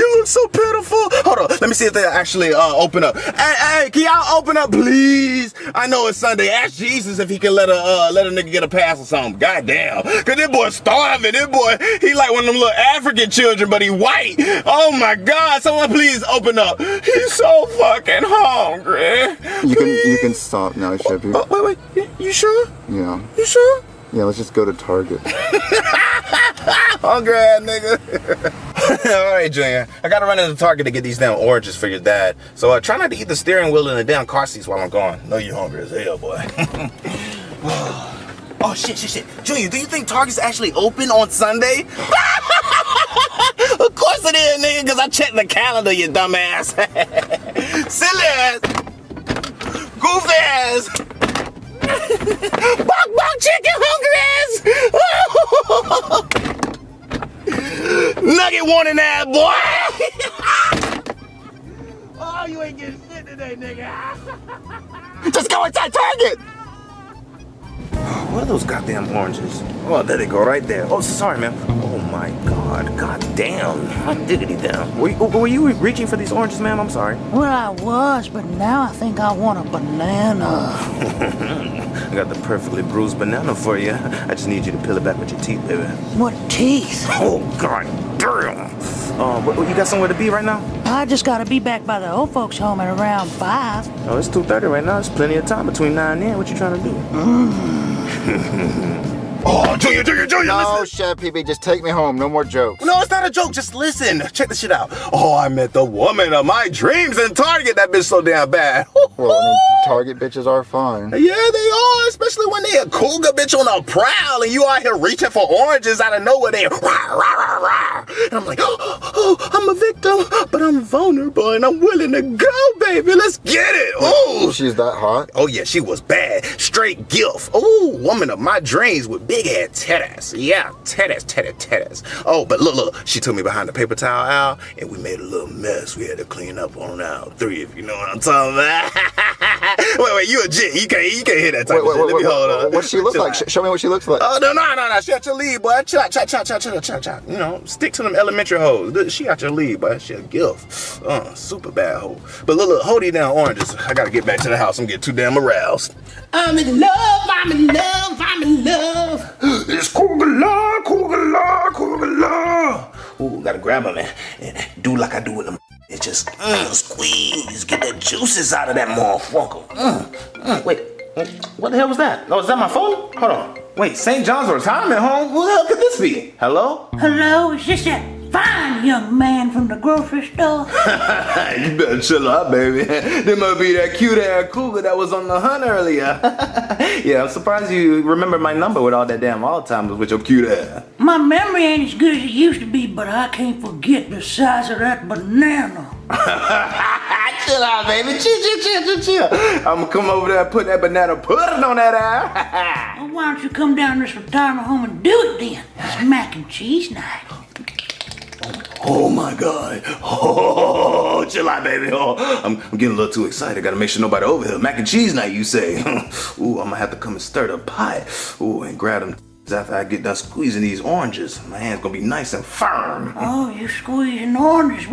You look so pitiful. Hold on, let me see if they actually open up. Hey, can y'all open up, please? I know it's Sunday. Ask Jesus if he can let a nigga get a pass or something. Goddamn, cause this boy starving. This boy, he like one of them little African children, but he white. Oh my God, someone please open up. He's so fucking hungry. You can stop now, Jeffy. Wait, you sure? Yeah. You sure? Yeah, let's just go to Target. Hungry ass nigga. All right, Junior. I gotta run into Target to get these damn oranges for your dad. So try not to eat the steering wheel and the damn car seats while I'm gone. Know you're hungry as hell, boy. Oh, shit. Junior, do you think Target's actually open on Sunday? Of course it is, nigga, because I checked the calendar, you dumbass. Silly ass. Goofy ass. Bok chicken hungry ass. Nugget wanting ass, boy. Oh, you ain't getting shit today, nigga. Just go inside Target. What are those goddamn oranges? Oh, there they go, right there. Oh, sorry, man. Oh my God, goddamn! Hot diggity damn. Were you reaching for these oranges, ma'am? I'm sorry. Well, I was, but now I think I want a banana. I got the perfectly bruised banana for you. I just need you to peel it back with your teeth, baby. What teeth? Oh, God damn. You got somewhere to be right now? I just gotta be back by the old folks' home at around 5. Oh, it's 2:30 right now. There's plenty of time between 9 and 10. What you trying to do? Oh, Junior, No, listen. Chef PB, just take me home. No more jokes. No, it's not a joke. Just listen. Check this shit out. Oh, I met the woman of my dreams in Target. That bitch so damn bad. Well, I mean, Target bitches are fine. Yeah, they are, especially when they a cougar bitch on a prowl and you out here reaching for oranges out of nowhere. They rah, rah, rah, rah. And I'm like, oh, I'm a victim, but I'm vulnerable and I'm willing to go, baby. Let's get it. Oh, she's that hot? Oh, yeah, she was bad. Straight gilf. Oh, woman of my dreams with big ass titties. Yeah, titties. Oh, but look, she took me behind the paper towel aisle and we made a little mess. We had to clean up on aisle 3, if you know what I'm talking about. Wait, you a G. You can't hear that type of shit. Let me hold on. What she look like? Show me what she looks like. Oh, no. She out your lead, boy. Chill out. You know, stick to them elementary hoes. She out your lead, boy. She a gilf. Super bad hoe. But look, hold these down oranges. I gotta get back to the house. I'm getting too damn aroused. I'm in love. It's cougar law. Ooh, gotta grab them and do like I do with them. It's just squeeze, get the juices out of that motherfucker. Wait, what the hell was that? Oh, is that my phone? Hold on. Wait, St. John's Retirement Home? Who the hell could this be? Hello? Hello, is this that fine young man from the grocery store? You better chill out, baby. There might be that cute ass cougar that was on the hunt earlier. Yeah, I'm surprised you remember my number with all that damn Alzheimer's with your cute ass. My memory ain't as good as it used to be, but I can't forget the size of that banana. Chill out, baby. Chill. I'm gonna come over there and put that banana pudding on that ass. Well, why don't you come down to this retirement home and do it then? It's mac and cheese night. Oh my God. Oh, chill out, baby. Oh, I'm getting a little too excited. Gotta make sure nobody over here. Mac and cheese night, you say. Ooh, I'm gonna have to come and stir the pot. Ooh, and grab them after I get done squeezing these oranges. My hand's gonna be nice and firm. Oh, you squeezing oranges.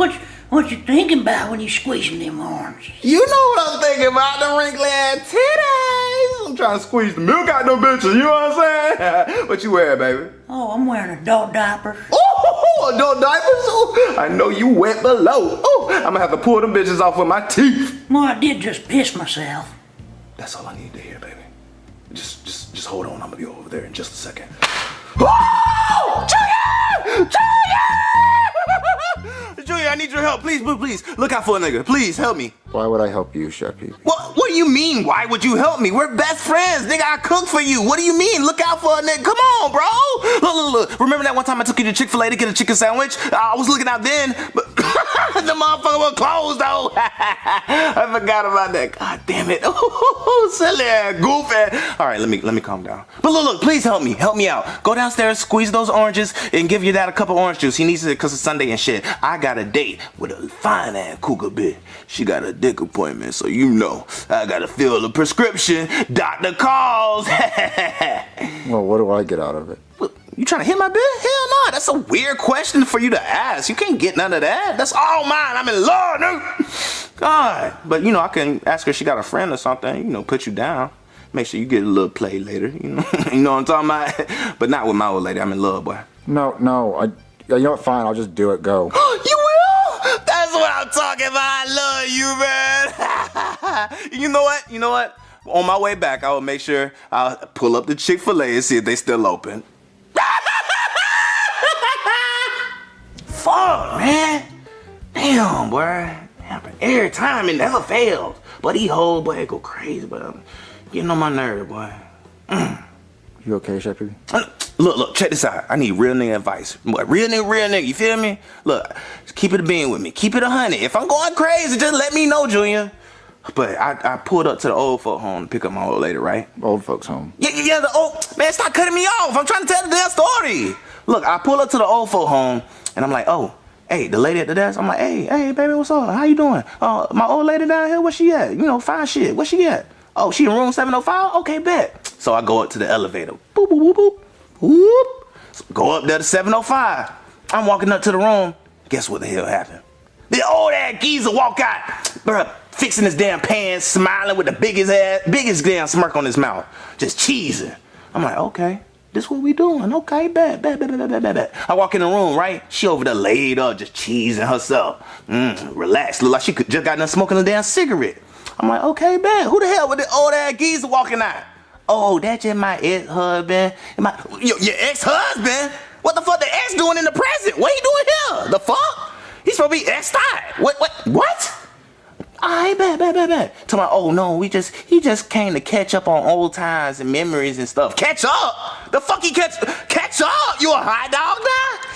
What you thinking about when you squeezing them oranges? You know what I'm thinking about, the wrinkly ass titties. I'm trying to squeeze the milk out them bitches, you know what I'm saying? What you wearing, baby? Oh, I'm wearing adult diapers. Oh, adult diapers? Oh, I know you wet below. Oh, I'm gonna have to pull them bitches off with my teeth. Well, I did just piss myself. That's all I need to hear, baby. Just hold on, I'm gonna be over there in just a second. Oh! Junior, I need your help. Please. Look out for a nigga. Please, help me. Why would I help you, Jeffy? What do you mean, why would you help me? We're best friends. Nigga, I cook for you. What do you mean? Look out for a nigga. Come on, bro. Look. Remember that one time I took you to Chick-fil-A to get a chicken sandwich? I was looking out then, but The motherfucker was closed though. I forgot about that. God damn it. Oh, silly, goofy. All right, let me calm down. But look, please help me out. Go downstairs, squeeze those oranges, and give your dad a cup of orange juice. He needs it because it's Sunday and shit. I got a date with a fine ass cougar bitch. She got a dick appointment, so you know I gotta fill the prescription. Doctor calls. Well, what do I get out of it? You trying to hit my bitch? Hell no, that's a weird question for you to ask. You can't get none of that. That's all mine. I'm in love, dude. God. But, you know, I can ask her if she got a friend or something, you know, put you down. Make sure you get a little play later, you know. You know what I'm talking about? But not with my old lady. I'm in love, boy. No, you know what, fine, I'll just do it, go. You will? That's what I'm talking about. I love you, man. You know what? On my way back, I will make sure I'll pull up the Chick-fil-A and see if they still open. Fuck, man. Damn, boy. Every time it never fails. But he whole boy go crazy, but I'm getting on my nerve, boy. You okay, Jeffy? Look, check this out. I need real nigga advice. Boy, real nigga, you feel me? Look, just keep it a bean with me. Keep it 100. If I'm going crazy, just let me know, Junior. But I pulled up to the old folk home to pick up my old lady, right? Old folks home. Yeah, the old... Man, stop cutting me off. I'm trying to tell the damn story. Look, I pull up to the old folk home, and I'm like, oh, hey, the lady at the desk, I'm like, hey, baby, what's up? How you doing? My old lady down here, where she at? You know, fine shit. Where she at? Oh, she in room 705? Okay, bet. So I go up to the elevator. Boop, boop, boop, boop. Whoop. So go up there to 705. I'm walking up to the room. Guess what the hell happened? The old ass geezer walk out. Bruh, fixing his damn pants, smiling with the biggest damn smirk on his mouth. Just cheesing. I'm like, okay. This what we doing. Okay, bet. I walk in the room, right? She over there laid up, just cheesing herself. Relax. Look like she just got done smoking a damn cigarette. I'm like, okay, bet. Who the hell with the old ass geezer walking out? Oh, that's just my ex-husband. Your ex-husband? What the fuck the ex doing in the present? What he doing here? The fuck? He's supposed to be ex-tied. What? I bet. To my, oh no, he just came to catch up on old times and memories and stuff. Catch up? The fuck he catch up? You a hot dog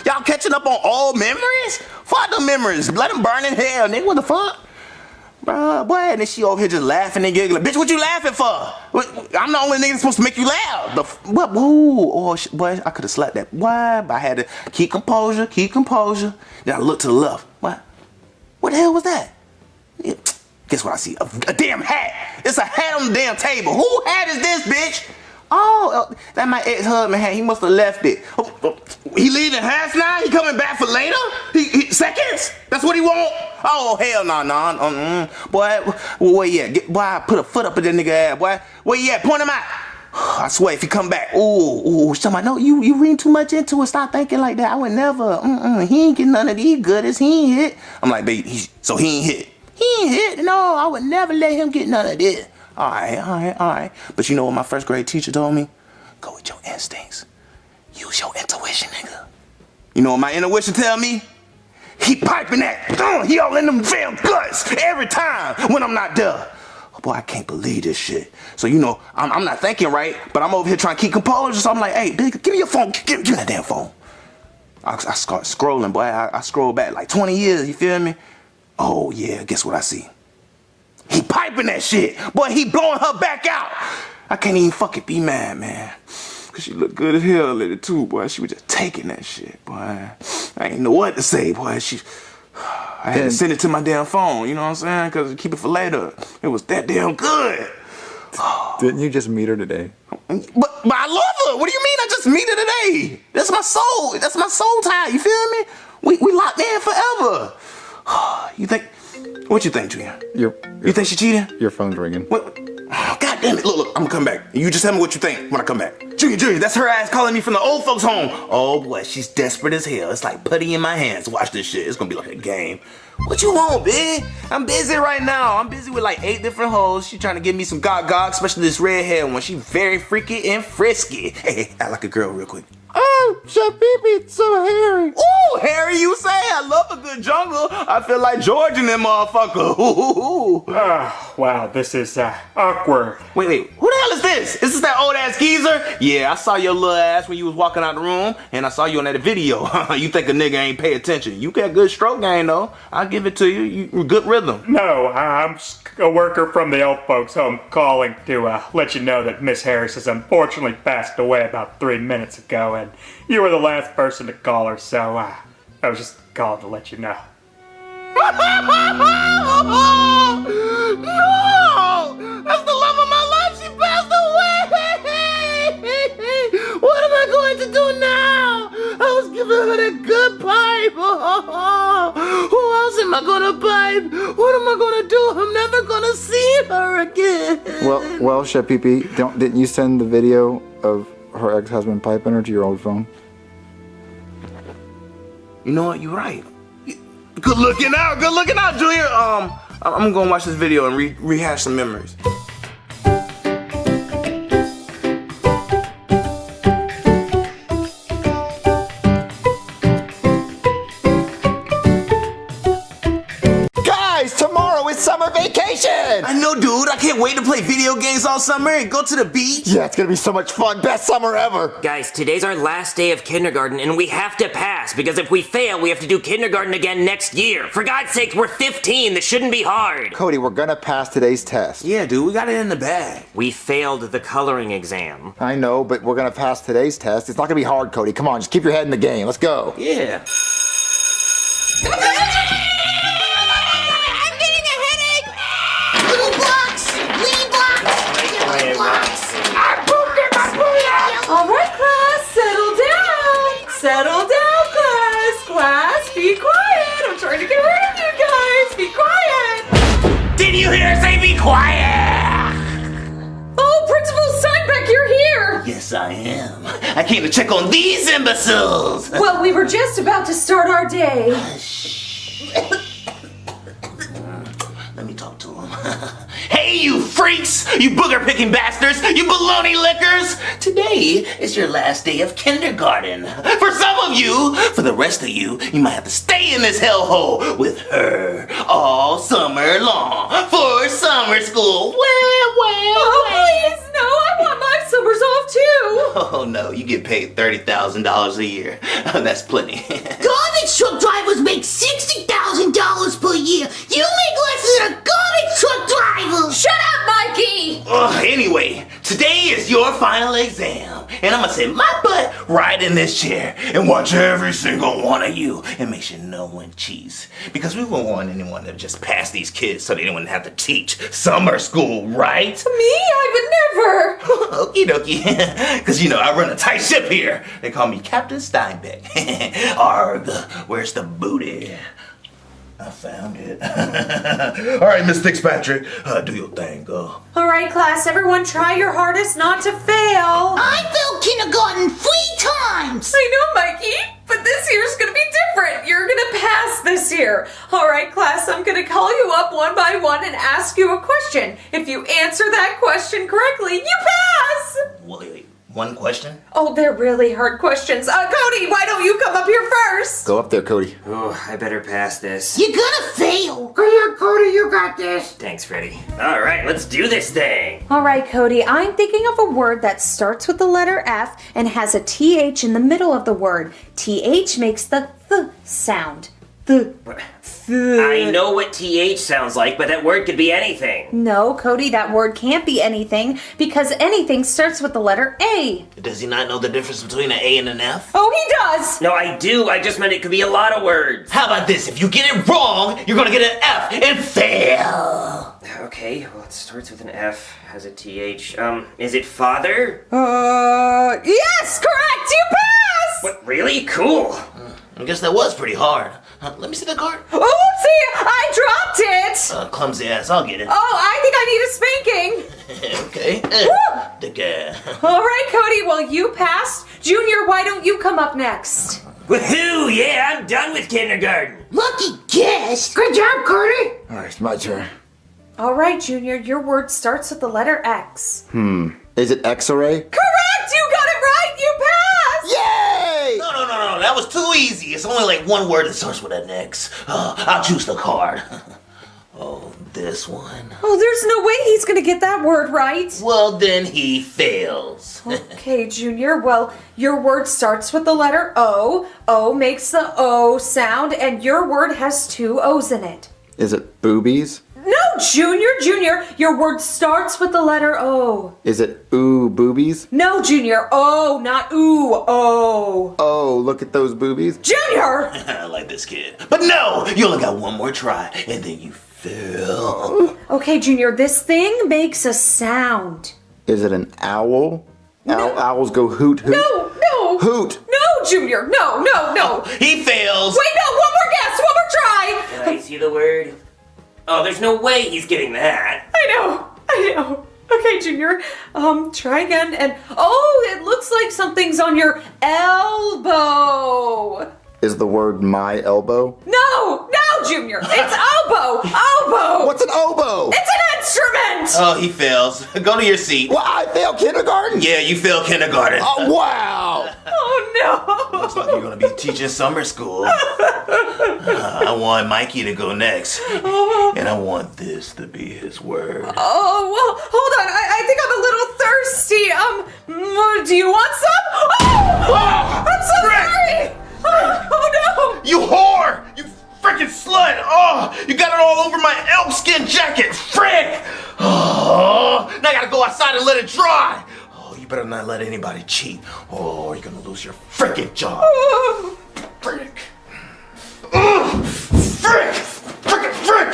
now? Y'all catching up on old memories? Fuck them memories. Let them burn in hell, nigga. What the fuck? Bruh, boy, and then she over here just laughing and giggling. Bitch, what you laughing for? I'm the only nigga that's supposed to make you laugh. What? Ooh, oh, boy, I could have slapped that. Why? But I had to keep composure. Then I looked to the left. What the hell was that? Guess what I see? A damn hat. It's a hat on the damn table. Who hat is this, bitch? Oh, that my ex-husband hat. He must have left it. He leaving hats now? He coming back for later? He seconds? That's what he want? Oh, hell no. Boy, where you at? Boy, I put a foot up in that nigga ass, boy. Where you at? Point him out. I swear, if he come back, somebody, no, you reading too much into it. Stop thinking like that. I would never. He ain't getting none of these goodies. He ain't hit. I'm like, baby, so he ain't hit. He ain't hit. No, I would never let him get none of this. All right. But you know what my first grade teacher told me? Go with your instincts. Use your intuition, nigga. You know what my intuition tell me? He piping that. He all in them damn guts every time when I'm not there. Oh, boy, I can't believe this shit. So, you know, I'm not thinking right, but I'm over here trying to keep composure. So I'm like, hey, big, give me your phone. Give me that damn phone. I start scrolling, boy. I scroll back like 20 years, you feel me? Oh, yeah, guess what I see? He piping that shit. Boy, he blowing her back out. I can't even fucking be mad, man. Cause she looked good as hell later too, boy. She was just taking that shit, boy. I ain't know what to say, boy. I had to send it to my damn phone, you know what I'm saying? Cause keep it for later. It was that damn good. Didn't you just meet her today? But I love her. What do you mean I just meet her today? That's my soul. That's my soul tie. You feel me? We locked in forever. You think? What you think, Junior? You think she cheating? Your phone's ringing. What? Oh, God damn it. Look, I'm gonna come back. You just tell me what you think when I come back. Junior, that's her ass calling me from the old folks' home. Oh, boy, she's desperate as hell. It's like putty in my hands. Watch this shit. It's gonna be like a game. What you want, bitch? I'm busy right now. I'm busy with like 8 different hoes. She trying to give me some gog, especially this redhead one. She very freaky and frisky. Hey, act like a girl real quick. Oh, Chef Pee-Pee, it's so hairy. Ooh, Harry, you say? I love a good jungle. I feel like George and them motherfucker. Wow, this is awkward. Wait, who the hell is this? Is this that old ass geezer? Yeah, I saw your little ass when you was walking out the room, and I saw you on that video. You think a nigga ain't pay attention. You got good stroke game though. I'll give it to you. You good rhythm. No, I'm a worker from the old folks home calling to let you know that Miss Harris has unfortunately passed away about 3 minutes ago, and you were the last person to call her, so I was just calling to let you know. No! That's the love of my life. She passed away. What am I going to do now? I was giving her that good pipe. Who else am I going to pipe? What am I going to do? I'm never going to see her again. Well, Chef Pee-Pee, didn't you send the video of her ex-husband piping her to your old phone? You know what? You're right. Good looking out, Junior. I'm gonna watch this video and rehash some memories. Guys, tomorrow is summer vacation! I know, dude. I can't wait to play video games all summer and go to the beach. Yeah, it's gonna be so much fun. Best summer ever. Guys, today's our last day of kindergarten, and we have to pass, because if we fail, we have to do kindergarten again next year. For God's sake, we're 15. This shouldn't be hard. Cody, we're gonna pass today's test. Yeah, dude. We got it in the bag. We failed the coloring exam. I know, but we're gonna pass today's test. It's not gonna be hard, Cody. Come on, just keep your head in the game. Let's go. Yeah. Alright, class, settle down. Settle down, class. Class, be quiet. I'm trying to get rid of you guys. Be quiet. Did you hear her say be quiet? Oh, Principal Steinbeck, you're here. Yes, I am. I came to check on these imbeciles. Well, we were just about to start our day. Let me talk to them. Hey, you freaks! You booger-picking bastards! You baloney lickers! Today is your last day of kindergarten. For some of you, for the rest of you, you might have to stay in this hellhole with her all summer long for summer school. Oh, please, no, I want my summers off too. Oh no, you get paid $30,000 a year. That's plenty. Garbage truck drivers make $60,000 per year. You make less than a garbage truck driver. Shut up, Mikey. Anyway, today is your final exam, and I'm gonna sit my butt right in this chair and watch every single one of you and make sure no one cheats. Because we won't want anyone to just pass these kids so they don't have to teach summer school, right? Me? I would never. Okie dokie. Because, you know, I run a tight ship here. They call me Captain Steinbeck. Arg, where's the booty? I found it. All right, Miss Fitzpatrick, do your thing, go. All right, class, everyone try your hardest not to fail. I failed kindergarten 3 times. I know, Mikey, but this year's gonna be different. You're gonna pass this year. All right, class, I'm gonna call you up one by one and ask you a question. If you answer that question correctly, you pass. Wait, one question? Oh, they're really hard questions. Cody, why don't you come up here first? Go up there, Cody. Oh, I better pass this. You're gonna fail. Come on, Cody, you got this. Thanks, Freddy. All right, let's do this thing. All right, Cody, I'm thinking of a word that starts with the letter F and has a TH in the middle of the word. TH makes the th sound. I know what TH sounds like, but that word could be anything. No, Cody, that word can't be anything because anything starts with the letter A. Does he not know the difference between an A and an F? Oh, he does! No, I do. I just meant it could be a lot of words. How about this? If you get it wrong, you're gonna get an F and fail. Okay, well, it starts with an F, has a TH. Is it father? Yes, correct! You pass! What, really? Cool. I guess that was pretty hard. Let me see the card. Oopsie! I dropped it! Clumsy ass, I'll get it. Oh, I think I need a spanking. Okay. The guy. All right, Cody, well, you passed. Junior, why don't you come up next? Woohoo! Yeah, I'm done with kindergarten. Lucky guess. Good job, Cody. All right, it's my turn. All right, Junior, your word starts with the letter X. Is it X-ray? Correct! You got it right! You passed! Yay! easy. It's only like one word that starts with an X. I'll choose the card. Oh, this one. Oh, there's no way he's gonna get that word right. Well, then he fails. Okay, Junior, well, your word starts with the letter O. O makes the O sound, and your word has 2 O's in it. Is it boobies? No, Junior, your word starts with the letter O. Is it ooh boobies? No, Junior, O, not ooh, O. Oh, look at those boobies. Junior! I like this kid. But no, you only got one more try, and then you fail. Okay, Junior, this thing makes a sound. Is it an owl? Owls go hoot hoot. No! Hoot! No, Junior, no! He fails. Wait, no, one more guess, one more try! Can I see the word? Oh, there's no way he's getting that. I know. Okay, Junior, try again, and oh, it looks like something's on your elbow. Is the word my elbow? No, Junior, it's oboe. What's an oboe? It's an instrument. Oh, he fails. Go to your seat. Well, I failed kindergarten? Yeah, you failed kindergarten. Oh, wow. Oh, no. Looks like you're gonna be teaching summer school. I want Mikey to go next. And I want this to be his word. Oh, well, hold on. I think I'm a little thirsty. Do you want some? Oh, I'm so sorry. Oh, no. You whore! You freaking slut! Oh, you got it all over my elk-skin jacket! Frick! Oh, now I gotta go outside and let it dry! Oh, you better not let anybody cheat, or you're gonna lose your freaking job. Frick! Frick! Frick!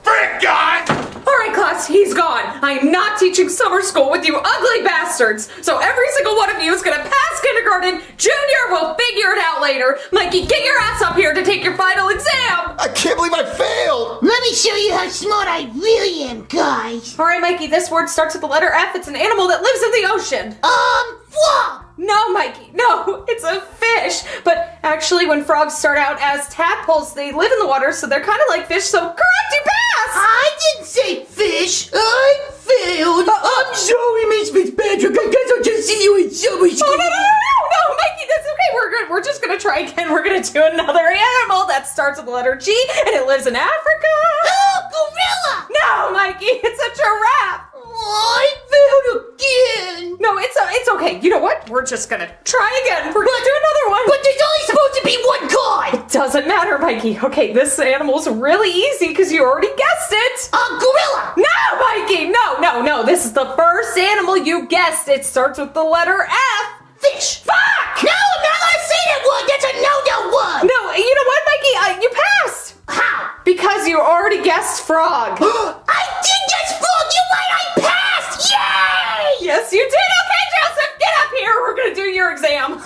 Frick, God! All right, class, he's gone. I am not teaching summer school with you ugly bastards. So every single one of you is gonna pass kindergarten. Junior will figure it out later. Mikey, get your ass up here to take your final exam. I can't believe I failed. Let me show you how smart I really am, guys. All right, Mikey, this word starts with the letter F. It's an animal that lives in the ocean. Frog. No, Mikey, no, it's a fish. But actually, when frogs start out as tadpoles, they live in the water, so they're kind of like fish, so correct, you pass! I didn't say fish. I failed. I'm sorry, Miss Fitzpatrick. I guess I'll just see you in summer school. Oh, no, Mikey, that's okay. We're good. We're just gonna try again. We're gonna do another animal that starts with the letter G, and it lives in Africa. Oh, gorilla. No, Mikey, it's a giraffe. I failed again. No, it's okay. You know what? We're just gonna try again. We're gonna do another one. But there's only supposed to be one card. It doesn't matter, Mikey. Okay, this animal's really easy because you already guessed it. A gorilla. No, Mikey. No. This is the first animal you guessed. It starts with the letter F. Fish. Fuck! No, I'm not gonna say that word. That's a no word. No, you know what, Mikey? You passed. How? Because you already guessed frog. I did guess frog. You're right. I passed. Yay! Yes, you did. Okay, Joseph, get up here. We're gonna do your exam.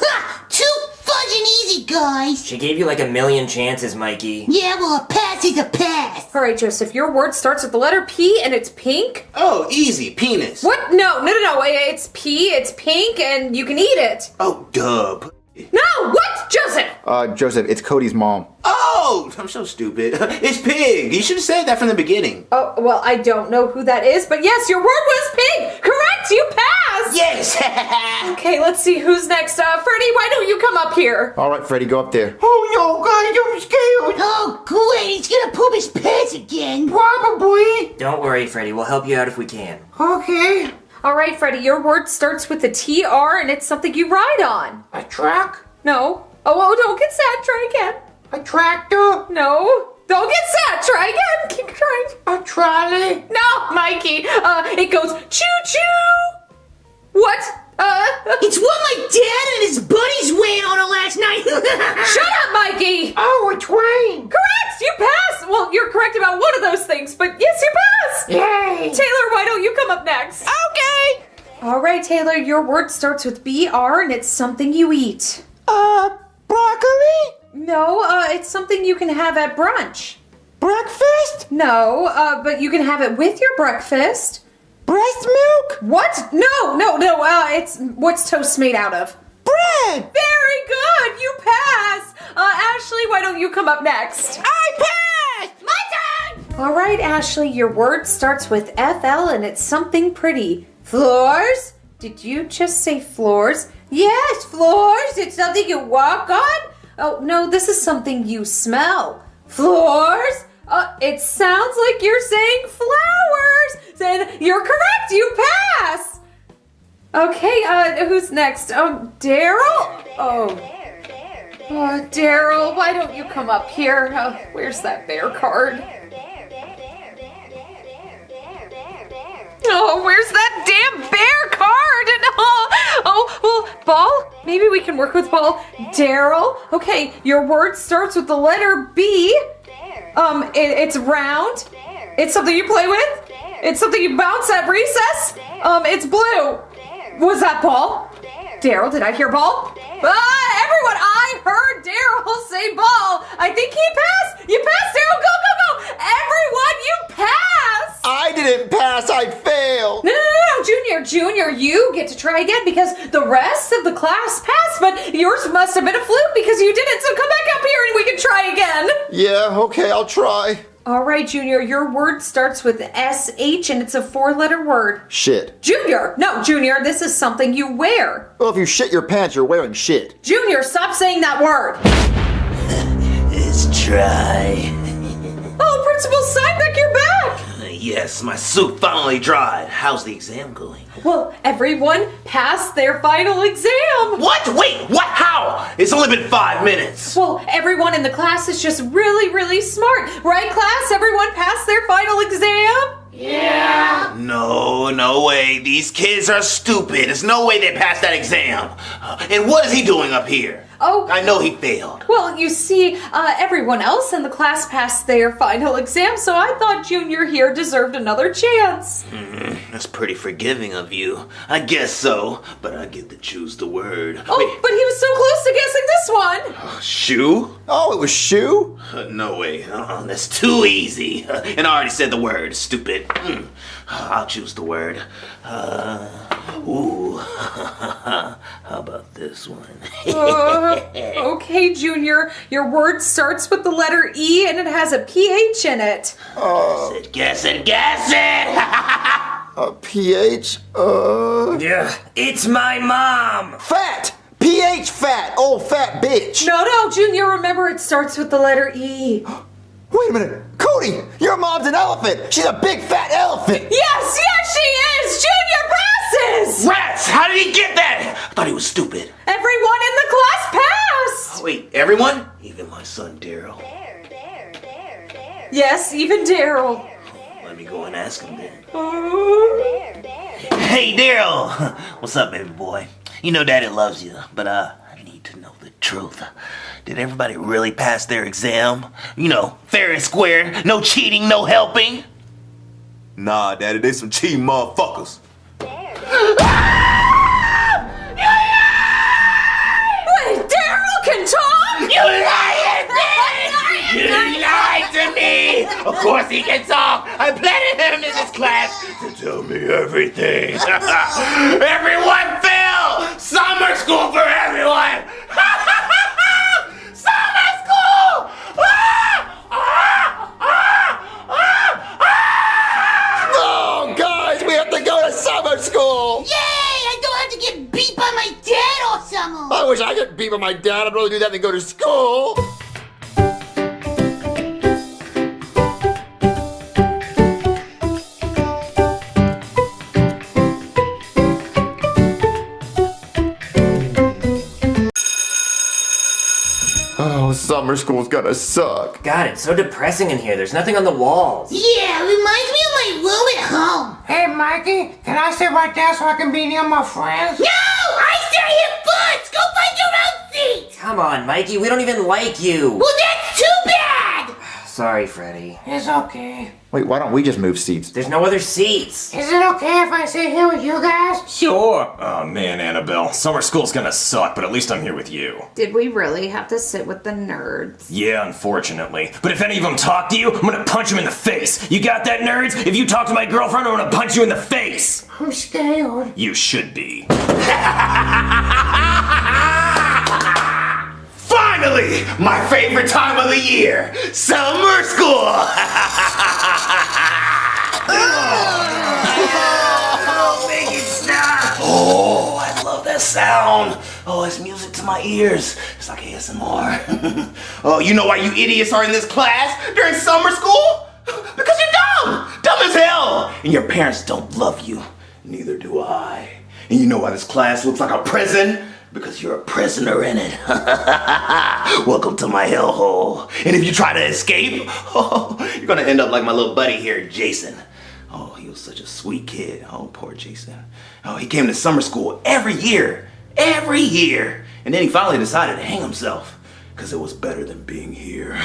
Too fudging easy, guys. She gave you like a million chances, Mikey. Yeah, well, a pass is a pass. All right, Joseph, your word starts with the letter P and it's pink. Oh, easy. Penis. What? No. It's P, it's pink, and you can eat it. Oh, dub. No, what? Joseph! Joseph, it's Cody's mom. Oh, I'm so stupid. It's pig. You should have said that from the beginning. Oh, well, I don't know who that is, but yes, your word was pig. Correct, you passed. Yes. Okay, let's see who's next. Freddie, why don't you come up here? All right, Freddie, go up there. Oh, no, guys, I'm scared. Oh, great. He's gonna poop his pants again. Probably. Don't worry, Freddy. We'll help you out if we can. Okay. All right, Freddie, your word starts with the TR and it's something you ride on. A truck? No. Oh, don't get sad. Try again. A tractor? No. Don't get sad. Try again. Keep trying. A trolley? No, Mikey. It goes choo-choo. What? It's what my dad and his buddies ran on it last night. Shut up, Mikey. Oh, a train. Correct. You passed. Well, you're correct about one of those things, but yes, you passed. Yay. Taylor, why don't you come up next? Okay. All right, Taylor, your word starts with BR and it's something you eat. Broccoli? No, it's something you can have at brunch. Breakfast? No, but you can have it with your breakfast. Breast milk? What? No, it's what's toast made out of? Bread! Very good, you pass. Ashley, why don't you come up next? I passed. My turn. All right, Ashley, your word starts with FL and it's something pretty. Floors? Did you just say floors? Yes, floors. It's something you walk on. Oh, no, this is something you smell. Floors. It sounds like you're saying flowers. Then you're correct. You pass. Okay, who's next? Oh, Daryl? Oh, Daryl, why don't you come up here? Where's that bear card? Oh, where's that damn bear card? Well, Ball? Maybe we can work with Ball. Daryl? Okay, your word starts with the letter B. It's round. It's something you play with. It's something you bounce at recess. It's blue. Was that Ball? Daryl, did I hear Ball? Everyone, I heard Daryl say Ball. I think he passed. You passed, Daryl. Go. Everyone, you passed. I didn't pass. I failed. No, Junior, you get to try again because the rest of the class passed, but yours must have been a fluke because you didn't. So come back up here and we can try again. Yeah, okay, I'll try. All right, Junior, your word starts with SH and it's a 4-letter word. Shit. Junior, this is something you wear. Well, if you shit your pants, you're wearing shit. Junior, stop saying that word. It's dry. Oh, Principal Steinbeck, you're back. Yes, my suit finally dried. How's the exam going? Well, everyone passed their final exam. What? Wait, what? How? It's only been 5 minutes. Well, everyone in the class is just really, really smart. Right, class? Everyone passed their final exam? Yeah. No way. These kids are stupid. There's no way they passed that exam. And what is he doing up here? Oh. I know he failed. Well, you see, everyone else in the class passed their final exam, so I thought Junior here deserved another chance. That's pretty forgiving of you. I guess so, but I get to choose the word. Oh, wait. But he was so close to guessing this one. Shoe? Oh, it was shoe? No way. That's too easy. And I already said the word, stupid. I'll choose the word. How about this one? Okay, Junior. Your word starts with the letter E and it has a PH in it. Guess it. A PH? Yeah, it's my mom. Fat! PH fat! Old fat bitch! No, Junior, remember it starts with the letter E. Wait a minute. Cody, your mom's an elephant. She's a big fat elephant. Yes, she is. Junior passes. Rats, how did he get that? I thought he was stupid. Everyone in the class passed. Wait, everyone? Even my son, Daryl. Yes, even Daryl. Let me go and ask him then. Hey, Daryl. What's up, baby boy? You know Daddy loves you, but I need to know the truth. Did everybody really pass their exam? You know, fair and square, no cheating, no helping? Nah, Daddy, they some cheating motherfuckers. Wait, Daryl can talk? You lying bitch! You lied to me! Of course he can talk! I planted him in this class to tell me everything. Everyone fail! Summer school for everyone! Summer school! Oh, guys, we have to go to summer school. Yay! I don't have to get beat by my dad all summer. I wish I could beat by my dad. I'd rather do that than go to school. Oh, summer school's gonna suck. God, it's so depressing in here. There's nothing on the walls. Yeah, reminds me of my room at home. Hey, Mikey, can I sit right there so I can be near my friends? No! I stay here first! Go find your own seat! Come on, Mikey. We don't even like you. Well, that's too bad! Sorry, Freddy. It's okay. Wait, why don't we just move seats? There's no other seats. Is it okay if I sit here with you guys? Sure. Oh man, Annabelle. Summer school's gonna suck, but at least I'm here with you. Did we really have to sit with the nerds? Yeah, unfortunately. But if any of them talk to you, I'm gonna punch them in the face. You got that, nerds? If you talk to my girlfriend, I'm gonna punch you in the face. I'm scared. You should be. Finally! My favorite time of the year! Summer school! Oh, make it stop! Oh, I love that sound. Oh, it's music to my ears. It's like ASMR. Oh, you know why you idiots are in this class during summer school? Because you're dumb. Dumb as hell. And your parents don't love you. Neither do I. And you know why this class looks like a prison? Because you're a prisoner in it. Welcome to my hellhole. And if you try to escape, you're gonna end up like my little buddy here, Jason. Oh, he was such a sweet kid. Oh, poor Jason. Oh, he came to summer school every year. Every year. And then he finally decided to hang himself. Because it was better than being here.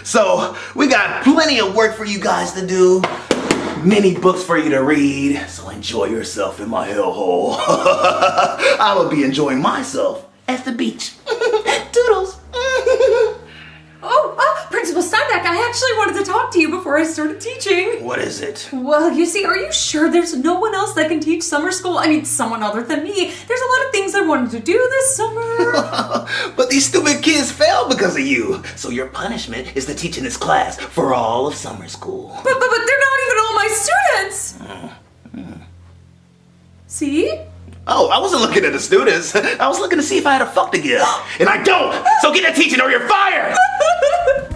So, we got plenty of work for you guys to do. Many books for you to read. So enjoy yourself in my hellhole. I will be enjoying myself at the beach. Toodles. Principal Steinbeck, I actually wanted to talk to you before I started teaching. What is it? Well, you see, are you sure there's no one else that can teach summer school? I mean, someone other than me. There's a lot of things I wanted to do this summer. But these stupid kids failed because of you. So your punishment is to teach in this class for all of summer school. But they're not even all my students. See? Oh, I wasn't looking at the students. I was looking to see if I had a fuck to give. And I don't! So get to teaching or you're fired!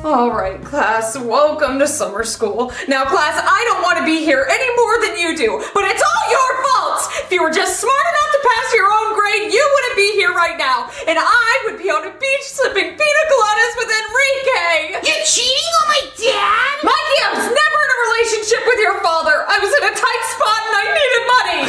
All right, class, welcome to summer school. Now, class, I don't want to be here any more than you do, but it's all your fault. If you were just smart enough to pass your own grade, you wouldn't be here right now, and I would be on a beach sipping pina coladas with Enrique. You're cheating on my dad? Mikey, I was never in a relationship with your father. I was in a tight spot and I needed money.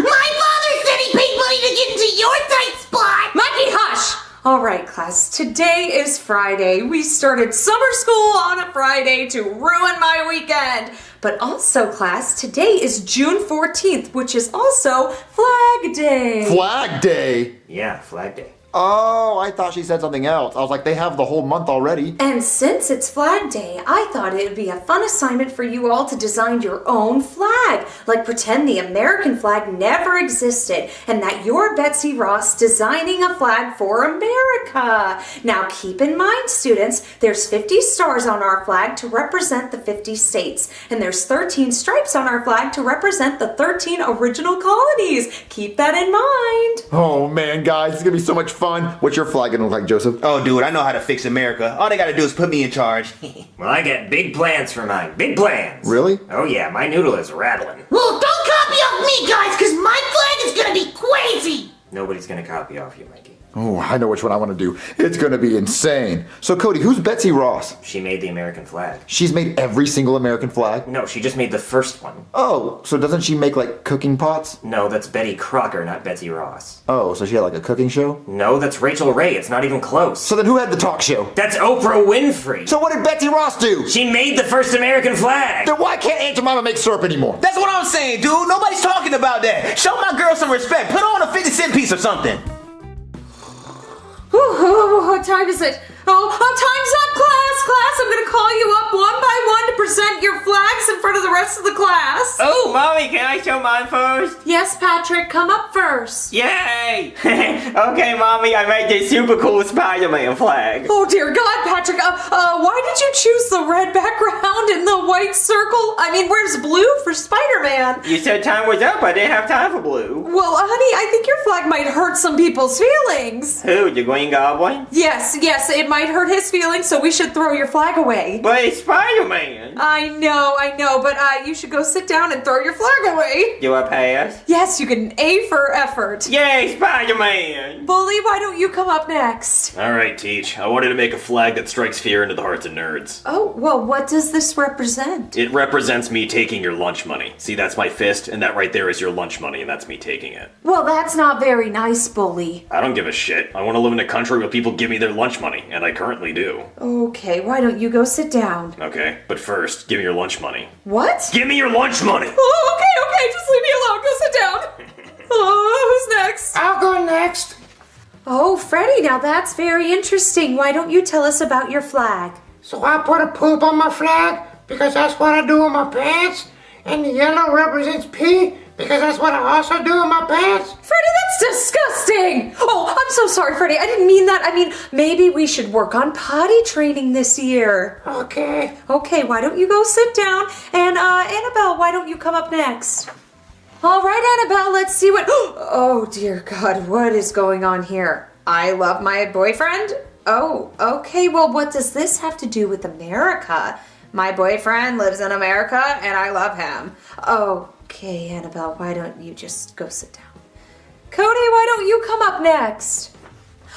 My father said he paid money to get into your tight spot. Mikey, hush. All right, class, today is Friday. We started summer school on a Friday to ruin my weekend. But also, class, today is June 14th, which is also Flag Day. Flag Day? Yeah, Flag Day. Oh, I thought she said something else. I was like, they have the whole month already. And since it's Flag Day, I thought it would be a fun assignment for you all to design your own flag. Like pretend the American flag never existed and that you're Betsy Ross designing a flag for America. Now keep in mind, students, there's 50 stars on our flag to represent the 50 states. And there's 13 stripes on our flag to represent the 13 original colonies. Keep that in mind. Oh man, guys, it's gonna be so much fun. What's your flag gonna look like, Joseph? Oh, dude, I know how to fix America. All they gotta do is put me in charge. Well, I got big plans for mine. Big plans. Really? Oh yeah, my noodle is rattling. Well, don't copy off me, guys, because my flag is gonna be crazy. Nobody's gonna copy off you, Mikey. Oh, I know which one I want to do. It's going to be insane. So, Cody, who's Betsy Ross? She made the American flag. She's made every single American flag? No, she just made the first one. Oh, so doesn't she make, like, cooking pots? No, that's Betty Crocker, not Betsy Ross. Oh, so she had, like, a cooking show? No, that's Rachel Ray. It's not even close. So then who had the talk show? That's Oprah Winfrey. So what did Betsy Ross do? She made the first American flag. Then why can't Aunt Jemima make syrup anymore? That's what I'm saying, dude. Nobody's talking about that. Show my girl some respect. Put on a 50-cent piece or something. What time is it? Oh, time's up, class! Class, I'm gonna call you up one by one to present your flags in front of the rest of the class. Oh, Mommy, can I show mine first? Yes, Patrick, come up first. Yay! Okay, Mommy, I made this super cool Spider-Man flag. Oh, dear God, Patrick, why did you choose the red background and the white circle? I mean, where's blue for Spider-Man? You said time was up, I didn't have time for blue. Well, honey, I think your flag might hurt some people's feelings. Who, the Green Goblin? Yes, it might hurt his feelings, so we should throw your flag away. But it's Spider-Man. I know, but you should go sit down and throw your flag away. Do I pass? Yes, you get an A for effort. Yay, Spider-Man! Bully, why don't you come up next? Alright, Teach. I wanted to make a flag that strikes fear into the hearts of nerds. Oh, well, what does this represent? It represents me taking your lunch money. See, that's my fist, and that right there is your lunch money, and that's me taking it. Well, that's not very nice, Bully. I don't give a shit. I want to live in a country where people give me their lunch money, and I currently do. Okay, why don't you go sit down? Okay, but first, give me your lunch money. What? Give me your lunch money! Oh, okay, just leave me alone. Go sit down. Oh, who's next? I'll go next. Oh, Freddie, now that's very interesting. Why don't you tell us about your flag? So I put a poop on my flag because that's what I do with my pants. And the yellow represents pee because that's what I also do with my pants. Freddie, that's disgusting! Oh, I'm so sorry, Freddie. I didn't mean that. I mean, maybe we should work on potty training this year. Okay. Okay, why don't you go sit down? And, Annabelle, why don't you come up next? All right, Annabelle, let's see what... Oh, dear God, what is going on here? I love my boyfriend? Oh, okay, well, what does this have to do with America? My boyfriend lives in America, and I love him. Okay, Annabelle, why don't you just go sit down? Cody, why don't you come up next?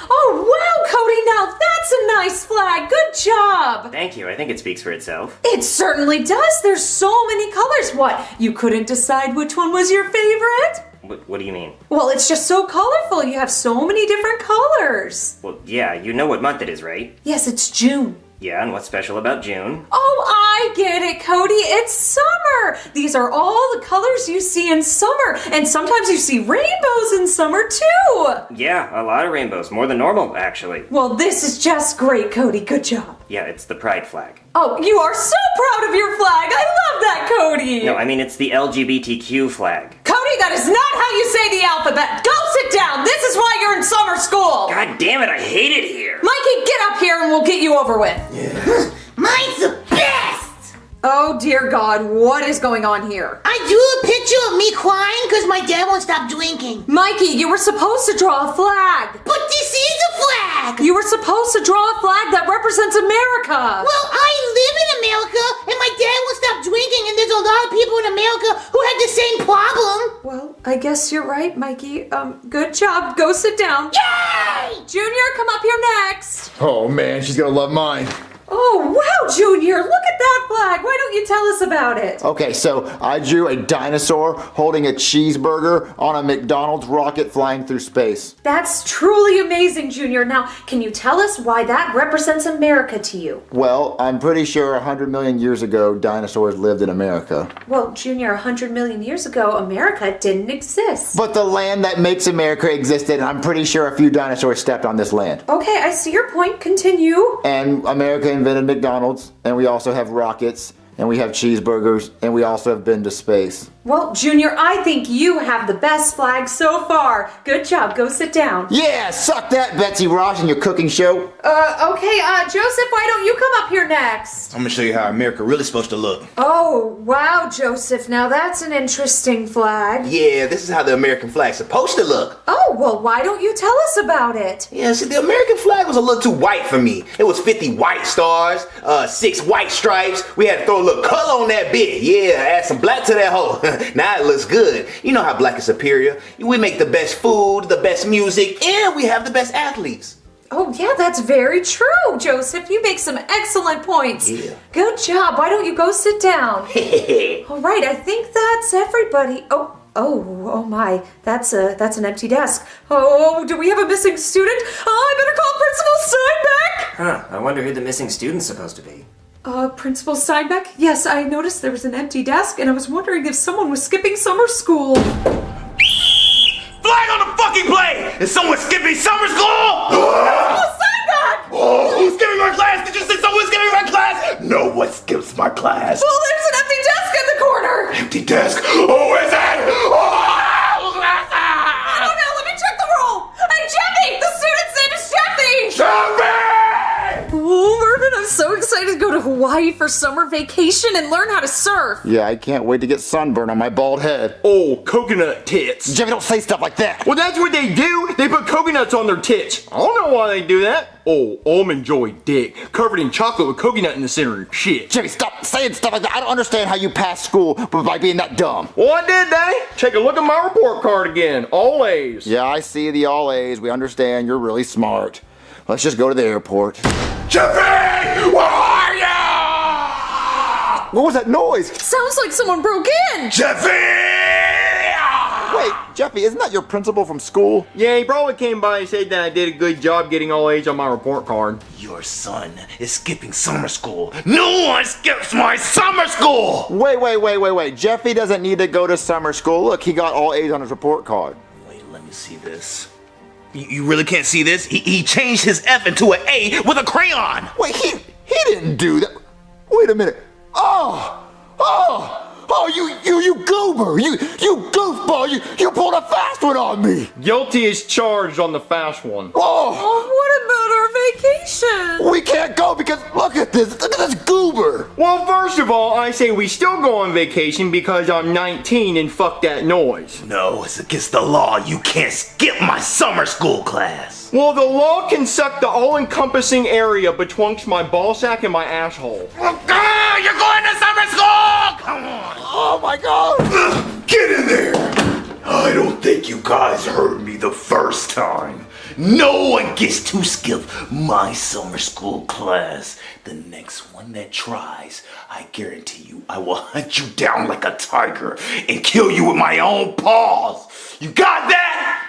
Oh, wow, Cody, now that's a nice flag. Good job. Thank you. I think it speaks for itself. It certainly does. There's so many colors. What, you couldn't decide which one was your favorite? What do you mean? Well, it's just so colorful. You have so many different colors. Well, yeah, you know what month it is, right? Yes, it's June. Yeah, and what's special about June? Oh, I get it, Cody. It's summer. These are all the colors you see in summer. And sometimes you see rainbows in summer, too. Yeah, a lot of rainbows. More than normal, actually. Well, this is just great, Cody. Good job. Yeah, it's the pride flag. Oh, you are so proud of your flag. I love that, Cody. No, I mean, it's the LGBTQ flag. Cody, that is not how you say the alphabet. Go sit down. This is why you're in summer school. God damn it, I hate it here. Mikey, get up here and we'll get you over with. Mine's the best! Oh, dear God, what is going on here? I drew a picture of me crying because my dad won't stop drinking. Mikey, you were supposed to draw a flag. But this is a flag! You were supposed to draw a flag that represents America. Well, I live in America, and my dad won't stop drinking, and there's a lot of people in America who have the same problem. Well, I guess you're right, Mikey. Good job. Go sit down. Yay! Junior, come up here next. Oh man, she's gonna love mine. Oh, wow, Junior, look at that flag. Why don't you tell us about it? Okay, so I drew a dinosaur holding a cheeseburger on a McDonald's rocket flying through space. That's truly amazing, Junior. Now, can you tell us why that represents America to you? Well, I'm pretty sure 100 million years ago, dinosaurs lived in America. Well, Junior, 100 million years ago, America didn't exist. But the land that makes America existed, and I'm pretty sure a few dinosaurs stepped on this land. Okay, I see your point. Continue. And America invented McDonald's, and we also have rockets, and we have cheeseburgers, and we also have been to space. Well, Junior, I think you have the best flag so far. Good job. Go sit down. Yeah, suck that, Betsy Ross, and your cooking show. Okay, Joseph, why don't you come up here next? I'm gonna show you how America really supposed to look. Oh, wow, Joseph. Now that's an interesting flag. Yeah, this is how the American flag's supposed to look. Oh, well, why don't you tell us about it? Yeah, see, the American flag was a little too white for me. It was 50 white stars, 6 white stripes. We had to throw a little color on that bit. Yeah, add some black to that whole. Now it looks good. You know how black is superior. We make the best food, the best music, and we have the best athletes. Oh, yeah, that's very true, Joseph. You make some excellent points. Yeah. Good job. Why don't you go sit down? All right, I think that's everybody. Oh my, that's an empty desk. Oh, do we have a missing student? Oh, I better call Principal Steinbeck. Huh, I wonder who the missing student's supposed to be. Principal Steinbeck? Yes, I noticed there was an empty desk, and I was wondering if someone was skipping summer school. Flag on the fucking play! Is someone skipping summer school? Principal Steinbeck! Oh, who's skipping my class? Did you say someone's skipping my class? No one skips my class. Well, there's an empty desk in the corner. Empty desk? Who is it? I don't know. Let me check the roll. Hey, Jeffy! The student's name is Jeffy! Jeffy! Oh, Mervin, I'm so excited to go to Hawaii for summer vacation and learn how to surf. Yeah, I can't wait to get sunburn on my bald head. Oh, coconut tits. Jeffy, don't say stuff like that. Well, that's what they do. They put coconuts on their tits. I don't know why they do that. Oh, almond joy dick, covered in chocolate with coconut in the center and shit. Jeffy, stop saying stuff like that. I don't understand how you passed school by being that dumb. Well, I did, Daddy. Take a look at my report card again. All A's. Yeah, I see the all A's. We understand you're really smart. Let's just go to the airport. Jeffy! Where are you? What was that noise? Sounds like someone broke in. Jeffy! Wait, Jeffy, isn't that your principal from school? Yeah, he probably came by and said that I did a good job getting all A's on my report card. Your son is skipping summer school. No one skips my summer school! Wait. Jeffy doesn't need to go to summer school. Look, he got all A's on his report card. Wait, let me see this. You really can't see this? He changed his F into an A with a crayon! Wait, he didn't do that. Wait a minute. You goober! You goofball! You pulled a fast one on me! Guilty is charged on the fast one. Oh! What about our vacation. We can't go because look at this goober. Well, first of all, I say we still go on vacation because I'm 19 and fuck that noise. No, it's against the law. You can't skip my summer school class. Well, the law can suck the all-encompassing area betwixt my ballsack and my asshole. Ah, you're going to summer school! Come on. Oh my god. Get in there. I don't think you guys heard me the first time. No one gets to skip my summer school class. The next one that tries, I guarantee you, I will hunt you down like a tiger and kill you with my own paws. You got that?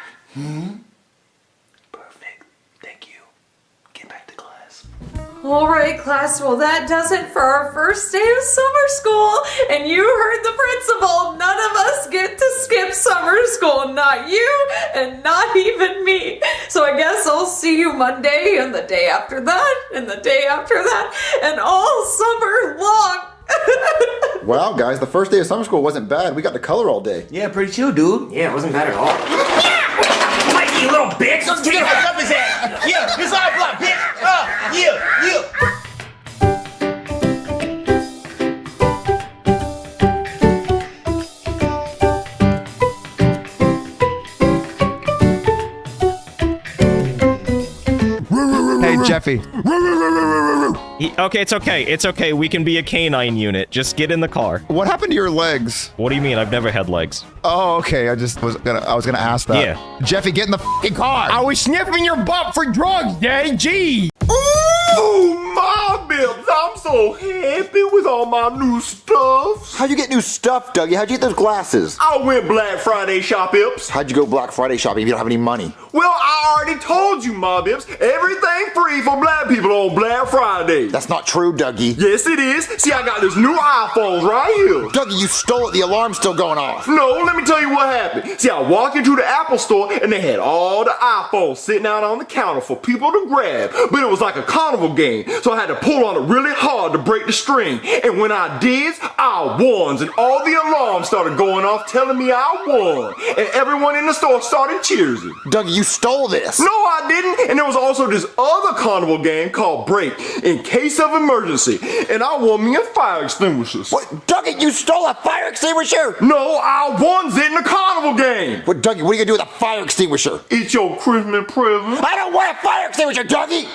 Perfect. Thank you. Get back to class. All right, class. Well, that does it for our first day of summer school. And you heard the principal. None of us get to skip summer school. Not you and not even me. So I guess I'll see you Monday and the day after that and the day after that and all summer long. Wow, guys, the first day of summer school wasn't bad. We got to color all day. Yeah, pretty chill, dude. Yeah, it wasn't bad at all. Mikey, you little bitch! Let's take it up his ass! Yeah, this our block, bitch! Yeah. Hey, Jeffy. Okay, it's okay. It's okay. We can be a canine unit. Just get in the car. What happened to your legs? What do you mean? I've never had legs. Oh, okay. I was gonna ask that. Yeah. Jeffy, get in the fucking car. I was sniffing your butt for drugs, Daddy. Gee. Ooh, my bibs, I'm so happy with all my new stuff. How'd you get new stuff, Dougie? How'd you get those glasses? I went Black Friday shopping. How'd you go Black Friday shopping if you don't have any money? Well, I already told you, my bibs. Everything free for black people on Black Friday. That's not true, Dougie. Yes, it is. See, I got this new iPhone right here. Dougie, you stole it. The alarm's still going off. No, let me tell you what happened. See, I walked into the Apple store and they had all the iPhones sitting out on the counter for people to grab. But it was like a carnival game, so I had to pull on it really hard to break the string. And when I did, I won. And all the alarms started going off telling me I won. And everyone in the store started cheering. Dougie, you stole this. No, I didn't. And there was also this other carnival game called Break, in case of emergency. And I won me a fire extinguisher. What? Dougie, you stole a fire extinguisher? No, I won it in the carnival game. What, Dougie, what are you gonna do with a fire extinguisher? It's your Christmas present. I don't want a fire extinguisher, Dougie!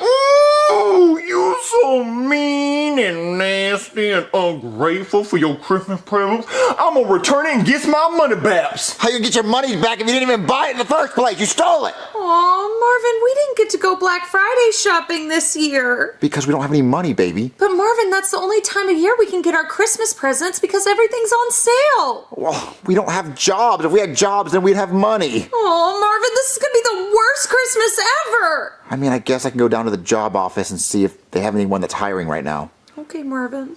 Ooh, you so mean and nasty and ungrateful for your Christmas presents. I'm gonna return it and get my money back. How you gonna get your money back if you didn't even buy it in the first place? You stole it! Aw, Marvin, we didn't get to go Black Friday shopping this year. Because we don't have any money, baby. But Marvin, that's the only time of year we can get our Christmas presents because everything's on sale. Well, we don't have jobs. If we had jobs, then we'd have money. Oh, Marvin, this is gonna be the worst Christmas ever. I mean, I guess I can go down to the job office and see if they have anyone that's hiring right now. Okay, Marvin.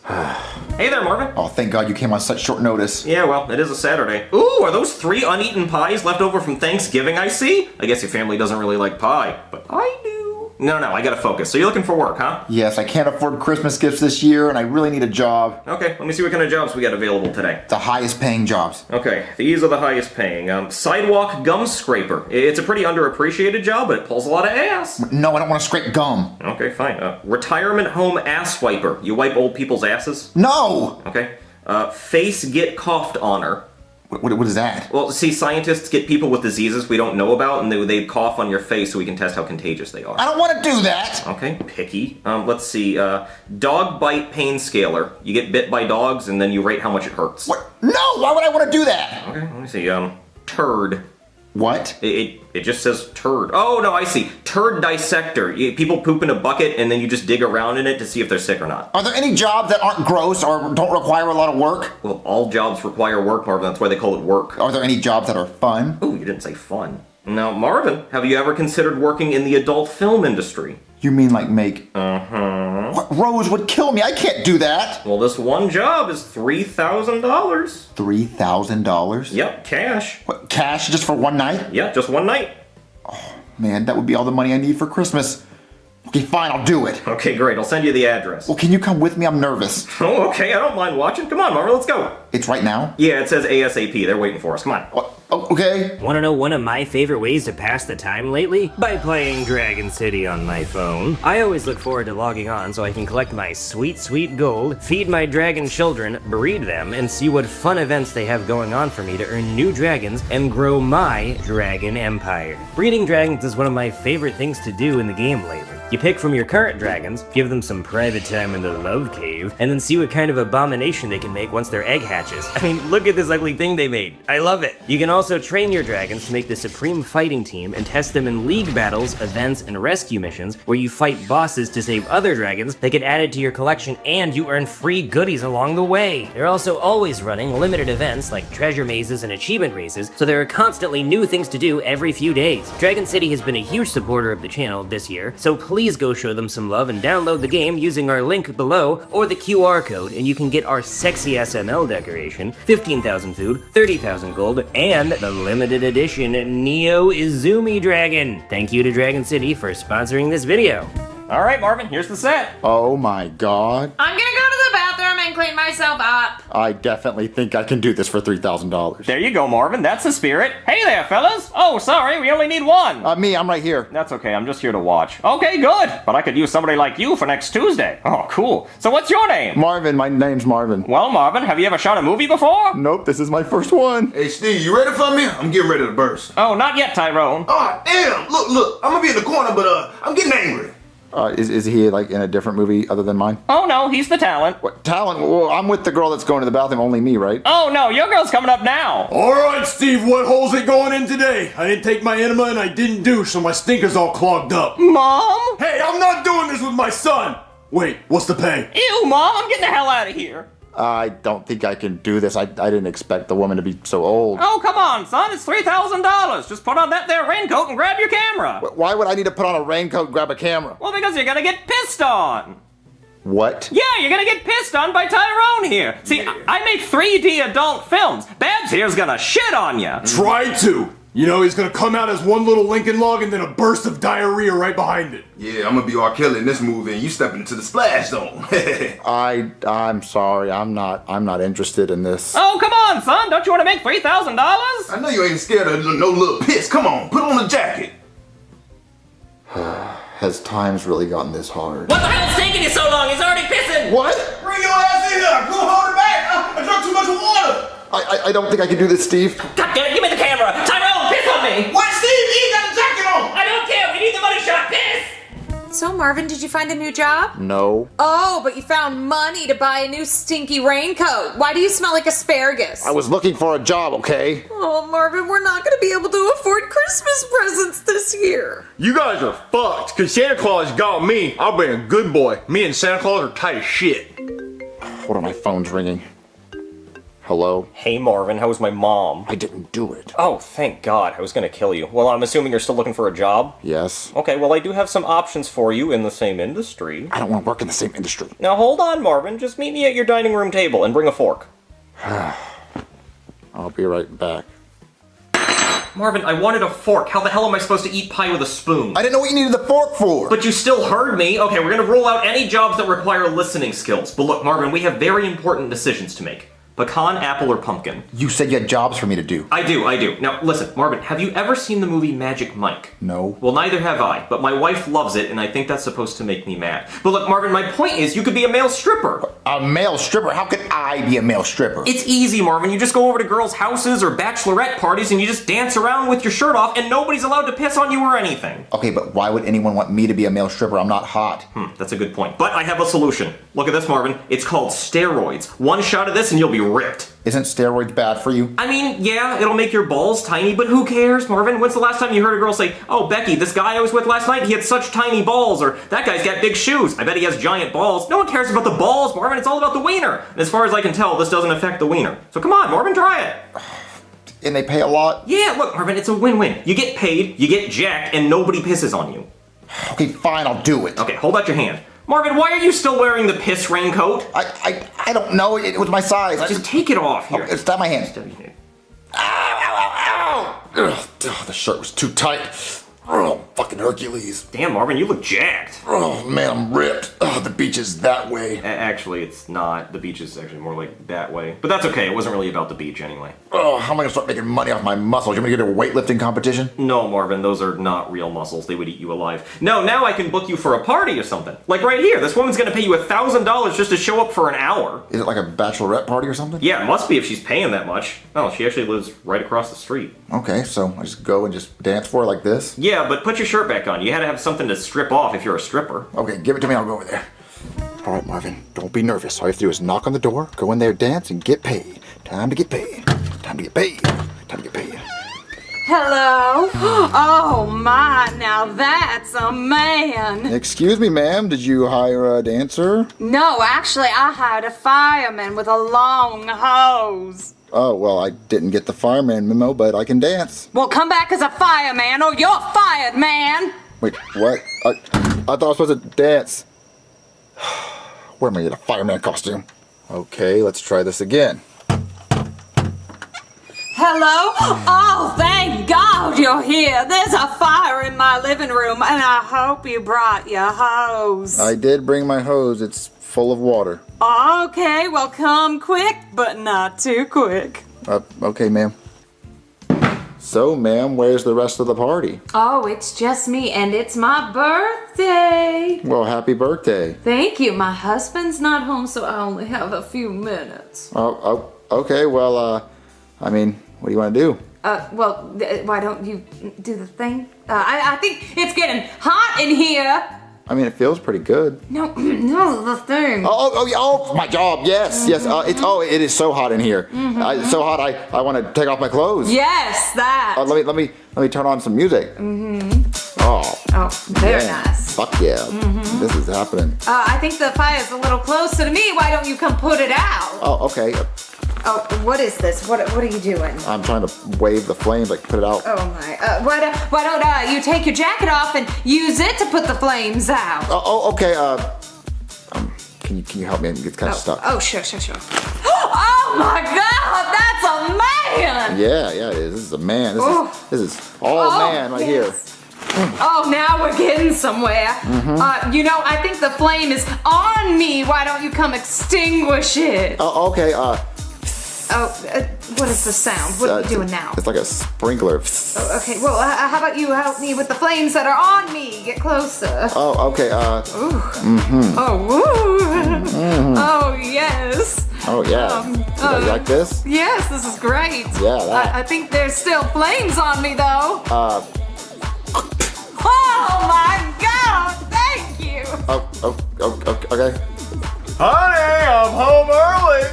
Hey there, Marvin. Oh, thank God you came on such short notice. Yeah, well, it is a Saturday. Ooh, are those 3 uneaten pies left over from Thanksgiving I see? I guess your family doesn't really like pie, but I do. No, I gotta focus. So you're looking for work, huh? Yes, I can't afford Christmas gifts this year, and I really need a job. Okay, let me see what kind of jobs we got available today. The highest paying jobs. Okay, these are the highest paying. Sidewalk gum scraper. It's a pretty underappreciated job, but it pulls a lot of ass. No, I don't want to scrape gum. Okay, fine. Retirement home ass wiper. You wipe old people's asses? No! Okay. Face get coughed honor. What is that? Well, see, scientists get people with diseases we don't know about, and they cough on your face so we can test how contagious they are. I don't want to do that! Okay, picky. Let's see. Dog bite pain scaler. You get bit by dogs, and then you rate how much it hurts. What? No! Why would I want to do that? Okay, let me see. Turd. What? It just says turd. Oh, no, I see. Turd dissector. People poop in a bucket, and then you just dig around in it to see if they're sick or not. Are there any jobs that aren't gross or don't require a lot of work? Well, all jobs require work, Marvin. That's why they call it work. Are there any jobs that are fun? Oh, you didn't say fun. Now, Marvin, have you ever considered working in the adult film industry? You mean like make... Uh-huh. What? Rose would kill me. I can't do that. Well, this one job is $3,000. $3,000? Yep, cash. What, cash just for one night? Yeah, just one night. Oh, man, that would be all the money I need for Christmas. Okay, fine, I'll do it. Okay, great. I'll send you the address. Well, can you come with me? I'm nervous. Oh, okay. I don't mind watching. Come on, Marvin, let's go. It's right now? Yeah, it says ASAP. They're waiting for us. Come on. What? Okay. Want to know one of my favorite ways to pass the time lately? By playing Dragon City on my phone. I always look forward to logging on so I can collect my sweet, sweet gold, feed my dragon children, breed them, and see what fun events they have going on for me to earn new dragons and grow my dragon empire. Breeding dragons is one of my favorite things to do in the game lately. You pick from your current dragons, give them some private time in the love cave, and then see what kind of abomination they can make once their egg hatches. I mean, look at this ugly thing they made. I love it. You can also train your dragons to make the supreme fighting team and test them in league battles, events, and rescue missions where you fight bosses to save other dragons that get added to your collection and you earn free goodies along the way. They're also always running limited events like treasure mazes and achievement races, so there are constantly new things to do every few days. Dragon City has been a huge supporter of the channel this year, so please go show them some love and download the game using our link below or the QR code, and you can get our sexy SML decoration, 15,000 food, 30,000 gold, and the limited edition Neo Izumi Dragon. Thank you to Dragon City for sponsoring this video. All right, Marvin, here's the set. Oh my god. I'm gonna go to the bathroom and clean myself up. I definitely think I can do this for $3,000. There you go, Marvin. That's the spirit. Hey there, fellas. Oh, sorry, we only need one. Me, I'm right here. That's okay, I'm just here to watch. Okay, good. But I could use somebody like you for next Tuesday. Oh, cool. So what's your name? Marvin, my name's Marvin. Well, Marvin, have you ever shot a movie before? Nope, this is my first one. Hey, Steve, you ready for me? I'm getting ready to burst. Oh, not yet, Tyrone. Oh, damn. Look. I'm gonna be in the corner, but I'm getting angry. Is he like in a different movie other than mine? Oh, no, he's the talent. What talent? Well, I'm with the girl that's going to the bathroom, only me, right? Oh, no, your girl's coming up now. All right, Steve, what hole's it going in today? I didn't take my enema and I didn't douche, so my stinker's all clogged up. Mom? Hey, I'm not doing this with my son. Wait, what's the pay? Ew, Mom, I'm getting the hell out of here. I don't think I can do this. I didn't expect the woman to be so old. Oh, come on, son. It's $3,000. Just put on that there raincoat and grab your camera. Why would I need to put on a raincoat and grab a camera? Well, because you're gonna get pissed on. What? Yeah, you're gonna get pissed on by Tyrone here. See, I make 3D adult films. Babs here's gonna shit on ya. Try to. You know, he's gonna come out as one little Lincoln log and then a burst of diarrhea right behind it. Yeah, I'm gonna be R. Kelly in this movie and you stepping into the splash zone. I'm sorry. I'm not interested in this. Oh, come on, son. Don't you want to make $3,000? I know you ain't scared of no little piss. Come on, put on a jacket. Has times really gotten this hard? What the hell's taking you so long? He's already pissing. What? Bring your ass in here. Go hold it back. I drank too much water. I don't think I can do this, Steve. God damn it, give me the camera. Tyrone, piss on me. What, Steve? You ain't got a jacket on. I don't care. We need the money shot. Piss. So, Marvin, did you find a new job? No. Oh, but you found money to buy a new stinky raincoat. Why do you smell like asparagus? I was looking for a job, okay? Oh, Marvin, we're not going to be able to afford Christmas presents this year. You guys are fucked, because Santa Claus got me. I'll be a good boy. Me and Santa Claus are tight as shit. Hold on, my phone's ringing. Hello? Hey, Marvin, how's my mom? I didn't do it. Oh, thank God. I was gonna kill you. Well, I'm assuming you're still looking for a job? Yes. Okay, well, I do have some options for you in the same industry. I don't want to work in the same industry. Now, hold on, Marvin. Just meet me at your dining room table and bring a fork. I'll be right back. Marvin, I wanted a fork. How the hell am I supposed to eat pie with a spoon? I didn't know what you needed the fork for. But you still heard me. Okay, we're gonna rule out any jobs that require listening skills. But look, Marvin, we have very important decisions to make. Pecan, apple, or pumpkin? You said you had jobs for me to do. I do. Now, listen, Marvin, have you ever seen the movie Magic Mike? No. Well, neither have I, but my wife loves it, and I think that's supposed to make me mad. But look, Marvin, my point is you could be a male stripper. A male stripper? How could I be a male stripper? It's easy, Marvin. You just go over to girls' houses or bachelorette parties, and you just dance around with your shirt off, and nobody's allowed to piss on you or anything. Okay, but why would anyone want me to be a male stripper? I'm not hot. That's a good point. But I have a solution. Look at this, Marvin. It's called steroids. One shot of this, and you'll be ripped. Isn't steroids bad for you? I mean, yeah, it'll make your balls tiny, but who cares, Marvin? When's the last time you heard a girl say, "Oh, Becky, this guy I was with last night, he had such tiny balls," or "That guy's got big shoes, I bet he has giant balls"? No one cares about the balls, Marvin, it's all about the wiener. And as far as I can tell, this doesn't affect the wiener. So come on, Marvin, try it. And they pay a lot? Yeah, look, Marvin, it's a win-win. You get paid, you get jacked, and nobody pisses on you. Okay, fine, I'll do it. Okay, hold out your hand. Marvin, why are you still wearing the piss raincoat? I don't know. It was my size. Just take it off here. Stab my hand. Ow, ow, ow, ow. Ugh, the shirt was too tight. fucking Hercules. Damn, Marvin, you look jacked. Oh, man, I'm ripped. Oh, the beach is that way. Actually, it's not. The beach is actually more like that way. But that's okay. It wasn't really about the beach anyway. Oh, how am I gonna start making money off my muscles? You want me to get a weightlifting competition? No, Marvin, those are not real muscles. They would eat you alive. No, now I can book you for a party or something. Like right here. This woman's gonna pay you $1,000 just to show up for an hour. Is it like a bachelorette party or something? Yeah, it must be if she's paying that much. Oh, she actually lives right across the street. Okay, so I just go and just dance for her like this? Yeah, but put your shirt back on. You had to have something to strip off if you're a stripper. Okay, give it to me, I'll go over there. All right, Marvin, don't be nervous. All you have to do is knock on the door, go in there, dance, and get paid. Time to get paid. Time to get paid. Time to get paid. Hello? Oh my, now that's a man. Excuse me, ma'am, did you hire a dancer? No, actually, I hired a fireman with a long hose. Oh, well, I didn't get the fireman memo, but I can dance. Well, come back as a fireman or you're fired, man. Wait, what? I thought I was supposed to dance. Where am I in a fireman costume? Okay, let's try this again. Hello? Oh, thank God you're here. There's a fire in my living room, and I hope you brought your hose. I did bring my hose. It's full of water. Okay, well, come quick, but not too quick. Okay, ma'am. So, ma'am, where's the rest of the party? Oh, it's just me, and it's my birthday. Well, happy birthday. Thank you. My husband's not home, so I only have a few minutes. Oh, okay, well, I mean, what do you want to do? Why don't you do the thing? I think it's getting hot in here. I mean, it feels pretty good. No, the thing. Oh, my job. Yes. It is so hot in here. It's so hot. I want to take off my clothes. Yes, that. Let me turn on some music. Oh, very nice. Fuck yeah. This is happening. I think the fire's a little closer to me. Why don't you come put it out? Oh, okay. Oh, what is this? What are you doing? I'm trying to wave the flames, like put it out. Oh my! Why don't you take your jacket off and use it to put the flames out? Okay. Can you help me? It's kind of stuck. Oh, sure. Oh my God! That's a man! Yeah, it is. This is a man. This is all man right here. Oh, now we're getting somewhere. I think the flame is on me. Why don't you come extinguish it? Oh, okay. What is the sound? What are you doing now? It's like a sprinkler. Oh, okay, well, how about you help me with the flames that are on me? Get closer. Oh, okay. Ooh. Oh, yes. Oh, yeah. You like this? Yes, this is great. Yeah, that. I think there's still flames on me, though. Oh, my God! Thank you. Okay. Honey, I'm home early.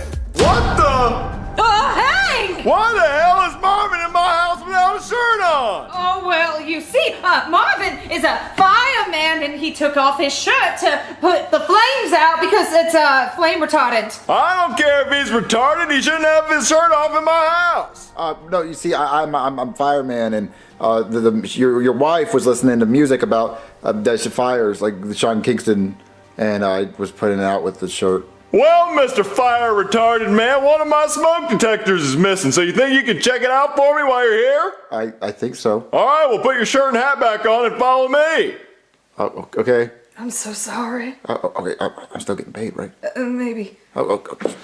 What the? Hank! Why the hell is Marvin in my house without a shirt on? Oh, well, you see, Marvin is a fireman and he took off his shirt to put the flames out because it's flame retardant. I don't care if he's retarded. He shouldn't have his shirt off in my house. No, you see, I'm fireman, and your wife was listening to music about the fires, like Sean Kingston, and I was putting it out with the shirt. Well, Mr. Fire Retarded Man, one of my smoke detectors is missing, so you think you can check it out for me while you're here? I think so. All right, well, put your shirt and hat back on and follow me. Okay. I'm so sorry. Okay, I'm still getting paid, right? Maybe. Okay.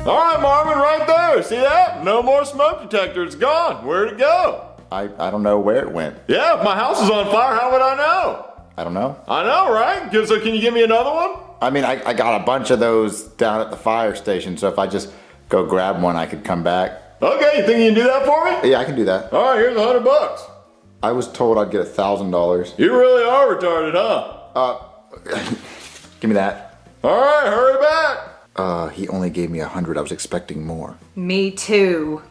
All right, Marvin, right there. See that? No more smoke detector. It's gone. Where'd it go? I don't know where it went. Yeah, if my house is on fire, how would I know? I don't know. I know, right? So can you give me another one? I mean, I got a bunch of those down at the fire station, so if I just go grab one, I could come back. Okay, you think you can do that for me? Yeah, I can do that. All right, here's $100. I was told I'd get $1,000. You really are retarded, huh? Give me that. All right, hurry back. He only gave me 100. I was expecting more. Me too.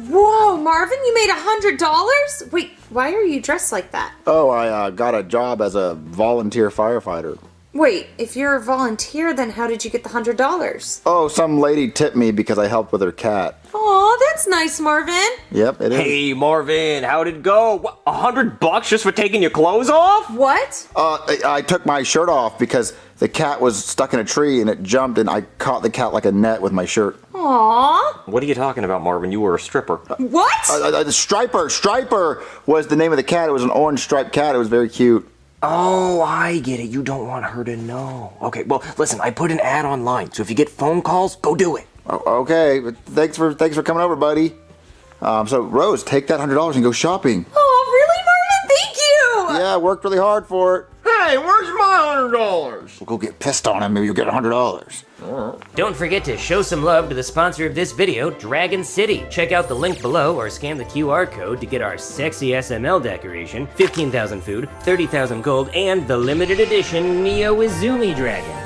Whoa, Marvin, you made $100? Wait, why are you dressed like that? Oh, I got a job as a volunteer firefighter. Wait, if you're a volunteer, then how did you get the $100? Oh, some lady tipped me because I helped with her cat. Aw, that's nice, Marvin. Yep, it is. Hey, Marvin, how'd it go? What, $100 just for taking your clothes off? What? I took my shirt off because the cat was stuck in a tree and it jumped and I caught the cat like a net with my shirt. Aw, Aww. What are you talking about, Marvin? You were a stripper. What? Striper. Striper was the name of the cat. It was an orange striped cat. It was very cute. Oh, I get it. You don't want her to know. Okay, well, listen, I put an ad online, so if you get phone calls, go do it. Oh, okay, but thanks for coming over, buddy. So Rose, take that $100 and go shopping. Oh, really, Marvin? Thank you. Yeah, I worked really hard for it. Hey, where's my $100? We'll go get pissed on him. Maybe you'll get $100. Don't forget to show some love to the sponsor of this video, Dragon City. Check out the link below or scan the QR code to get our sexy SML decoration, 15,000 food, 30,000 gold, and the limited edition Neo Izumi Dragon.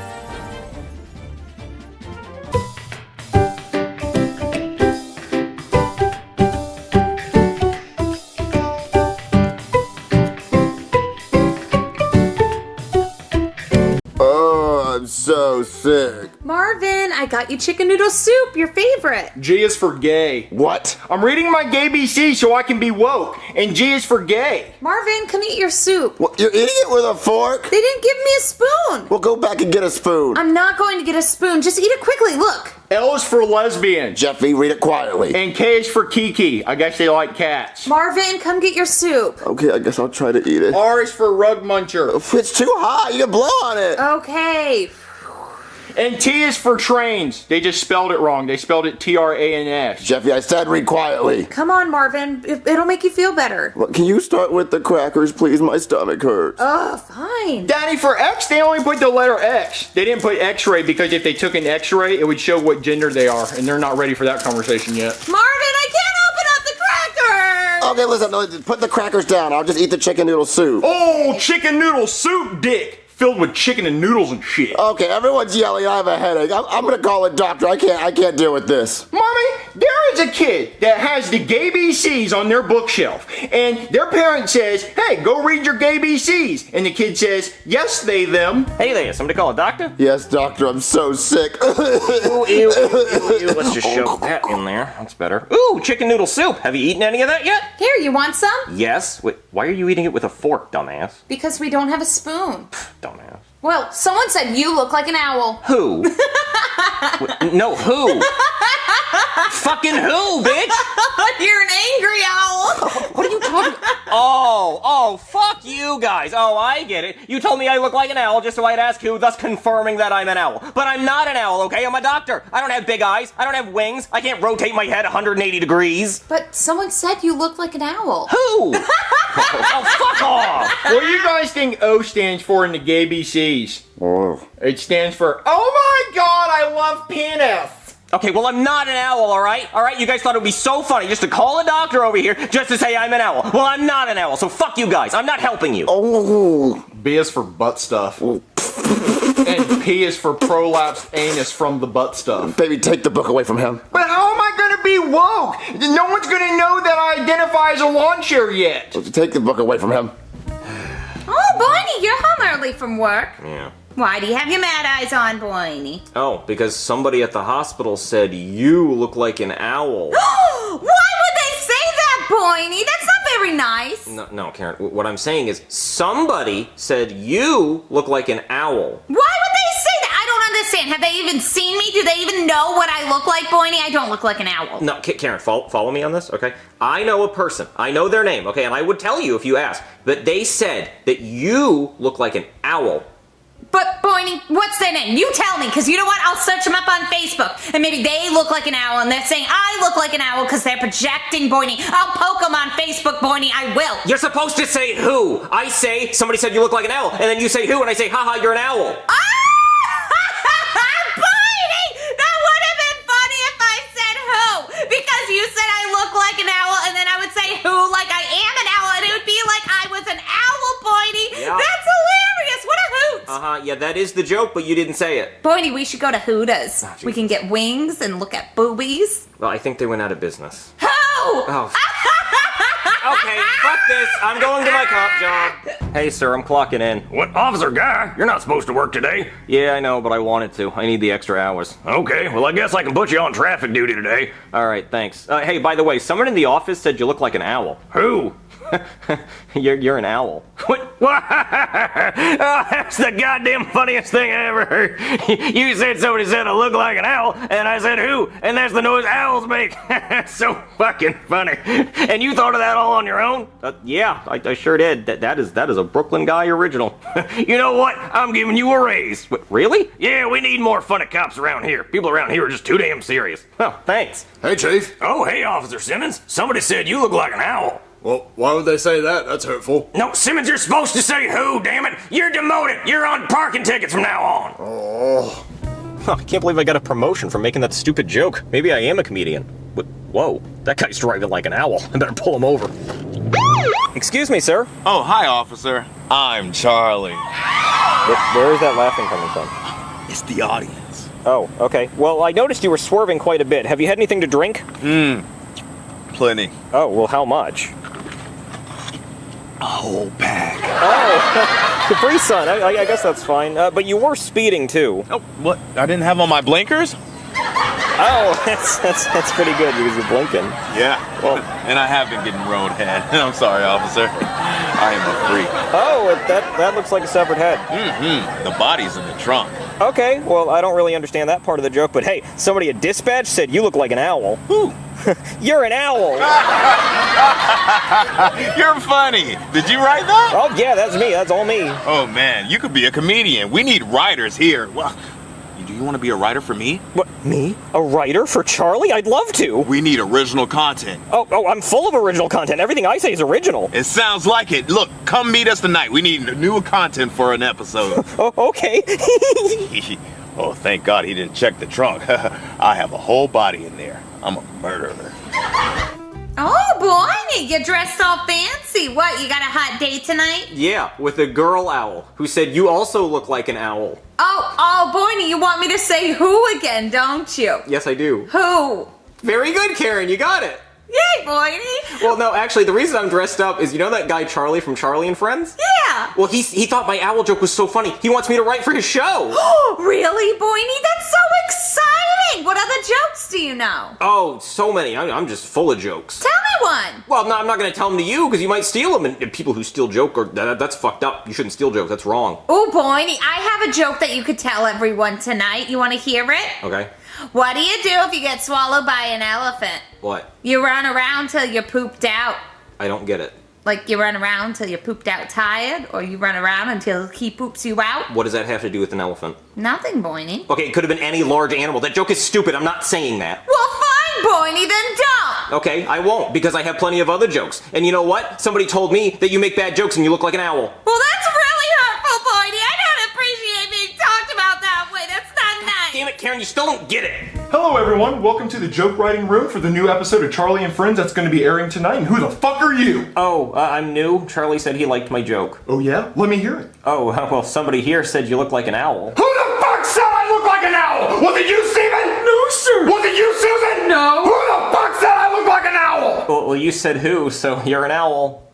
I'm so sick. Marvin, I got you chicken noodle soup, your favorite. G is for gay. What? I'm reading my gay BC so I can be woke, and G is for gay. Marvin, come eat your soup. What, you're eating it with a fork? They didn't give me a spoon. Well, go back and get a spoon. I'm not going to get a spoon. Just eat it quickly. Look. L is for lesbian. Jeffy, read it quietly. And K is for Kiki. I guess they like cats. Marvin, come get your soup. Okay, I guess I'll try to eat it. R is for rug muncher. It's too hot. You can blow on it. Okay. And T is for trains. They just spelled it wrong. They spelled it T-R-A-N-S. Jeffy, I said read quietly. Come on, Marvin. It'll make you feel better. Well, can you start with the crackers, please? My stomach hurts. Oh, fine. Daddy, for X, they only put the letter X. They didn't put X-ray because if they took an X-ray, it would show what gender they are, and they're not ready for that conversation yet. Marvin, I can't open up the crackers. Okay, listen, put the crackers down. I'll just eat the chicken noodle soup. Oh, chicken noodle soup, dick. Filled with chicken and noodles and shit. Okay, everyone's yelling. I have a headache. I'm gonna call a doctor. I can't deal with this. Mommy, there is a kid that has the gay BCs on their bookshelf, and their parent says, "Hey, go read your gay BCs," and the kid says, "Yes, they them." Hey there, somebody call a doctor? Yes, doctor. I'm so sick. Ooh, ew. Let's just shove that in there. That's better. Ooh, chicken noodle soup. Have you eaten any of that yet? Here, you want some? Yes. Wait, why are you eating it with a fork, dumbass? Because we don't have a spoon. Dumbass. Well, someone said you look like an owl. Who? No, who? Fucking who, bitch? You're an angry owl. What are you talking about? Oh, fuck you guys. Oh, I get it. You told me I look like an owl just so I'd ask who, thus confirming that I'm an owl. But I'm not an owl, okay? I'm a doctor. I don't have big eyes. I don't have wings. I can't rotate my head 180 degrees. But someone said you look like an owl. Who? Oh, fuck off. What do you guys think O stands for in the gay BCs? Oh. It stands for, oh my god, I love penis. Okay, well, I'm not an owl, all right? All right, you guys thought it would be so funny just to call a doctor over here just to say I'm an owl. Well, I'm not an owl, so fuck you guys. I'm not helping you. Oh. B is for butt stuff. And P is for prolapsed anus from the butt stuff. Baby, take the book away from him. But how am I gonna be woke? No one's gonna know that I identify as a lawn chair yet. Take the book away from him. Oh, Boiny, you're home early from work. Yeah. Why do you have your mad eyes on, Boiny? Oh, because somebody at the hospital said you look like an owl. Why would they say that, Boiny? That's not very nice. No, Karen, what I'm saying is somebody said you look like an owl. Why would they say that? I don't understand. Have they even seen me? Do they even know what I look like, Boiny? I don't look like an owl. No, Karen, follow me on this, okay? I know a person. I know their name, okay? And I would tell you if you asked. But they said that you look like an owl. But, Boiny, what's their name? You tell me, because you know what? I'll search them up on Facebook, and maybe they look like an owl, and they're saying I look like an owl because they're projecting, Boiny. I'll poke them on Facebook, Boiny. I will. You're supposed to say who. I say, somebody said you look like an owl, and then you say who, and I say, haha, you're an owl. Boiny! That would have been funny if I said who, because you said I look like an owl, and then I would say who like I am an owl, and it would be like I was an owl, Boiny. Yeah. That's hilarious. What a hoot. Uh-huh, yeah, that is the joke, but you didn't say it. Boiny, we should go to Hooters. We can get wings and look at boobies. Well, I think they went out of business. Who? Oh. Okay, fuck this. I'm going to my cop job. Hey, sir, I'm clocking in. What, Officer Guy? You're not supposed to work today. Yeah, I know, but I wanted to. I need the extra hours. Okay, well, I guess I can put you on traffic duty today. All right, thanks. Hey, by the way, someone in the office said you look like an owl. Who? You're an owl. What? Oh, that's the goddamn funniest thing I ever heard. You said somebody said I look like an owl, and I said who? And that's the noise owls make. So fucking funny. And you thought of that all on your own? Yeah, I sure did. That is a Brooklyn guy original. You know what? I'm giving you a raise. What, really? Yeah, we need more funny cops around here. People around here are just too damn serious. Well, thanks. Hey, Chief. Oh, hey, Officer Simmons. Somebody said you look like an owl. Well, why would they say that? That's hurtful. No, Simmons, you're supposed to say who, damn it! You're demoted! You're on parking tickets from now on! Oh. I can't believe I got a promotion for making that stupid joke. Maybe I am a comedian. But, whoa, that guy's driving like an owl. I better pull him over. Excuse me, sir. Oh, hi, officer. I'm Charlie. Where is that laughing coming from? It's the audience. Oh, okay. Well, I noticed you were swerving quite a bit. Have you had anything to drink? Plenty. Oh, well, how much? A whole pack. Oh, Capri Sun. I guess that's fine. But you were speeding, too. Oh, what? I didn't have on my blinkers? Oh, that's pretty good because you're blinking. Yeah. Well, and I have been getting roadhead. I'm sorry, officer. I am a freak. Oh, that looks like a severed head. The body's in the trunk. Okay, well, I don't really understand that part of the joke, but hey, somebody at dispatch said you look like an owl. Who? You're an owl. You're funny. Did you write that? Oh, yeah, that's me. That's all me. Oh, man, you could be a comedian. We need writers here. Well, do you want to be a writer for me? What, me? A writer for Charlie? I'd love to. We need original content. Oh, I'm full of original content. Everything I say is original. It sounds like it. Look, come meet us tonight. We need new content for an episode. Oh, okay. Oh, thank God he didn't check the trunk. I have a whole body in there. I'm a murderer. Oh, boy, you're dressed all fancy. What, you got a hot date tonight? Yeah, with a girl owl who said you also look like an owl. Oh, Boyney, you want me to say who again, don't you? Yes, I do. Who? Very good, Karen. You got it. Yay, Boyney. Well, no, actually, the reason I'm dressed up is, you know that guy Charlie from Charlie and Friends? Yeah. Well, he thought my owl joke was so funny, he wants me to write for his show. Really, Boyney? That's so exciting. What other jokes do you know? Oh, so many. I'm just full of jokes. Tell me one. Well, no, I'm not going to tell them to you because you might steal them. And people who steal joke, that's fucked up. You shouldn't steal jokes. That's wrong. Oh, Boyney, I have a joke that you could tell everyone tonight. You want to hear it? Okay. What do you do if you get swallowed by an elephant? What? You run around till you're pooped out. I don't get it. Like you run around till you're pooped out tired, or you run around until he poops you out? What does that have to do with an elephant? Nothing, Boyney. Okay, it could have been any large animal. That joke is stupid. I'm not saying that. Well, fine, Boyney, then don't. Okay, I won't because I have plenty of other jokes. And you know what? Somebody told me that you make bad jokes and you look like an owl. Well, that's really hurtful, Boyney. I don't appreciate being talked about that way. That's not nice. Damn it, Karen, you still don't get it. Hello, everyone. Welcome to the joke writing room for the new episode of Charlie and Friends that's going to be airing tonight. And who the fuck are you? Oh, I'm new. Charlie said he liked my joke. Oh, yeah? Let me hear it. Oh, well, somebody here said you look like an owl. Who the fuck said I look like an owl? Was it you, Steven? No, sir. Was it you, Susan? No. Who the fuck said I look like an owl? Well, you said who, so you're an owl.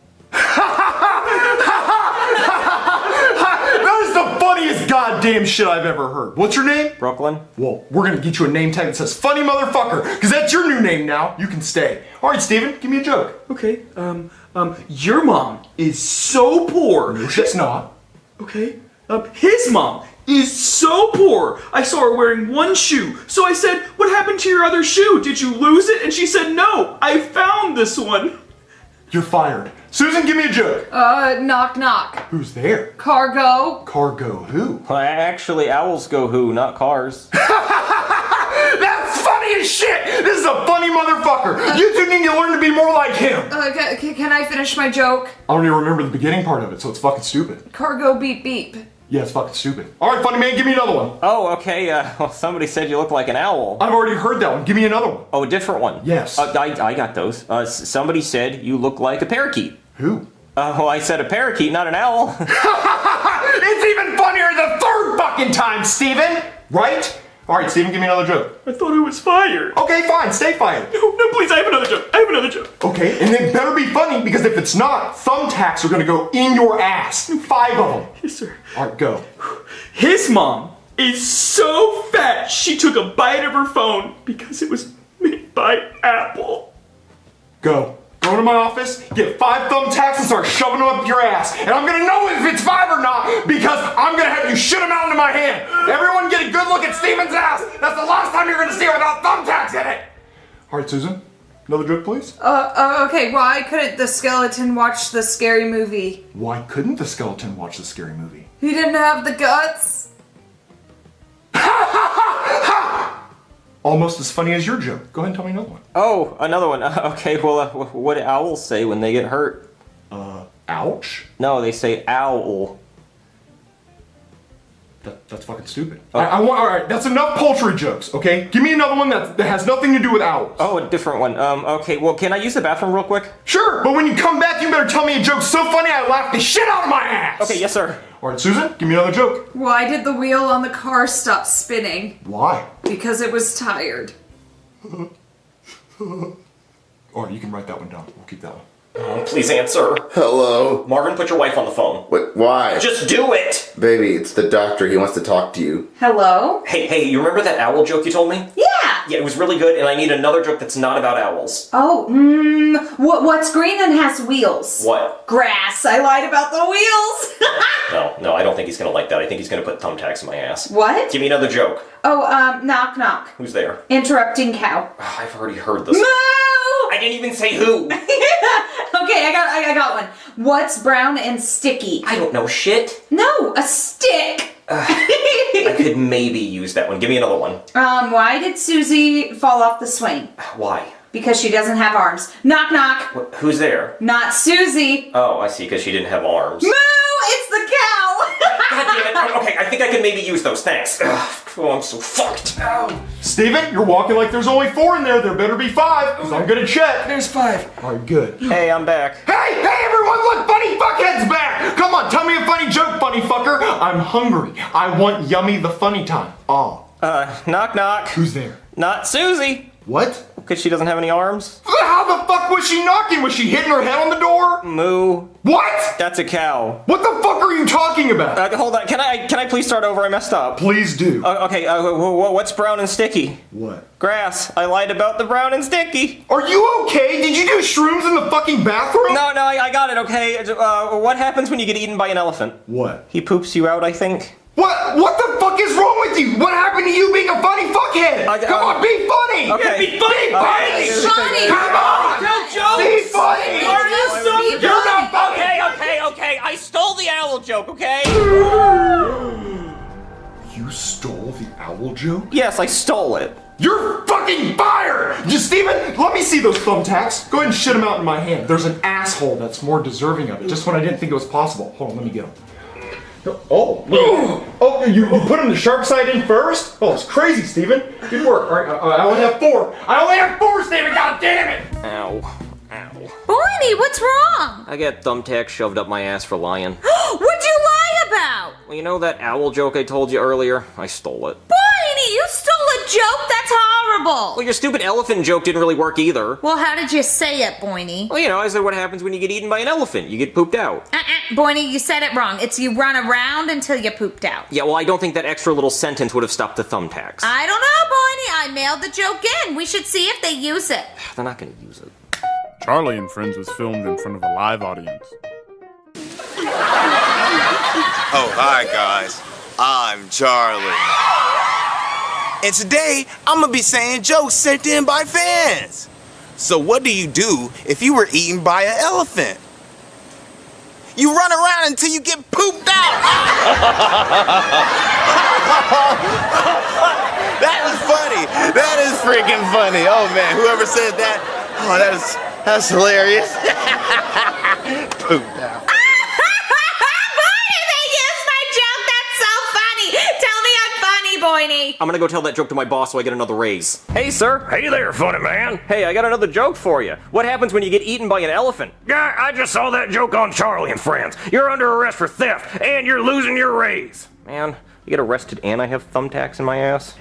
That is the funniest goddamn shit I've ever heard. What's your name? Brooklyn. Well, we're gonna get you a name tag that says funny motherfucker, because that's your new name now. You can stay. All right, Steven, give me a joke. Okay, your mom is so poor. No, she's not. Okay, his mom is so poor. I saw her wearing one shoe. So I said, what happened to your other shoe? Did you lose it? And she said, no, I found this one. You're fired. Susan, give me a joke. Knock knock. Who's there? Cargo. Cargo who? Well, actually, owls go who, not cars. That's funny as shit! This is a funny motherfucker! You two need to learn to be more like him! Can I finish my joke? I don't even remember the beginning part of it, so it's fucking stupid. Cargo beep beep. Yeah, it's fucking stupid. Alright, funny man, give me another one. Oh, okay, well, somebody said you look like an owl. I've already heard that one. Give me another one. Oh, a different one? Yes. I got those. Somebody said you look like a parakeet. Who? Well, I said a parakeet, not an owl. It's even funnier the third fucking time, Steven! Right? Alright, Steven, give me another joke. I thought I was fired. Okay, fine, stay fired. No, please, I have another joke. I have another joke. Okay, and it better be funny, because if it's not, thumbtacks are gonna go in your ass. 5 of them. Yes, sir. Alright, go. His mom is so fat she took a bite of her phone because it was made by Apple. Go. Go to my office, get 5 thumbtacks and start shoving them up your ass. And I'm gonna know if it's 5 or not because I'm gonna have you shit them out into my hand. Everyone get a good look at Steven's ass. That's the last time you're gonna see it without thumbtacks in it. All right, Susan, another joke, please. Okay, why couldn't the skeleton watch the scary movie? Why couldn't the skeleton watch the scary movie? He didn't have the guts. Almost as funny as your joke. Go ahead and tell me another one. Oh, another one. Okay, well, what do owls say when they get hurt? Ouch? No, they say owl. That's fucking stupid. Alright, that's enough poultry jokes, okay? Give me another one that has nothing to do with owls. Oh, a different one. Okay, well, can I use the bathroom real quick? Sure, but when you come back, you better tell me a joke so funny I laugh the shit out of my ass! Okay, yes, sir. Alright, Susan, give me another joke. Why did the wheel on the car stop spinning? Why? Because it was tired. Alright, you can write that one down. We'll keep that one. Oh, please answer. Hello? Marvin, put your wife on the phone. Wait, why? Just do it! Baby, it's the doctor. He wants to talk to you. Hello? Hey, you remember that owl joke you told me? Yeah! Yeah, it was really good, and I need another joke that's not about owls. Oh, what's green and has wheels? What? Grass. I lied about the wheels. No, I don't think he's gonna like that. I think he's gonna put thumbtacks in my ass. What? Give me another joke. Oh, knock knock. Who's there? Interrupting cow. Oh, I've already heard this. Moo! I didn't even say who. Okay, I got one. What's brown and sticky? I don't know shit. No, a stick. I could maybe use that one. Give me another one. Why did Susie fall off the swing? Why? Because she doesn't have arms. Knock knock. Who's there? Not Susie. Oh, I see, because she didn't have arms. Moo! It's the cow! God damn it. Okay, I think I can maybe use those. Thanks. Oh, I'm so fucked. Steven, you're walking like there's only 4 in there. There better be 5, because I'm gonna check. There's 5. Alright, good. Hey, I'm back. Hey, everyone, look, Funny Fuckhead's back! Come on, tell me a funny joke, funny fucker. I'm hungry. I want yummy the funny time. Oh. Knock knock. Who's there? Not Susie. What? Because she doesn't have any arms? How the fuck was she knocking? Was she hitting her head on the door? Moo. What? That's a cow. What the fuck are you talking about? Hold on. Can I please start over? I messed up. Please do. Okay. What's brown and sticky? What? Grass. I lied about the brown and sticky. Are you okay? Did you do shrooms in the fucking bathroom? No, I got it. Okay. What happens when you get eaten by an elephant? What? He poops you out, I think. What the fuck is wrong with you? What happened to you being a funny fuckhead? Come on, be funny! Okay. Yeah, be funny! Funny! Come on! Tell jokes! Be funny! You're not funny! Okay. I stole the owl joke, okay? You stole the owl joke? Yes, I stole it. You're fucking fired! Steven, let me see those thumbtacks. Go ahead and shit them out in my hand. There's an asshole that's more deserving of it, just when I didn't think it was possible. Hold on, let me get him. Oh, you put him the sharp side in first? Oh, it's crazy, Steven. Good work. All right, I only have 4. I only have 4, Steven, god damn it! Ow. Boiny, what's wrong? I got thumbtacks shoved up my ass for lying. What'd you lie about? Well, you know that owl joke I told you earlier? I stole it. Boiny, you stole a joke? That's horrible. Well, your stupid elephant joke didn't really work either. Well, how did you say it, Boiny? Well, you know, I said what happens when you get eaten by an elephant. You get pooped out. Boiny, you said it wrong. It's you run around until you pooped out. Yeah, well, I don't think that extra little sentence would have stopped the thumbtacks. I don't know, Boiny. I mailed the joke in. We should see if they use it. They're not going to use it. Charlie and Friends was filmed in front of a live audience. Oh, hi guys. I'm Charlie. And today, I'm gonna be saying jokes sent in by fans. So what do you do if you were eaten by an elephant? You run around until you get pooped out. That was funny. That is freaking funny. Oh man, whoever said that, oh, that's hilarious. Pooped out. Boiny. I'm gonna go tell that joke to my boss so I get another raise. Hey, sir. Hey there, funny man. Hey, I got another joke for you. What happens when you get eaten by an elephant? Yeah, I just saw that joke on Charlie and Friends. You're under arrest for theft, and you're losing your raise. Man, you get arrested and I have thumbtacks in my ass?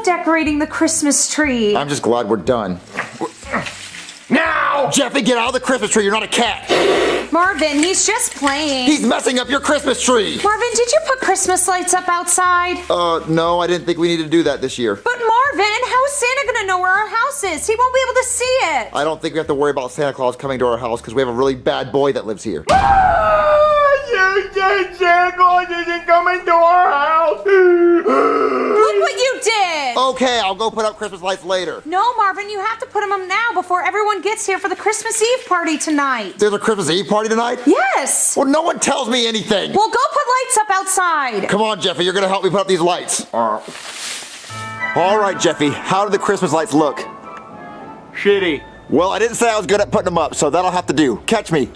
Decorating the Christmas tree. I'm just glad we're done. Now! Jeffy, get out of the Christmas tree. You're not a cat. Marvin, he's just playing. He's messing up your Christmas tree. Marvin, did you put Christmas lights up outside? No, I didn't think we needed to do that this year. But Marvin, how is Santa gonna know where our house is? He won't be able to see it. I don't think we have to worry about Santa Claus coming to our house because we have a really bad boy that lives here. You said Santa Claus isn't coming to our house. Look what you did. Okay, I'll go put up Christmas lights later. No, Marvin, you have to put them up now before everyone gets here for the Christmas Eve party tonight. There's a Christmas Eve party tonight? Yes. Well, no one tells me anything. Well, go put lights up outside. Come on, Jeffy, you're gonna help me put up these lights. All right, Jeffy, how did the Christmas lights look? Shitty. Well, I didn't say I was good at putting them up, so that'll have to do. Catch me.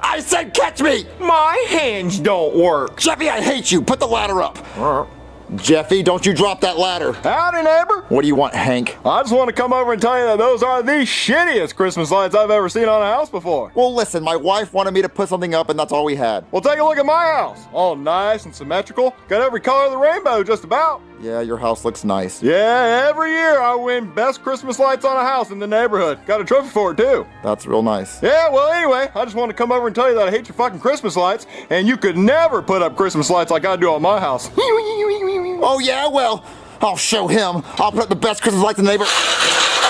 I said catch me! My hands don't work. Jeffy, I hate you. Put the ladder up. Jeffy, don't you drop that ladder. Howdy, neighbor. What do you want, Hank? I just want to come over and tell you that those are the shittiest Christmas lights I've ever seen on a house before. Well, listen, my wife wanted me to put something up, and that's all we had. Well, take a look at my house. All nice and symmetrical. Got every color of the rainbow, just about. Yeah, your house looks nice. Yeah, every year I win best Christmas lights on a house in the neighborhood. Got a trophy for it, too. That's real nice. Yeah, well, anyway, I just want to come over and tell you that I hate your fucking Christmas lights, and you could never put up Christmas lights like I do on my house. Oh, yeah? Well, I'll show him. I'll put up the best Christmas lights in the neighborhood.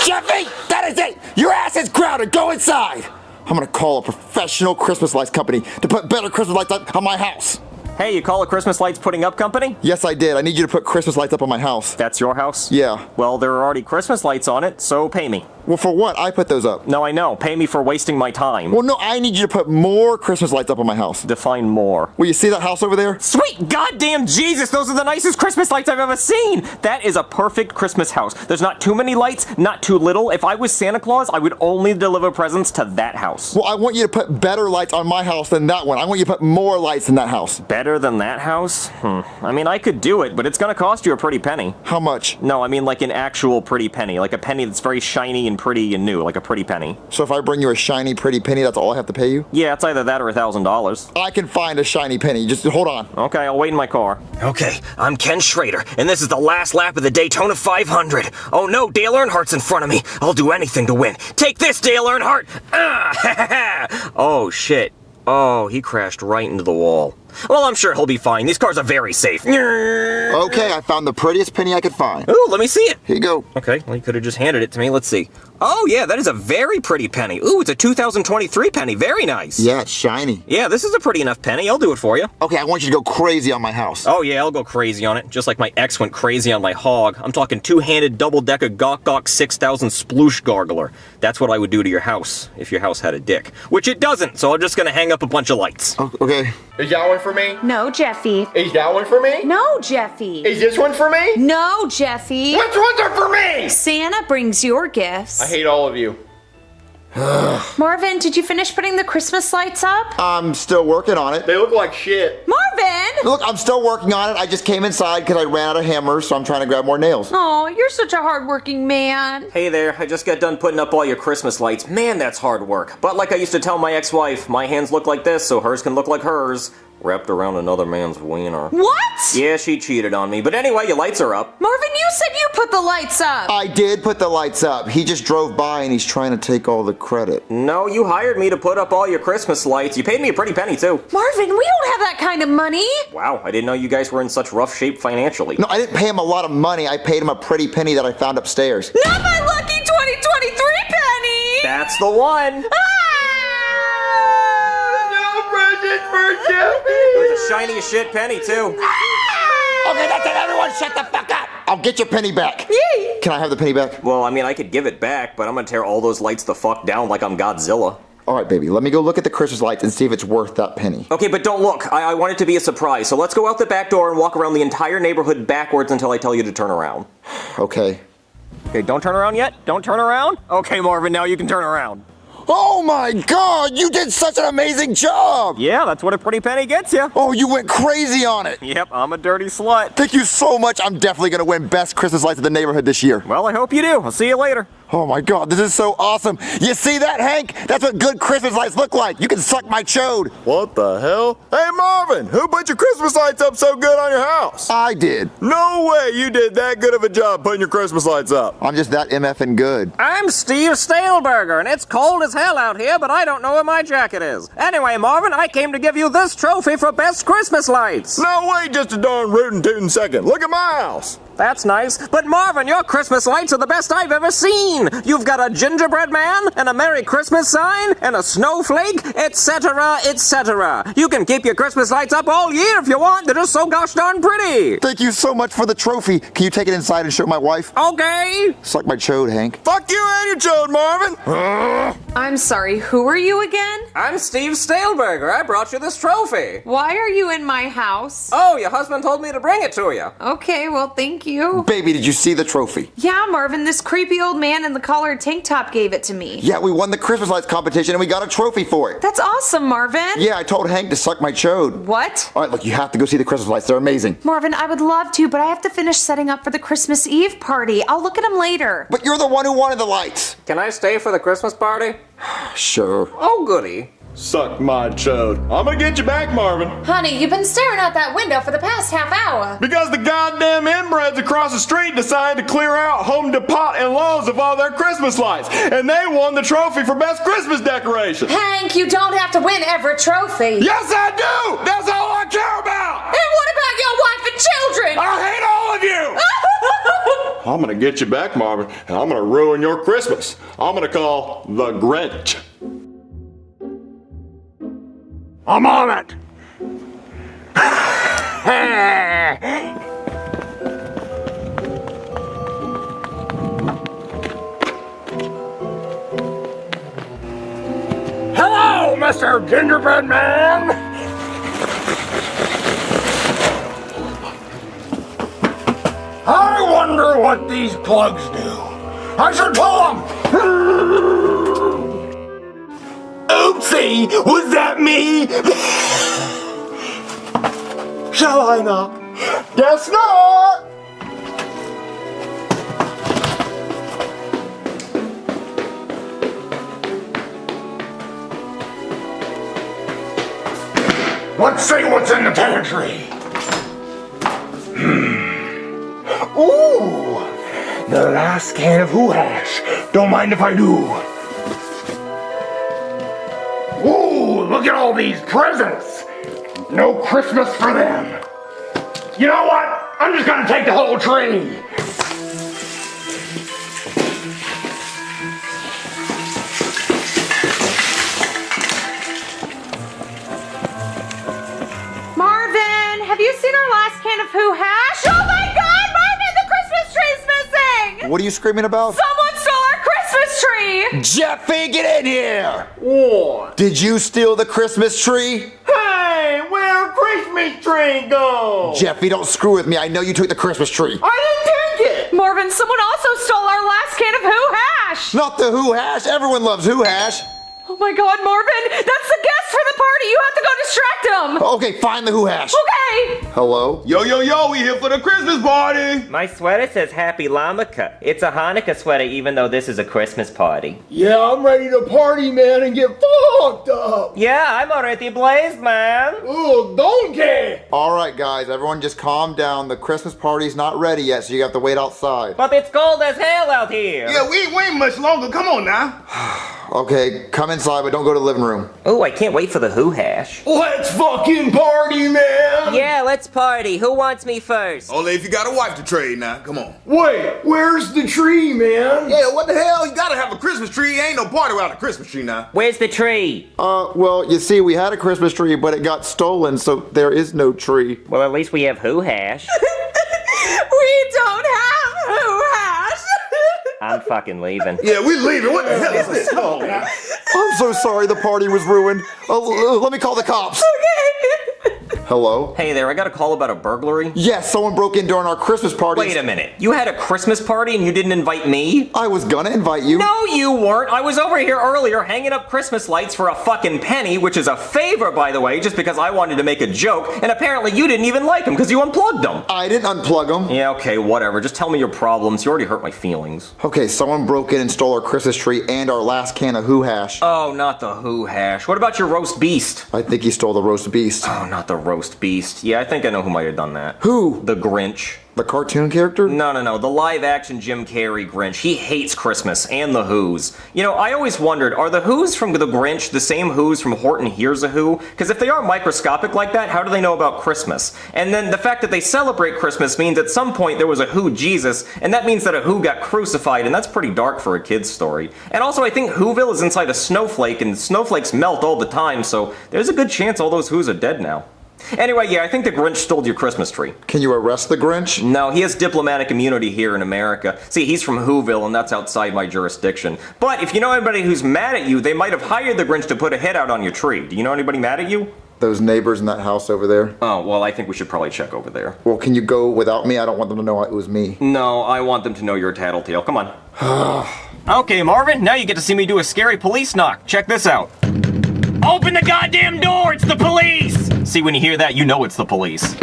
Jeffy, that is it. Your ass is grounded. Go inside. I'm going to call a professional Christmas lights company to put better Christmas lights up on my house. Hey, you call a Christmas lights putting up company? Yes, I did. I need you to put Christmas lights up on my house. That's your house? Yeah. Well, there are already Christmas lights on it, so pay me. Well, for what? I put those up. No, I know. Pay me for wasting my time. Well, no, I need you to put more Christmas lights up on my house. Define more. Will you see that house over there? Sweet goddamn Jesus, those are the nicest Christmas lights I've ever seen. That is a perfect Christmas house. There's not too many lights, not too little. If I was Santa Claus, I would only deliver presents to that house. Well, I want you to put better lights on my house than that one. I want you to put more lights in that house. Better than that house? I mean, I could do it, but it's gonna cost you a pretty penny. How much? No, I mean like an actual pretty penny. Like a penny that's very shiny and pretty and new. Like a pretty penny. So if I bring you a shiny, pretty penny, that's all I have to pay you? Yeah, it's either that or $1,000. I can find a shiny penny. Just hold on. Okay, I'll wait in my car. Okay, I'm Ken Schrader, and this is the last lap of the Daytona 500. Oh no, Dale Earnhardt's in front of me. I'll do anything to win. Take this, Dale Earnhardt! Oh, shit. Oh, he crashed right into the wall. Well, I'm sure he'll be fine. These cars are very safe. Okay, I found the prettiest penny I could find. Ooh, let me see it. Here you go. Okay, well, you could have just handed it to me. Let's see. Oh, yeah, that is a very pretty penny. Ooh, it's a 2023 penny. Very nice. Yeah, it's shiny. Yeah, this is a pretty enough penny. I'll do it for you. Okay, I want you to go crazy on my house. Oh, yeah, I'll go crazy on it. Just like my ex went crazy on my hog. I'm talking two-handed, double-decker, gawk 6000 sploosh gargler. That's what I would do to your house if your house had a dick. Which it doesn't, so I'm just gonna hang up a bunch of lights. Oh, okay. Is that one for me? No, Jeffy. Is that one for me? No, Jeffy. Is this one for me? No, Jeffy. Which ones are for me? Santa brings your gifts. I hate all of you. Marvin, did you finish putting the Christmas lights up? I'm still working on it. They look like shit. Marvin! Look, I'm still working on it. I just came inside because I ran out of hammers, so I'm trying to grab more nails. Oh, you're such a hardworking man. Hey there, I just got done putting up all your Christmas lights. Man, that's hard work. But like I used to tell my ex-wife, my hands look like this so hers can look like hers. Wrapped around another man's wiener. What? Yeah, she cheated on me. But anyway, your lights are up. Marvin, you said you put the lights up. I did put the lights up. He just drove by and he's trying to take all the credit. No, you hired me to put up all your Christmas lights. You paid me a pretty penny, too. Marvin, we don't have that kind of money. Wow, I didn't know you guys were in such rough shape financially. No, I didn't pay him a lot of money. I paid him a pretty penny that I found upstairs. Not my lucky 2023 penny. That's the one. For Jeffy. It was a shiny as shit penny, too. Okay, that's it. Everyone shut the fuck up. I'll get your penny back. Yay. Can I have the penny back? Well, I mean, I could give it back, but I'm gonna tear all those lights the fuck down like I'm Godzilla. All right, baby. Let me go look at the Christmas lights and see if it's worth that penny. Okay, but don't look. I want it to be a surprise. So let's go out the back door and walk around the entire neighborhood backwards until I tell you to turn around. Okay. Okay, don't turn around yet. Don't turn around. Okay, Marvin, now you can turn around. Oh my God, you did such an amazing job! Yeah, that's what a pretty penny gets you. Oh, you went crazy on it! Yep, I'm a dirty slut. Thank you so much. I'm definitely gonna win Best Christmas Lights of the Neighborhood this year. Well, I hope you do. I'll see you later. Oh my God, this is so awesome. You see that, Hank? That's what good Christmas lights look like. You can suck my chode. What the hell? Hey, Marvin, who put your Christmas lights up so good on your house? I did. No way you did that good of a job putting your Christmas lights up. I'm just that MFing good. I'm Steve Staleberger, and it's cold as hell out here, but I don't know where my jacket is. Anyway, Marvin, I came to give you this trophy for best Christmas lights. No, wait just a darn rootin' tootin' second. Look at my house. That's nice. But Marvin, your Christmas lights are the best I've ever seen. You've got a gingerbread man, and a Merry Christmas sign, and a snowflake, etc., etc. You can keep your Christmas lights up all year if you want. They're just so gosh darn pretty. Thank you so much for the trophy. Can you take it inside and show my wife? Okay. Suck my chode, Hank. Fuck you and your chode, Marvin. I'm sorry, who are you again? I'm Steve Staleberger. I brought you this trophy. Why are you in my house? Oh, your husband told me to bring it to you. Okay, well, thank you. Baby, did you see the trophy? Yeah, Marvin, this creepy old man in the collared tank top gave it to me. Yeah, we won the Christmas lights competition and we got a trophy for it. That's awesome, Marvin. Yeah, I told Hank to suck my chode. What? All right, look, you have to go see the Christmas lights. They're amazing. Marvin, I would love to, but I have to finish setting up for the Christmas Eve party. I'll look at them later. But you're the one who wanted the lights. Can I stay for the Christmas party? Sure. Oh, goody. Suck my chode. I'm gonna get you back, Marvin. Honey, you've been staring out that window for the past half hour. Because the goddamn inbreds across the street decided to clear out Home Depot and Lowe's of all their Christmas lights, and they won the trophy for best Christmas decoration. Hank, you don't have to win every trophy. Yes, I do! That's all I care about! And what about your wife and children? I hate all of you! I'm gonna get you back, Marvin, and I'm gonna ruin your Christmas. I'm gonna call the Grinch. I'm on it! Hello, Mr. Gingerbread Man! I wonder what these plugs do. I should pull them! Oopsie! Was that me? Shall I not? Guess not! Let's see what's in the pantry. Ooh! The last can of Who Hash. Don't mind if I do. Ooh, look at all these presents! No Christmas for them. You know what? I'm just gonna take the whole tree. Marvin, have you seen our last can of Who Hash? Oh my God, Marvin, the Christmas tree's missing! What are you screaming about? Someone stole our Christmas tree! Jeffy, get in here! What? Did you steal the Christmas tree? Hey, where'd Christmas tree go? Jeffy, don't screw with me. I know you took the Christmas tree. I didn't take it! Marvin, someone also stole our last can of Who Hash! Not the Who Hash. Everyone loves Who Hash. Oh my God, Marvin, that's the guest for the party. You have to go distract him. Okay, find the Who Hash. Okay. Hello? Yo, we here for the Christmas party. My sweater says Happy Lamaka. It's a Hanukkah sweater even though this is a Christmas party. Yeah, I'm ready to party, man, and get fucked up. Yeah, I'm already blazed, man. Ooh, donkey. All right, guys, everyone just calm down. The Christmas party's not ready yet, so you have to wait outside. But it's cold as hell out here. Yeah, we ain't much longer. Come on now. Okay, come inside, but don't go to the living room. Oh, I can't wait for the Who Hash. Let's fucking party, man. Yeah, let's party. Who wants me first? Only if you got a wife to trade now. Come on. Wait, where's the tree, man? Yeah, what the hell? You gotta have a Christmas tree. Ain't no party without a Christmas tree now. Where's the tree? Well, you see, we had a Christmas tree, but it got stolen, so there is no tree. Well, at least we have Who Hash. We don't have Who Hash. I'm fucking leaving. Yeah, we leaving. What the hell is this? I'm so sorry the party was ruined. Let me call the cops. Okay. Hello? Hey there, I got a call about a burglary. Yes, someone broke in during our Christmas party. Wait a minute. You had a Christmas party and you didn't invite me? I was gonna invite you. No, you weren't. I was over here earlier hanging up Christmas lights for a fucking penny, which is a favor, by the way, just because I wanted to make a joke, and apparently you didn't even like them because you unplugged them. I didn't unplug them. Yeah, okay, whatever. Just tell me your problems. You already hurt my feelings. Okay, someone broke in and stole our Christmas tree and our last can of Who Hash. Oh, not the Who Hash. What about your roast beast? I think he stole the roast beast. Oh, not the roast beast. Yeah, I think I know who might have done that. Who? The Grinch. The cartoon character? No. The live-action Jim Carrey Grinch. He hates Christmas and the Who's. You know, I always wondered, are the Who's from the Grinch the same Who's from Horton Hears a Who? Because if they are microscopic like that, how do they know about Christmas? And then the fact that they celebrate Christmas means at some point there was a Who Jesus, and that means that a Who got crucified, and that's pretty dark for a kid's story. And also, I think Whoville is inside a snowflake, and snowflakes melt all the time, so there's a good chance all those Who's are dead now. Anyway, yeah, I think the Grinch stole your Christmas tree. Can you arrest the Grinch? No, he has diplomatic immunity here in America. See, he's from Whoville, and that's outside my jurisdiction. But if you know anybody who's mad at you, they might have hired the Grinch to put a hit out on your tree. Do you know anybody mad at you? Those neighbors in that house over there. Oh, well, I think we should probably check over there. Well, can you go without me? I don't want them to know it was me. No, I want them to know you're a tattletale. Come on. Okay, Marvin, now you get to see me do a scary police knock. Check this out. Open the goddamn door! It's the police! See, when you hear that, you know it's the police.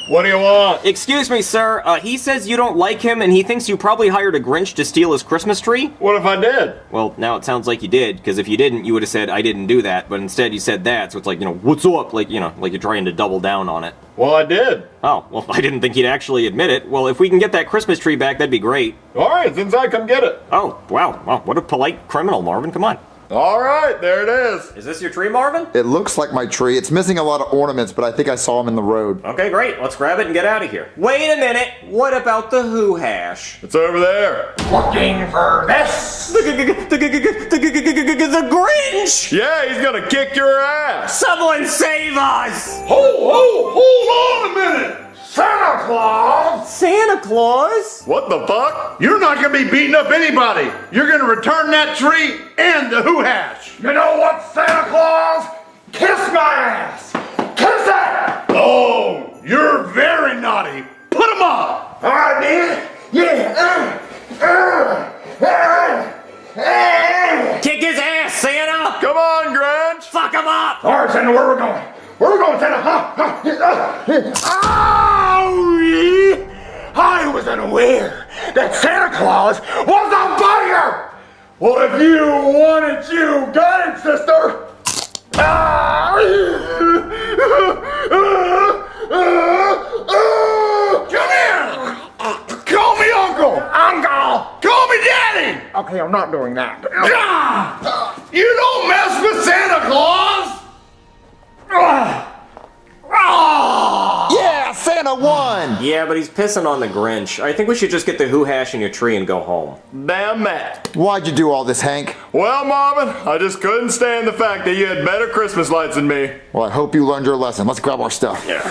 What do you want? Excuse me, sir. He says you don't like him, and he thinks you probably hired a Grinch to steal his Christmas tree. What if I did? Well, now it sounds like you did, because if you didn't, you would have said, I didn't do that, but instead you said that, so it's like, what's up? Like, like you're trying to double down on it. Well, I did. Oh, well, I didn't think he'd actually admit it. Well, if we can get that Christmas tree back, that'd be great. All right, it's inside. Come get it. Oh, wow. Well, what a polite criminal, Marvin. Come on. All right, there it is. Is this your tree, Marvin? It looks like my tree. It's missing a lot of ornaments, but I think I saw them in the road. Okay, great. Let's grab it and get out of here. Wait a minute. What about the Who Hash? It's over there. Looking for this? The Grinch! Yeah, he's gonna kick your ass. Someone save us! Hold on a minute! Santa Claus! Santa Claus? What the fuck? You're not gonna be beating up anybody! You're gonna return that tree and the Who Hash! You know what, Santa Claus? Kiss my ass! Kiss it! Oh, you're very naughty! Put 'em up! I did? Yeah! Kick his ass, Santa! Come on, Grinch! Fuck him up! Alright, Santa, where we going? Where we going, Santa? Ow! I was unaware that Santa Claus was a bugger! Well, if you want it, you got it, sister! Come here! Call me Uncle! Uncle! Call me Daddy! Okay, I'm not doing that. You don't mess with Santa Claus! Yeah, Santa won! Yeah, but he's pissing on the Grinch. I think we should just get the Who Hash in your tree and go home. Damn that. Why'd you do all this, Hank? Well, Marvin, I just couldn't stand the fact that you had better Christmas lights than me. Well, I hope you learned your lesson. Let's grab our stuff. Yeah.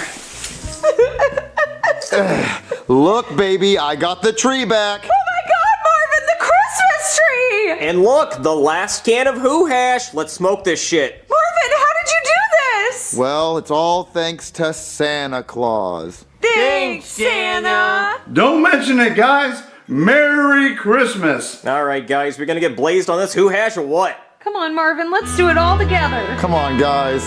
Look, baby, I got the tree back. Oh my God, Marvin, the Christmas tree! And look, the last can of Who Hash. Let's smoke this shit. Marvin, how did you do this? Well, it's all thanks to Santa Claus. Thanks, Santa! Don't mention it, guys. Merry Christmas. All right, guys, we're gonna get blazed on this Who Hash or what? Come on, Marvin, let's do it all together. Come on, guys.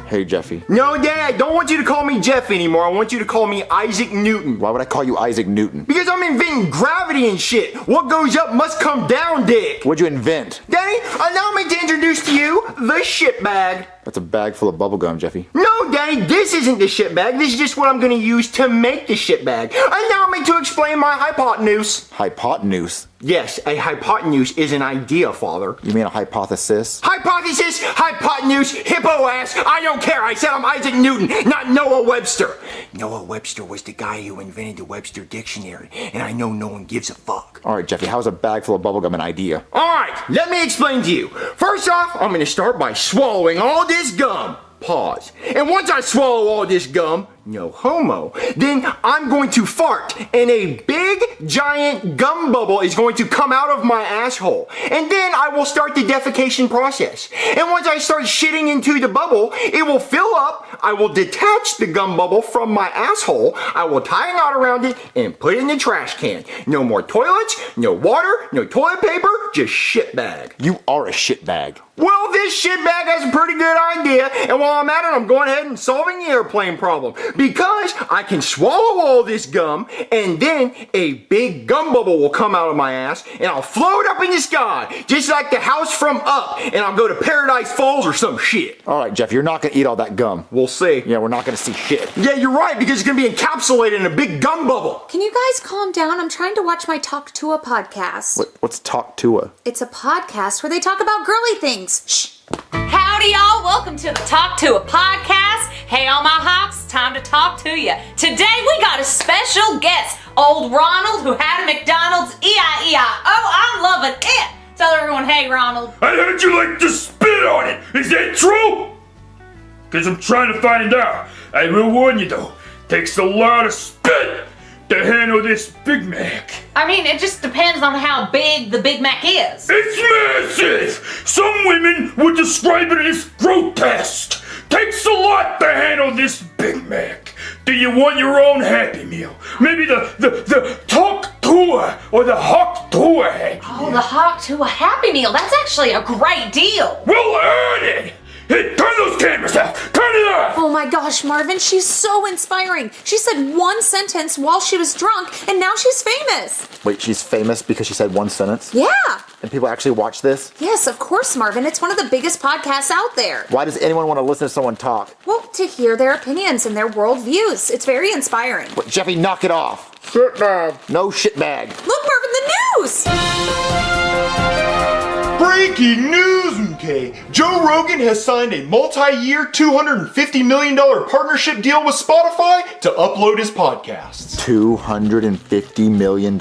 Hey, Jeffy. No, Dad, I don't want you to call me Jeff anymore. I want you to call me Isaac Newton. Why would I call you Isaac Newton? Because I'm inventing gravity and shit. What goes up must come down, Dick. What'd you invent? Daddy, allow me to introduce to you the shit bag. That's a bag full of bubblegum, Jeffy. No, Daddy, this isn't the shit bag. This is just what I'm going to use to make the shit bag. Allow me to explain my hypotenuse. Hypotenuse? Yes, a hypotenuse is an idea, Father. You mean a hypothesis? Hypothesis, hypotenuse, hippo ass, I don't care. I said I'm Isaac Newton, not Noah Webster. Noah Webster was the guy who invented the Webster Dictionary, and I know no one gives a fuck. All right, Jeffy, how's a bag full of bubblegum an idea? All right, let me explain to you. First off, I'm going to start by swallowing all this gum. Pause. And once I swallow all this gum, no homo, then I'm going to fart and a big giant gum bubble is going to come out of my asshole. And then I will start the defecation process. And once I start shitting into the bubble, it will fill up. I will detach the gum bubble from my asshole. I will tie a knot around it and put it in the trash can. No more toilets, no water, no toilet paper, just shit bag. You are a shit bag. Well, this shit bag has a pretty good idea, and while I'm at it, I'm going ahead and solving the airplane problem. Because I can swallow all this gum, and then a big gum bubble will come out of my ass, and I'll float up in the sky, just like the house from Up, and I'll go to Paradise Falls or some shit. All right, Jeff, you're not going to eat all that gum. We'll see. Yeah, we're not going to see shit. Yeah, you're right, because it's going to be encapsulated in a big gum bubble. Can you guys calm down? I'm trying to watch my Talk to a podcast. What's Talk to a? It's a podcast where they talk about girly things. Shh. Howdy, y'all. Welcome to the Talk to a podcast. Hey, all my hawks, time to talk to you. Today, we got a special guest, old Ronald, who had a McDonald's E-I-E-I-O. I'm loving it. Tell everyone, hey, Ronald. I heard you like to spit on it. Is that true? Because I'm trying to find out. I will warn you, though. Takes a lot of spit to handle this Big Mac. I mean, it just depends on how big the Big Mac is. It's massive! Some women would describe it as grotesque. Takes a lot to handle this Big Mac. Do you want your own Happy Meal? Maybe the Talk Tour or the Hawk Tour Happy Meal. Oh, the Hawk to a Happy Meal. That's actually a great deal. We'll earn it! Hey, turn those cameras off! Turn it off! Oh my gosh, Marvin, she's so inspiring. She said one sentence while she was drunk, and now she's famous. Wait, she's famous because she said one sentence? Yeah. And people actually watch this? Yes, of course, Marvin. It's one of the biggest podcasts out there. Why does anyone want to listen to someone talk? Well, to hear their opinions and their worldviews. It's very inspiring. What, Jeffy, knock it off. Shit bag. No shit bag. Look, Marvin, the news! Breaking news, okay? Joe Rogan has signed a multi-year $250 million partnership deal with Spotify to upload his podcasts. $250 million?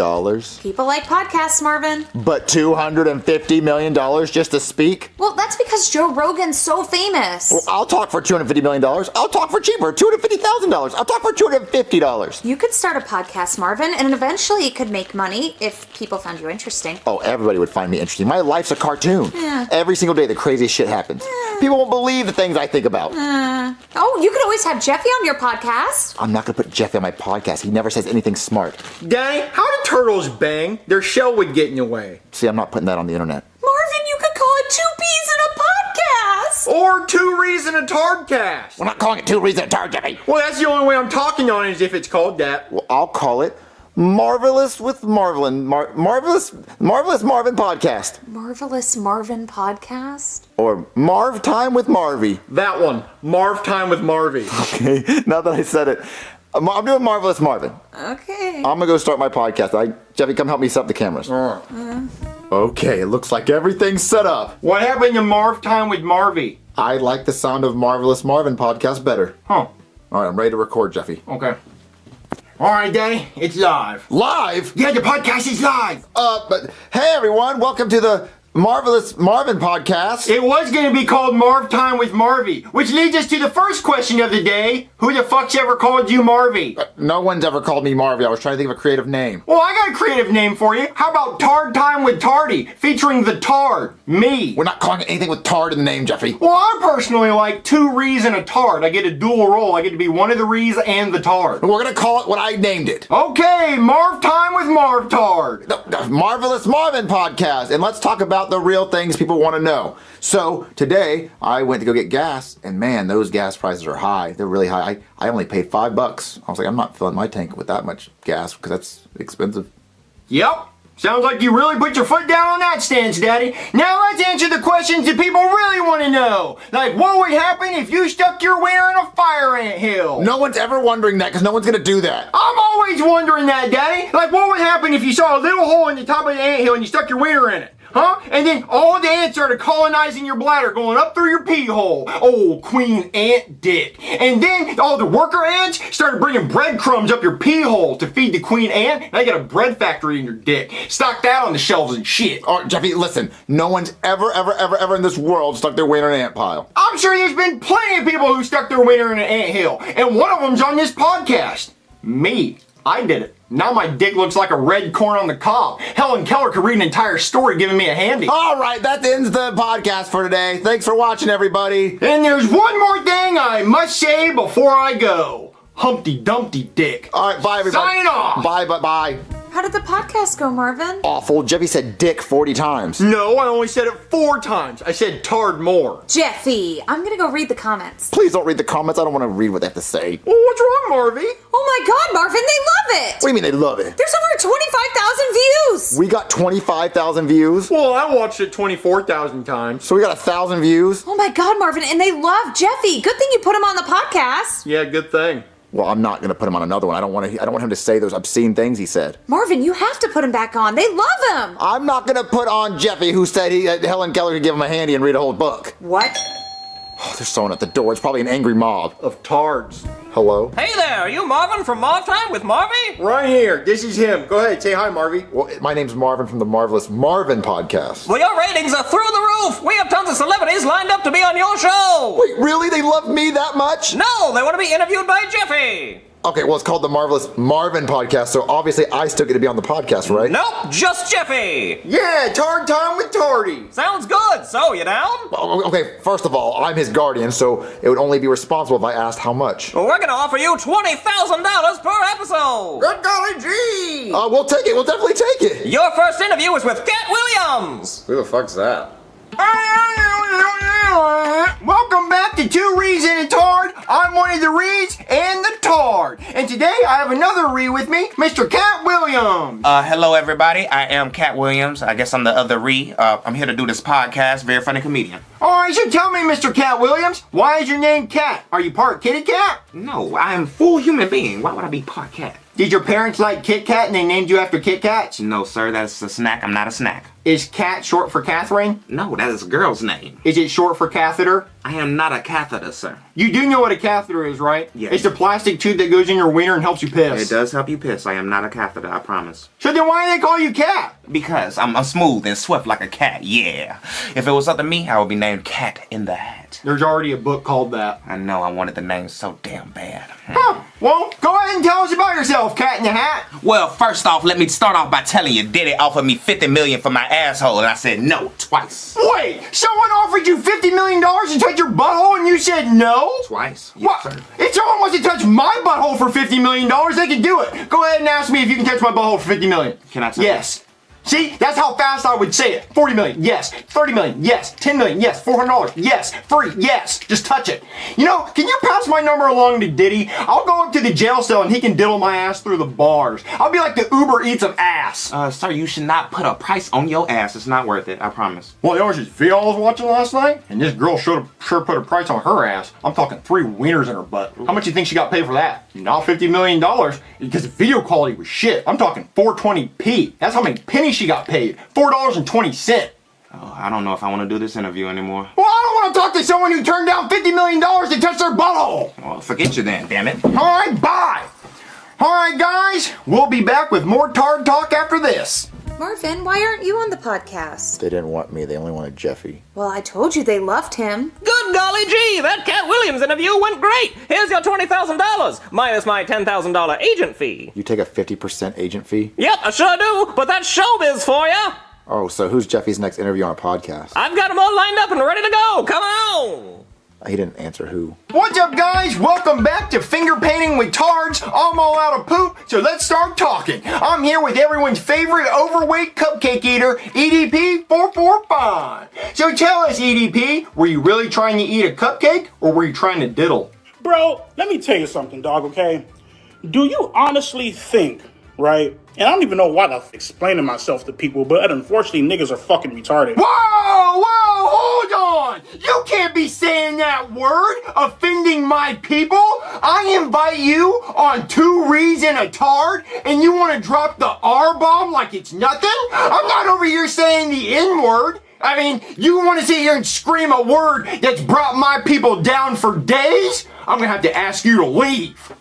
People like podcasts, Marvin. But $250 million just to speak? Well, that's because Joe Rogan's so famous. Well, I'll talk for $250 million. I'll talk for cheaper, $250,000. I'll talk for $250. You could start a podcast, Marvin, and eventually it could make money if people found you interesting. Oh, everybody would find me interesting. My life's a cartoon. Yeah. Every single day, the craziest shit happens. People won't believe the things I think about. Oh, you could always have Jeffy on your podcast. I'm not going to put Jeffy on my podcast. He never says anything smart. Daddy, how do turtles bang? Their shell would get in the way. See, I'm not putting that on the internet. Marvin, you could call it 2 Peas in a Podcast. Or 2 Rees in a Tardcast. We're not calling it 2 Rees in a Tard, Jeffy. Well, that's the only way I'm talking on it is if it's called that. Well, I'll call it Marvelous with Marvelin. Marvelous Marvin Podcast. Marvelous Marvin Podcast? Or Marv Time with Marvy. That one. Marv Time with Marvy. Okay, now that I said it. I'm doing Marvelous Marvin. Okay. I'm going to go start my podcast. Jeffy, come help me set up the cameras. Okay, it looks like everything's set up. What happened to Marv Time with Marvy? I like the sound of Marvelous Marvin Podcast better. Huh. All right, I'm ready to record, Jeffy. Okay. All right, Daddy, it's live. Live? Yeah, the podcast is live. But hey, everyone, welcome to the Marvelous Marvin Podcast. It was going to be called Marv Time with Marvy, which leads us to the first question of the day. Who the fuck's ever called you Marvy? No one's ever called me Marvy. I was trying to think of a creative name. Well, I got a creative name for you. How about Tard Time with Tardy, featuring the Tard, me? We're not calling it anything with Tard in the name, Jeffy. Well, I personally like 2 Rees and a Tard. I get a dual role. I get to be one of the Rees and the Tard. We're going to call it what I named it. Okay, Marv Time with Marv Tard. The Marvelous Marvin Podcast. And let's talk about the real things people want to know. So today I went to go get gas, and man, those gas prices are high. They're really high. I only paid $5. I was like, I'm not filling my tank with that much gas because that's expensive. Yep. Sounds like you really put your foot down on that stance, Daddy. Now let's answer the questions that people really want to know. Like, what would happen if you stuck your wiener in a fire anthill? No one's ever wondering that because no one's going to do that. I'm always wondering that, Daddy. Like, what would happen if you saw a little hole in the top of the anthill and you stuck your wiener in it? Huh? And then all the ants started colonizing your bladder, going up through your pee hole. Oh, Queen Ant Dick. And then all the worker ants started bringing breadcrumbs up your pee hole to feed the Queen Ant. Now you got a bread factory in your dick. Stock that on the shelves and shit. Oh, Jeffy, listen. No one's ever in this world stuck their wiener in an ant pile. I'm sure there's been plenty of people who stuck their wiener in an anthill. And one of them's on this podcast. Me. I did it. Now my dick looks like a red corn on the cob. Helen Keller could read an entire story giving me a handy. All right, that ends the podcast for today. Thanks for watching, everybody. And there's one more thing I must say before I go. Humpty Dumpty Dick. All right, bye, everybody. Sign off. Bye. How did the podcast go, Marvin? Awful. Jeffy said dick 40 times. No, I only said it 4 times. I said tard more. Jeffy, I'm gonna go read the comments. Please don't read the comments. I don't want to read what they have to say. Well, what's wrong, Marvy? Oh my god, Marvin, they love it! What do you mean they love it? There's over 25,000 views! We got 25,000 views. Well, I watched it 24,000 times. So we got 1,000 views. Oh my god, Marvin, and they love Jeffy. Good thing you put him on the podcast. Yeah, good thing. Well, I'm not going to put him on another one. I don't want him to say those obscene things he said. Marvin, you have to put him back on. They love him. I'm not going to put on Jeffy, who said Helen Keller could give him a handy and read a whole book. What? Oh, there's someone at the door. It's probably an angry mob. Of tards. Hello? Hey there, are you Marvin from Marv Time with Marvy? Right here. This is him. Go ahead, say hi, Marvy. Well, my name's Marvin from the Marvelous Marvin podcast. Well, your ratings are through the roof. We have tons of celebrities lined up to be on your show. Wait, really? They love me that much? No, they want to be interviewed by Jeffy. Okay, well, it's called the Marvelous Marvin podcast, so obviously I still get to be on the podcast, right? Nope, just Jeffy. Yeah, Tard Time with Tardy. Sounds good. So, you down? Okay, first of all, I'm his guardian, so it would only be responsible if I asked how much. Well, we're going to offer you $20,000 per episode. Good golly gee. We'll take it. We'll definitely take it. Your first interview is with Cat Williams. Who the fuck's that? Welcome back to Two Reeds and a Tard. I'm one of the Reeds and the Tard. And today I have another Reed with me, Mr. Cat Williams. Hello everybody, I am Cat Williams. I guess I'm the other Ree. I'm here to do this podcast, very funny comedian. Alright, so tell me, Mr. Cat Williams, why is your name Cat? Are you part kitty cat? No, I am full human being. Why would I be part cat? Did your parents like Kit Kat and they named you after Kit Kats? No sir, that's a snack. I'm not a snack. Is Cat short for Catherine? No, that is a girl's name. Is it short for catheter? I am not a catheter, sir. You do know what a catheter is, right? Yes. It's the plastic tube that goes in your wiener and helps you piss. It does help you piss. I am not a catheter, I promise. So then why do they call you Cat? Because I'm smooth and swift like a cat, yeah. If it was up to me, I would be named Cat in the Hat. There's already a book called that. I know, I wanted the name so damn bad. Huh. Well, go ahead and tell us about yourself, Cat in the Hat. Well, first off, let me start off by telling you, Diddy offered me $50 million for my asshole, and I said no twice. Wait, someone offered you $50 million to touch your butthole and you said no? Twice? Yes, sir. If someone wants to touch my butthole for $50 million, they can do it. Go ahead and ask me if you can touch my butthole for $50 million. Can I touch Yes. See, that's how fast I would say it. 40 million, yes. 30 million, yes. 10 million, yes. $400, yes. Free, yes. Just touch it. You know, can you pass my number along to Diddy? I'll go up to the jail cell and he can diddle my ass through the bars. I'll be like the Uber Eats of ass. Sir, you should not put a price on your ass. It's not worth it, I promise. Well, there was this video I was watching last night, and this girl sure put a price on her ass. I'm talking 3 wieners in her butt. How much do you think she got paid for that? Not $50 million, because the video quality was shit. I'm talking 420p. That's how many pennies she got paid. $4.20. Oh, I don't know if I want to do this interview anymore. Well, I don't want to talk to someone who turned down $50 million to touch their butthole. Well, forget you then, damn it. All right, bye. All right, guys, we'll be back with more Tard Talk after this. Marvin, why aren't you on the podcast? They didn't want me. They only wanted Jeffy. Well, I told you they loved him. Good golly gee, that Cat Williams interview went great. Here's your $20,000, minus my $10,000 agent fee. You take a 50% agent fee? Yep, I sure do, but that's showbiz for ya. Oh, so who's Jeffy's next interview on a podcast? I've got them all lined up and ready to go. Come on. He didn't answer who. What's up, guys? Welcome back to Finger Painting with Tards. I'm all out of poop, so let's start talking. I'm here with everyone's favorite overweight cupcake eater, EDP445. So tell us, EDP, were you really trying to eat a cupcake, or were you trying to diddle? Bro, let me tell you something, dog, okay? Do you honestly think right? And I don't even know why I'm explaining myself to people, but unfortunately, niggas are fucking retarded. Whoa, hold on! You can't be saying that word, offending my people! I invite you on 2 Rees and a tard, and you want to drop the R-bomb like it's nothing? I'm not over here saying the N-word. I mean, you want to sit here and scream a word that's brought my people down for days? I'm gonna have to ask you to leave.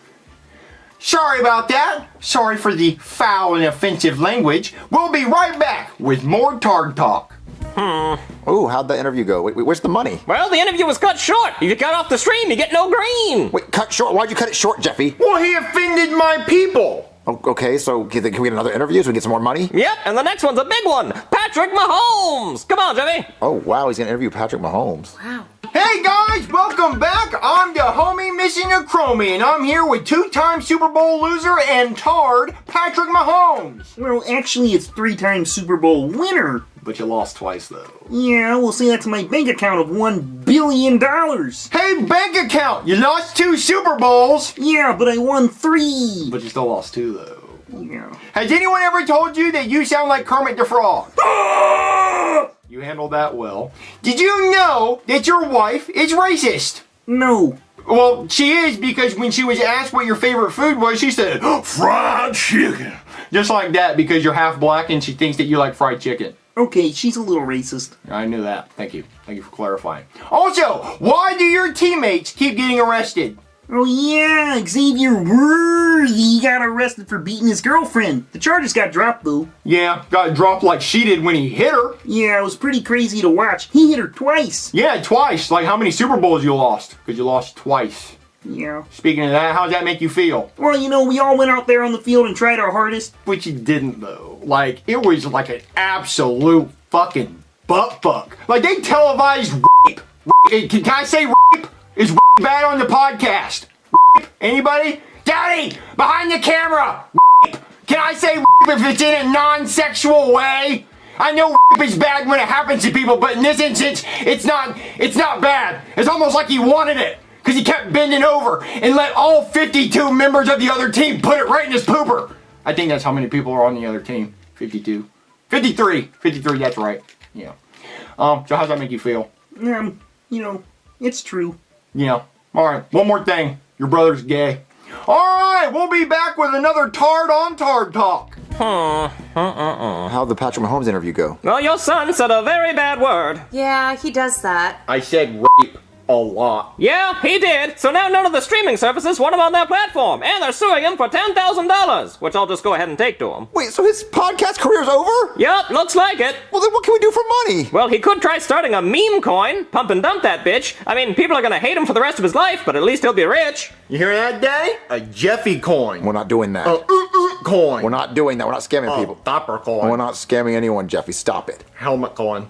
Sorry about that. Sorry for the foul and offensive language. We'll be right back with more Tard Talk. Ooh, how'd the interview go? Wait, where's the money? Well, the interview was cut short. If you cut off the stream, you get no green. Wait, cut short? Why'd you cut it short, Jeffy? Well, he offended my people. Okay, so can we get another interview so we get some more money? Yep, and the next one's a big one. Patrick Mahomes. Come on, Jeffy. Oh, wow, he's gonna interview Patrick Mahomes. Wow. Hey guys, welcome back. I'm the homie missing a chromie, and I'm here with 2-time Super Bowl loser and tard, Patrick Mahomes. Well, actually, it's 3-time Super Bowl winner. But you lost twice, though. Yeah, we'll say that's my bank account of $1 billion. Hey, bank account! You lost 2 Super Bowls! Yeah, but I won 3. But you still lost 2, though. Yeah. Has anyone ever told you that you sound like Kermit the Frog? You handled that well. Did you know that your wife is racist? No. Well, she is, because when she was asked what your favorite food was, she said, fried chicken. Just like that, because you're half black and she thinks that you like fried chicken. Okay, she's a little racist. I knew that. Thank you. Thank you for clarifying. Also, why do your teammates keep getting arrested? Oh yeah, Xavier Worthy got arrested for beating his girlfriend. The charges got dropped though. Yeah, got dropped like she did when he hit her. Yeah, it was pretty crazy to watch. He hit her twice. Yeah, twice. Like how many Super Bowls you lost? Because you lost twice. Yeah. Speaking of that, how does that make you feel? Well, you know, we all went out there on the field and tried our hardest. But you didn't though. Like, it was like an absolute fucking butt fuck. Like, they televised rape. Can I say rape? Is rape bad on the podcast? Rape? Anybody? Daddy! Behind the camera! Rape! Can I say rape if it's in a non-sexual way? I know rape is bad when it happens to people, but in this instance, it's not bad. It's almost like he wanted it. Because he kept bending over and let all 52 members of the other team put it right in his pooper. I think that's how many people are on the other team. 52. 53. 53, that's right. Yeah. So how's that make you feel? You know, it's true. Yeah. Alright, one more thing. Your brother's gay. Alright, we'll be back with another Tard on Tard Talk. How'd the Patrick Mahomes interview go? Well, your son said a very bad word. Yeah, he does that. I said rape a lot. Yeah, he did. So now none of the streaming services want him on their platform, and they're suing him for $10,000, which I'll just go ahead and take to him. Wait, so his podcast career's over? Yup, looks like it. Well, then what can we do for money? Well, he could try starting a meme coin, pump and dump that bitch. I mean, people are gonna hate him for the rest of his life, but at least he'll be rich. You hear that, Daddy? A Jeffy coin. We're not doing that. Coin. We're not doing that. We're not scamming people. Dapper coin. We're not scamming anyone, Jeffy. Stop it. Helmet coin.